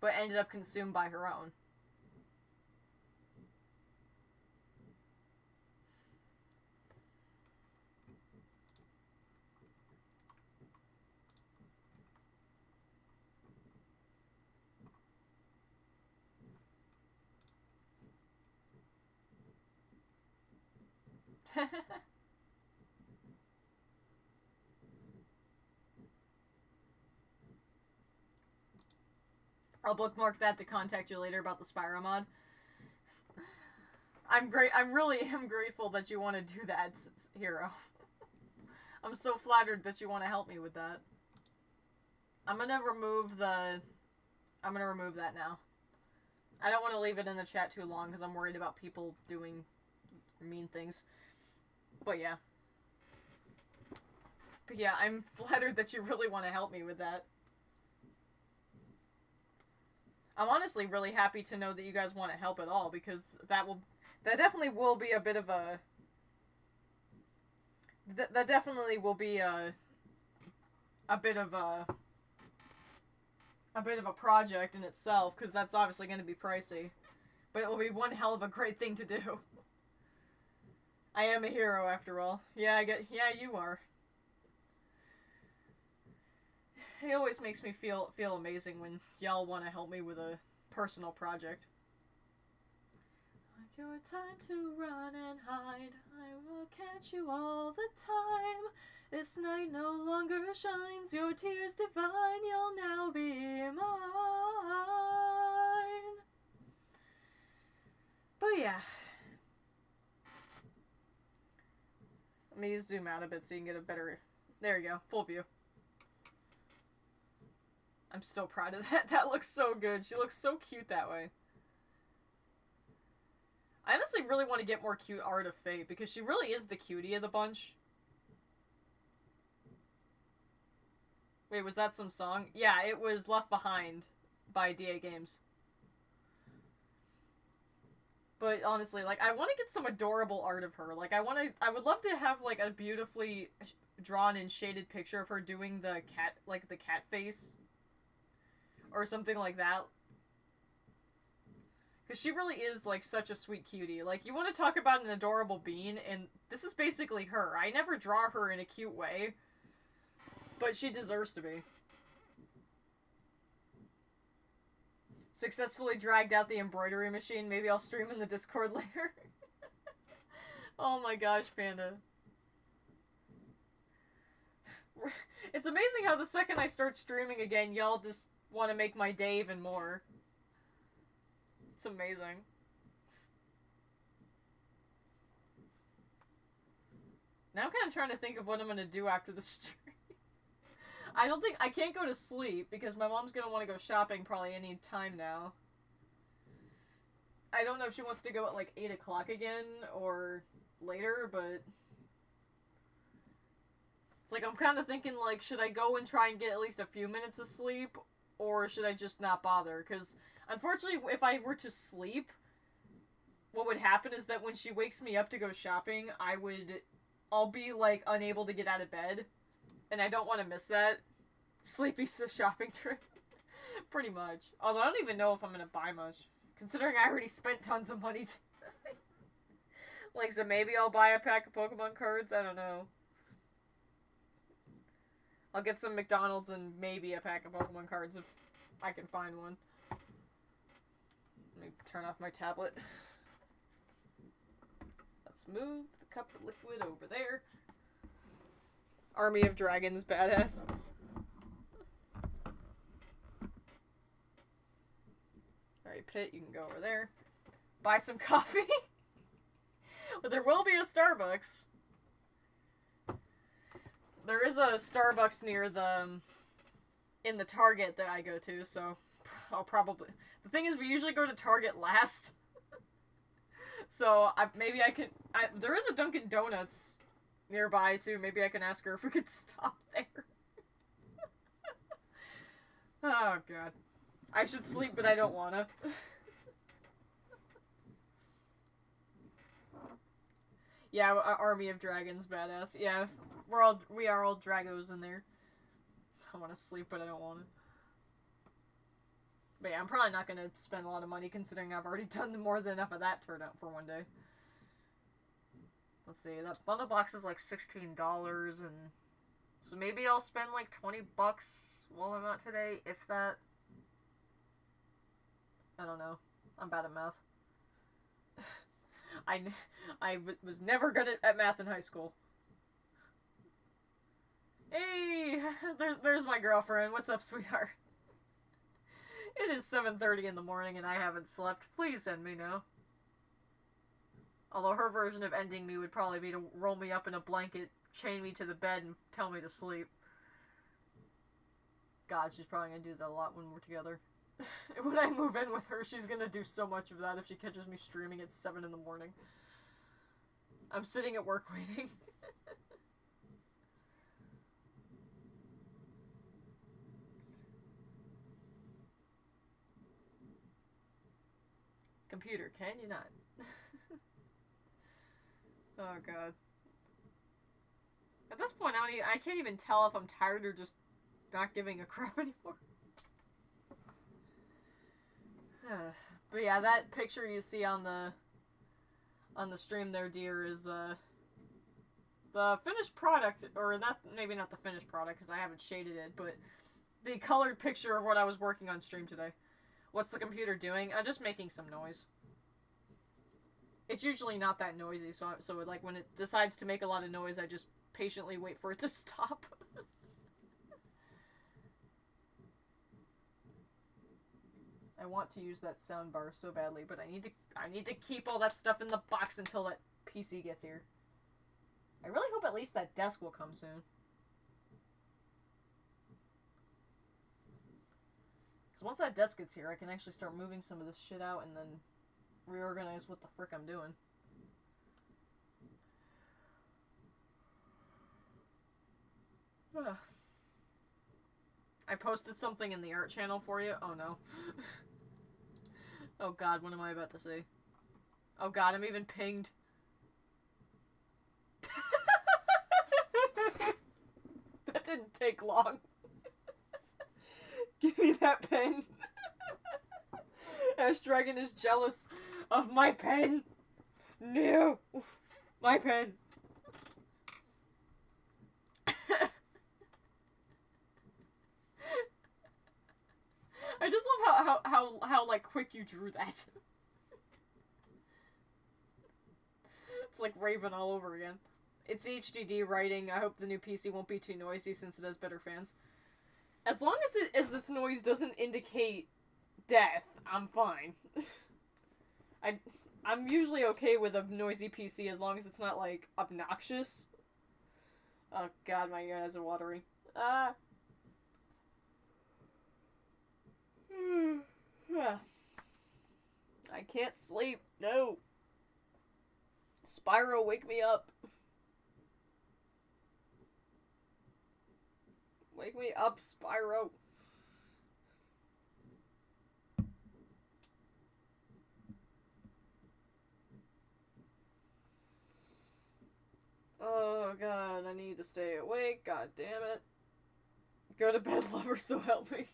but ended up consumed by her own. I'll bookmark that to contact you later about the Spyro mod. I'm really grateful that you want to do that, Hero. I'm so flattered that you want to help me with that. I'm gonna remove that now. I don't want to leave it in the chat too long because I'm worried about people doing mean things. But yeah. But yeah, I'm flattered that you really want to help me with that. I'm honestly really happy to know that you guys want to help at all, because that definitely will be a bit of a... That definitely will be a bit of a project in itself, because that's obviously going to be pricey. But it will be one hell of a great thing to do. I am a hero after all. Yeah, you are. It always makes me feel amazing when y'all want to help me with a personal project. Like your time to run and hide, I will catch you all the time. This night no longer shines, your tears divine, you'll now be mine. But yeah. Let me zoom out a bit so you can get a better... There you go, full view. I'm still proud of that. That looks so good. She looks so cute that way. I honestly really want to get more cute art of Faye, because she really is the cutie of the bunch. Wait, was that some song? Yeah, it was Left Behind by DA Games. But honestly, like, I want to get some adorable art of her. Like, I would love to have, like, a beautifully drawn and shaded picture of her doing the cat, like, the cat face. Or something like that. Because she really is, like, such a sweet cutie. Like, you want to talk about an adorable bean, and this is basically her. I never draw her in a cute way. But she deserves to be. Successfully dragged out the embroidery machine. Maybe I'll stream in the Discord later. Oh my gosh, Panda. It's amazing how the second I start streaming again, y'all just want to make my day even more. It's amazing. Now I'm kind of trying to think of what I'm going to do after the stream. I can't go to sleep because my mom's going to want to go shopping probably any time now. I don't know if she wants to go at like 8 o'clock again or later, but it's like I'm kind of thinking like, should I go and try and get at least a few minutes of sleep, or should I just not bother? Because unfortunately, if I were to sleep, what would happen is that when she wakes me up to go shopping, I'll be like unable to get out of bed, and I don't want to miss that sleepy shopping trip. Pretty much. Although I don't even know if I'm gonna buy much, considering I already spent tons of money. Like, so maybe I'll buy a pack of Pokemon cards. I don't know. I'll get some McDonald's and maybe a pack of Pokemon cards if I can find one. Let me turn off my tablet. Let's move the cup of liquid over there. Army of Dragons, badass. Alright, Pit, you can go over there. Buy some coffee. But there will be a Starbucks. There is a Starbucks near in the Target that I go to, so I'll probably... The thing is, we usually go to Target last. So, maybe I could... there is a Dunkin' Donuts nearby, too. Maybe I can ask her if we could stop there. Oh, God. I should sleep, but I don't wanna. Yeah, Army of Dragons, badass. Yeah, we are all Dragos in there. I want to sleep, but I don't want to. But yeah, I'm probably not going to spend a lot of money considering I've already done more than enough of that turnout for one day. Let's see, that bundle box is like $16, and so maybe I'll spend like $20 while I'm out today, if that. I don't know. I'm bad at math. I was never good at math in high school. Hey, there's my girlfriend. What's up, sweetheart? It is 7:30 in the morning and I haven't slept. Please send me now. Although her version of ending me would probably be to roll me up in a blanket, chain me to the bed, and tell me to sleep. God, she's probably gonna do that a lot when we're together. When I move in with her, she's gonna do so much of that if she catches me streaming at 7 in the morning. I'm sitting at work waiting. Computer, can you not? Oh, God. At this point, I can't even tell if I'm tired or just not giving a crap anymore. But yeah, that picture you see on the stream there, dear, is the finished product, or not, maybe not the finished product because I haven't shaded it, but the colored picture of what I was working on stream today. What's the computer doing? I'm just making some noise. It's usually not that noisy, so like when it decides to make a lot of noise, I just patiently wait for it to stop. I want to use that sound bar so badly, but I need to keep all that stuff in the box until that PC gets here. I really hope at least that desk will come soon. Because once that desk gets here, I can actually start moving some of this shit out and then reorganize what the frick I'm doing. I posted something in the art channel for you. Oh no. Oh God, what am I about to say? Oh God, I'm even pinged. That didn't take long. Give me that pen. Ash Dragon is jealous of my pen. No. My pen. I just love how like quick you drew that. It's like Raven all over again. It's HDD writing. I hope the new PC won't be too noisy since it has better fans. As long as its noise doesn't indicate death, I'm fine. I'm usually okay with a noisy PC as long as it's not like obnoxious. Oh god, my eyes are watery. Ah. I can't sleep. No. Spyro, wake me up. Wake me up, Spyro. Oh god, I need to stay awake. God damn it. Go to bed, lover, so help me.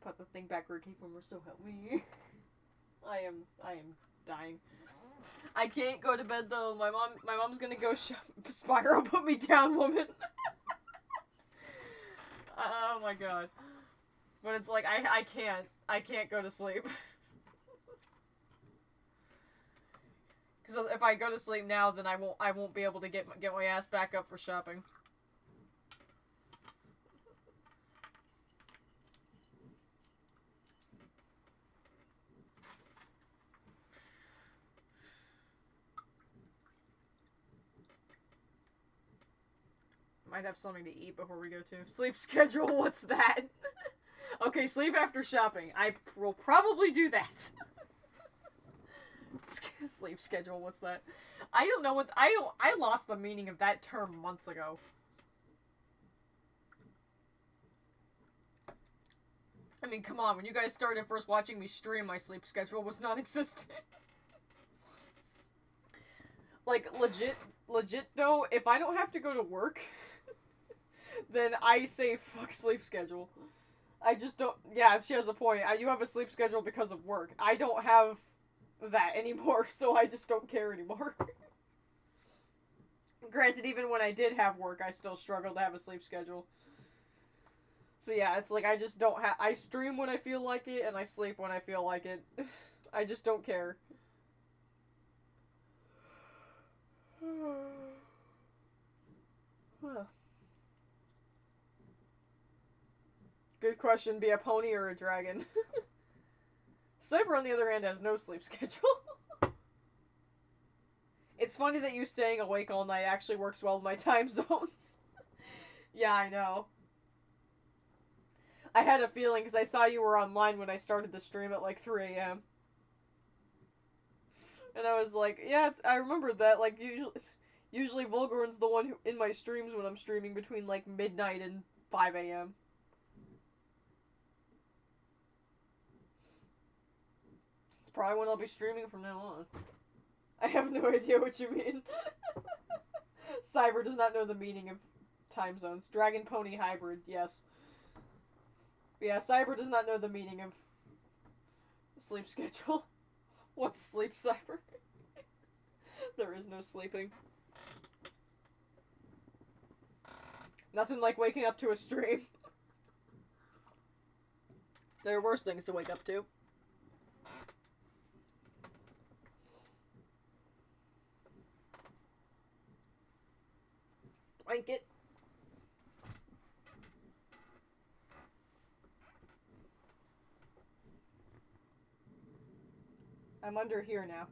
Put the thing back where it came from, so help me. I am dying. I can't go to bed though. My mom's gonna go Spyro, put me down, woman. Oh my god. But it's like I can't go to sleep. Because if I go to sleep now, then I won't be able to get my ass back up for shopping. Might have something to eat before we go to. Sleep schedule, what's that? Okay, sleep after shopping. I will probably do that. Sleep schedule, what's that? I don't know what... I lost the meaning of that term months ago. I mean, come on, when you guys started first watching me stream, my sleep schedule was non-existent. Like, legit though, if I don't have to go to work... then I say fuck sleep schedule. I just don't... Yeah, she has a point. You have a sleep schedule because of work. I don't have that anymore, so I just don't care anymore. Granted, even when I did have work, I still struggled to have a sleep schedule. So yeah, it's like I just don't have... I stream when I feel like it, and I sleep when I feel like it. I just don't care. Good question, be a pony or a dragon? Cyber, on the other hand, has no sleep schedule. It's funny that you staying awake all night actually works well with my time zones. Yeah, I know. I had a feeling because I saw you were online when I started the stream at like 3 a.m. And I was like, yeah, I remember that. Like, usually Volgarin's the one who, in my streams when I'm streaming between like midnight and 5 a.m. Probably when I'll be streaming from now on. I have no idea what you mean. Cyber does not know the meaning of time zones. Dragon Pony Hybrid, yes. But yeah, Cyber does not know the meaning of sleep schedule. What's sleep, Cyber? There is no sleeping. Nothing like waking up to a stream. There are worse things to wake up to. Blanket. I'm under here now.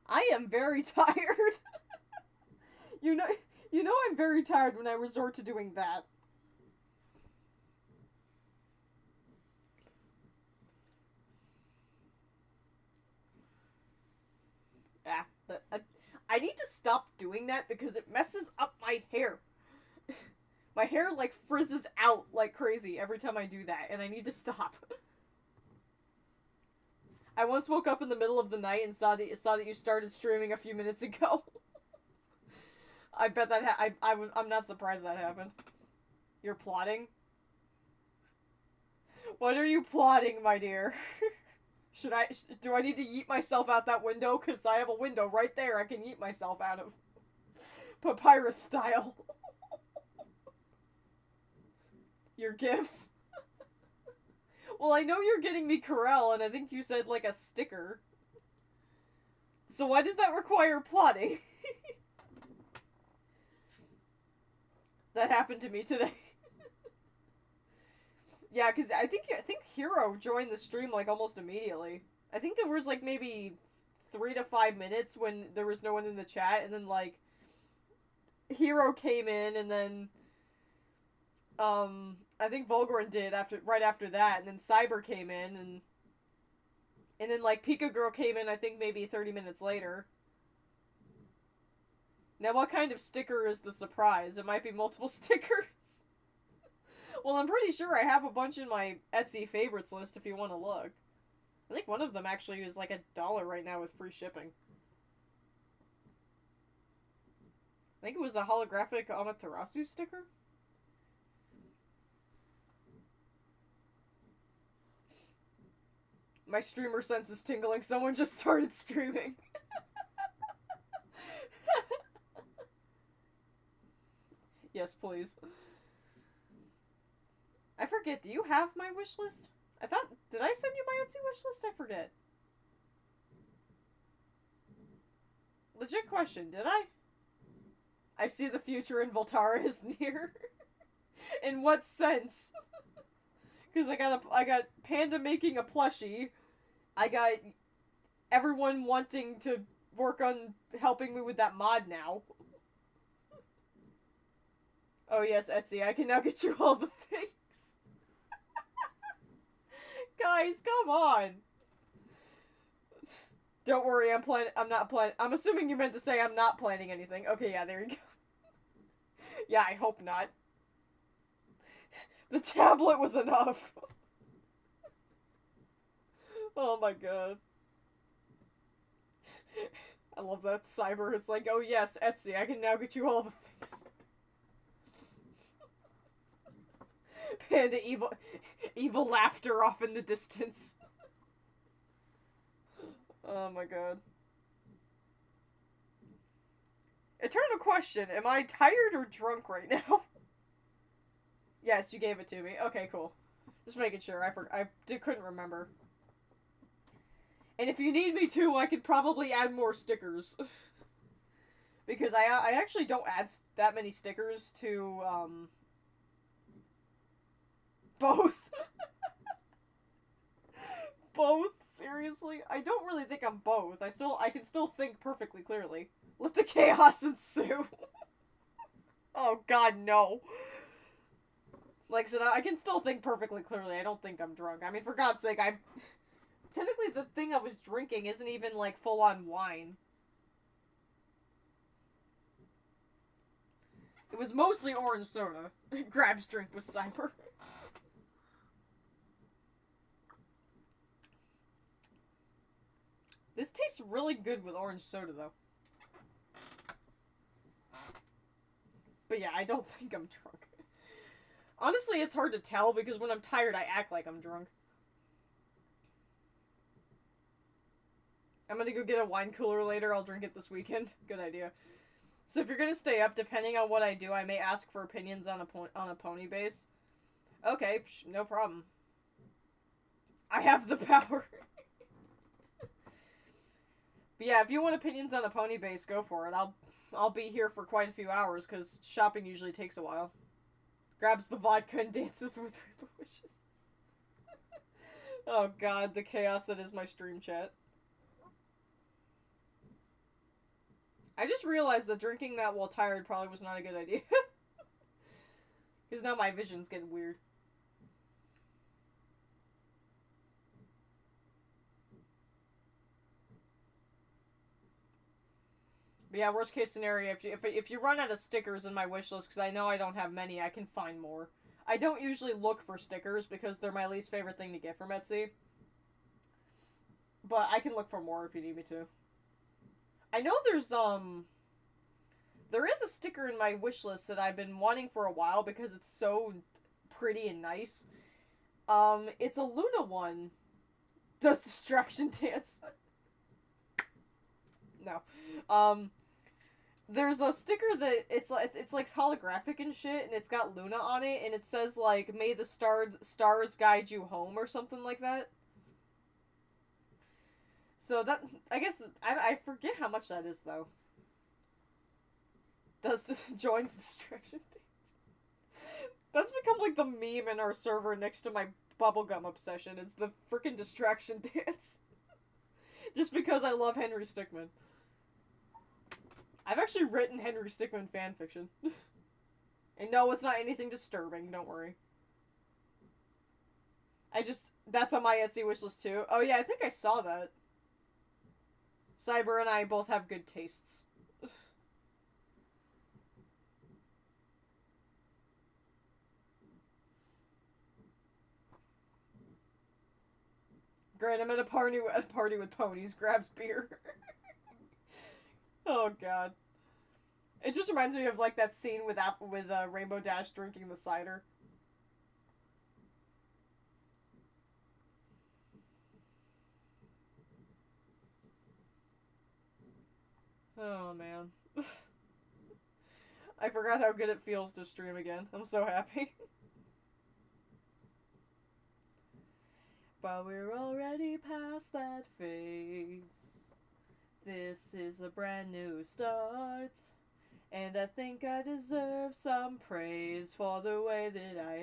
I am very tired. You know I'm very tired when I resort to doing that. Ah, I need to stop doing that because it messes up my hair. My hair, like, frizzes out like crazy every time I do that, and I need to stop. I once woke up in the middle of the night and saw that you started streaming a few minutes ago. I bet that I'm not surprised that happened. You're plotting? What are you plotting, my dear? Do I need to yeet myself out that window? Because I have a window right there I can yeet myself out of. Papyrus style. Your gifts. Well, I know you're getting me Corel, and I think you said, like, a sticker. So why does that require plotting? That happened to me today. Yeah, because I think Hero joined the stream, like, almost immediately. I think there was, like, maybe 3 to 5 minutes when there was no one in the chat, and then, like, Hero came in, and then, I think Volgren did right after that, and then Cyber came in, and then, like, Pika Girl came in, I think, maybe 30 minutes later. Now, what kind of sticker is the surprise? It might be multiple stickers. Well, I'm pretty sure I have a bunch in my Etsy favorites list if you want to look. I think one of them actually is like $1 right now with free shipping. I think it was a holographic Amaterasu sticker. My streamer sense is tingling. Someone just started streaming. Yes, please. I forget, do you have my wish list? Did I send you my Etsy wish list? I forget. Legit question, did I? I see the future and Voltara is near. In what sense? Because I got Panda making a plushie. I got everyone wanting to work on helping me with that mod now. Oh yes, Etsy, I can now get you all the things. Guys, come on. Don't worry, I'm assuming you meant to say I'm not planning anything. Okay, yeah, there you go. Yeah, I hope not. The tablet was enough. Oh my god. I love that Cyber. It's like, oh yes, Etsy, I can now get you all the things. Panda evil laughter off in the distance. Oh my god. Eternal question, am I tired or drunk right now? Yes, you gave it to me. Okay, cool. Just making sure. I couldn't remember. And if you need me to, I could probably add more stickers. Because I actually don't add that many stickers to, both. Both? Seriously? I don't really think I'm both. I can still think perfectly clearly. Let the chaos ensue. Oh god, no. Like I said, I can still think perfectly clearly. I don't think I'm drunk. I mean, for God's sake, technically the thing I was drinking isn't even, like, full-on wine. It was mostly orange soda. Grab's drink was Cyber. This tastes really good with orange soda, though. But yeah, I don't think I'm drunk. Honestly, it's hard to tell, because when I'm tired, I act like I'm drunk. I'm gonna go get a wine cooler later. I'll drink it this weekend. Good idea. So if you're gonna stay up, depending on what I do, I may ask for opinions on a pony base. Okay, no problem. I have the power. But yeah, if you want opinions on a pony base, go for it. I'll be here for quite a few hours, because shopping usually takes a while. Grabs the vodka and dances with Rainbow Wishes. Oh god, the chaos that is my stream chat. I just realized that drinking that while tired probably was not a good idea. Because now my vision's getting weird. But yeah, worst case scenario, if you run out of stickers in my wish list, because I know I don't have many, I can find more. I don't usually look for stickers, because they're my least favorite thing to get from Etsy. But I can look for more if you need me to. I know there is a sticker in my wish list that I've been wanting for a while, because it's so pretty and nice. It's a Luna one. Does Distraction Dance. No. There's a sticker that it's like holographic and shit, and it's got Luna on it, and it says, like, may the stars guide you home, or something like that. So that, I guess, I forget how much that is, though. Joins Distraction Dance. That's become, like, the meme in our server next to my bubblegum obsession. It's the frickin' Distraction Dance. Just because I love Henry Stickmin. I've actually written Henry Stickmin fanfiction. And no, it's not anything disturbing, don't worry. That's on my Etsy wishlist too. Oh yeah, I think I saw that. Cyber and I both have good tastes. Great, I'm at a party with ponies, grabs beer. Oh god. It just reminds me of like that scene with Rainbow Dash drinking the cider. Oh man. I forgot how good it feels to stream again. I'm so happy. But we're already past that phase. This is a brand new start. And I think I deserve some praise for the way that I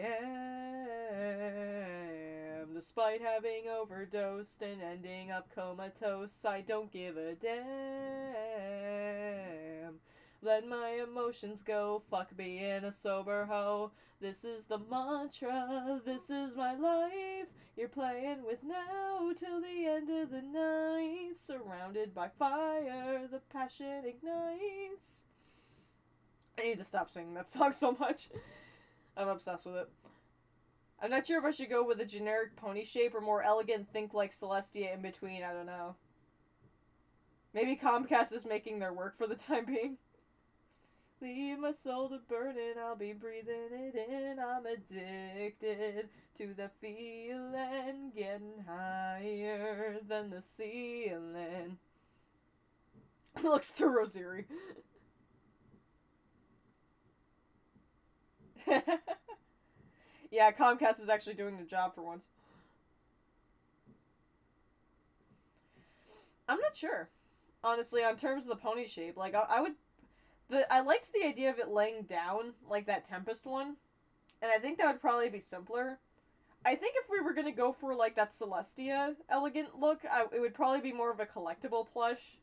am. Despite having overdosed and ending up comatose, I don't give a damn. Let my emotions go, fuck being a sober hoe. This is the mantra, this is my life. You're playing with now till the end of the night. Surrounded by fire, the passion ignites. I need to stop singing that song so much. I'm obsessed with it. I'm not sure if I should go with a generic pony shape or more elegant think like Celestia in between, I don't know. Maybe Comcast is making their work for the time being. Leave my soul to burn and I'll be breathing it in. I'm addicted to the feeling, getting higher than the ceiling. Looks to Rosiri. Yeah, Comcast is actually doing the job for once. I'm not sure, honestly, on terms of the pony shape. Like, I liked the idea of it laying down, like that Tempest one, and I think that would probably be simpler. I think if we were gonna go for, like, that Celestia elegant look, it would probably be more of a collectible plush.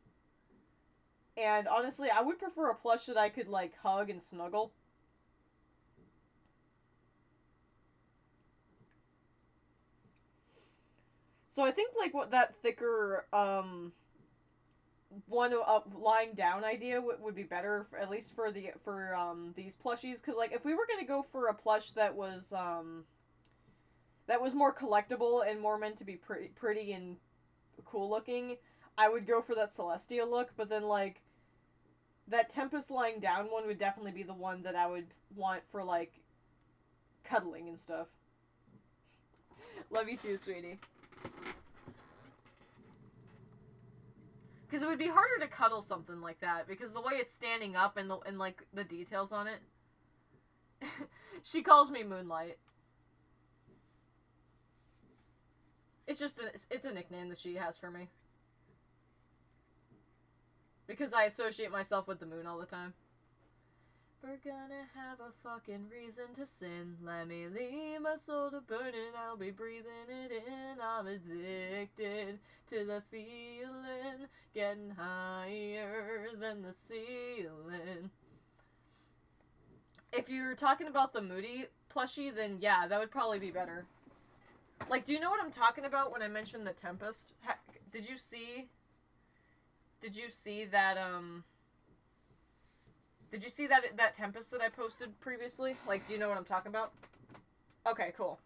And honestly, I would prefer a plush that I could, like, hug and snuggle. So I think, like, what that thicker, one lying down idea would be better, at least for these plushies, because, like, if we were gonna go for a plush that was more collectible and more meant to be pretty and cool looking, I would go for that Celestia look, but then, like, that Tempest lying down one would definitely be the one that I would want for, like, cuddling and stuff. Love you too, sweetie. Because it would be harder to cuddle something like that, because the way it's standing up and like, the details on it. She calls me Moonlight. It's just it's a nickname that she has for me. Because I associate myself with the moon all the time. We're gonna have a fucking reason to sin. Let me leave my soul to burn and I'll be breathing it in. I'm addicted to the feeling, getting higher than the ceiling. If you're talking about the Moody plushie, then yeah, that would probably be better. Like, do you know what I'm talking about when I mentioned the Tempest? Did you see that, Did you see that Tempest that I posted previously? Like, do you know what I'm talking about? Okay, cool.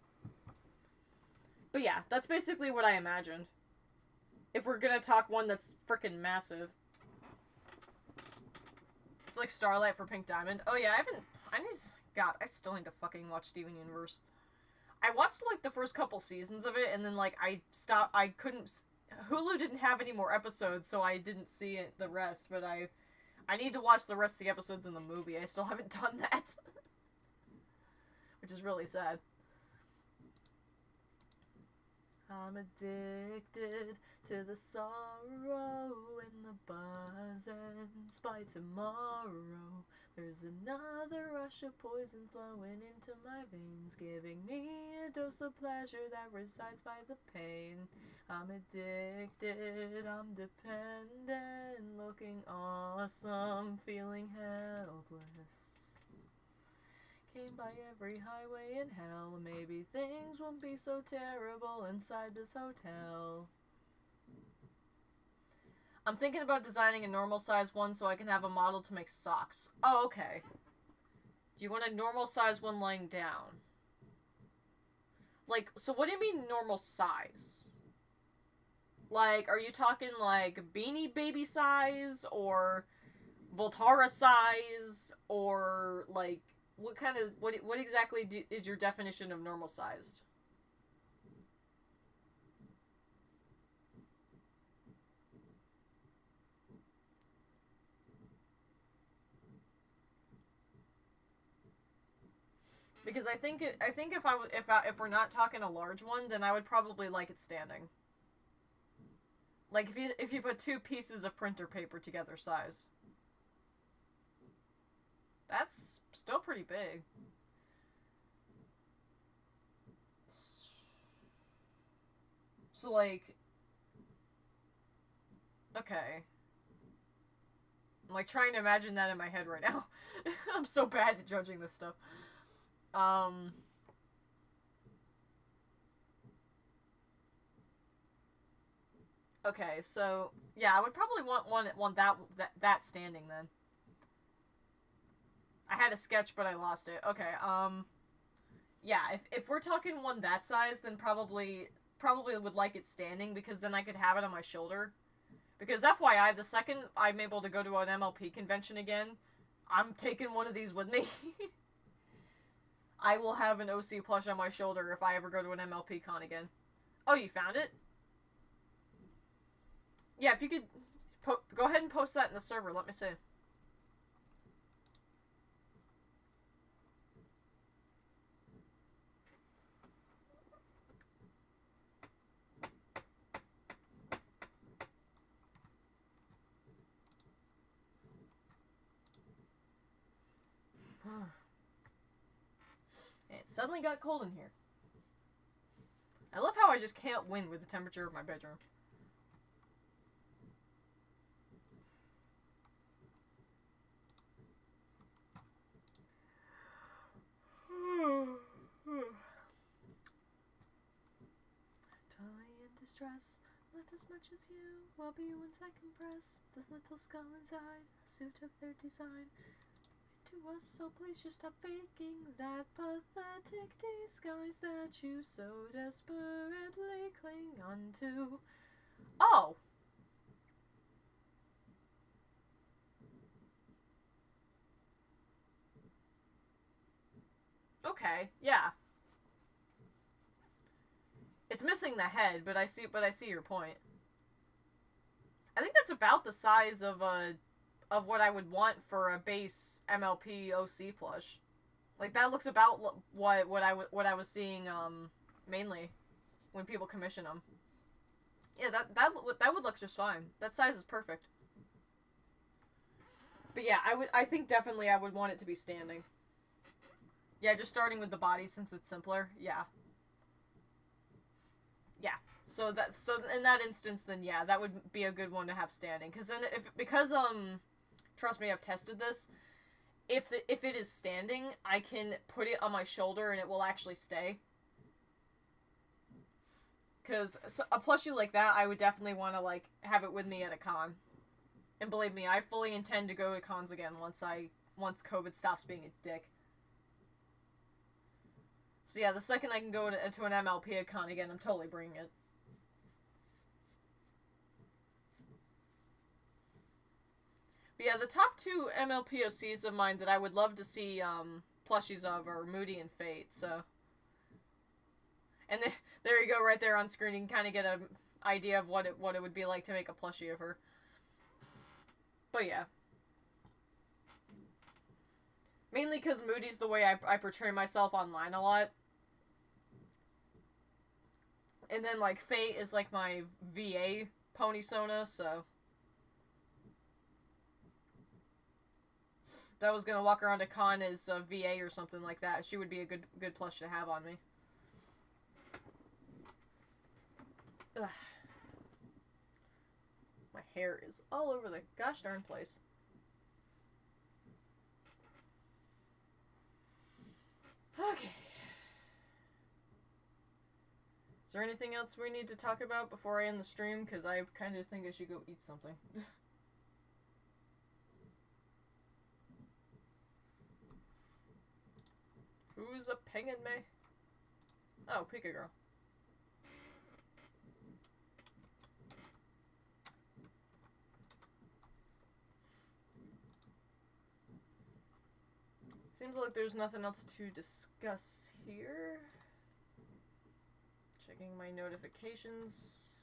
But yeah, that's basically what I imagined. If we're gonna talk one that's frickin' massive. It's like Starlight for Pink Diamond. Oh yeah, I still need to fucking watch Steven Universe. I watched, like, the first couple seasons of it, and then, like, Hulu didn't have any more episodes, so I didn't see the rest, but I need to watch the rest of the episodes in the movie. I still haven't done that. Which is really sad. I'm addicted to the sorrow and the buzz ends by tomorrow. There's another rush of poison flowing into my veins, giving me a dose of pleasure that resides by the pain. I'm addicted, I'm dependent, looking awesome, feeling helpless. Came by every highway in hell. Maybe things won't be so terrible inside this hotel. I'm thinking about designing a normal size one so I can have a model to make socks. Oh, okay. Do you want a normal size one lying down? Like, so what do you mean normal size? Like, are you talking like Beanie Baby size or Voltara size or like what kind of what exactly is your definition of normal sized? Because I think if we're not talking a large one, then I would probably like it standing. Like if you put two pieces of printer paper together size. That's still pretty big. So, like... Okay. I'm, like, trying to imagine that in my head right now. I'm so bad at judging this stuff. Okay, so... Yeah, I would probably want that standing, then. I had a sketch, but I lost it. Okay, yeah, if we're talking one that size, then probably would like it standing, because then I could have it on my shoulder. Because FYI, the second I'm able to go to an MLP convention again, I'm taking one of these with me. I will have an OC plush on my shoulder if I ever go to an MLP con again. Oh, you found it? Yeah, if you could go ahead and post that in the server, let me see. It suddenly got cold in here. I love how I just can't win with the temperature of my bedroom. Totally in distress, not as much as you. I'll be once I compress this little skull inside a suit of their design. To us, so please just stop faking that pathetic disguise that you so desperately cling onto. Oh! Okay, yeah. It's missing the head, but I see your point. I think that's about the size of what I would want for a base MLP OC plush. Like that looks about what I was seeing mainly when people commission them. Yeah, that would look just fine. That size is perfect. But yeah, I think definitely I would want it to be standing. Yeah, just starting with the body since it's simpler. Yeah. Yeah. So in that instance, then yeah, that would be a good one to have standing. Because trust me, I've tested this. If it is standing, I can put it on my shoulder and it will actually stay. Because a plushie like that, I would definitely want to like have it with me at a con. And believe me, I fully intend to go to cons again once COVID stops being a dick. So yeah, the second I can go to an MLP con again, I'm totally bringing it. But yeah, the top two MLPOCs of mine that I would love to see plushies of are Moody and Fate, so... And there you go, right there on screen, you can kind of get an idea of what it would be like to make a plushie of her. But yeah. Mainly because Moody's the way I portray myself online a lot. And then, like, Fate is, like, my VA pony Sona, so... That was gonna walk around a con as a VA or something like that. She would be a good plush to have on me. Ugh. My hair is all over the gosh darn place. Okay. Is there anything else we need to talk about before I end the stream? Because I kind of think I should go eat something. Who's a pinging me? Oh, Pika Girl. Seems like there's nothing else to discuss here. Checking my notifications.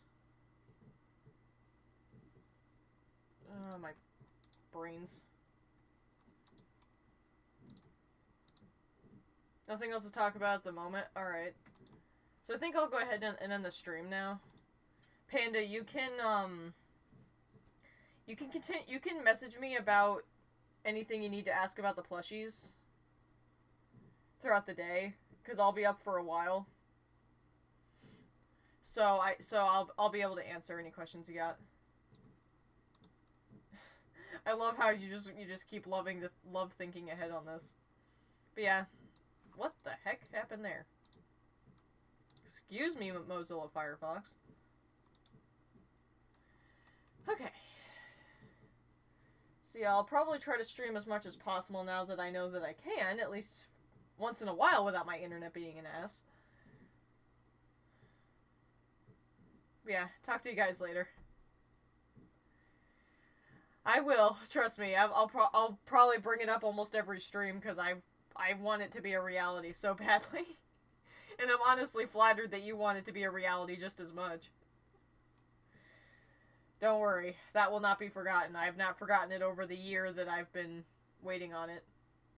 My brains. Nothing else to talk about at the moment. Alright. So I think I'll go ahead and end the stream now. Panda, you can continue, you can message me about anything you need to ask about the plushies throughout the day, because I'll be up for a while. So I'll be able to answer any questions you got. I love how you just keep love thinking ahead on this. But yeah. What the heck happened there? Excuse me, Mozilla Firefox. Okay. So yeah, I'll probably try to stream as much as possible now that I know that I can, at least once in a while without my internet being an ass. Yeah, talk to you guys later. I will, trust me. I'll probably bring it up almost every stream because I want it to be a reality so badly. And I'm honestly flattered that you want it to be a reality just as much. Don't worry, that will not be forgotten. I have not forgotten it over the year that I've been waiting on it.